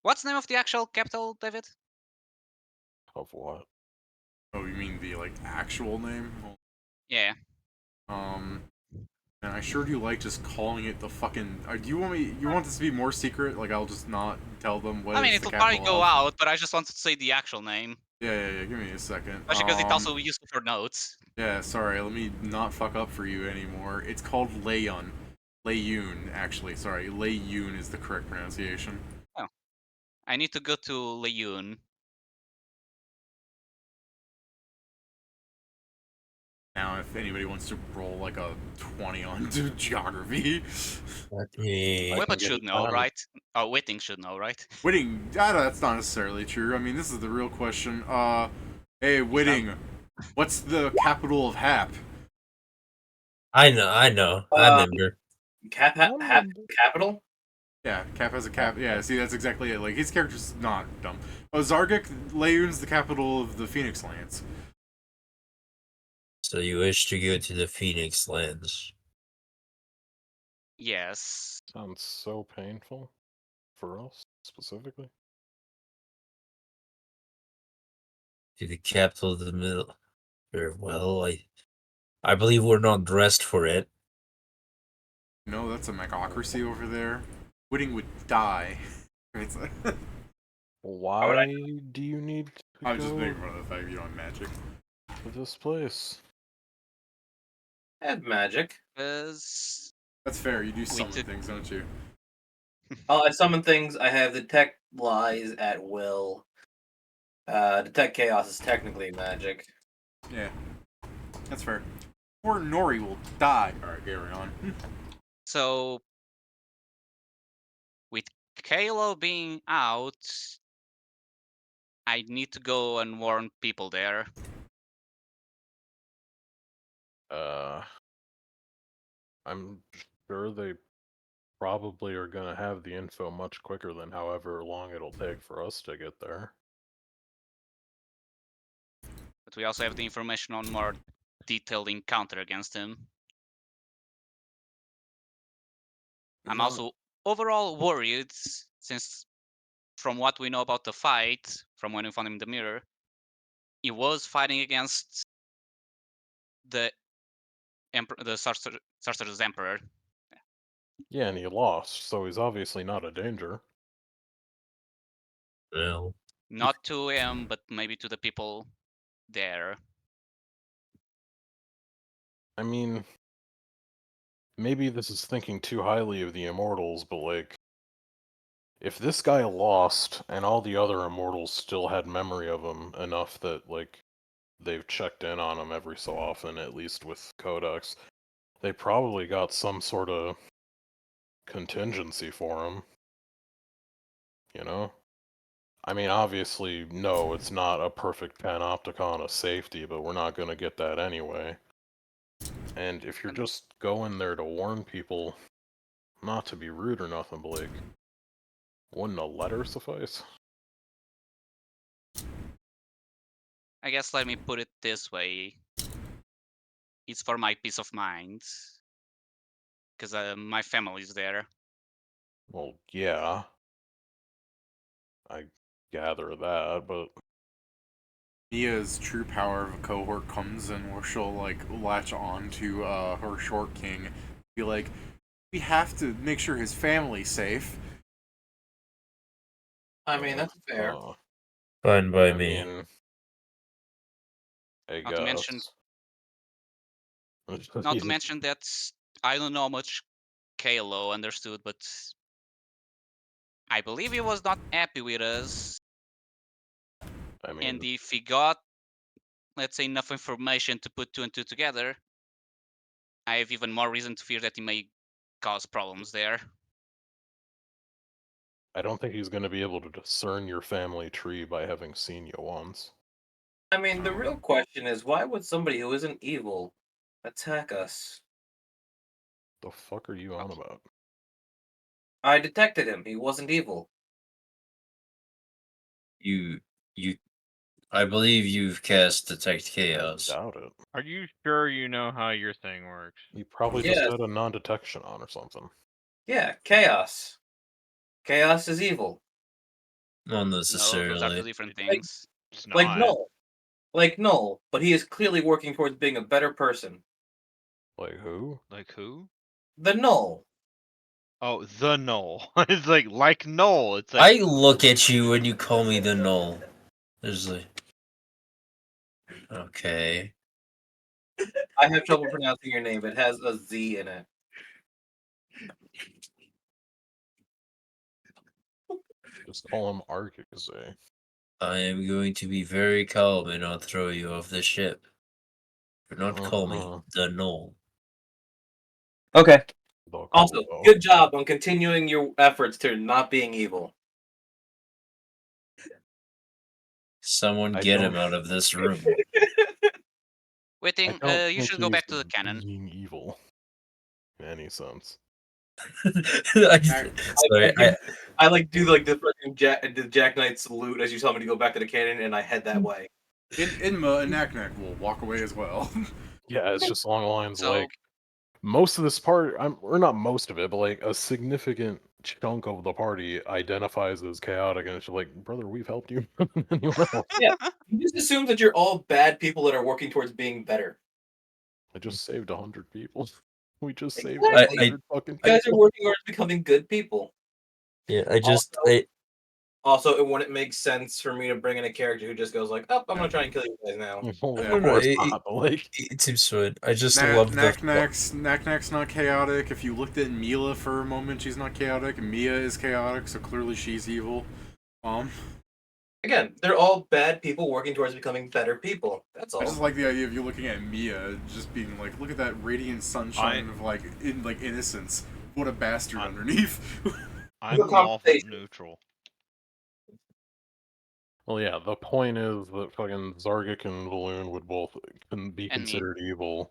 What's the name of the actual capital, David? Of what? Oh, you mean the like actual name? Yeah. And I sure do like just calling it the fucking. Do you want me? You want this to be more secret? Like I'll just not tell them what I mean, it's the it'll probably capital go of. out, but I just wanted to say the actual name, Yeah. Give me a second. especially because it's also useful for notes. Yeah, sorry. Let me not fuck up for you anymore. It's called Layun. Layun, actually. Sorry, Layun is the correct pronunciation. Oh. I need to go to Leun. Now, if anybody wants to roll like a 20 on geography, Let me. I can Weapon get should it know, done. right? Oh, Witting should know, right? Witting. That's not necessarily true. I mean, this is the real question. Hey, Witting, what's the capital of Hap? I know. I remember. Capital? Yeah, Cap has a cap. Yeah, see, that's exactly it. Like, his character's not dumb. Oh, Zargyk, Layun's the capital of the Phoenix Lands. So you wish to go to the Phoenix Lands? Yes. Sounds so painful for us specifically. To the capital of the middle. Very well. I believe we're not dressed for it. No, that's a mechocracy over there. Witting would die. It's Why do you need to I was just go making fun of the fact you don't have magic. to this place? I have magic. Because That's fair. You do summon took- things, don't you? I summon things. I have detect lies at will. Detect chaos is technically magic. Yeah, that's fair. Or Nori will die. All right, carry on. so with Kalo being out, I need to go and warn people there. I'm sure they probably are gonna have the info much quicker than however long it'll take for us to get there. But we also have the information on more detailed encounter against him. I'm Not- also overall worried since from what we know about the fight, from when we found him in the mirror, he was fighting against the the sorcerer's emperor. Yeah, and he lost, so he's obviously not a danger. Well, Not to him, but maybe to the people there. I mean, maybe this is thinking too highly of the immortals, but like, if this guy lost and all the other immortals still had memory of him enough that like they've checked in on him every so often, at least with Codex, they probably got some sort of contingency for him. You know? I mean, obviously, no, it's not a perfect panopticon of safety, but we're not going to get that anyway. And if you're just going there to warn people, not to be rude or nothing, but like, wouldn't a letter suffice? I guess let me put it this way. It's for my peace of mind. Because my family's there. Well, yeah. I gather that, but Mia's true power of a cohort comes in where she'll like latch on to her short king, be like, we have to make sure his family's safe. I mean, that's fair. fine by I me. mean, I Not to mention, guess. not to mention that I don't know how much Kalo understood, but I believe he was not happy with us. I mean, And if he got, let's say, enough information to put two and two together, I have even more reason to fear that he may cause problems there. I don't think he's going to be able to discern your family tree by having seen you once. I mean, the real question is, why would somebody who isn't evil attack us? The fuck are you on about? I detected him. He wasn't evil. You I believe you've cast Detect I Chaos. doubt it. Are you sure you know how your thing works? You probably just Yes. had a non-detection on or something. Yeah, chaos. Chaos is evil. Not No, those are necessarily. two different things. It's not. Like Null. Like Null, but he is clearly working towards being a better person. Like who? Like who? The Null. Oh, the Null. It's like Null. It's like I look at you when you call me the Null. There's like, okay. I have trouble pronouncing your name. It has a Z in it. Just call him Arkaze. I am going to be very calm and not throw you off the ship. Do not call me Uh-huh. the Null. Okay. They'll call Also, it, though. good job on continuing your efforts to not being evil. Someone I get him don't- out of this room. Waiting, don't you think should go back to he's the cannon. being evil. In any sense. I like do like the fucking Jack Knight salute as you tell me to go back to the cannon, and I head that way. Inma and Naknak will walk away as well. Yeah, it's just along the lines So- like most of this part, or not most of it, but like a significant chunk of the party identifies as chaotic, and it's just like, brother, we've helped you more than anyone else. Yeah. You just assume that you're all bad people that are working towards being better. I just saved 100 people. We just saved Exactly. 100 fucking You guys are people. working towards becoming good people. Yeah, I just Also, it wouldn't make sense for me to bring in a character who just goes like, "Oh, I'm gonna try and kill you guys now." Well, Yeah. of course not, but like, it seems fine. I just love the Naknak's not chaotic. If you looked at Mila for a moment, she's not chaotic. Mia is chaotic, so clearly she's evil. Again, they're all bad people working towards becoming better people. That's all. I just like the idea of you looking at Mia, just being like, look at that radiant sunshine of innocence. What a bastard underneath. I'm Good lawful conversation. neutral. well, yeah, the point is that fucking Zargyk and Valoon would both be And me. considered evil,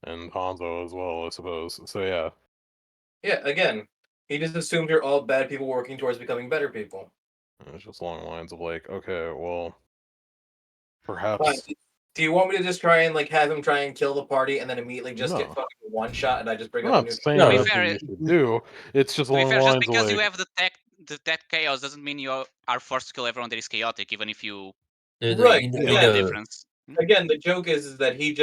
and Hanzo as well, I suppose. So yeah, Yeah, again, he just assumes you're all bad people working towards becoming better people. it's just along the lines of like, okay, well, Fine. perhaps Do you want me to just try and like have him try and kill the party and then immediately just get No. fucking one shot and I just bring I'm up a not new? saying No, that's fair, what you should do. It's just To be along the fair, just lines of because you like, have the tech chaos doesn't mean you are forced to kill everyone that is chaotic, even if you Right, know yeah. the difference. Again, the joke is that he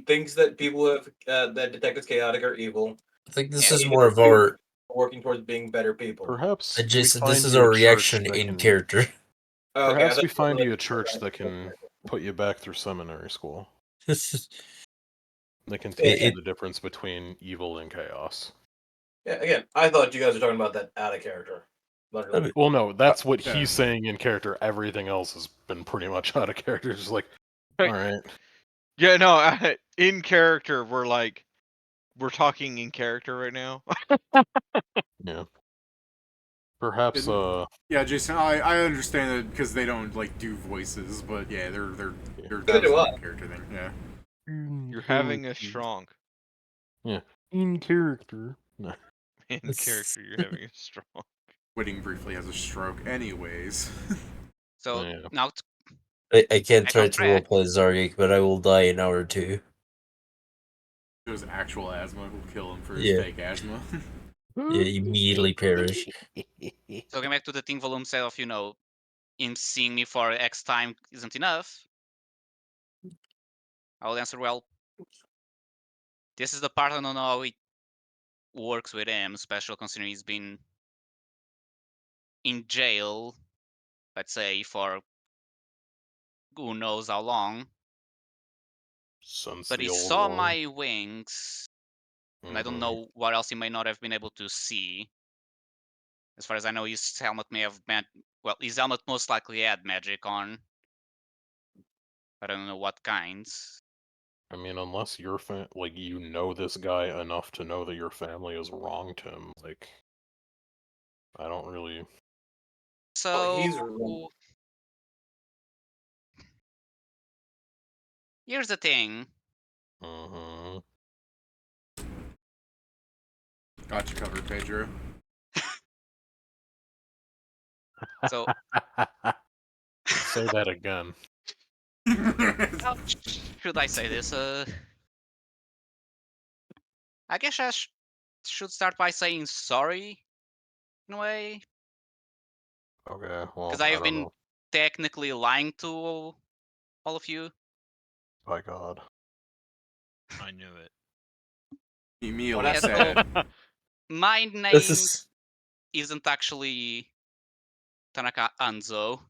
thinks that people who have that detect as chaotic are evil. I think this Yeah, is he more of assumes our working towards being better people. perhaps we Jason. find This is you our a church reaction that in can- character. Oh, okay, I Perhaps thought we you were find like- you a church that can put you back through seminary school. That can teach Yeah. you the difference between evil and chaos. Yeah, again, I thought you guys were talking about that out of character. Literally. I mean- Well, no, that's what Yeah. he's saying in character. Everything else has been pretty much out of character. Just like, Hey. all right, Yeah, no, in character, we're talking in character right now. yeah. Perhaps, Yeah, Jason, I understand it because they don't like do voices, but yeah, they're Neither that's do I. a character thing. Yeah. You're having a strong. in character. No. In character, you're having a strong. Whitting briefly has a stroke, anyways. So Yeah. now I can't Back try on to track. roleplay Zargyk, but I will die in hour 2. His actual asthma will kill him for his Yeah. fake asthma. Yeah, immediately perish. So going back to the thing Volume said of, him seeing me for X time isn't enough. I will answer, well, this is the part I don't know how it works with him, especially considering he's been in jail, let's say, for who knows how long. Since But the he old saw war. my wings, and I don't Mhm. know what else he may not have been able to see. As far as I know, his helmet may have his helmet most likely had magic on. But I don't know what kinds. I mean, unless you're like you know this guy enough to know that your family has wronged him, like I don't really. So he's wrong. here's the thing. Mhm. Got you covered, Pedro. So Say that again. How should I say this? I guess I should start by saying sorry, in a way, Okay, well, because I I've don't been know. technically lying to all of you. By God. I knew it. Emil What is happened? sad. My This name is isn't actually Tanaka Anzo.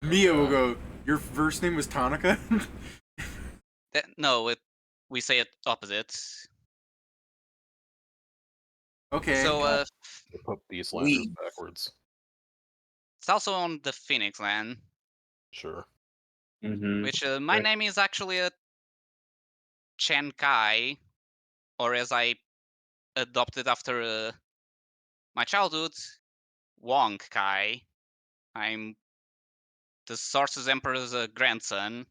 Mia will Okay. go, your first name was Tanaka? No, we say it opposite. Okay. So They put these We- landers backwards. it's also on the Phoenix land, Sure. Mhm. which my Okay. name is actually a Chen Kai, or as I adopted after my childhood, Wong Kai. I'm the Source's Emperor's grandson.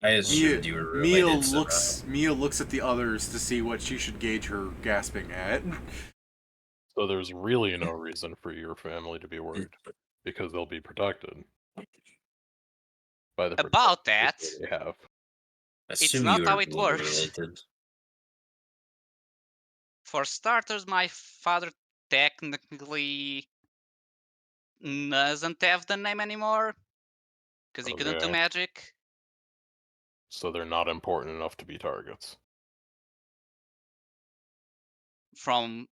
I Mia, assumed you were related somehow. Mia looks at the others to see what she should gauge her gasping at. So there's really no reason for your family to be worried, because they'll be protected by the About protectors that, they have. Assume not you how were it blood works. related. For starters, my father technically doesn't have the name anymore because he couldn't do Okay. magic. So they're not important enough to be targets. From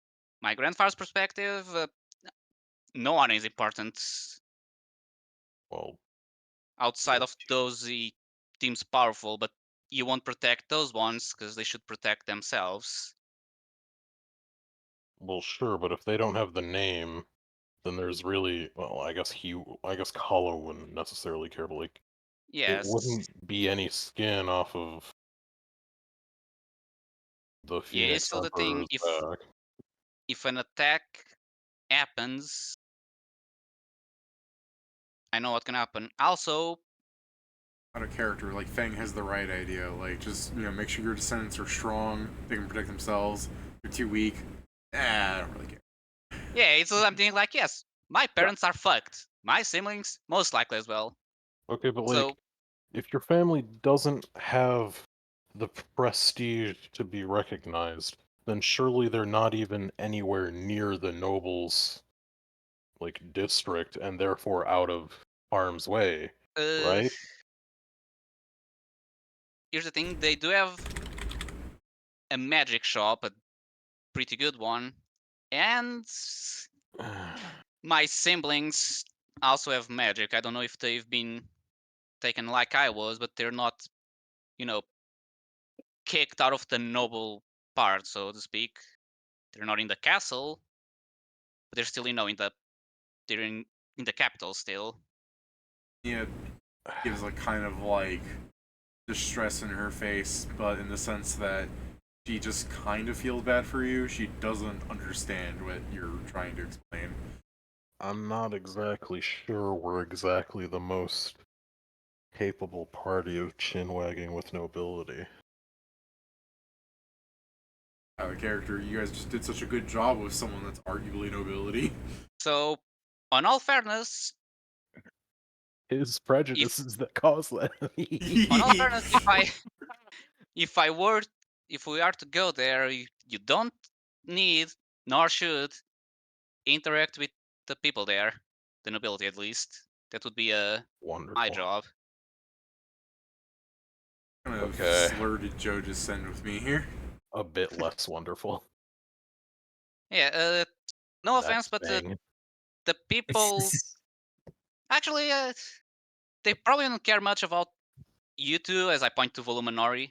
my grandfather's perspective, no one is important Well, outside of those he deems powerful, but you won't protect those ones because they should protect themselves. sure, but if they don't have the name, then there's really, well, I guess Kālō wouldn't necessarily care, but like, it Yes, wouldn't be any skin off of the yeah, Phoenix it's still the thing. Emperor's back. If an attack happens, I know what can happen. Also, Out of character, like Fang has the right idea. Like, just make sure your descendants are strong. They can protect themselves. You're too weak. I don't really care. yeah, it's something like, yes, my parents are fucked. My siblings, most likely as well. Okay, but So, like, if your family doesn't have the prestige to be recognized, then surely they're not even anywhere near the nobles, like, district, and therefore out of harm's way, right? here's the thing, they do have a magic shop, a pretty good one, and my siblings also have magic. I don't know if they've been taken like I was, but they're not, you know, kicked out of the noble part, so to speak. They're not in the castle, but they're still, they're in the capital still. Mia gives a kind of like distress in her face, but in the sense that she just kind of feels bad for you. She doesn't understand what you're trying to explain. I'm not exactly sure we're exactly the most capable party of chin-wagging with nobility. The character, you guys just did such a good job with someone that's arguably nobility. So, on all fairness, His prejudices that cause that. on all fairness, if I were, if we are to go there, you don't need nor should interact with the people there, the nobility at least. That would be my Wonderful. job. Kind of Okay. slur did Joe just send with me here? A bit less wonderful. Yeah. No offense, but Bang. the people actually they probably don't care much about you two. As I point to Voluminori,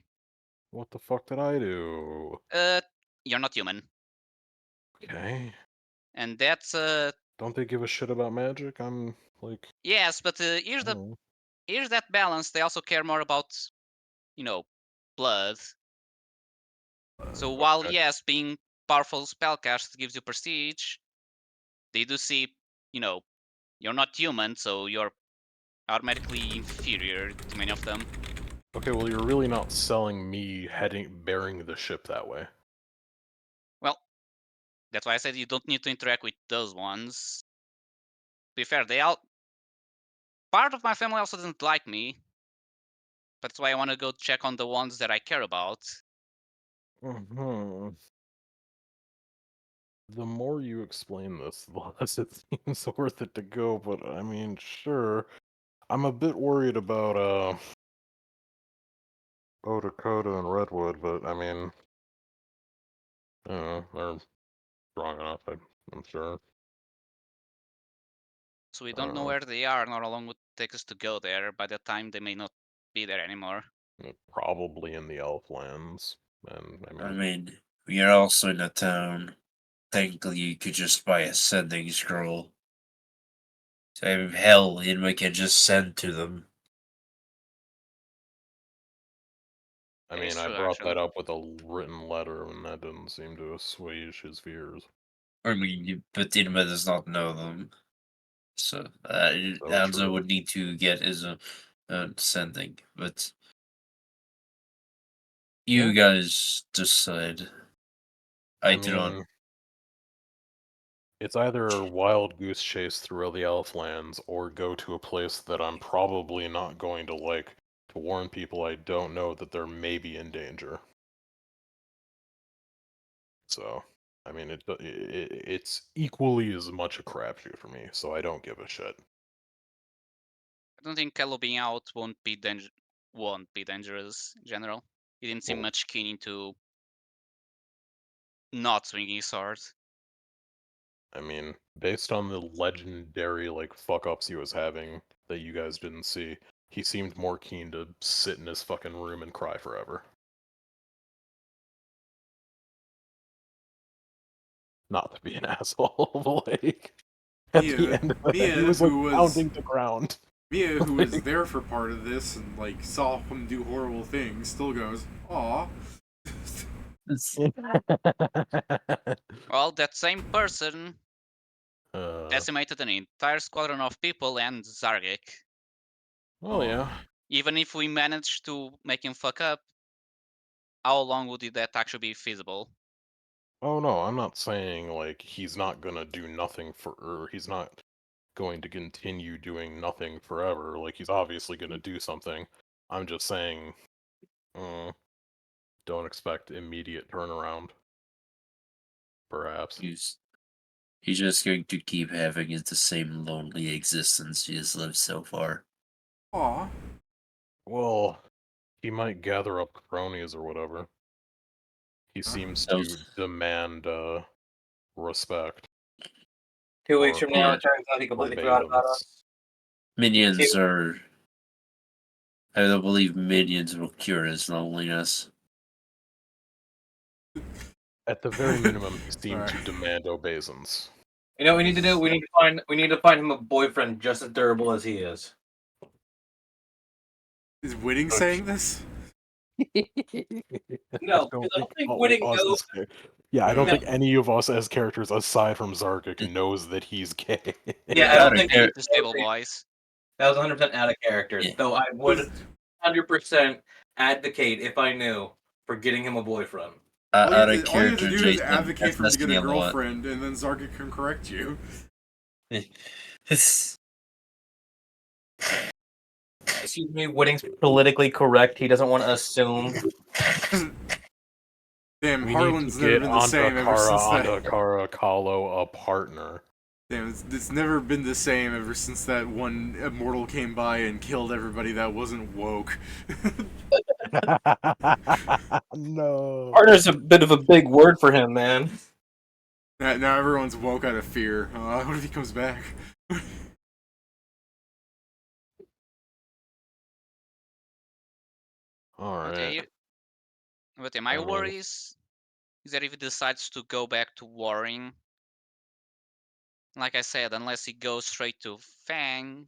What the fuck did I do? you're not human, Okay. and that's Don't they give a shit about magic? I'm like, yes, but I don't know. here's that balance. They also care more about blood. So while Okay. yes, being powerful spellcast gives you prestige, they do see, you're not human, so you're automatically inferior to many of them. Okay, well, you're really not selling me bearing the ship that way. Well, that's why I said you don't need to interact with those ones. be fair, they all part of my family also doesn't like me. That's why I want to go check on the ones that I care about. Mhm. The more you explain this, the less it seems worth it to go, but I mean, sure. I'm a bit worried about Dakota and Redwood, but I mean, I don't know, they're strong enough, I'm sure. So we don't know where they are, nor how long it would take us to go there. By the time they may not be there anymore. Probably in the Elflands, and I mean, we are also in a town. Technically, you could just buy a sending scroll. So, hell, and we can just send to them. I Yeah, mean, it's I true, brought that actually. up with a written letter, and that didn't seem to assuage his fears. I mean, but Inma does not know them. So, So Hanzo true. would need to get his sending. But you guys decide. I do not. mean, it's either wild goose chase through the Elflands, or go to a place that I'm probably not going to like to warn people I don't know that they're maybe in danger. So, I mean, it's equally as much a crapshoot for me, so I don't give a shit. I don't think Kalō being out won't be dangerous in general. He didn't seem Well- much keen into not swinging his sword. I mean, based on the legendary, like, fuck-ups he was having that you guys didn't see, he seemed more keen to sit in his fucking room and cry forever. Not to be an asshole, but, like, at the end of it, he was, like, pounding the ground. Mia, who was there for part of this and, like, saw him do horrible things, still goes, "Aw." Well, that same person Uh, decimated an entire squadron of people and Zargyk. well, yeah. Even if we managed to make him fuck up, how long would that actually be feasible? Oh, no, I'm not saying, like, he's not gonna do nothing or he's not going to continue doing nothing forever. Like, he's obviously gonna do something. I'm just saying, don't expect immediate turnaround. Perhaps. He's just going to keep having the same lonely existence he has lived so far. Aw. Well, he might gather up cronies or whatever. He seems to demand, respect. 2 weeks Or- from now, or- it turns out he completely or forgot about Batum's. us. Minions are. I don't believe minions will cure his loneliness. At the very minimum, he seemed Alright. to demand obeisance. You know what we need to do? We need to find him a boyfriend just as durable as he is. Is Whitting saying this? No, because I don't think Whitting knows. Yeah, I don't No. think any of us as characters, aside from Zargyk, knows that he's gay. Yeah, I don't think Hey, the stable boys. that was 100% out of character. Yeah. Though I would 100% advocate if I knew for getting him a boyfriend. Out of All you have character, to do is Jason. advocate for him to get a asking him what. girlfriend, and then Zarka can correct you. Excuse me, Whitting's politically correct. He doesn't want to assume. Damn, We Harlande's need to never get been the same ever since that. Andhakāra Kālō a partner. Damn, it's never been the same ever since that one immortal came by and killed everybody that wasn't woke. No. Partner's a bit of a big word for him, man. Now everyone's woke out of fear. What if he comes back? Alright. But yeah, my worries is that if he decides to go back to warring, like I said, unless he goes straight to Fang,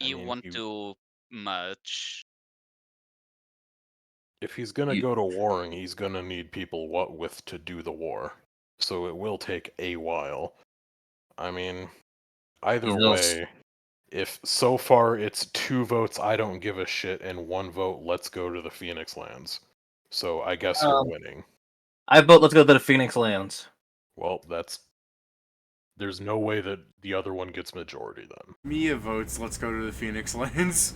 he won't do much. If he's gonna go to warring, he's gonna need people with to do the war. So it will take a while. I mean, either He's way, if so far it's 2 votes I don't give a shit and 1 vote let's go to the Phoenix Lands. So I guess you're winning. I vote let's go to the Phoenix Lands. Well, that's there's no way that the other one gets majority then. Mia votes, let's go to the Phoenix Lands.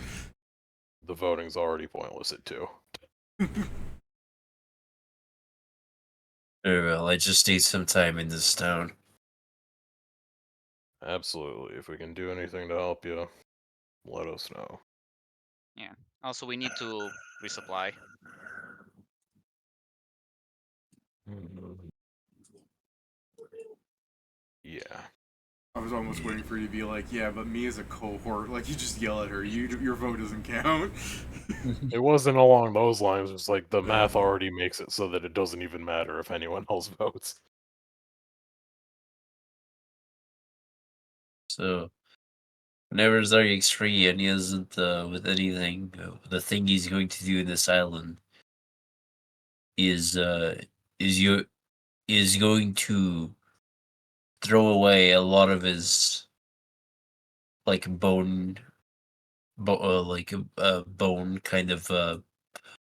The voting's already pointless at 2. Very well, I just need some time in this town. Absolutely. If we can do anything to help you, let us know. Also, we need to resupply. Yeah. I was almost waiting for you to be like, yeah, but Mia's a cohort. Like, you just yell at her. Your vote doesn't count. It wasn't along those lines. It's like the Yeah. math already makes it so that it doesn't even matter if anyone else votes. So, whenever Zaryak's free and he isn't with anything, the thing he's going to do in this island is going to throw away a lot of his like bone kind of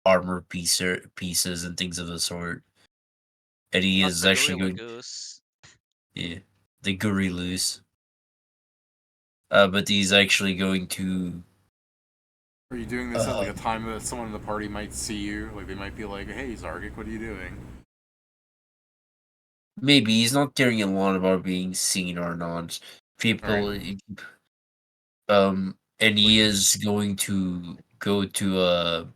armor pieces and things of the sort. And he Not is the actually gorilla going, goose. yeah, the gorillas. But he's actually going to. Are you doing this at like a time that someone in the party might see you? Like, they might be like, hey, Zargyk, what are you doing? Maybe he's not caring a lot about being seen or not. People, and he is going to go to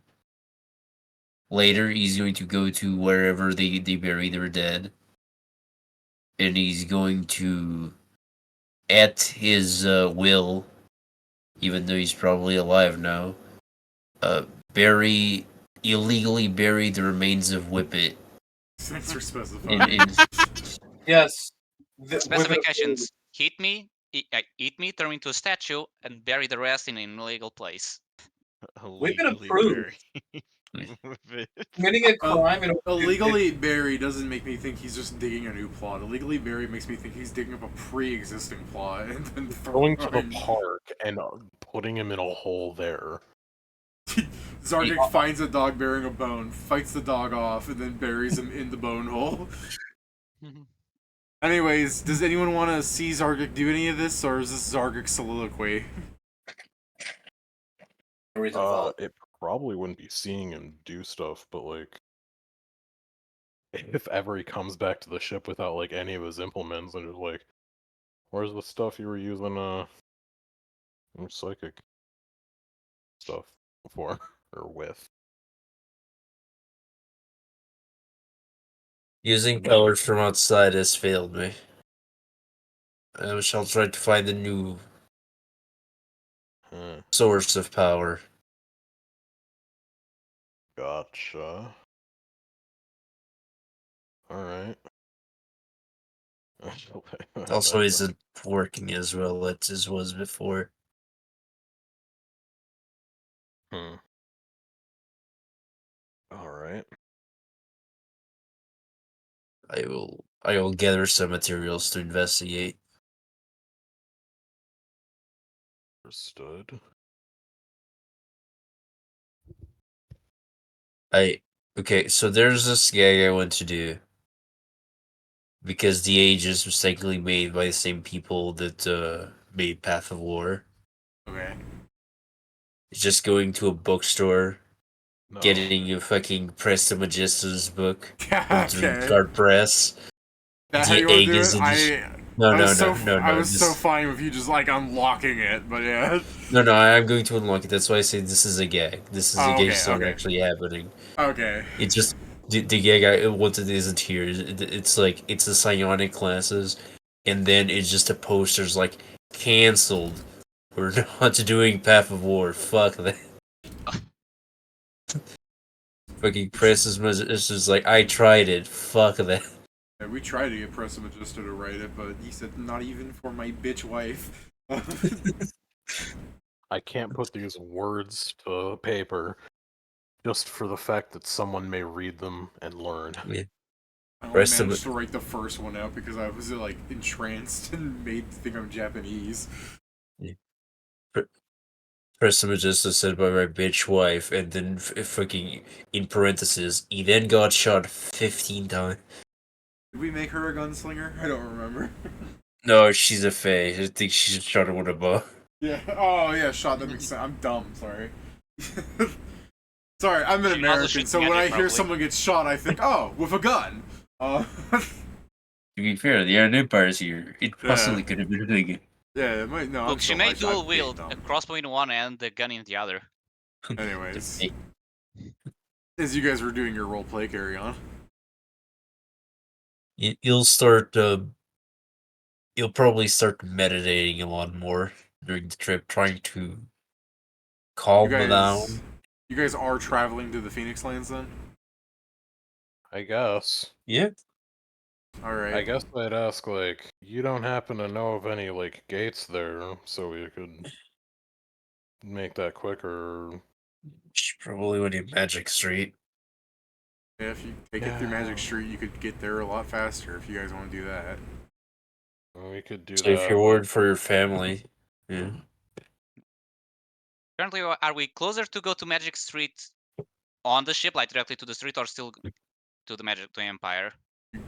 later. He's going to go to wherever they bury their dead, and he's going to, at his will, even though he's probably alive now, illegally bury the remains of Whippet. Thanks for specifying. Yes. Specifications: hit me, eat me, turn me into a statue, and bury the rest in an illegal place. We've been Illegally approved. bury. Committing a crime and Illegally bury doesn't make me think he's just digging a new plot. Illegally bury makes me think he's digging up a pre-existing plot and then Going to the park and putting him in a hole there. Zargyk finds a dog bearing a bone, fights the dog off, and then buries him in the bone hole. Anyways, does anyone want to see Zargyk do any of this, or is this Zargyk's soliloquy? It probably wouldn't be seeing him do stuff, but like, if ever he comes back to the ship without like any of his implements, and just like, where's the stuff you were using your psychic stuff for or with? Using powers from outside has failed me. I shall try to find a new source of power. Gotcha. Alright. It also isn't working as well as it was before. Alright. I will gather some materials to investigate. Understood. Okay, so there's this gag I want to do. Because the age is mistakenly made by the same people that made Path of War. Okay. It's just going to a bookstore, No. getting a fucking Presto Magista's book, Okay. card press. That's how you want to do it? I was so just, fine with you just like unlocking it, but yeah. No, I'm going to unlock it. That's why I say this is a gag. This is a gag that's not actually happening. Okay. It's just the gag I wanted isn't here. It's like it's the psionic classes, and then it's just a poster's like cancelled. We're not doing Path of War. Fuck that. Fucking Press is just like I tried it. Fuck that. Yeah, we tried to get Presto Magista to write it, but he said not even for my bitch wife. I can't put these words to paper just for the fact that someone may read them and learn. Yeah. I only managed to write the first one out because I was like entranced and made to think I'm Japanese. Yeah. Presto Magista said by my bitch wife, and then fucking in parentheses, he then got shot 15 times. Did we make her a gunslinger? I don't remember. No, she's a fae. I think she's shot with a bow. Yeah. Oh, yeah, shot. That makes sense. I'm dumb. Sorry. Sorry, I'm an She also American, shoots so when magic, I hear probably. someone get shot, I think, oh, with a gun. To be fair, the Iron Empire's here. It Yeah. possibly could have been a thing. Yeah, it might. No, I'm Look, she dumb. may I'm dual big wield dumb. a crossbow in one and a gun in the other. Anyways, Hey, as you guys were doing your roleplay, carry on. You'll start. You'll probably start meditating a lot more during the trip, trying to calm down. You guys are traveling to the Phoenix Lands then? I guess. Yeah. Alright. I guess I'd ask, like, you don't happen to know of any, like, gates there, so we could make that quicker. She probably went in Magic Street. Yeah, if you take it through Magic Street, you could get there a lot faster if you guys want to do that. We could do So that. if you're worried for your family, yeah. Currently, are we closer to go to Magic Street on the ship, like directly to the street, or still to the Empire? The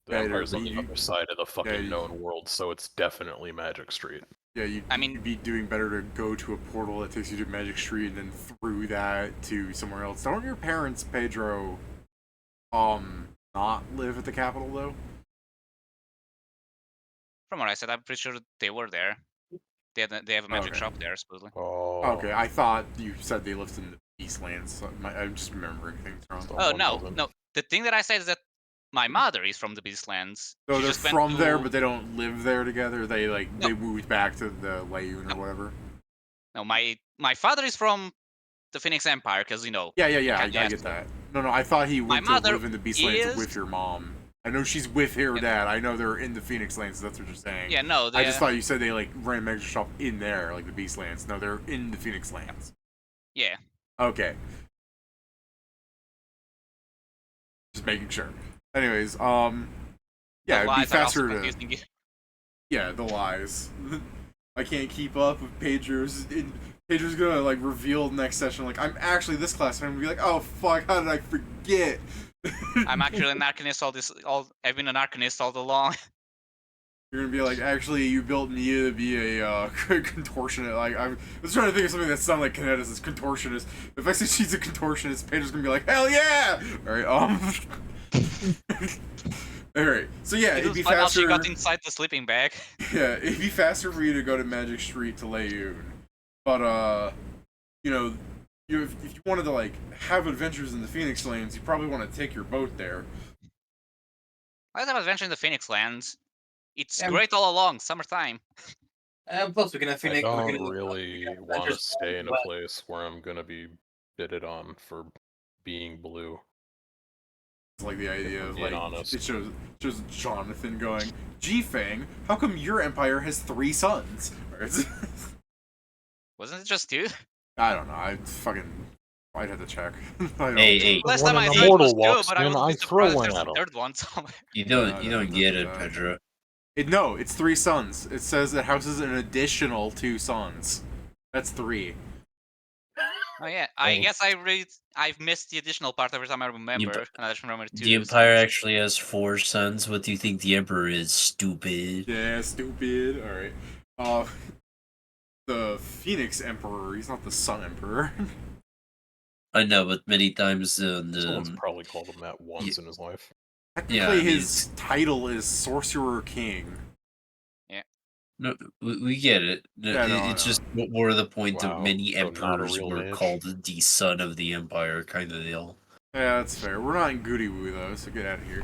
Yeah, Empire's but on the you- other side of the fucking you- known world, so it's definitely Magic Street. Yeah, I mean- you'd be doing better to go to a portal that takes you to Magic Street and then through that to somewhere else. Don't your parents, Pedro, not live at the capital though? From what I said, I'm pretty sure they were there. They have a magic Okay. shop there, supposedly. Oh. Okay, I thought you said they lived in the Eastlands. So I'm just remembering things wrong. So- Oh, one no, doesn't. no. The thing that I said is that my mother is from the Beastlands. So She they're just went from there, to- but they don't live there together. They No. they moved back to the Layun or whatever. No, my father is from the Phoenix Empire, because, Yeah, you I can't get ask that. No, I thought he My went to mother live in the Beastlands is- with your mom. I know she's with her Yeah. dad. I know they're in the Phoenix Lands. That's what you're saying. Yeah, no, I just thought you said they ran a magic shop in there, like the Beastlands. No, they're in the Phoenix Lands. yeah. Okay. Just making sure. Anyways, yeah, The it'd be lies are also faster to. confusing you. Yeah, the lies. I can't keep up with Pedro's. Pedro's gonna like reveal next session. Like, I'm actually this class, and I'm gonna be like, oh fuck, how did I forget? I'm actually an Arcanist I've been an Arcanist all along. You're gonna be like, actually, you built Mia to be a contortionist. Like, I was trying to think of something that sounded like Kinetis is contortionist. If I say she's a contortionist, Pedro's gonna be like, hell yeah! Alright, Alright, so yeah, it'd be Find out faster. she got inside the sleeping bag. Yeah, it'd be faster for you to go to Magic Street to Layun. But, you know, if you wanted to, like, have adventures in the Phoenix Lands, you probably want to take your boat there. Let's have adventure in the Phoenix Lands. It's Yeah. great all along, summertime. Plus, we can have I Phoenix. don't we can really adventures want to stay in a but- place where I'm gonna be bitted on for being blue. It's like the idea of, Being like, honest. it shows Jonathan going, G-Fang, how come your empire has 3 sons? Wasn't it just two? I don't know, I'd have to check. I don't Hey, Last When time I an saw it immortal was two, walks but I in, wouldn't I be throw surprised if one there's at a him. third one somewhere. you No, don't get it, Pedro. No, it's 3 sons. It says it houses an additional 2 sons. That's 3. Oh yeah, I Oh. guess I've missed the additional part every time I remember, but and I just remember two. The Empire actually has 4 sons. What do you think the Emperor is? Stupid. Yeah, stupid. Alright. The Phoenix Emperor, he's not the Sun Emperor. I know, but many times Someone's probably called him that once in his life. Technically, Yeah, I mean, his title is Sorcerer King. no, we get it. Yeah, no, I It's know. just more the point Wow, of many so not a emperors real were mage? called the son of the Empire, kind of deal. Yeah, that's fair. We're not in Goody Woo, though, so get out of here.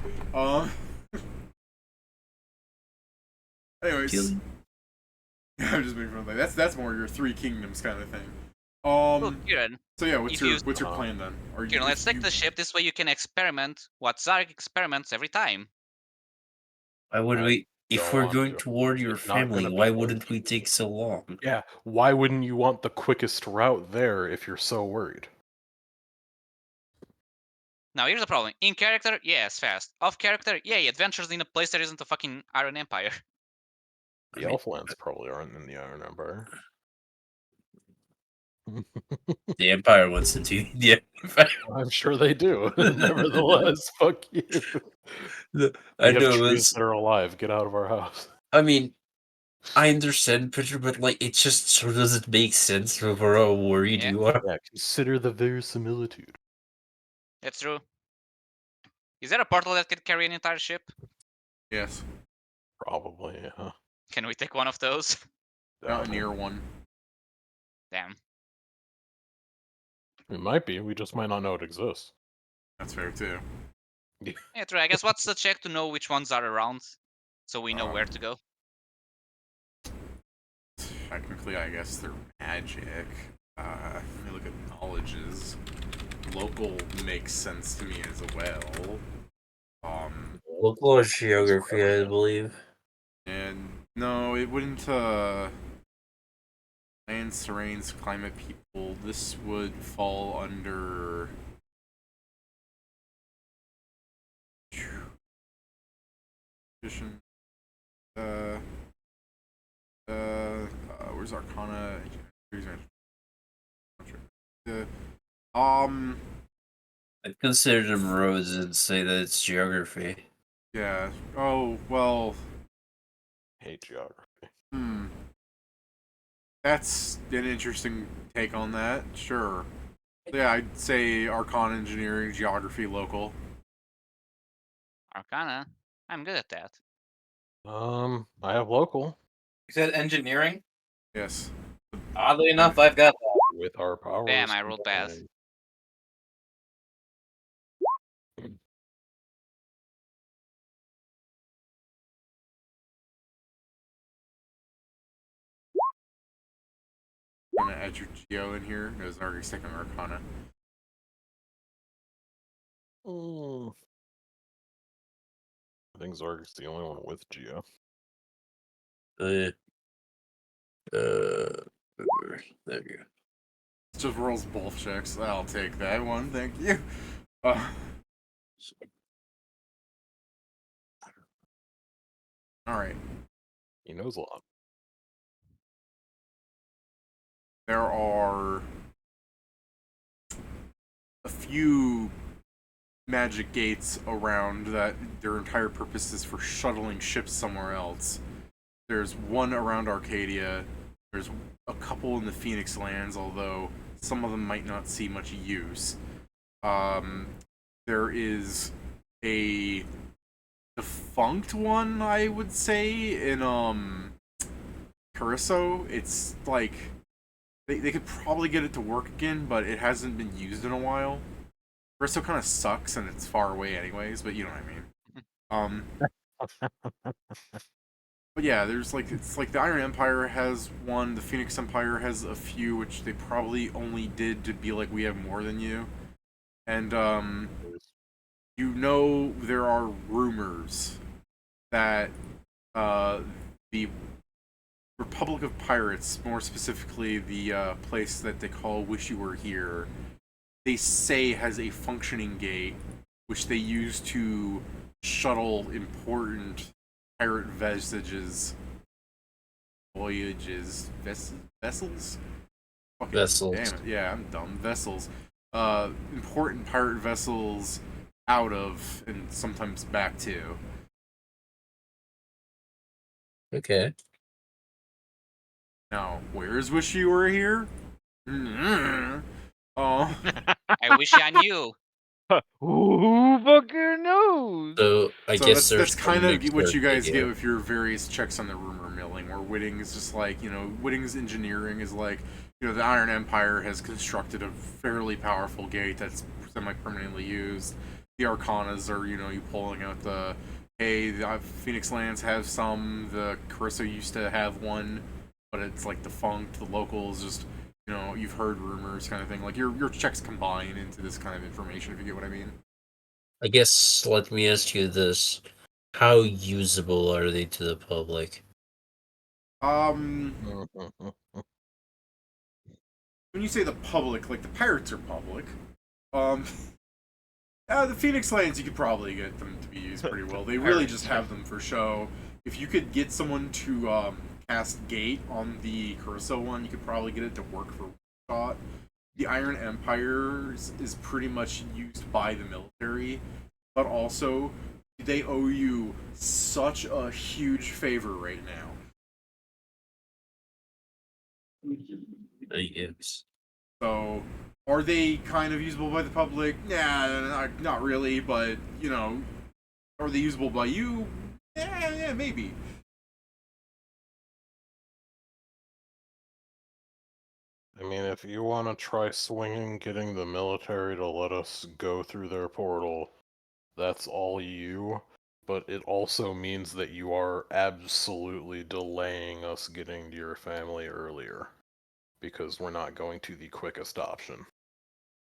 Anyways. Kill- Yeah, I'm just making fun of that. That's more your 3 kingdoms kind of thing. Look, Kieran, So yeah, what's if your you- plan then? Are Kieran, let's take the ship. This way you can experiment what Zargyk experiments every time. Why would I we? If don't we're want going to. toward your It's not family, gonna be why fun. wouldn't we take so long? Yeah, why wouldn't you want the quickest route there if you're so worried? Now here's the problem. In character, yeah, it's fast. Off character, yeah, he adventures in a place that isn't a fucking Iron Empire. The Elflands probably aren't in the Iron Empire. The Empire wants to do. Yeah, I'm sure they do. Nevertheless, fuck you. I We have know. trees It's, that are alive. Get out of our house. I mean, I understand, Peter, but like, it just so doesn't make sense for how worried Yeah. you are. Yeah, consider the verisimilitude. That's true. Is there a portal that can carry an entire ship? Yes. Probably, yeah. Can we take one of those? Not near one. Damn. It might be. We just might not know it exists. That's fair too. Yeah, true. I guess what's the check to know which ones are around, so we know where Um, to go? Technically, I guess they're magic. Let me look at knowledges. Local makes sense to me as well. Local or geography, I believe. And no, it wouldn't. Land, terrains, climate, people. This would fall under. Tradition. Where's Arcana? I'd consider them roads and say that it's geography. Yeah. Oh well. Hate geography. That's an interesting take on that. Sure. Yeah, I'd say Arcana, Engineering, Geography, Local. Arcana. I'm good at that. I have local You said engineering? Yes. Oddly enough, I've got that. with our powers. Damn, I rolled bad. combined. I'm gonna add your Geo in here. No, Zargy's taking Arcana. I think Zarg's the only one with Geo. There you go. Just rolls both checks. I'll take that one. Thank you. Alright. He knows a lot. There are a few magic gates around that their entire purpose is for shuttling ships somewhere else. There's one around Arcadia. There's a couple in the Phoenix Lands, although some of them might not see much use. There is a defunct one, I would say, in Curacao. It's like they could probably get it to work again, but it hasn't been used in a while. Curacao kind of sucks, and it's far away anyways, but you know what I mean. But yeah, there's like, it's like the Iron Empire has one, the Phoenix Empire has a few, which they probably only did to be like, we have more than you. And you know, there are rumors that the Republic of Pirates, more specifically the place that they call Wish You Were Here, they say has a functioning gate, which they use to shuttle important pirate voyages. Vessels? Fucking Vessels. Damn it. Yeah, I'm dumb. Vessels. Important pirate vessels out of, and sometimes back to. Okay. Now, where's Wish You Were Here? Oh. I wish I knew. Who fucking knows? So I So guess that's kind of what mixed you guys get idea. with your various checks on the rumor milling, where Whitting is just like, Whitting's engineering is like, the Iron Empire has constructed a fairly powerful gate that's semi-permanently used. The Arcanas are, you pulling out the, hey, the Phoenix Lands have some, the Curacao used to have one, but it's like defunct, the locals just, you've heard rumors kind of thing. Like, your checks combine into this kind of information, if you get what I mean. I guess let me ask you this. How usable are they to the public? When you say the public, like the pirates are public. The Phoenix Lands, you could probably get them to be used pretty well. They really just have them for show. If you could get someone to cast Gate on the Curacao one, you could probably get it to work for one shot. The Iron Empire is pretty much used by the military, but also they owe you such a huge favor right now. Yes. So, are they kind of usable by the public? Nah, not really, but, you know, are they usable by you? Yeah, maybe. I mean, if you want to try swinging, getting the military to let us go through their portal, that's all you. But it also means that you are absolutely delaying us getting to your family earlier. Because we're not going to the quickest option. To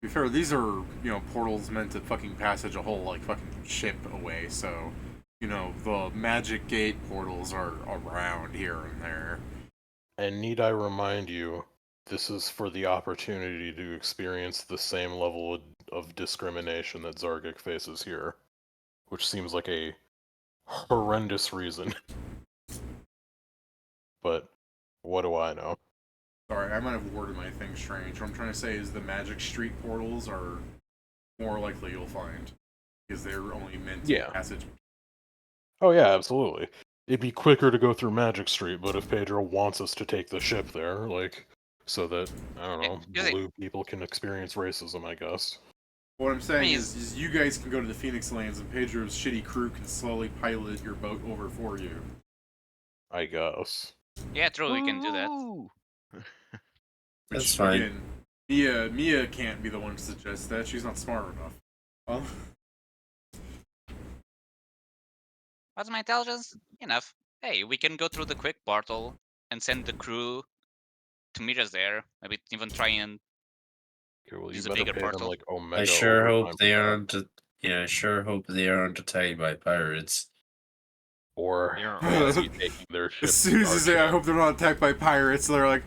be fair, these are, you know, portals meant to fucking passage a whole, like, fucking ship away, so, you know, the magic gate portals are around here and there. And need I remind you, this is for the opportunity to experience the same level of discrimination that Zargyk faces here. Which seems like a horrendous reason. But, what do I know? Sorry, I might have worded my thing strange. What I'm trying to say is the magic street portals are more likely you'll find. Because they're only meant to passage. Oh yeah, absolutely. It'd be quicker to go through Magic Street, but if Pedro wants us to take the ship there, like, so that, I don't know, blue people can experience racism, I guess. What I'm saying is you guys can go to the Phoenix Lands and Pedro's shitty crew can slowly pilot your boat over for you. I guess. Yeah, true, we can do that. That's fine. Again, Mia can't be the one to suggest that. She's not smart enough. What's my intelligence? Enough. Hey, we can go through the quick portal and send the crew to meet us there. Maybe even try and use a bigger portal. Like, I sure hope they aren't. Yeah, I sure hope they aren't attacked by pirates. Or taking their ship. As soon as they say, I hope they're not attacked by pirates, they're like,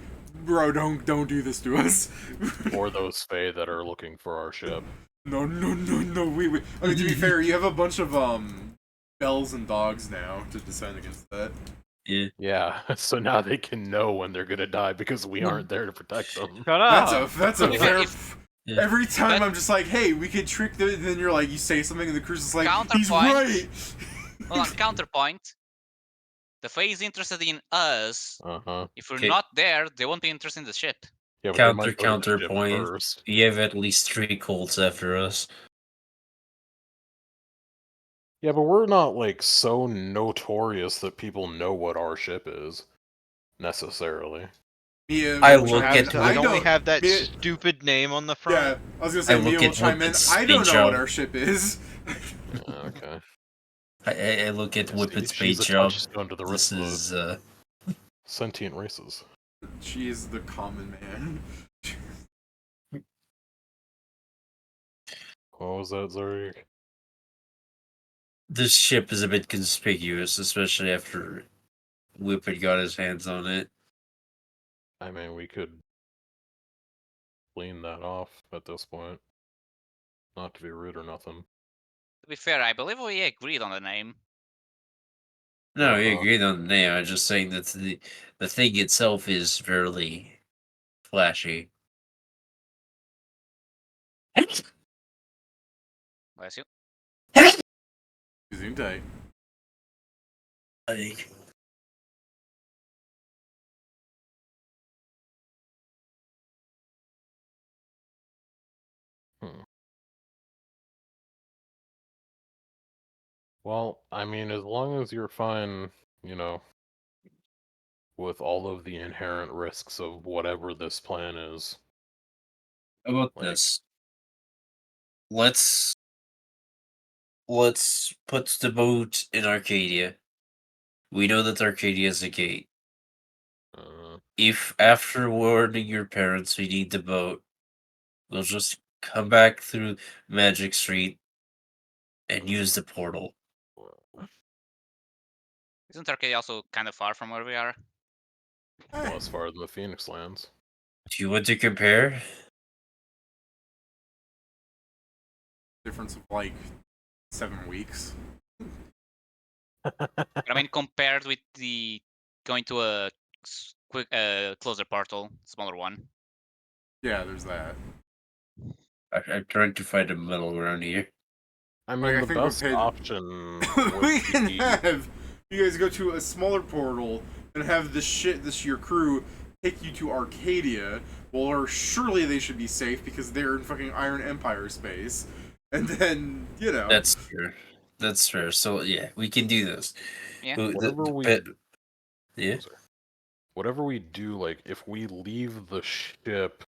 bro, don't do this to us. Or those Fae that are looking for our ship. No, we. I mean, to be fair, you have a bunch of bells and dogs now to defend against that. Yeah, so now they can know when they're gonna die because we aren't there to protect them. Shut up! That's a fair. Every time I'm just like, hey, we could trick them, then you're like, you say something and the crew's is like, he's right! Hold on, counterpoint. The Fae is interested in us. If we're not there, they won't be interested in the ship. Yeah, Counterpoint. You have at least 3 cults after us. Yeah, but we're not, like, so notorious that people know what our ship is. Necessarily. I look at I only have that stupid name on the front. Yeah, I was gonna say, Mia will chime in. I don't know what our ship is. Okay. I look at Whippet's bait job. This is sentient races. She is the common man. What was that, Zargyk? This ship is a bit conspicuous, especially after Whippet got his hands on it. I mean, we could clean that off at this point. Not to be rude or nothing. To be fair, I believe we agreed on the name. No, we agreed on the name. I'm just saying that the thing itself is fairly flashy. Bless you. Zoom tight. Well, I mean, as long as you're fine, you know, with all of the inherent risks of whatever this plan is. How about this? Let's put the boat in Arcadia. We know that Arcadia is a gate. If after warning your parents we need the boat, we'll just come back through Magic Street and use the portal. Isn't Arcadia also kind of far from where we are? Well, as far as the Phoenix Lands. Do you want to compare? Difference of like 7 weeks. But I mean, compared with the going to a quick, closer portal, smaller one. Yeah, there's that. I'm trying to find a middle ground here. I mean, Like, I the think we're best paid- option we would can be... have you guys go to a smaller portal and have your crew take you to Arcadia. Well, surely they should be safe because they're in fucking Iron Empire space. And then, That's fair. That's fair. So yeah, we can do this. Yeah. Yeah. Whatever we do, like, if we leave the ship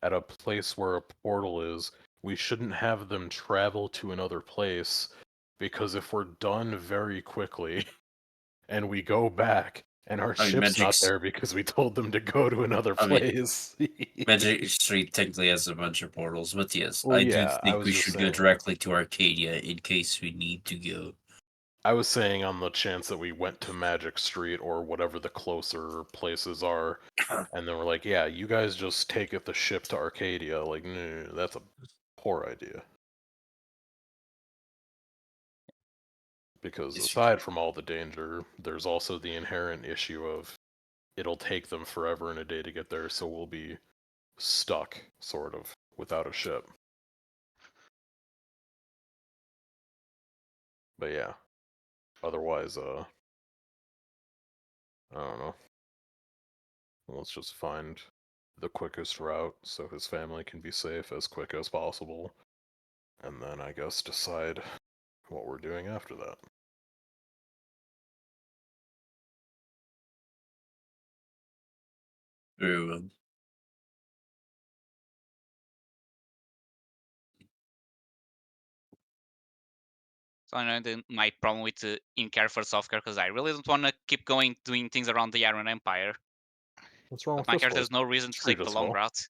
at a place where a portal is, we shouldn't have them travel to another place, because if we're done very quickly and we go back and our ship's not there because we told them to go to another place. Magic Street technically has a bunch of portals, but yes, Well, I yeah, do I think was we just should go saying. directly to Arcadia in case we need to go. I was saying on the chance that we went to Magic Street or whatever the closer places are, and then we're like, yeah, you guys just take the ship to Arcadia. Like, no, that's a poor idea. Because aside from all the danger, there's also the inherent issue of it'll take them forever and a day to get there, so we'll be stuck, sort of, without a ship. But yeah. Otherwise, I don't know. Let's just find the quickest route so his family can be safe as quick as possible. And then I guess decide what we're doing after that. Very well. So I know my problem with in-care for soft-care because I really don't want to keep going doing things around the Iron Empire. What's wrong But with my this character one? has no reason to take the long route.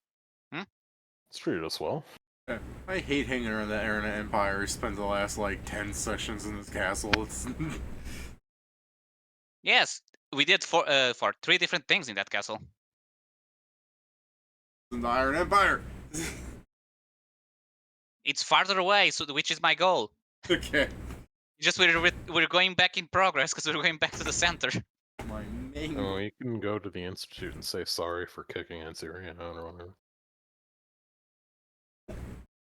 It's treated us well. Yeah, I hate hanging around the Iron Empire. Spent the last, 10 sessions in this castle. It's... Yes, we did for 3 different things in that castle. in the Iron Empire! It's farther away, which is my goal. Okay. Just we're going back in progress because we're going back to the center. My main... Oh, you can go to the Institute and say sorry for kicking Anzirian out or whatever.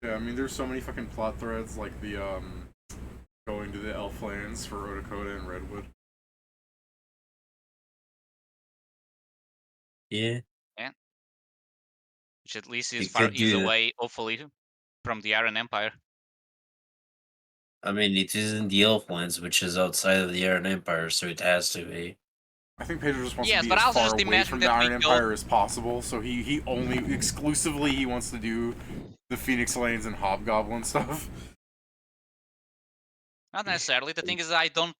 Yeah, I mean, there's so many fucking plot threads, like the, going to the Elflands for Otakota and Redwood. Yeah. Yeah. Which at least You is could do that. away, hopefully, from the Iron Empire. I mean, it is in the Elflands, which is outside of the Iron Empire, so it has to be. I think Pedro just wants Yes, to be but as I also far just away imagine from the that we Iron go- Empire as possible, so he only, exclusively, he wants to do the Phoenix Lanes and Hobgoblin stuff. Not necessarily. The thing is, I don't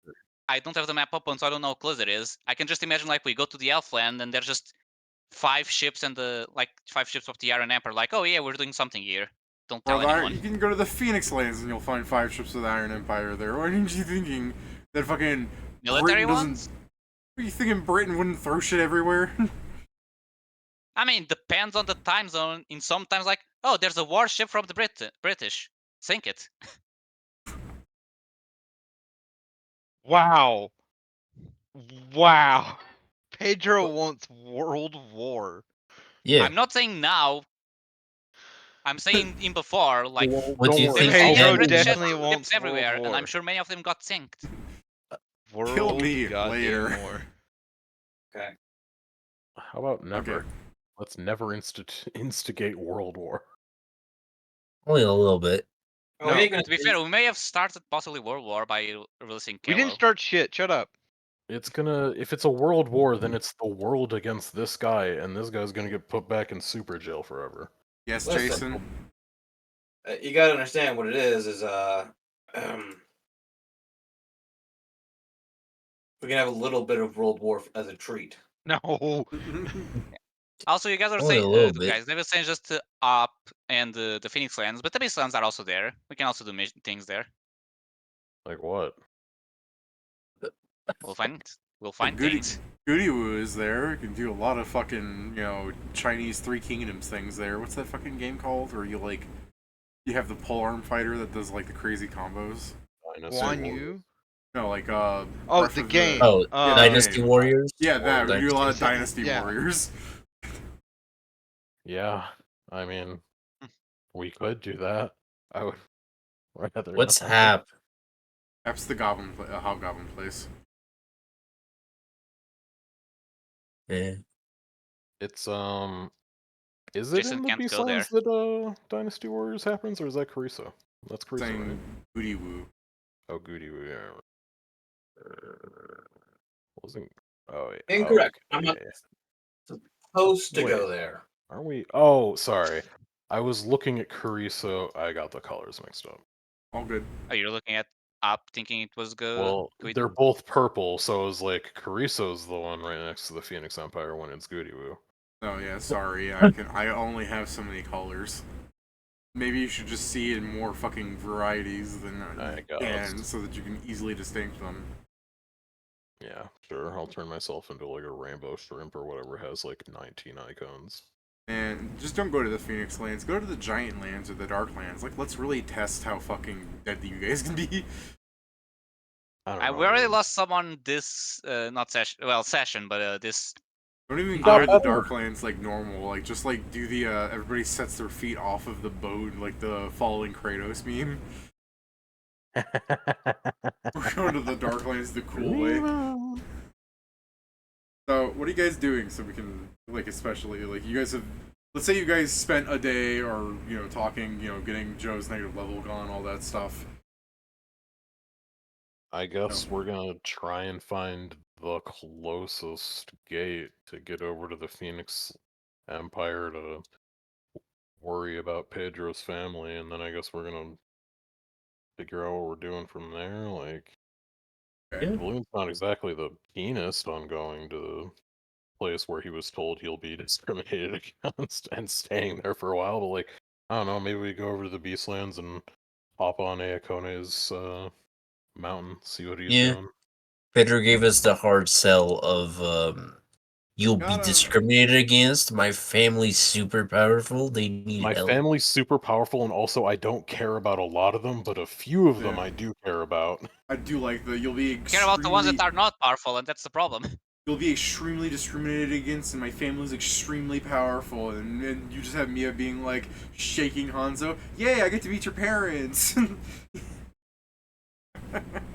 have the map open, so I don't know how close it is. I can just imagine we go to the Elfland and there's just 5 ships and 5 ships of the Iron Empire. Like, oh yeah, we're doing something here. Don't tell anyone. You can go to the Phoenix Lands and you'll find 5 ships of the Iron Empire there. What are you thinking? That fucking Military Britain ones? Are you thinking Britain wouldn't throw shit everywhere? I mean, depends on the time zone. In some times, oh, there's a warship from the British. Sink it. Wow. Wow. Pedro wants World War. Yeah. I'm not saying now. I'm saying in before, what do you worry, think? Pedro British definitely ships wants everywhere, World War. and I'm sure many of them got sinked. World me goddamn later. War. Okay. How about never? Okay. Let's never instigate World War. Only a little bit. Oh, No. we ain't gonna To be fair, we may have started possibly World War by releasing We didn't Kālō. start shit. Shut up. It's gonna... If it's a world war, then it's the world against this guy, and this guy's gonna get put back in super jail forever. Yes, Listen. Jason. You gotta understand what it is we can have a little bit of World War as a treat. No. Also, you guys are Only saying, a little bit. they were saying just up and the Phoenix Lands, but the base lands are also there. We can also do things there. Like what? We'll find Goody, things. Goody Woo is there. You can do a lot of fucking, Chinese Three Kingdoms things there. What's that fucking game called? Where you have the polearm fighter that does the crazy combos. Dynasty Guan War. Yu? No, Oh, Breath the of game. Oh, Yeah, Dynasty game. Warriors? Yeah, that. We do a lot of Dynasty- Dynasty yeah. Warriors. Yeah, I mean, we could do that. rather What's not. Hap? That's the hobgoblin place. Yeah. It's is it Jason in the can't go Beastlands that Dynasty Warriors happens, or is that Carrizo? That's Carrizo, right? Saying booty woo. Oh, Goody Woo, yeah. Wasn't. Oh, yeah. Incorrect. I'm okay. not supposed to go Wait. there. Aren't we? Oh, sorry. I was looking at Carrizo. I got the colors mixed up. All good. Oh, you're looking at up, thinking it was good. Well, they're both purple, so I was like, Carrizo's the one right next to the Phoenix Empire when it's Goody Woo. Oh yeah, sorry. I only have so many colors. Maybe you should just see it in more fucking varieties than I you guess. can, so that you can easily distinct them. Yeah, sure. I'll turn myself into like a rainbow shrimp or whatever has like 19 icons. And just don't go to the Phoenix Lands. Go to the Giant Lands or the Dark Lands. Like, let's really test how fucking deadly you guys can be. We already lost someone this not session, but this. Don't even You go got to the better. Darklands like normal. Like, just like do the everybody sets their feet off of the boat, like the falling Kratos meme. We're going to the Darklands the cool way. So, what are you guys doing so we can, like, especially, like, you guys have, let's say you guys spent a day or, you know, talking, you know, getting Joe's negative level gone, all that stuff. I guess we're gonna try and find the closest gate to get over to the Phoenix Empire to worry about Pedro's family, and then I guess we're gonna figure out what we're doing from there. Like, Balloon's not exactly the keenest on going to the place where he was told he'll be discriminated against and staying there for a while, but like, I don't know, maybe we go over to the Beastlands and hop on Ayakone's mountain, see what he's doing. Pedro gave us the hard sell of you'll be discriminated against. My family's super powerful. They need My help. family's super powerful, and also I don't care about a lot of them, but a few of them I do care about. I do like the, you'll be Care about the ones that are not powerful, and that's the problem. You'll be extremely discriminated against, and my family's extremely powerful, and you just have Mia being like, shaking Hanzo, yay, I get to meet your parents!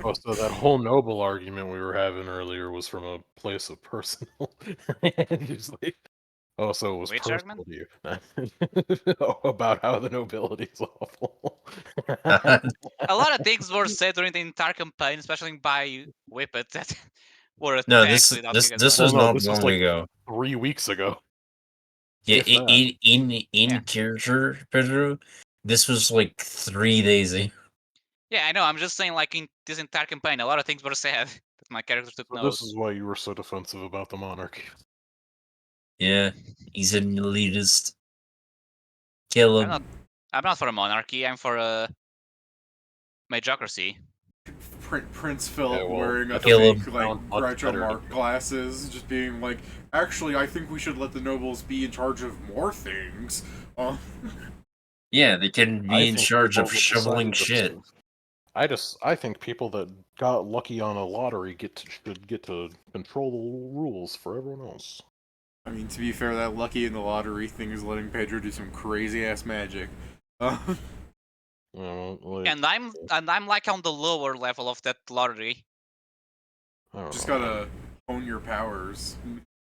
Oh, so that whole noble argument we were having earlier was from a place of personal. Like, oh, so it was Which personal argument? to you. About how the nobility is awful. A lot of things were said during the entire campaign, especially by Whippet, that were attacked No, this without this being this addressed. was not this was long like ago. 3 weeks ago. Yeah, If that. in character, Pedro, this was like 3 days ago. Yeah, I know. I'm just saying, like in this entire campaign, a lot of things were said that my character took So notes. this is why you were so defensive about the monarchy. Yeah, he's an elitist. Kill him. I'm not for a monarchy. I'm for majocracy. Prince Philip well, wearing a Kill fake, him. like, Sounds much Groucho better to Marx glasses, just being like, actually, I think we should let the nobles be in charge of more things. Yeah, they can I be in think charge people of that shoveling decided shit. I think people that got lucky on a lottery should get to control the rules for everyone else. I mean, to be fair, that lucky in the lottery thing is letting Pedro do some crazy ass magic. Like, And I'm like on the lower level of that lottery. Just gotta hone your powers.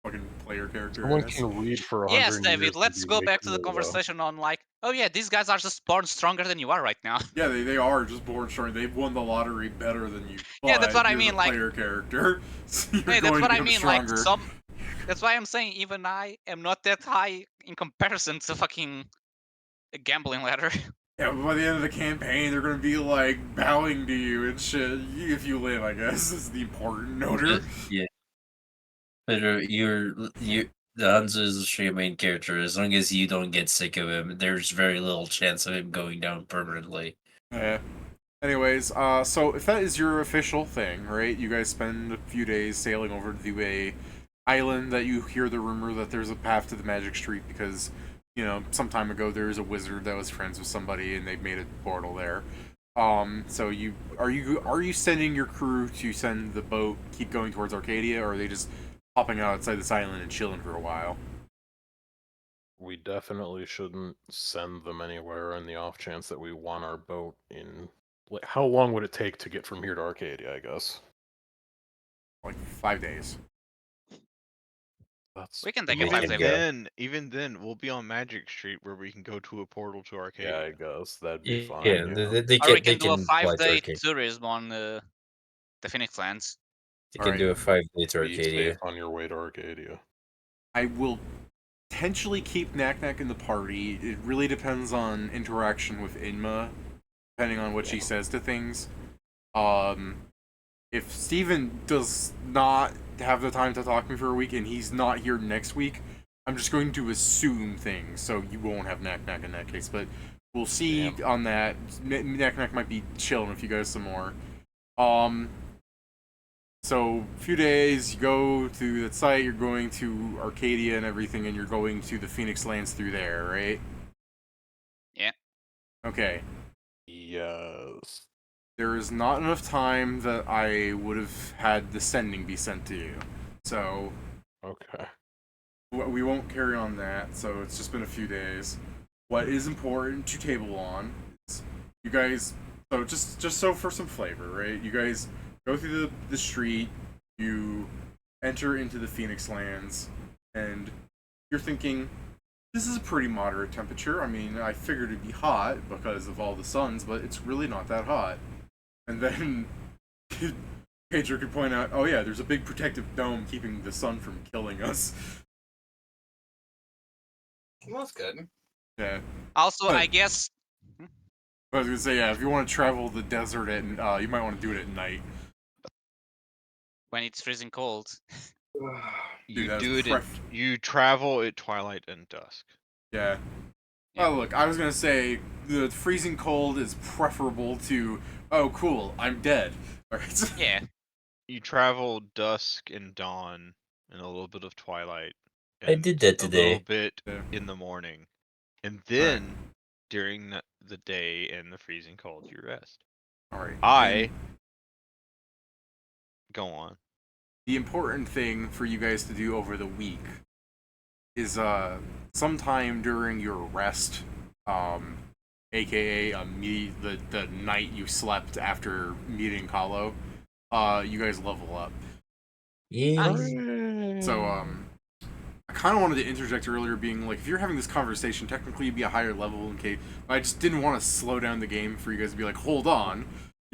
Fucking player character. Someone can read for 100 Yes, years David. and Let's be go way back to the cooler, though. conversation on like, oh yeah, these guys are just born stronger than you are right now. Yeah, they are just born strong. They've won the lottery better than you. Yeah, that's what I you're mean, the like- player character. So you're Hey, that's going what to I become mean. stronger. Like that's why I'm saying even I am not that high in comparison to fucking a gambling ladder. Yeah, but by the end of the campaign, they're gonna be like bowing to you and shit. If you live, I guess is the important noter. Yeah. Pedro, the Hanzo is a straight main character. As long as you don't get sick of him, there's very little chance of him going down permanently. Yeah. Anyways, so if that is your official thing, right? You guys spend a few days sailing over to a island that you hear the rumor that there's a path to the Magic Street because, you know, some time ago there was a wizard that was friends with somebody and they made a portal there. So are you sending your crew to send the boat keep going towards Arcadia, or are they just hopping out outside this island and chilling for a while? We definitely shouldn't send them anywhere in the off chance that we want our boat in like, how long would it take to get from here to Arcadia? I guess Like 5 days. that's We can take a Even 5-day. then- Even then, we'll be on Magic Street where we can go to a portal to Arcadia. yeah. I guess that'd be fine. Yeah, they Or we can can do a fly to 5-day Arcadia. tourism on the Phoenix Lands. They can do a 5-day to Be Arcadia. safe on your way to Arcadia. I will potentially keep Knack in the party. It really depends on interaction with Inma, depending on what she says to things. If Steven does not have the time to talk to me for a week and he's not here next week, I'm just going to assume things, so you won't have Knack in that case. But we'll see on that. Knack might be chilling with you guys some more. So, a few days, you go to the site, you're going to Arcadia and everything, and you're going to the Phoenix Lands through there, right? Yeah. Okay. Yes. There is not enough time that I would have had the sending be sent to you. So, Okay. we won't carry on that, so it's just been a few days. What is important to table on is you guys, so just so for some flavor, right? You guys go through the street, you enter into the Phoenix Lands, and you're thinking, this is a pretty moderate temperature. I mean, I figured it'd be hot because of all the suns, but it's really not that hot. And then Pedro could point out, oh yeah, there's a big protective dome keeping the sun from killing us. Well, that's good. Yeah. Also, But- I guess I was gonna say, yeah, if you want to travel the desert at, you might want to do it at night. when it's freezing cold. You that's do it. pref- You travel at twilight and dusk. Yeah. Yeah. Oh, look, I was gonna say the freezing cold is preferable to, oh, cool, I'm dead. Alright. Yeah. You travel dusk and dawn and a little bit of twilight. I and did that A little today. bit Yeah. in the morning, and then during the day and the freezing cold, you rest. Alright. I go on. The important thing for you guys to do over the week is sometime during your rest, aka the night you slept after meeting Kālō, you guys level up. Yeah. So I kind of wanted to interject earlier, being like, if you're having this conversation, technically you'd be a higher level in case. I just didn't want to slow down the game for you guys to be like, hold on.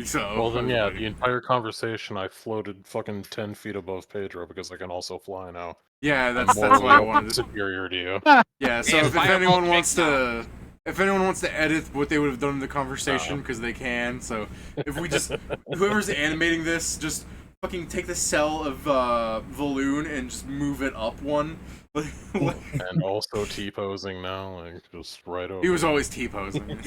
So Well then, yeah, the entire conversation I floated fucking 10 feet above Pedro because I can also fly now. yeah, I'm that's why I wanted to. superior to you. Yeah, so Yeah, if Fireball anyone tricks wants to, if anyone wants to edit what they would have done in the conversation, because they can. So if we just, whoever's animating this, just fucking take the cell of Valoon and just move it up one. And also T-posing now, like, just right over. He was always T-posing.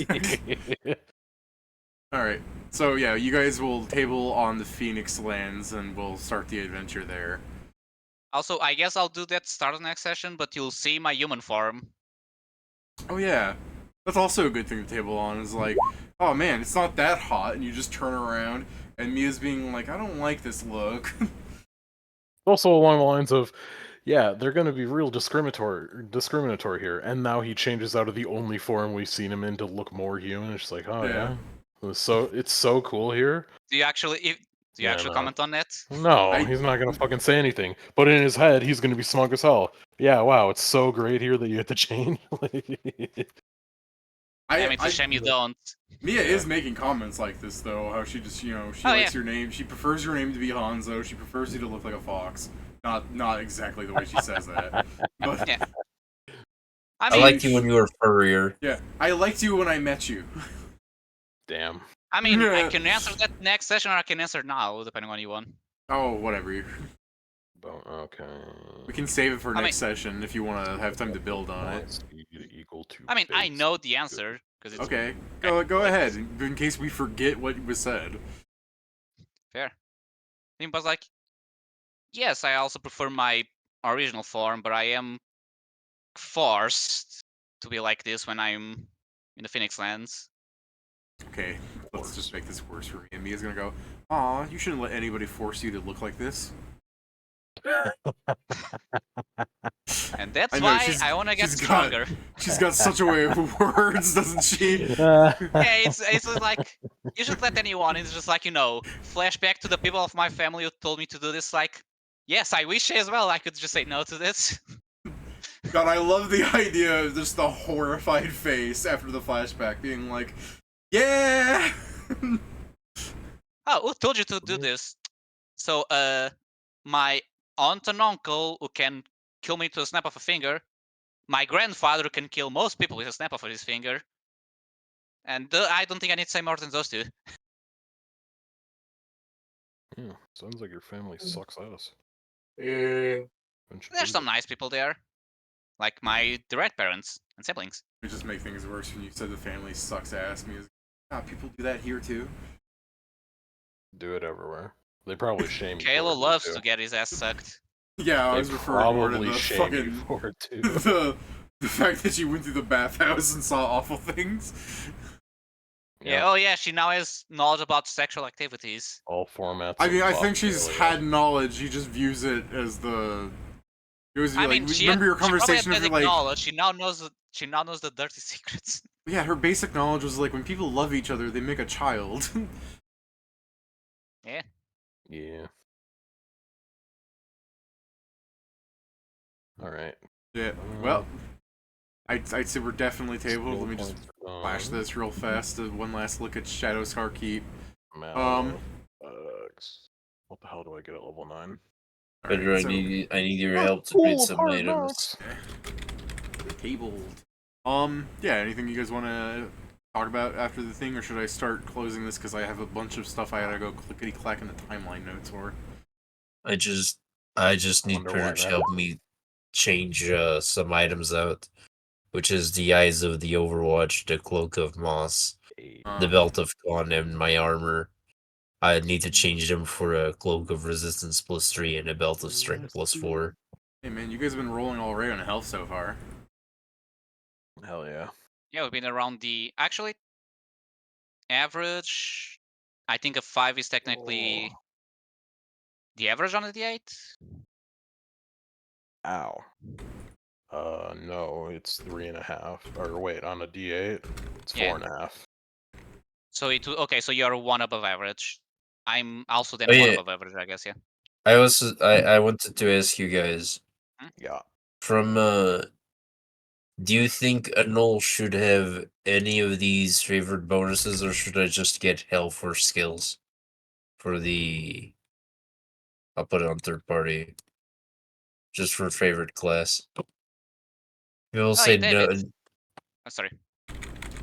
Alright, so yeah, you guys will table on the Phoenix Lands and we'll start the adventure there. Also, I guess I'll do that start of next session, but you'll see my human form. Oh yeah, that's also a good thing to table on, is like, oh man, it's not that hot, and you just turn around, and Mia's being like, I don't like this look. Also along the lines of, yeah, they're gonna be real discriminatory here, and now he changes out of the only form we've seen him in to look more human. It's just like, oh Yeah. yeah, it's so cool here. Do you actually Yeah, no. comment on that? No, he's not gonna fucking say anything. But in his head, he's gonna be smug as hell. Yeah, wow, it's so great here that you have to change. Damn, it's a shame you don't. Mia is making comments like this, though, how she just, she likes your name, she prefers your name to be Hanzo, she prefers you to look like a fox. Not exactly the way she says that. But, Yeah. I I mean, liked you when you were furrier. yeah, I liked you when I met you. Damn. I mean, I can answer that next session, or I can answer now, depending on you want. Oh, whatever. Okay. We can save it for I next session if you want to have time to build on it. Equal to I mean, I base know the answer because it's Okay, go ahead, in case we forget what was said. fair. I mean, but like, yes, I also prefer my original form, but I am forced to be like this when I'm in the Phoenix Lands. Okay, let's just make this worse for me. And Mia's gonna go, aw, you shouldn't let anybody force you to look like this. And that's I know, why she's- I want to get she's got- stronger. She's got such a way of words, doesn't she? Yeah, it's just like you should let anyone. It's just like, flashback to the people of my family who told me to do this. Like, yes, I wish as well I could just say no to this. God, I love the idea of just the horrified face after the flashback being like, yeah! Oh, who told you to do this? So, my aunt and uncle who can kill me to a snap of a finger. My grandfather who can kill most people with a snap of his finger. And I don't think I need to say more than those two. Yeah, sounds like your family sucks ass. Yeah. There's some nice people there. Like my direct parents and siblings. It just make things worse when you said the family sucks ass. Music. People do that here too. Do it everywhere. They probably shame you. Kalo for it, loves too. to get his ass sucked. Yeah, I They was referring more to probably the shame you fucking for it too. the fact that you went through the bathhouse and saw awful things. Yeah. Oh yeah, she now has knowledge about sexual activities. All formats. I mean, of I think she's bophilia. had knowledge. She just views it as the. It was I like, mean, she remember your probably had conversation of basic like. knowledge. She now knows. She now knows the dirty secrets. Yeah, her basic knowledge was like when people love each other, they make a child. Yeah. Yeah. All right. Yeah. Well, I'd say we're definitely tabled. Let me just flash this. this real fast. One last look at Shadow Scar Keep. What the hell do I get at level 9? Pedro, Alright, so I need your Oh, help to cool, bid some hard items. knocks. tabled. Yeah. Anything you guys want to talk about after the thing, or should I start closing this because I have a bunch of stuff I gotta go clickety clack in the timeline notes for. I just need wonder Pedro why to that help me change some items out, which is the Eyes of the Overwatch, the Cloak of Moss, the Belt of Khan, and my armor. I need to change them for a Cloak of Resistance +3 and a Belt of Strength +4. Hey man, you guys have been rolling all right on health so far. Hell yeah. Yeah, we've been around the actually average. I think a 5 is technically the average on a D8. Ow. No, it's 3.5. Or wait, on a D8, it's Yeah. 4.5. So okay. So you're 1 above average. I'm also then Oh, 1 yeah. above average, I guess. Yeah. I wanted to ask you guys Yeah. from do you think a null should have any of these favored bonuses, or should I just get health or skills for the? I'll put it on third party, just for favorite class. People say no. David. Oh, sorry.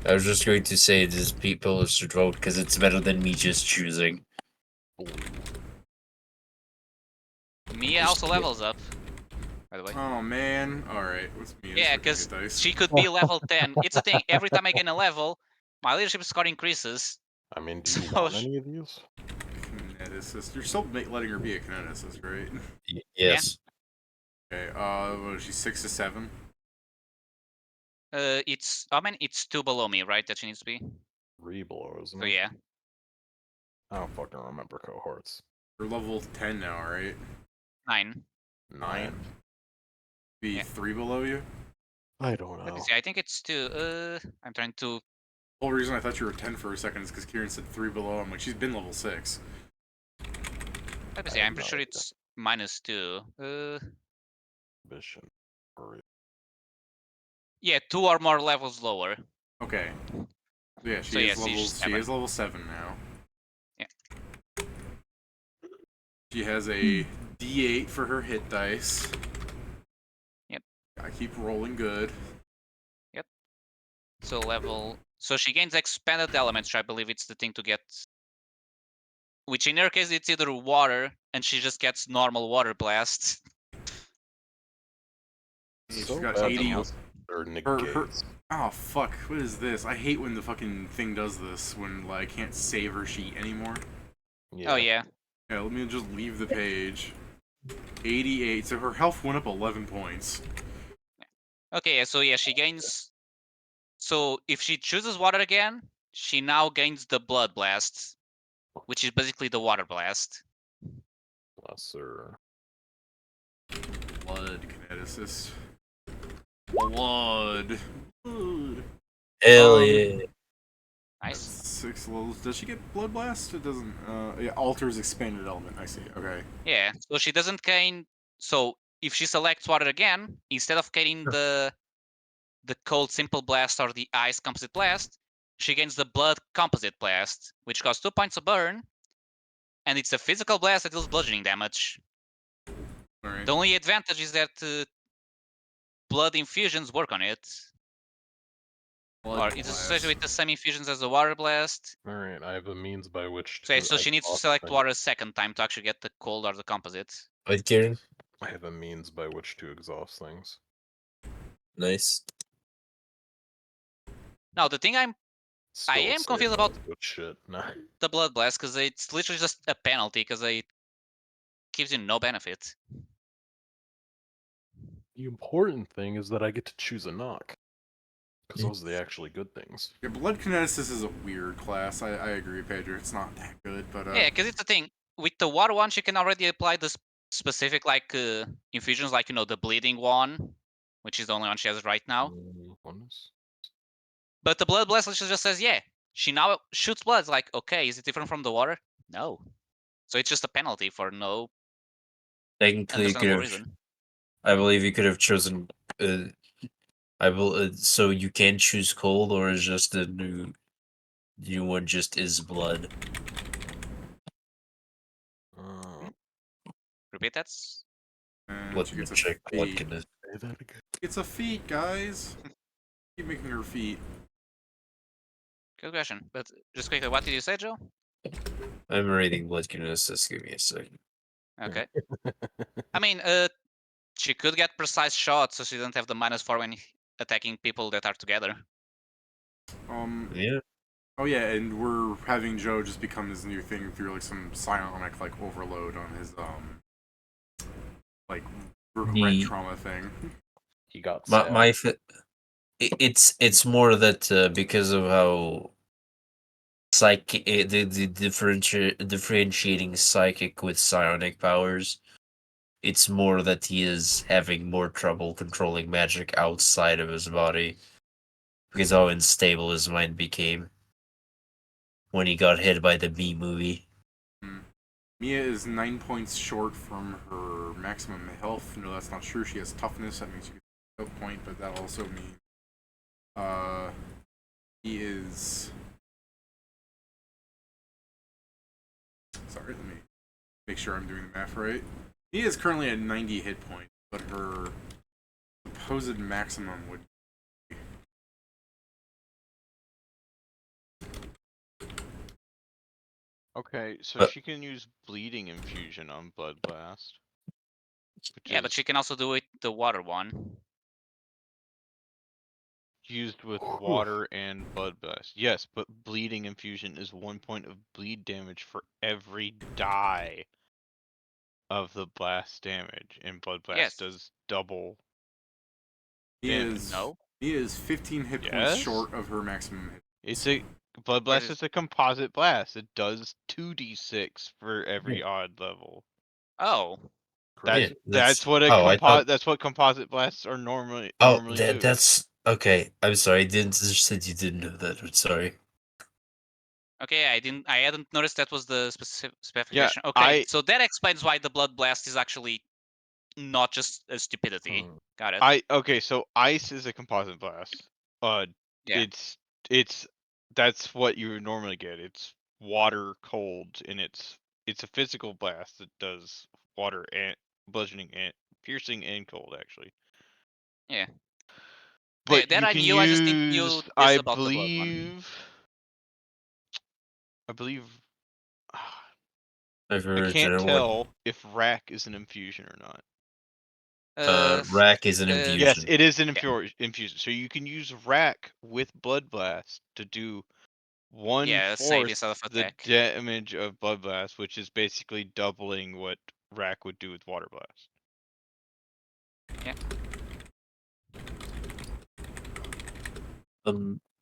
I was just going to say this: people should vote because it's better than me just choosing. Mia also levels up, by the way. Oh man. Alright, what's me? Yeah, because she could be level 10. It's the thing, every time I gain a level, my leadership score increases. I mean, do you So want any of these? Kineticist. You're still letting her be a kineticist, right? Yes. Okay, what is she, 6 to 7? It's, I mean, it's 2 below me, right, that she needs to be? 3 below, isn't So it? yeah. I don't fucking remember cohorts. You're level 10 now, right? 9. 9. Be Yeah. 3 below you? I don't Let me know. see, I think it's 2. I'm trying to... The whole reason I thought you were 10 for a second is because Kieran said 3 below. I'm like, she's been level 6. Let me see, I'm pretty sure it's -2. Vision. Yeah, 2 or more levels lower. Okay. Yeah, So she yeah, is she's level 7 now. Yeah. She has a D8 for her hit dice. Yep. I keep rolling good. So she gains expanded elements, which I believe it's the thing to get. Which in her case, it's either water, and she just gets normal water blast. She's So got bad 80. that or negates. Oh fuck! What is this? I hate when the fucking thing does this. When like, I can't save her sheet anymore. Oh yeah. Yeah, let me just leave the page. 88. So her health went up 11 points. Okay, yeah, so yeah, she gains. So if she chooses water again, she now gains the blood blast, which is basically the water blast. Lesser. Blood kineticist. Blood. Hell yeah. Nice. 6 levels. Does she get Blood Blast? It doesn't. Yeah, alters expanded element. I see. Okay. Yeah. So she doesn't gain. So if she selects water again, instead of getting the cold simple blast or the ice composite blast, she gains the blood composite blast, which costs 2 points of burn, and it's a physical blast that deals bludgeoning damage. All right. The only advantage is that blood infusions work on it. Or it's associated with the same infusions as the water blast. Alright, I have a means by which to. So she needs to select water a second time to actually get the cold or the composite. What, Kieran? I have a means by which to exhaust things. Nice. Now the thing I am Still confused about good shit. Nah. the blood blast because it's literally just a penalty because it gives you no benefit. The important thing is that I get to choose a knock. Because Yeah. those are the actually good things. Yeah, Blood Kineticist is a weird class. I agree, Pedro. It's not that good, but Yeah, because it's the thing. With the water one, she can already apply the specific like infusions, like the bleeding one, which is the only one she has right now. But the blood blast just says, yeah, she now shoots blood. It's like, okay, is it different from the water? No. So it's just a penalty for no Technically, you could understandable have. reason. I believe you could have chosen. So you can choose cold, or is just the new one just is blood. Repeat that. and Let she me gets a check blood feat. goodness. It's a feat, guys. Keep making her feet. Good question. But just quickly, what did you say, Joe? I'm reading blood goodness. Just give me a second. Okay. I mean, she could get precise shots, so she doesn't have the -4 when attacking people that are together. Yeah. Oh yeah, and we're having Joe just become this new thing through like some psionic like overload on his like red trauma thing. He got it's more that because of how the differentiating psychic with psionic powers, it's more that he is having more trouble controlling magic outside of his body because how unstable his mind became when he got hit by the B movie. Mia is 9 points short from her maximum health. No, that's not true. She has toughness. That means you get a health point, but that also means he is. Sorry, let me make sure I'm doing the math right. Mia is currently at 90 hit points, but her supposed maximum would. Okay, so But- she can use bleeding infusion on Blood Blast. Yeah, but she can also do it the water one. Used with water and Blood Blast. Yes, but bleeding infusion is 1 point of bleed damage for every die of the blast damage, and Blood Blast Yes. does double. Mia damage. is No. Mia is 15 hit points Yes? short of her maximum hit. It's a Blood Blast is- is a composite blast. It does 2d6 for every odd level. Oh. Great. That's what that's what composite blasts are normally do. That's okay. I'm sorry. I didn't said you didn't know that. I'm sorry. Okay, I hadn't noticed that was the specification. Okay, so that explains why the blood blast is actually not just a stupidity. Got it. Okay, so ice is a composite blast. Yeah. It's that's what you would normally get. It's water cold, and it's a physical blast that does water and bludgeoning and piercing and cold actually. Yeah. But that you I can knew. use, I just didn't knew this about the blood one. I believe. I've I heard can't that tell if rack is an infusion or not. Rack is an infusion. Yes, it is an infusion. So you can use rack with blood blast to do 1/4 save instead of the attack. damage of blood blast, which is basically doubling what rack would do with water blast. Yeah.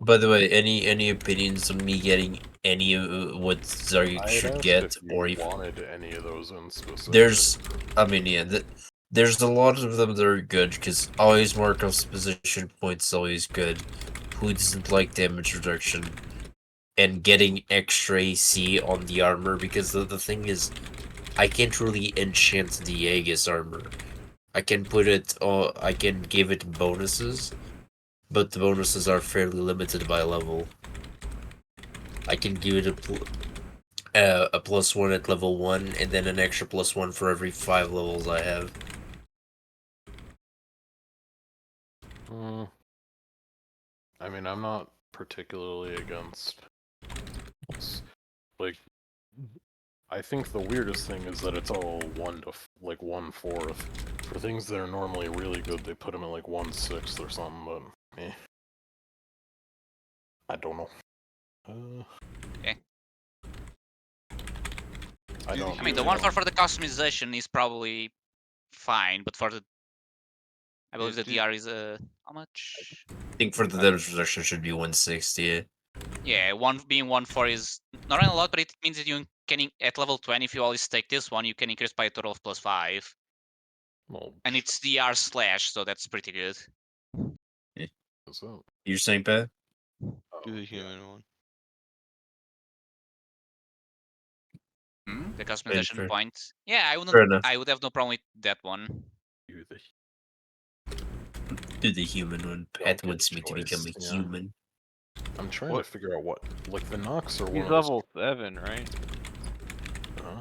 By the way, any opinions on me getting any of what Zargyk should get, or if even wanted any of those in specific? there's, I mean, yeah, There's a lot of them that are good, because always Markov's position points is always good. Who doesn't like damage reduction? And getting extra AC on the armor, because the thing is, I can't really enchant the Aegis armor. I can put it, I can give it bonuses, but the bonuses are fairly limited by level. I can give it a +1 at level 1, and then an extra +1 for every 5 levels I have. I mean, I'm not particularly against. Like, I think the weirdest thing is that it's all 1/4. For things that are normally really good, they put them at like 1/6 or something. But I don't know. Okay. I don't. I mean, the 1/4 for the customization is probably fine, but for the, I believe the DR is how much? I think for the damage reduction should be 160. Yeah, being 1/4 is not a lot, but it means that you can at level 20, if you always take this one, you can increase by a total of +5. Well, And it's DR/, so that's pretty good. so, You're saying, Pat? Do the human one. The customization fair. point. Yeah, I Fair wouldn't. enough. I would have no problem with that one. Do the human one. Pat get wants me to become a choice, yeah. human. I'm trying What? to figure out what, like the Nox or one He's of those. level 7, right?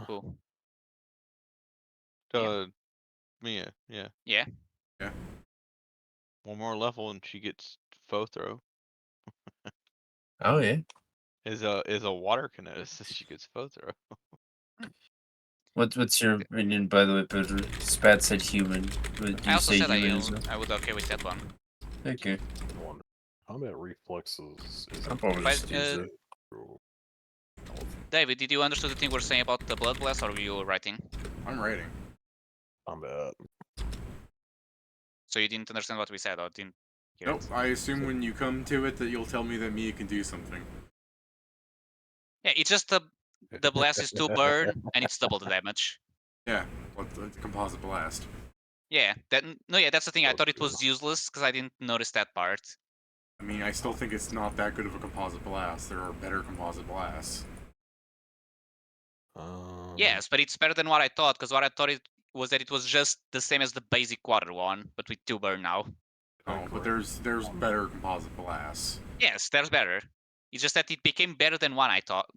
Cool. Mia, yeah. Yeah. Yeah. One more level and she gets foe throw. Oh yeah. Is a water kineticist, she gets foe throw. What's your opinion, by the way, Pedro? Spat said human. Would I you also say said human as well? I would okay with that one. Okay. Combat reflexes is I'll probably But, just use it. David, did you understand the thing we're saying about the blood blast, or were you writing? I'm writing. combat. So you didn't understand what we said, or didn't hear Nope. it? I assume when you come to it that you'll tell me that Mia can do something. Yeah, it's just the blast is 2 burn, and it's double the damage. Yeah, what the composite blast. Yeah, that's the thing. I thought it was useless because I didn't notice that part. I mean, I still think it's not that good of a composite blast. There are better composite blasts. Yes, but it's better than what I thought, because what I thought it was that it was just the same as the basic water one, but with 2 burn now. Oh, but there's better composite blasts. Yes, there's better. It's just that it became better than what I thought.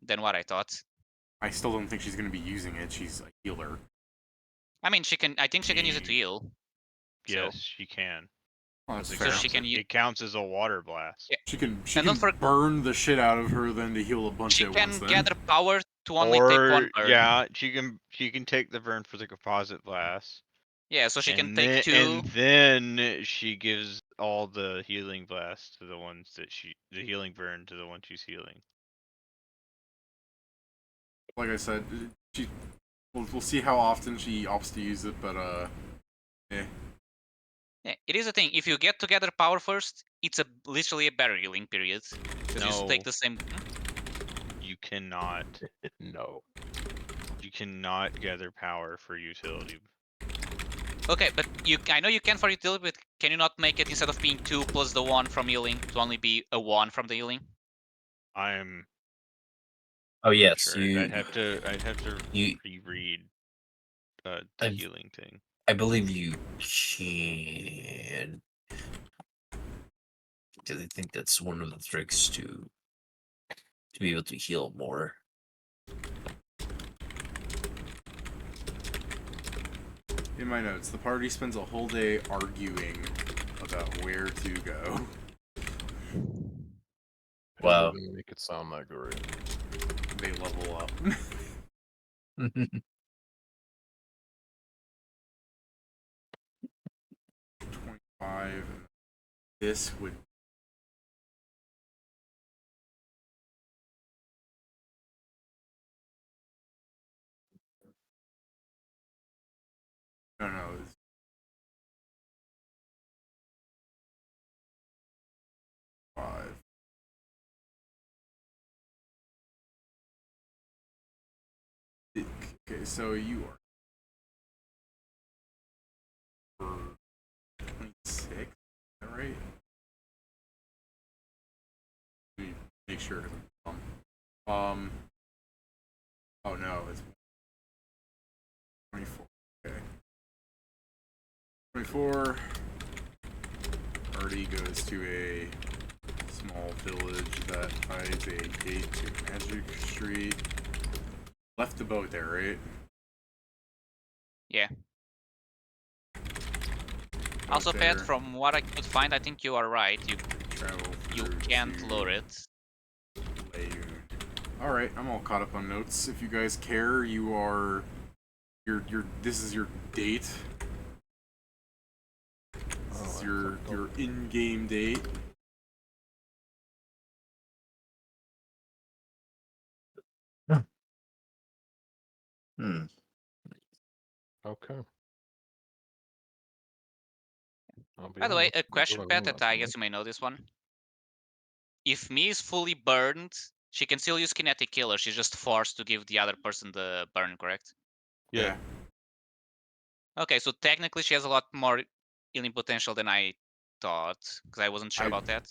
I still don't think she's gonna be using it. She's a healer. I mean, she can. I think she can use it to heal. Yes, she can. Well, that's It fair. she can it counts as a water blast. Yeah. She can And don't forget- burn the shit out of her then to heal a bunch She at can once. Then gather power to only take 1 burn. Yeah, she can take the burn for the composite blast. Yeah, so she can take then, 2. And then she gives all the healing blast to the ones that the healing burn to the one she's healing. like I said, we'll see how often she opts to use it, but eh. Yeah, it is a thing. If you get to gather power first, it's literally a better healing period. Because you take the same. You cannot. No. You cannot gather power for utility. Okay, but I know you can for utility, but can you not make it instead of being 2 plus the 1 from healing to only be a 1 from the healing? I'm. Oh yes, Sure. I'd have to reread the healing thing. I believe you can. Because I think that's one of the tricks to be able to heal more. In my notes, the party spends a whole day arguing about where to go. Wow. Didn't make it sound that great. They level up. 25. This would. No, no. Five. Okay, so you are make sure. Oh no, it's 24. Okay. 24 already goes to a small village that hides a gate to Magic Street. Left the boat there, right? Yeah. Also, there. Pat, from what I could find, I think you are right. Travel You through can't to load it. Lagoon. Alright, I'm all caught up on notes. If you guys care, you are this is your date. This is your in-game date. Hmm. Okay. By the way, a question, Pat, that I guess you may know this one. If Mi is fully burned, she can still use Kinetic Killer. She's just forced to give the other person the burn, correct? Yeah. Okay, so technically she has a lot more healing potential than I thought, because I wasn't sure about that.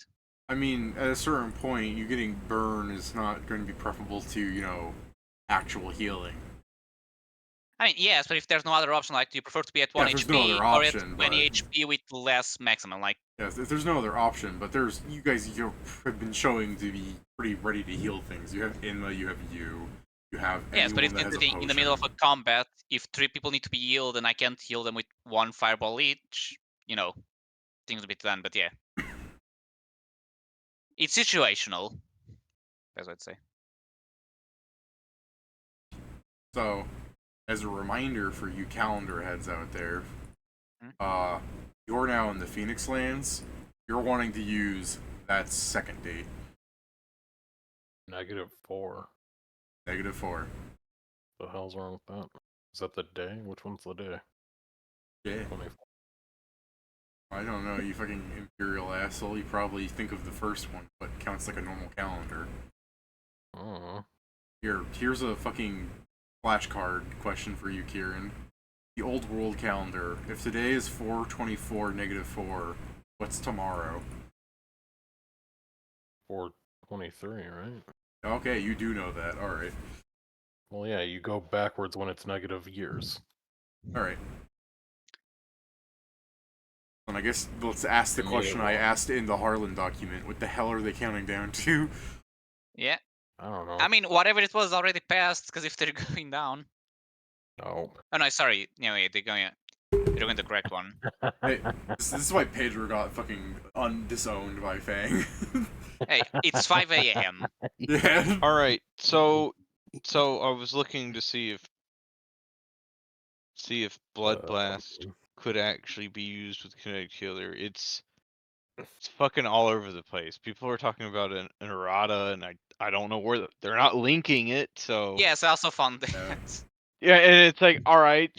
I mean, at a certain point, you getting burn is not going to be preferable to, you know, actual healing. I mean, yes, but if there's no other option, like, do you prefer to be at 1 there's HP no other or at option, 20 but- HP with less maximum? Like, Yes, there's no other option, but you guys have been showing to be pretty ready to heal things. You have Inma, you have you have yes, but if anyone that has a in the middle of potion. a combat, if 3 people need to be healed and I can't heal them with 1 fireball each, you know, things a bit done. But yeah, it's situational, as I'd say. So, as a reminder for you calendar heads out there, you're now in the Phoenix Lands. You're wanting to use that second date. -4. -4. The hell's wrong with that? Is that the day? Which one's the day? Yeah. 24. I don't know, you fucking imperial asshole. You probably think of the first one, but counts like a normal calendar. Oh. Here's a fucking flashcard question for you, Kieran. The old world calendar. If today is 4/24 -4, what's tomorrow? 4/23, right? Okay, you do know that. Alright. Well, yeah, you go backwards when it's negative years. Alright. And I guess let's ask the question I asked in the Harlonde document. What the hell are they counting down to? Yeah. I don't know. I mean, whatever it was already passed, because if they're going down. No. Oh no, sorry. No, yeah, they're going the correct one. Hey, this is why Pedro got fucking disowned by Fang. Hey, it's 5 a.m. Yeah. All right. So I was looking to see if Blood Blast could actually be used with Kinetic Killer. It's fucking all over the place. People are talking about an errata, and I don't know where they're not linking it. So Yes, I also found that. yeah, and it's like, all right,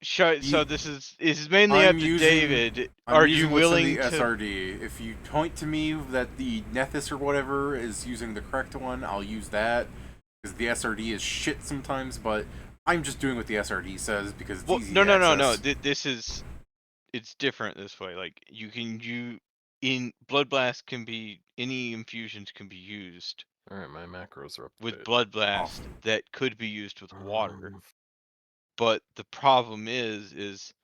so this is mainly up to David. Are you willing what's in the to? SRD? If you point to me that the Nethys or whatever is using the correct one, I'll use that because the SRD is shit sometimes. But I'm just doing what the SRD says because it's easy No. access. This is it's different this way. Like in Blood Blast can be any infusions can be used Alright, my macros are up to with date. Blood Blast that could be used with water. But the problem is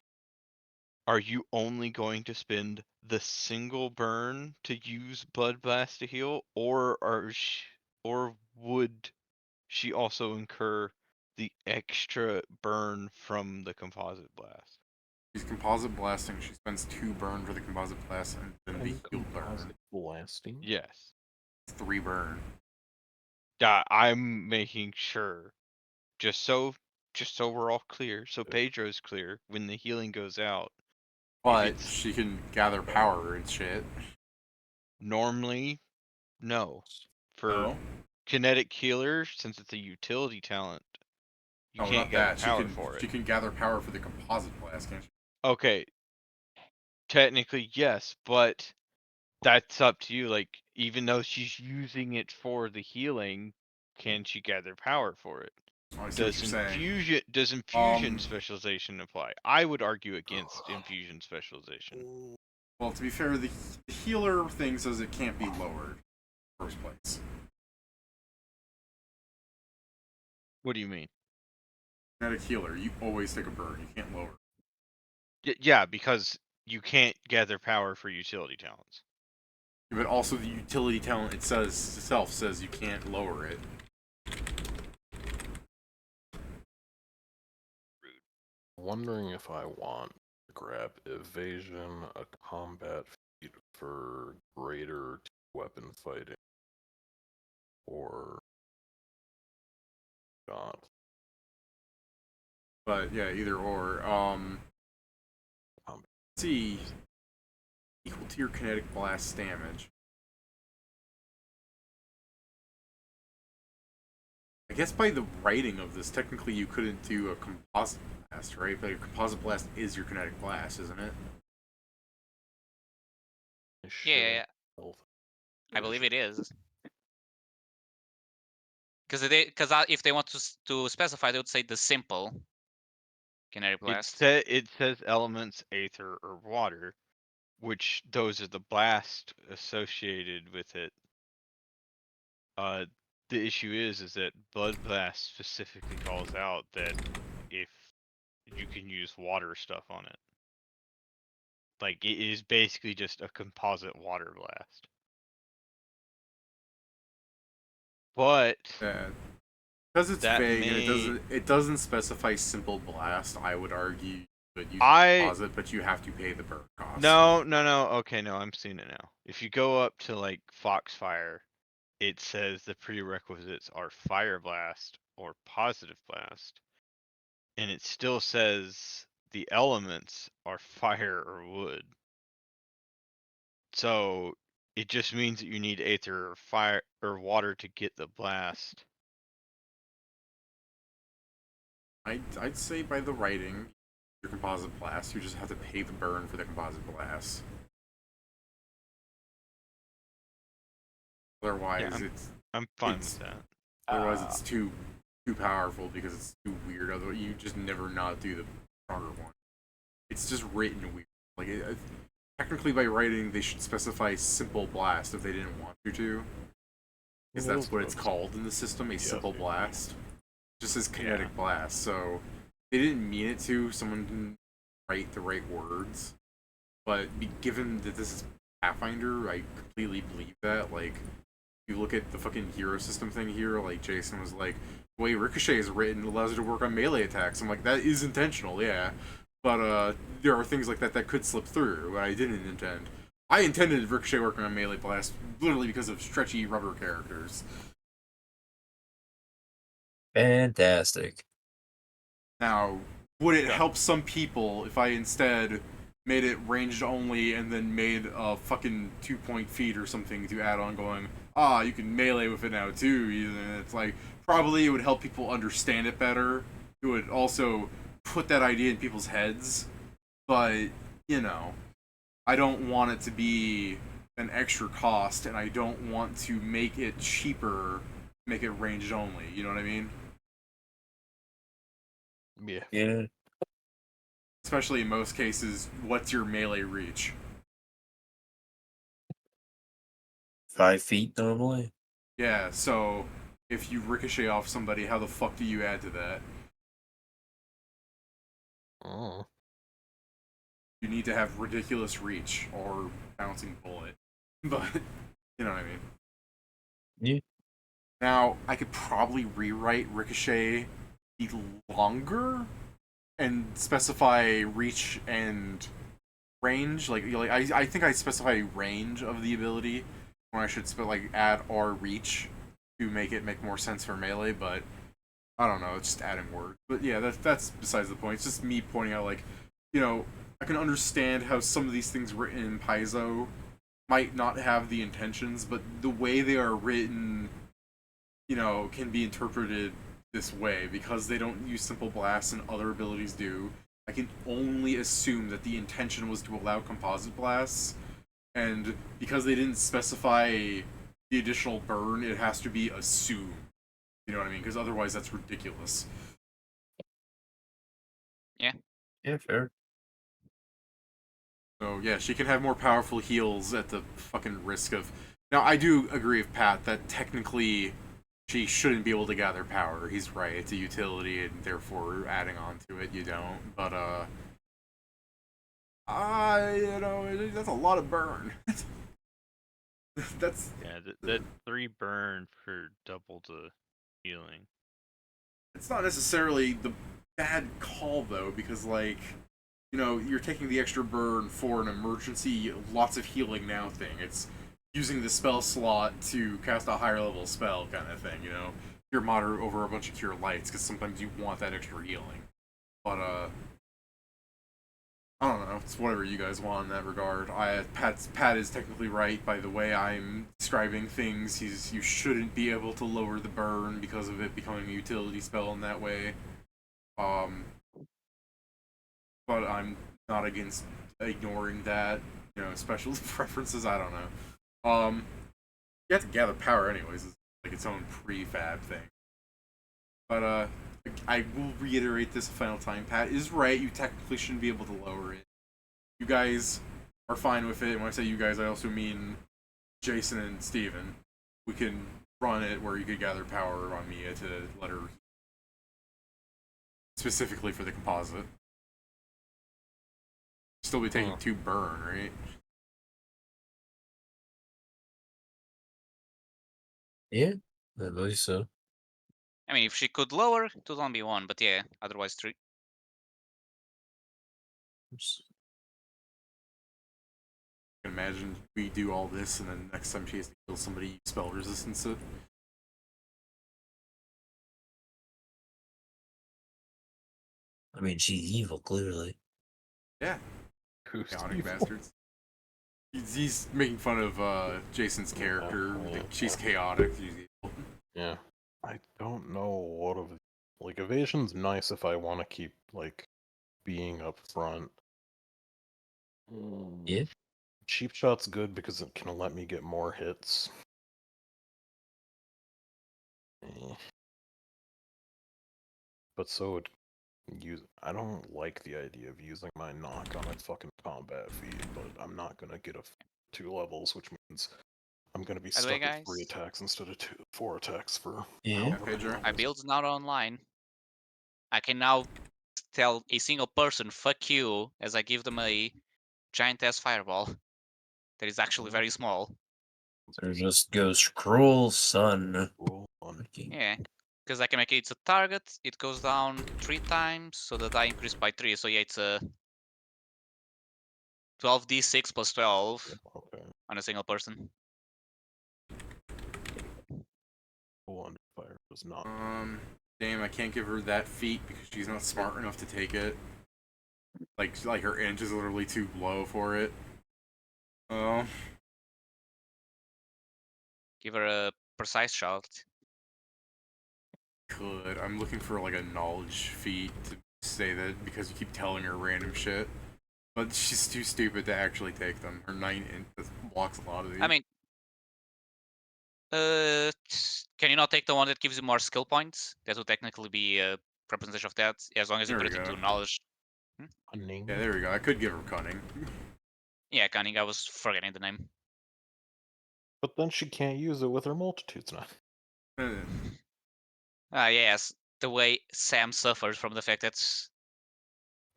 are you only going to spend the single burn to use Blood Blast to heal, or would she also incur the extra burn from the composite blast? She's composite blasting. She spends 2 burn for the composite blast and then the heal burn. Blasting? Yes. 3 burn. I'm making sure, just so we're all clear, so Pedro's clear when the healing goes out. But she can gather power and shit. Normally, no. For kinetic healer, since it's a utility talent, you No, can't not gather that. power for it. She can gather power for the composite blast, can't she? Okay. Technically, yes, but that's up to you. Like, even though she's using it for the healing, can she gather power for it? I see what you're saying. Does infusion specialization apply? I would argue against infusion specialization. Well, to be fair, the healer thing says it can't be lowered in the first place. What do you mean? Kinetic healer, you always take a burn. You can't lower. Yeah, because you can't gather power for utility talents. But also the utility talent itself says you can't lower it. Wondering if I want to grab evasion, a combat feat for greater weapon fighting, or not. But yeah, either or. Let's see. Equal to your kinetic blast damage. I guess by the writing of this, technically you couldn't do a composite blast, right? But a composite blast is your kinetic blast, isn't it? Yeah. I believe it is. Because if they want to specify, they would say the simple kinetic blast. It says elements, aether, or water, which those are the blast associated with it. The issue is that Blood Blast specifically calls out that if you can use water stuff on it. Like, it is basically just a composite water blast. But because it's vague and it doesn't specify simple blast, I would argue that you composite, but you have to pay the burn cost. No. Okay, no, I'm seeing it now. If you go up to like Foxfire, it says the prerequisites are Fire Blast or Positive Blast, and it still says the elements are fire or wood. So it just means that you need aether or fire or water to get the blast. I'd say by the writing, your composite blast, you just have to pay the burn for the composite blast. Otherwise, Yeah, I'm fine with that. Otherwise, it's too powerful because it's too weird. Otherwise, you just never not do the stronger one. It's just written weird. Like technically, by writing, they should specify simple blast if they didn't want you to, because that's what it's called in the system, a simple blast. It just says kinetic blast, so they didn't mean it to. Someone didn't write the right words, but given that this is Pathfinder, I completely believe that. Like, you look at the fucking hero system thing here, like Jason was like, the way Ricochet is written allows you to work on melee attacks. I'm like, that is intentional, yeah. But there are things like that that could slip through, but I didn't intend. I intended Ricochet working on melee blast literally because of stretchy rubber characters. Fantastic. Now, would it help some people if I instead made it ranged only and then made a fucking 2-point feat or something to add on going, you can melee with it now too? It's like, probably it would help people understand it better. It would also put that idea in people's heads, but, I don't want it to be an extra cost, and I don't want to make it cheaper, make it ranged only, you know what I mean? Yeah. Especially in most cases, what's your melee reach? 5 feet normally. Yeah, so if you ricochet off somebody, how the fuck do you add to that? Oh. You need to have ridiculous reach or bouncing bullet. But, you know what I mean? Yeah. Now, I could probably rewrite Ricochet be longer and specify reach and range. Like I think I specify range of the ability when I should add R reach to make it make more sense for melee, but I don't know, it's just adding words. But yeah, that's besides the point. It's just me pointing out, like, I can understand how some of these things written in Paizo might not have the intentions, but the way they are written, can be interpreted this way because they don't use simple blasts and other abilities do. I can only assume that the intention was to allow composite blasts, and because they didn't specify the additional burn, it has to be assumed. You know what I mean? Because otherwise that's ridiculous. Yeah. Yeah, fair. So yeah, she can have more powerful heals at the fucking risk of... Now, I do agree with Pat that technically she shouldn't be able to gather power. He's right. It's a utility, and therefore adding on to it, you don't. But that's a lot of burn. That's Yeah, that 3 burn for double the healing. it's not necessarily the bad call though, because like, you're taking the extra burn for an emergency, lots of healing now thing. It's using the spell slot to cast a higher level spell kind of thing. Cure moderate over a bunch of cure lights, because sometimes you want that extra healing. But I don't know. It's whatever you guys want in that regard. Pat is technically right by the way I'm describing things. You shouldn't be able to lower the burn because of it becoming a utility spell in that way. But I'm not against ignoring that. Special preferences. I don't know. You have to gather power anyways. It's like its own prefab thing. But I will reiterate this a final time. Pat is right. You technically shouldn't be able to lower it. You guys are fine with it. And when I say you guys, I also mean Jason and Steven. We can run it where you could gather power on Mia to let her specifically for the composite. Still be taking 2 burn, right? Yeah, I believe so. I mean, if she could lower, it would only be 1, but yeah, otherwise 3. Oops. Imagine we do all this and then next time she has to kill somebody, you spell resistance it. I mean, she's evil, clearly. Yeah. Who's Chaotic evil? bastards. He's making fun of Jason's character. Yeah. She's chaotic. She's evil. Yeah. I don't know what of like evasion's nice if I want to keep like being up front. Yeah. Cheap shot's good because it can let me get more hits. Eh. But so it I don't like the idea of using my knock on a fucking combat feat, but I'm not gonna get a 2 levels, which means I'm gonna be By the way, stuck with 3 guys, attacks instead of 4 attacks for Yeah. however Pedro? long my it is. build's not online. I can now tell a single person, fuck you, as I give them a giant ass fireball that is actually very small. There just goes cruel sun. Roll on. Yeah. Because I can make it's a target, it goes down 3 times, so the die increased by 3, so yeah, it's a 12d6 plus 12 Okay. on a single person. Roll on fire does not. Damn, I can't give her that feat because she's not smart enough to take it. Like her inch is literally too low for it. Oh. Give her a precise shot. Could. I'm looking for like a knowledge feat to say that because you keep telling her random shit. But she's too stupid to actually take them. Her 9 inch blocks a lot of these. I mean, can you not take the one that gives you more skill points? That would technically be a representation of that, as long as you There put we it go. into knowledge. Cunning. Yeah, there we go. I could give her cunning. Yeah, cunning. I was forgetting the name. But then she can't use it with her multitudes now. Yes, the way Sam suffers from the fact that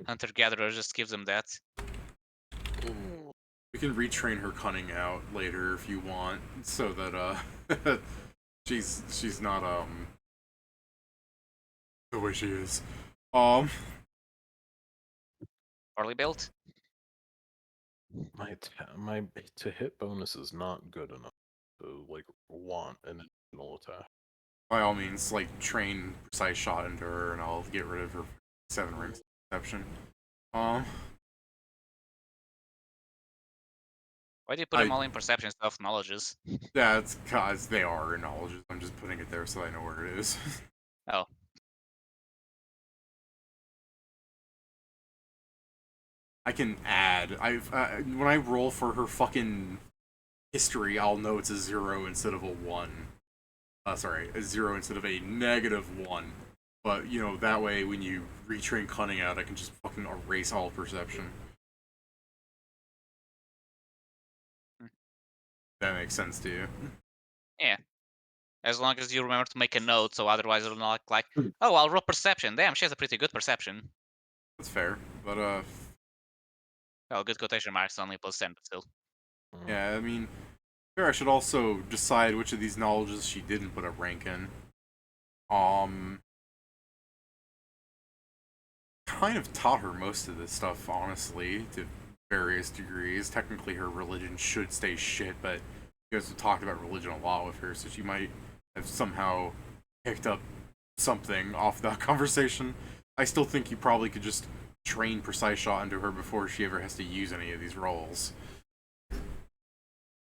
hunter-gatherer just gives him that. We can retrain her cunning out later if you want, so that she's not the way she is. Poorly built. My to hit bonus is not good enough to like want an additional attack. By all means, like train precise shot into her, and I'll get rid of her 7 rings perception. Why do you put them all in perception instead of knowledges? Yeah, it's because they are in knowledge. I'm just putting it there so I know where it is. Oh. I can add. When I roll for her fucking history, I'll know it's a 0 instead of a 1. Sorry, a 0 instead of a -1. But, that way when you retrain cunning out, I can just fucking erase all perception. That makes sense to you. Yeah. As long as you remember to make a note, so otherwise it'll not like, oh, I'll roll perception. Damn, she has a pretty good perception. That's fair, but Oh, good quotation marks, only +10, but still. yeah, I mean, here I should also decide which of these knowledges she didn't put a rank in. Kind of taught her most of this stuff, honestly, to various degrees. Technically, her religion should stay shit, but you guys have talked about religion a lot with her, so she might have somehow picked up something off that conversation. I still think you probably could just train precise shot into her before she ever has to use any of these rolls.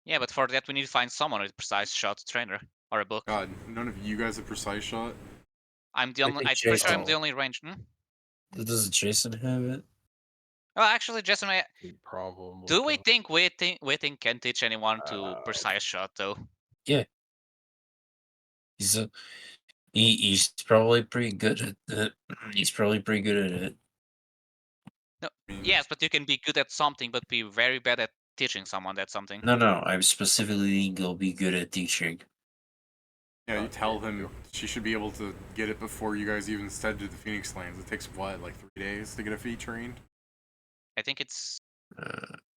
Yeah, but for that we need to find someone with precise shot trainer or a book. God, none of you guys have precise shot. I'm the I only. think I'm pretty sure I'm the Jason- only range. Does Jason have it? Well, actually, Jason, Problem. do we think Waiting can teach anyone to precise shot though? He's probably pretty good at it. He's probably pretty good at it. No, I mean, yes, but you can be good at something, but be very bad at teaching someone that something. No, I'm specifically gonna be good at teaching. yeah, you tell him she should be able to get it before you guys even head to the Phoenix Lands. It takes what, like 3 days to get a feat trained? I think it's.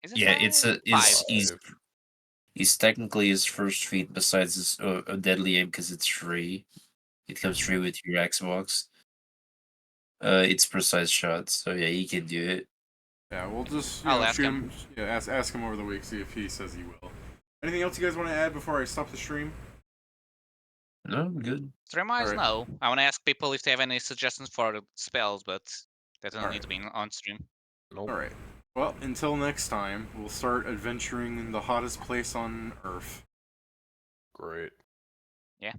Is it Yeah, 5? it's a 5. he's technically his first feat besides his a deadly aim because it's free. It comes free with your Xbox. It's precise shots, so yeah, he can do it. Yeah, we'll just I'll ask him. Yeah, ask him over the week, see if he says he will. Anything else you guys want to add before I stop the stream? No, I'm good. Stream-wise, Alright. no. I want to ask people if they have any suggestions for spells, but that doesn't need Alright. to be on stream. Nope. Alright. Well, until next time, we'll start adventuring in the hottest place on Earth. Great. Yeah.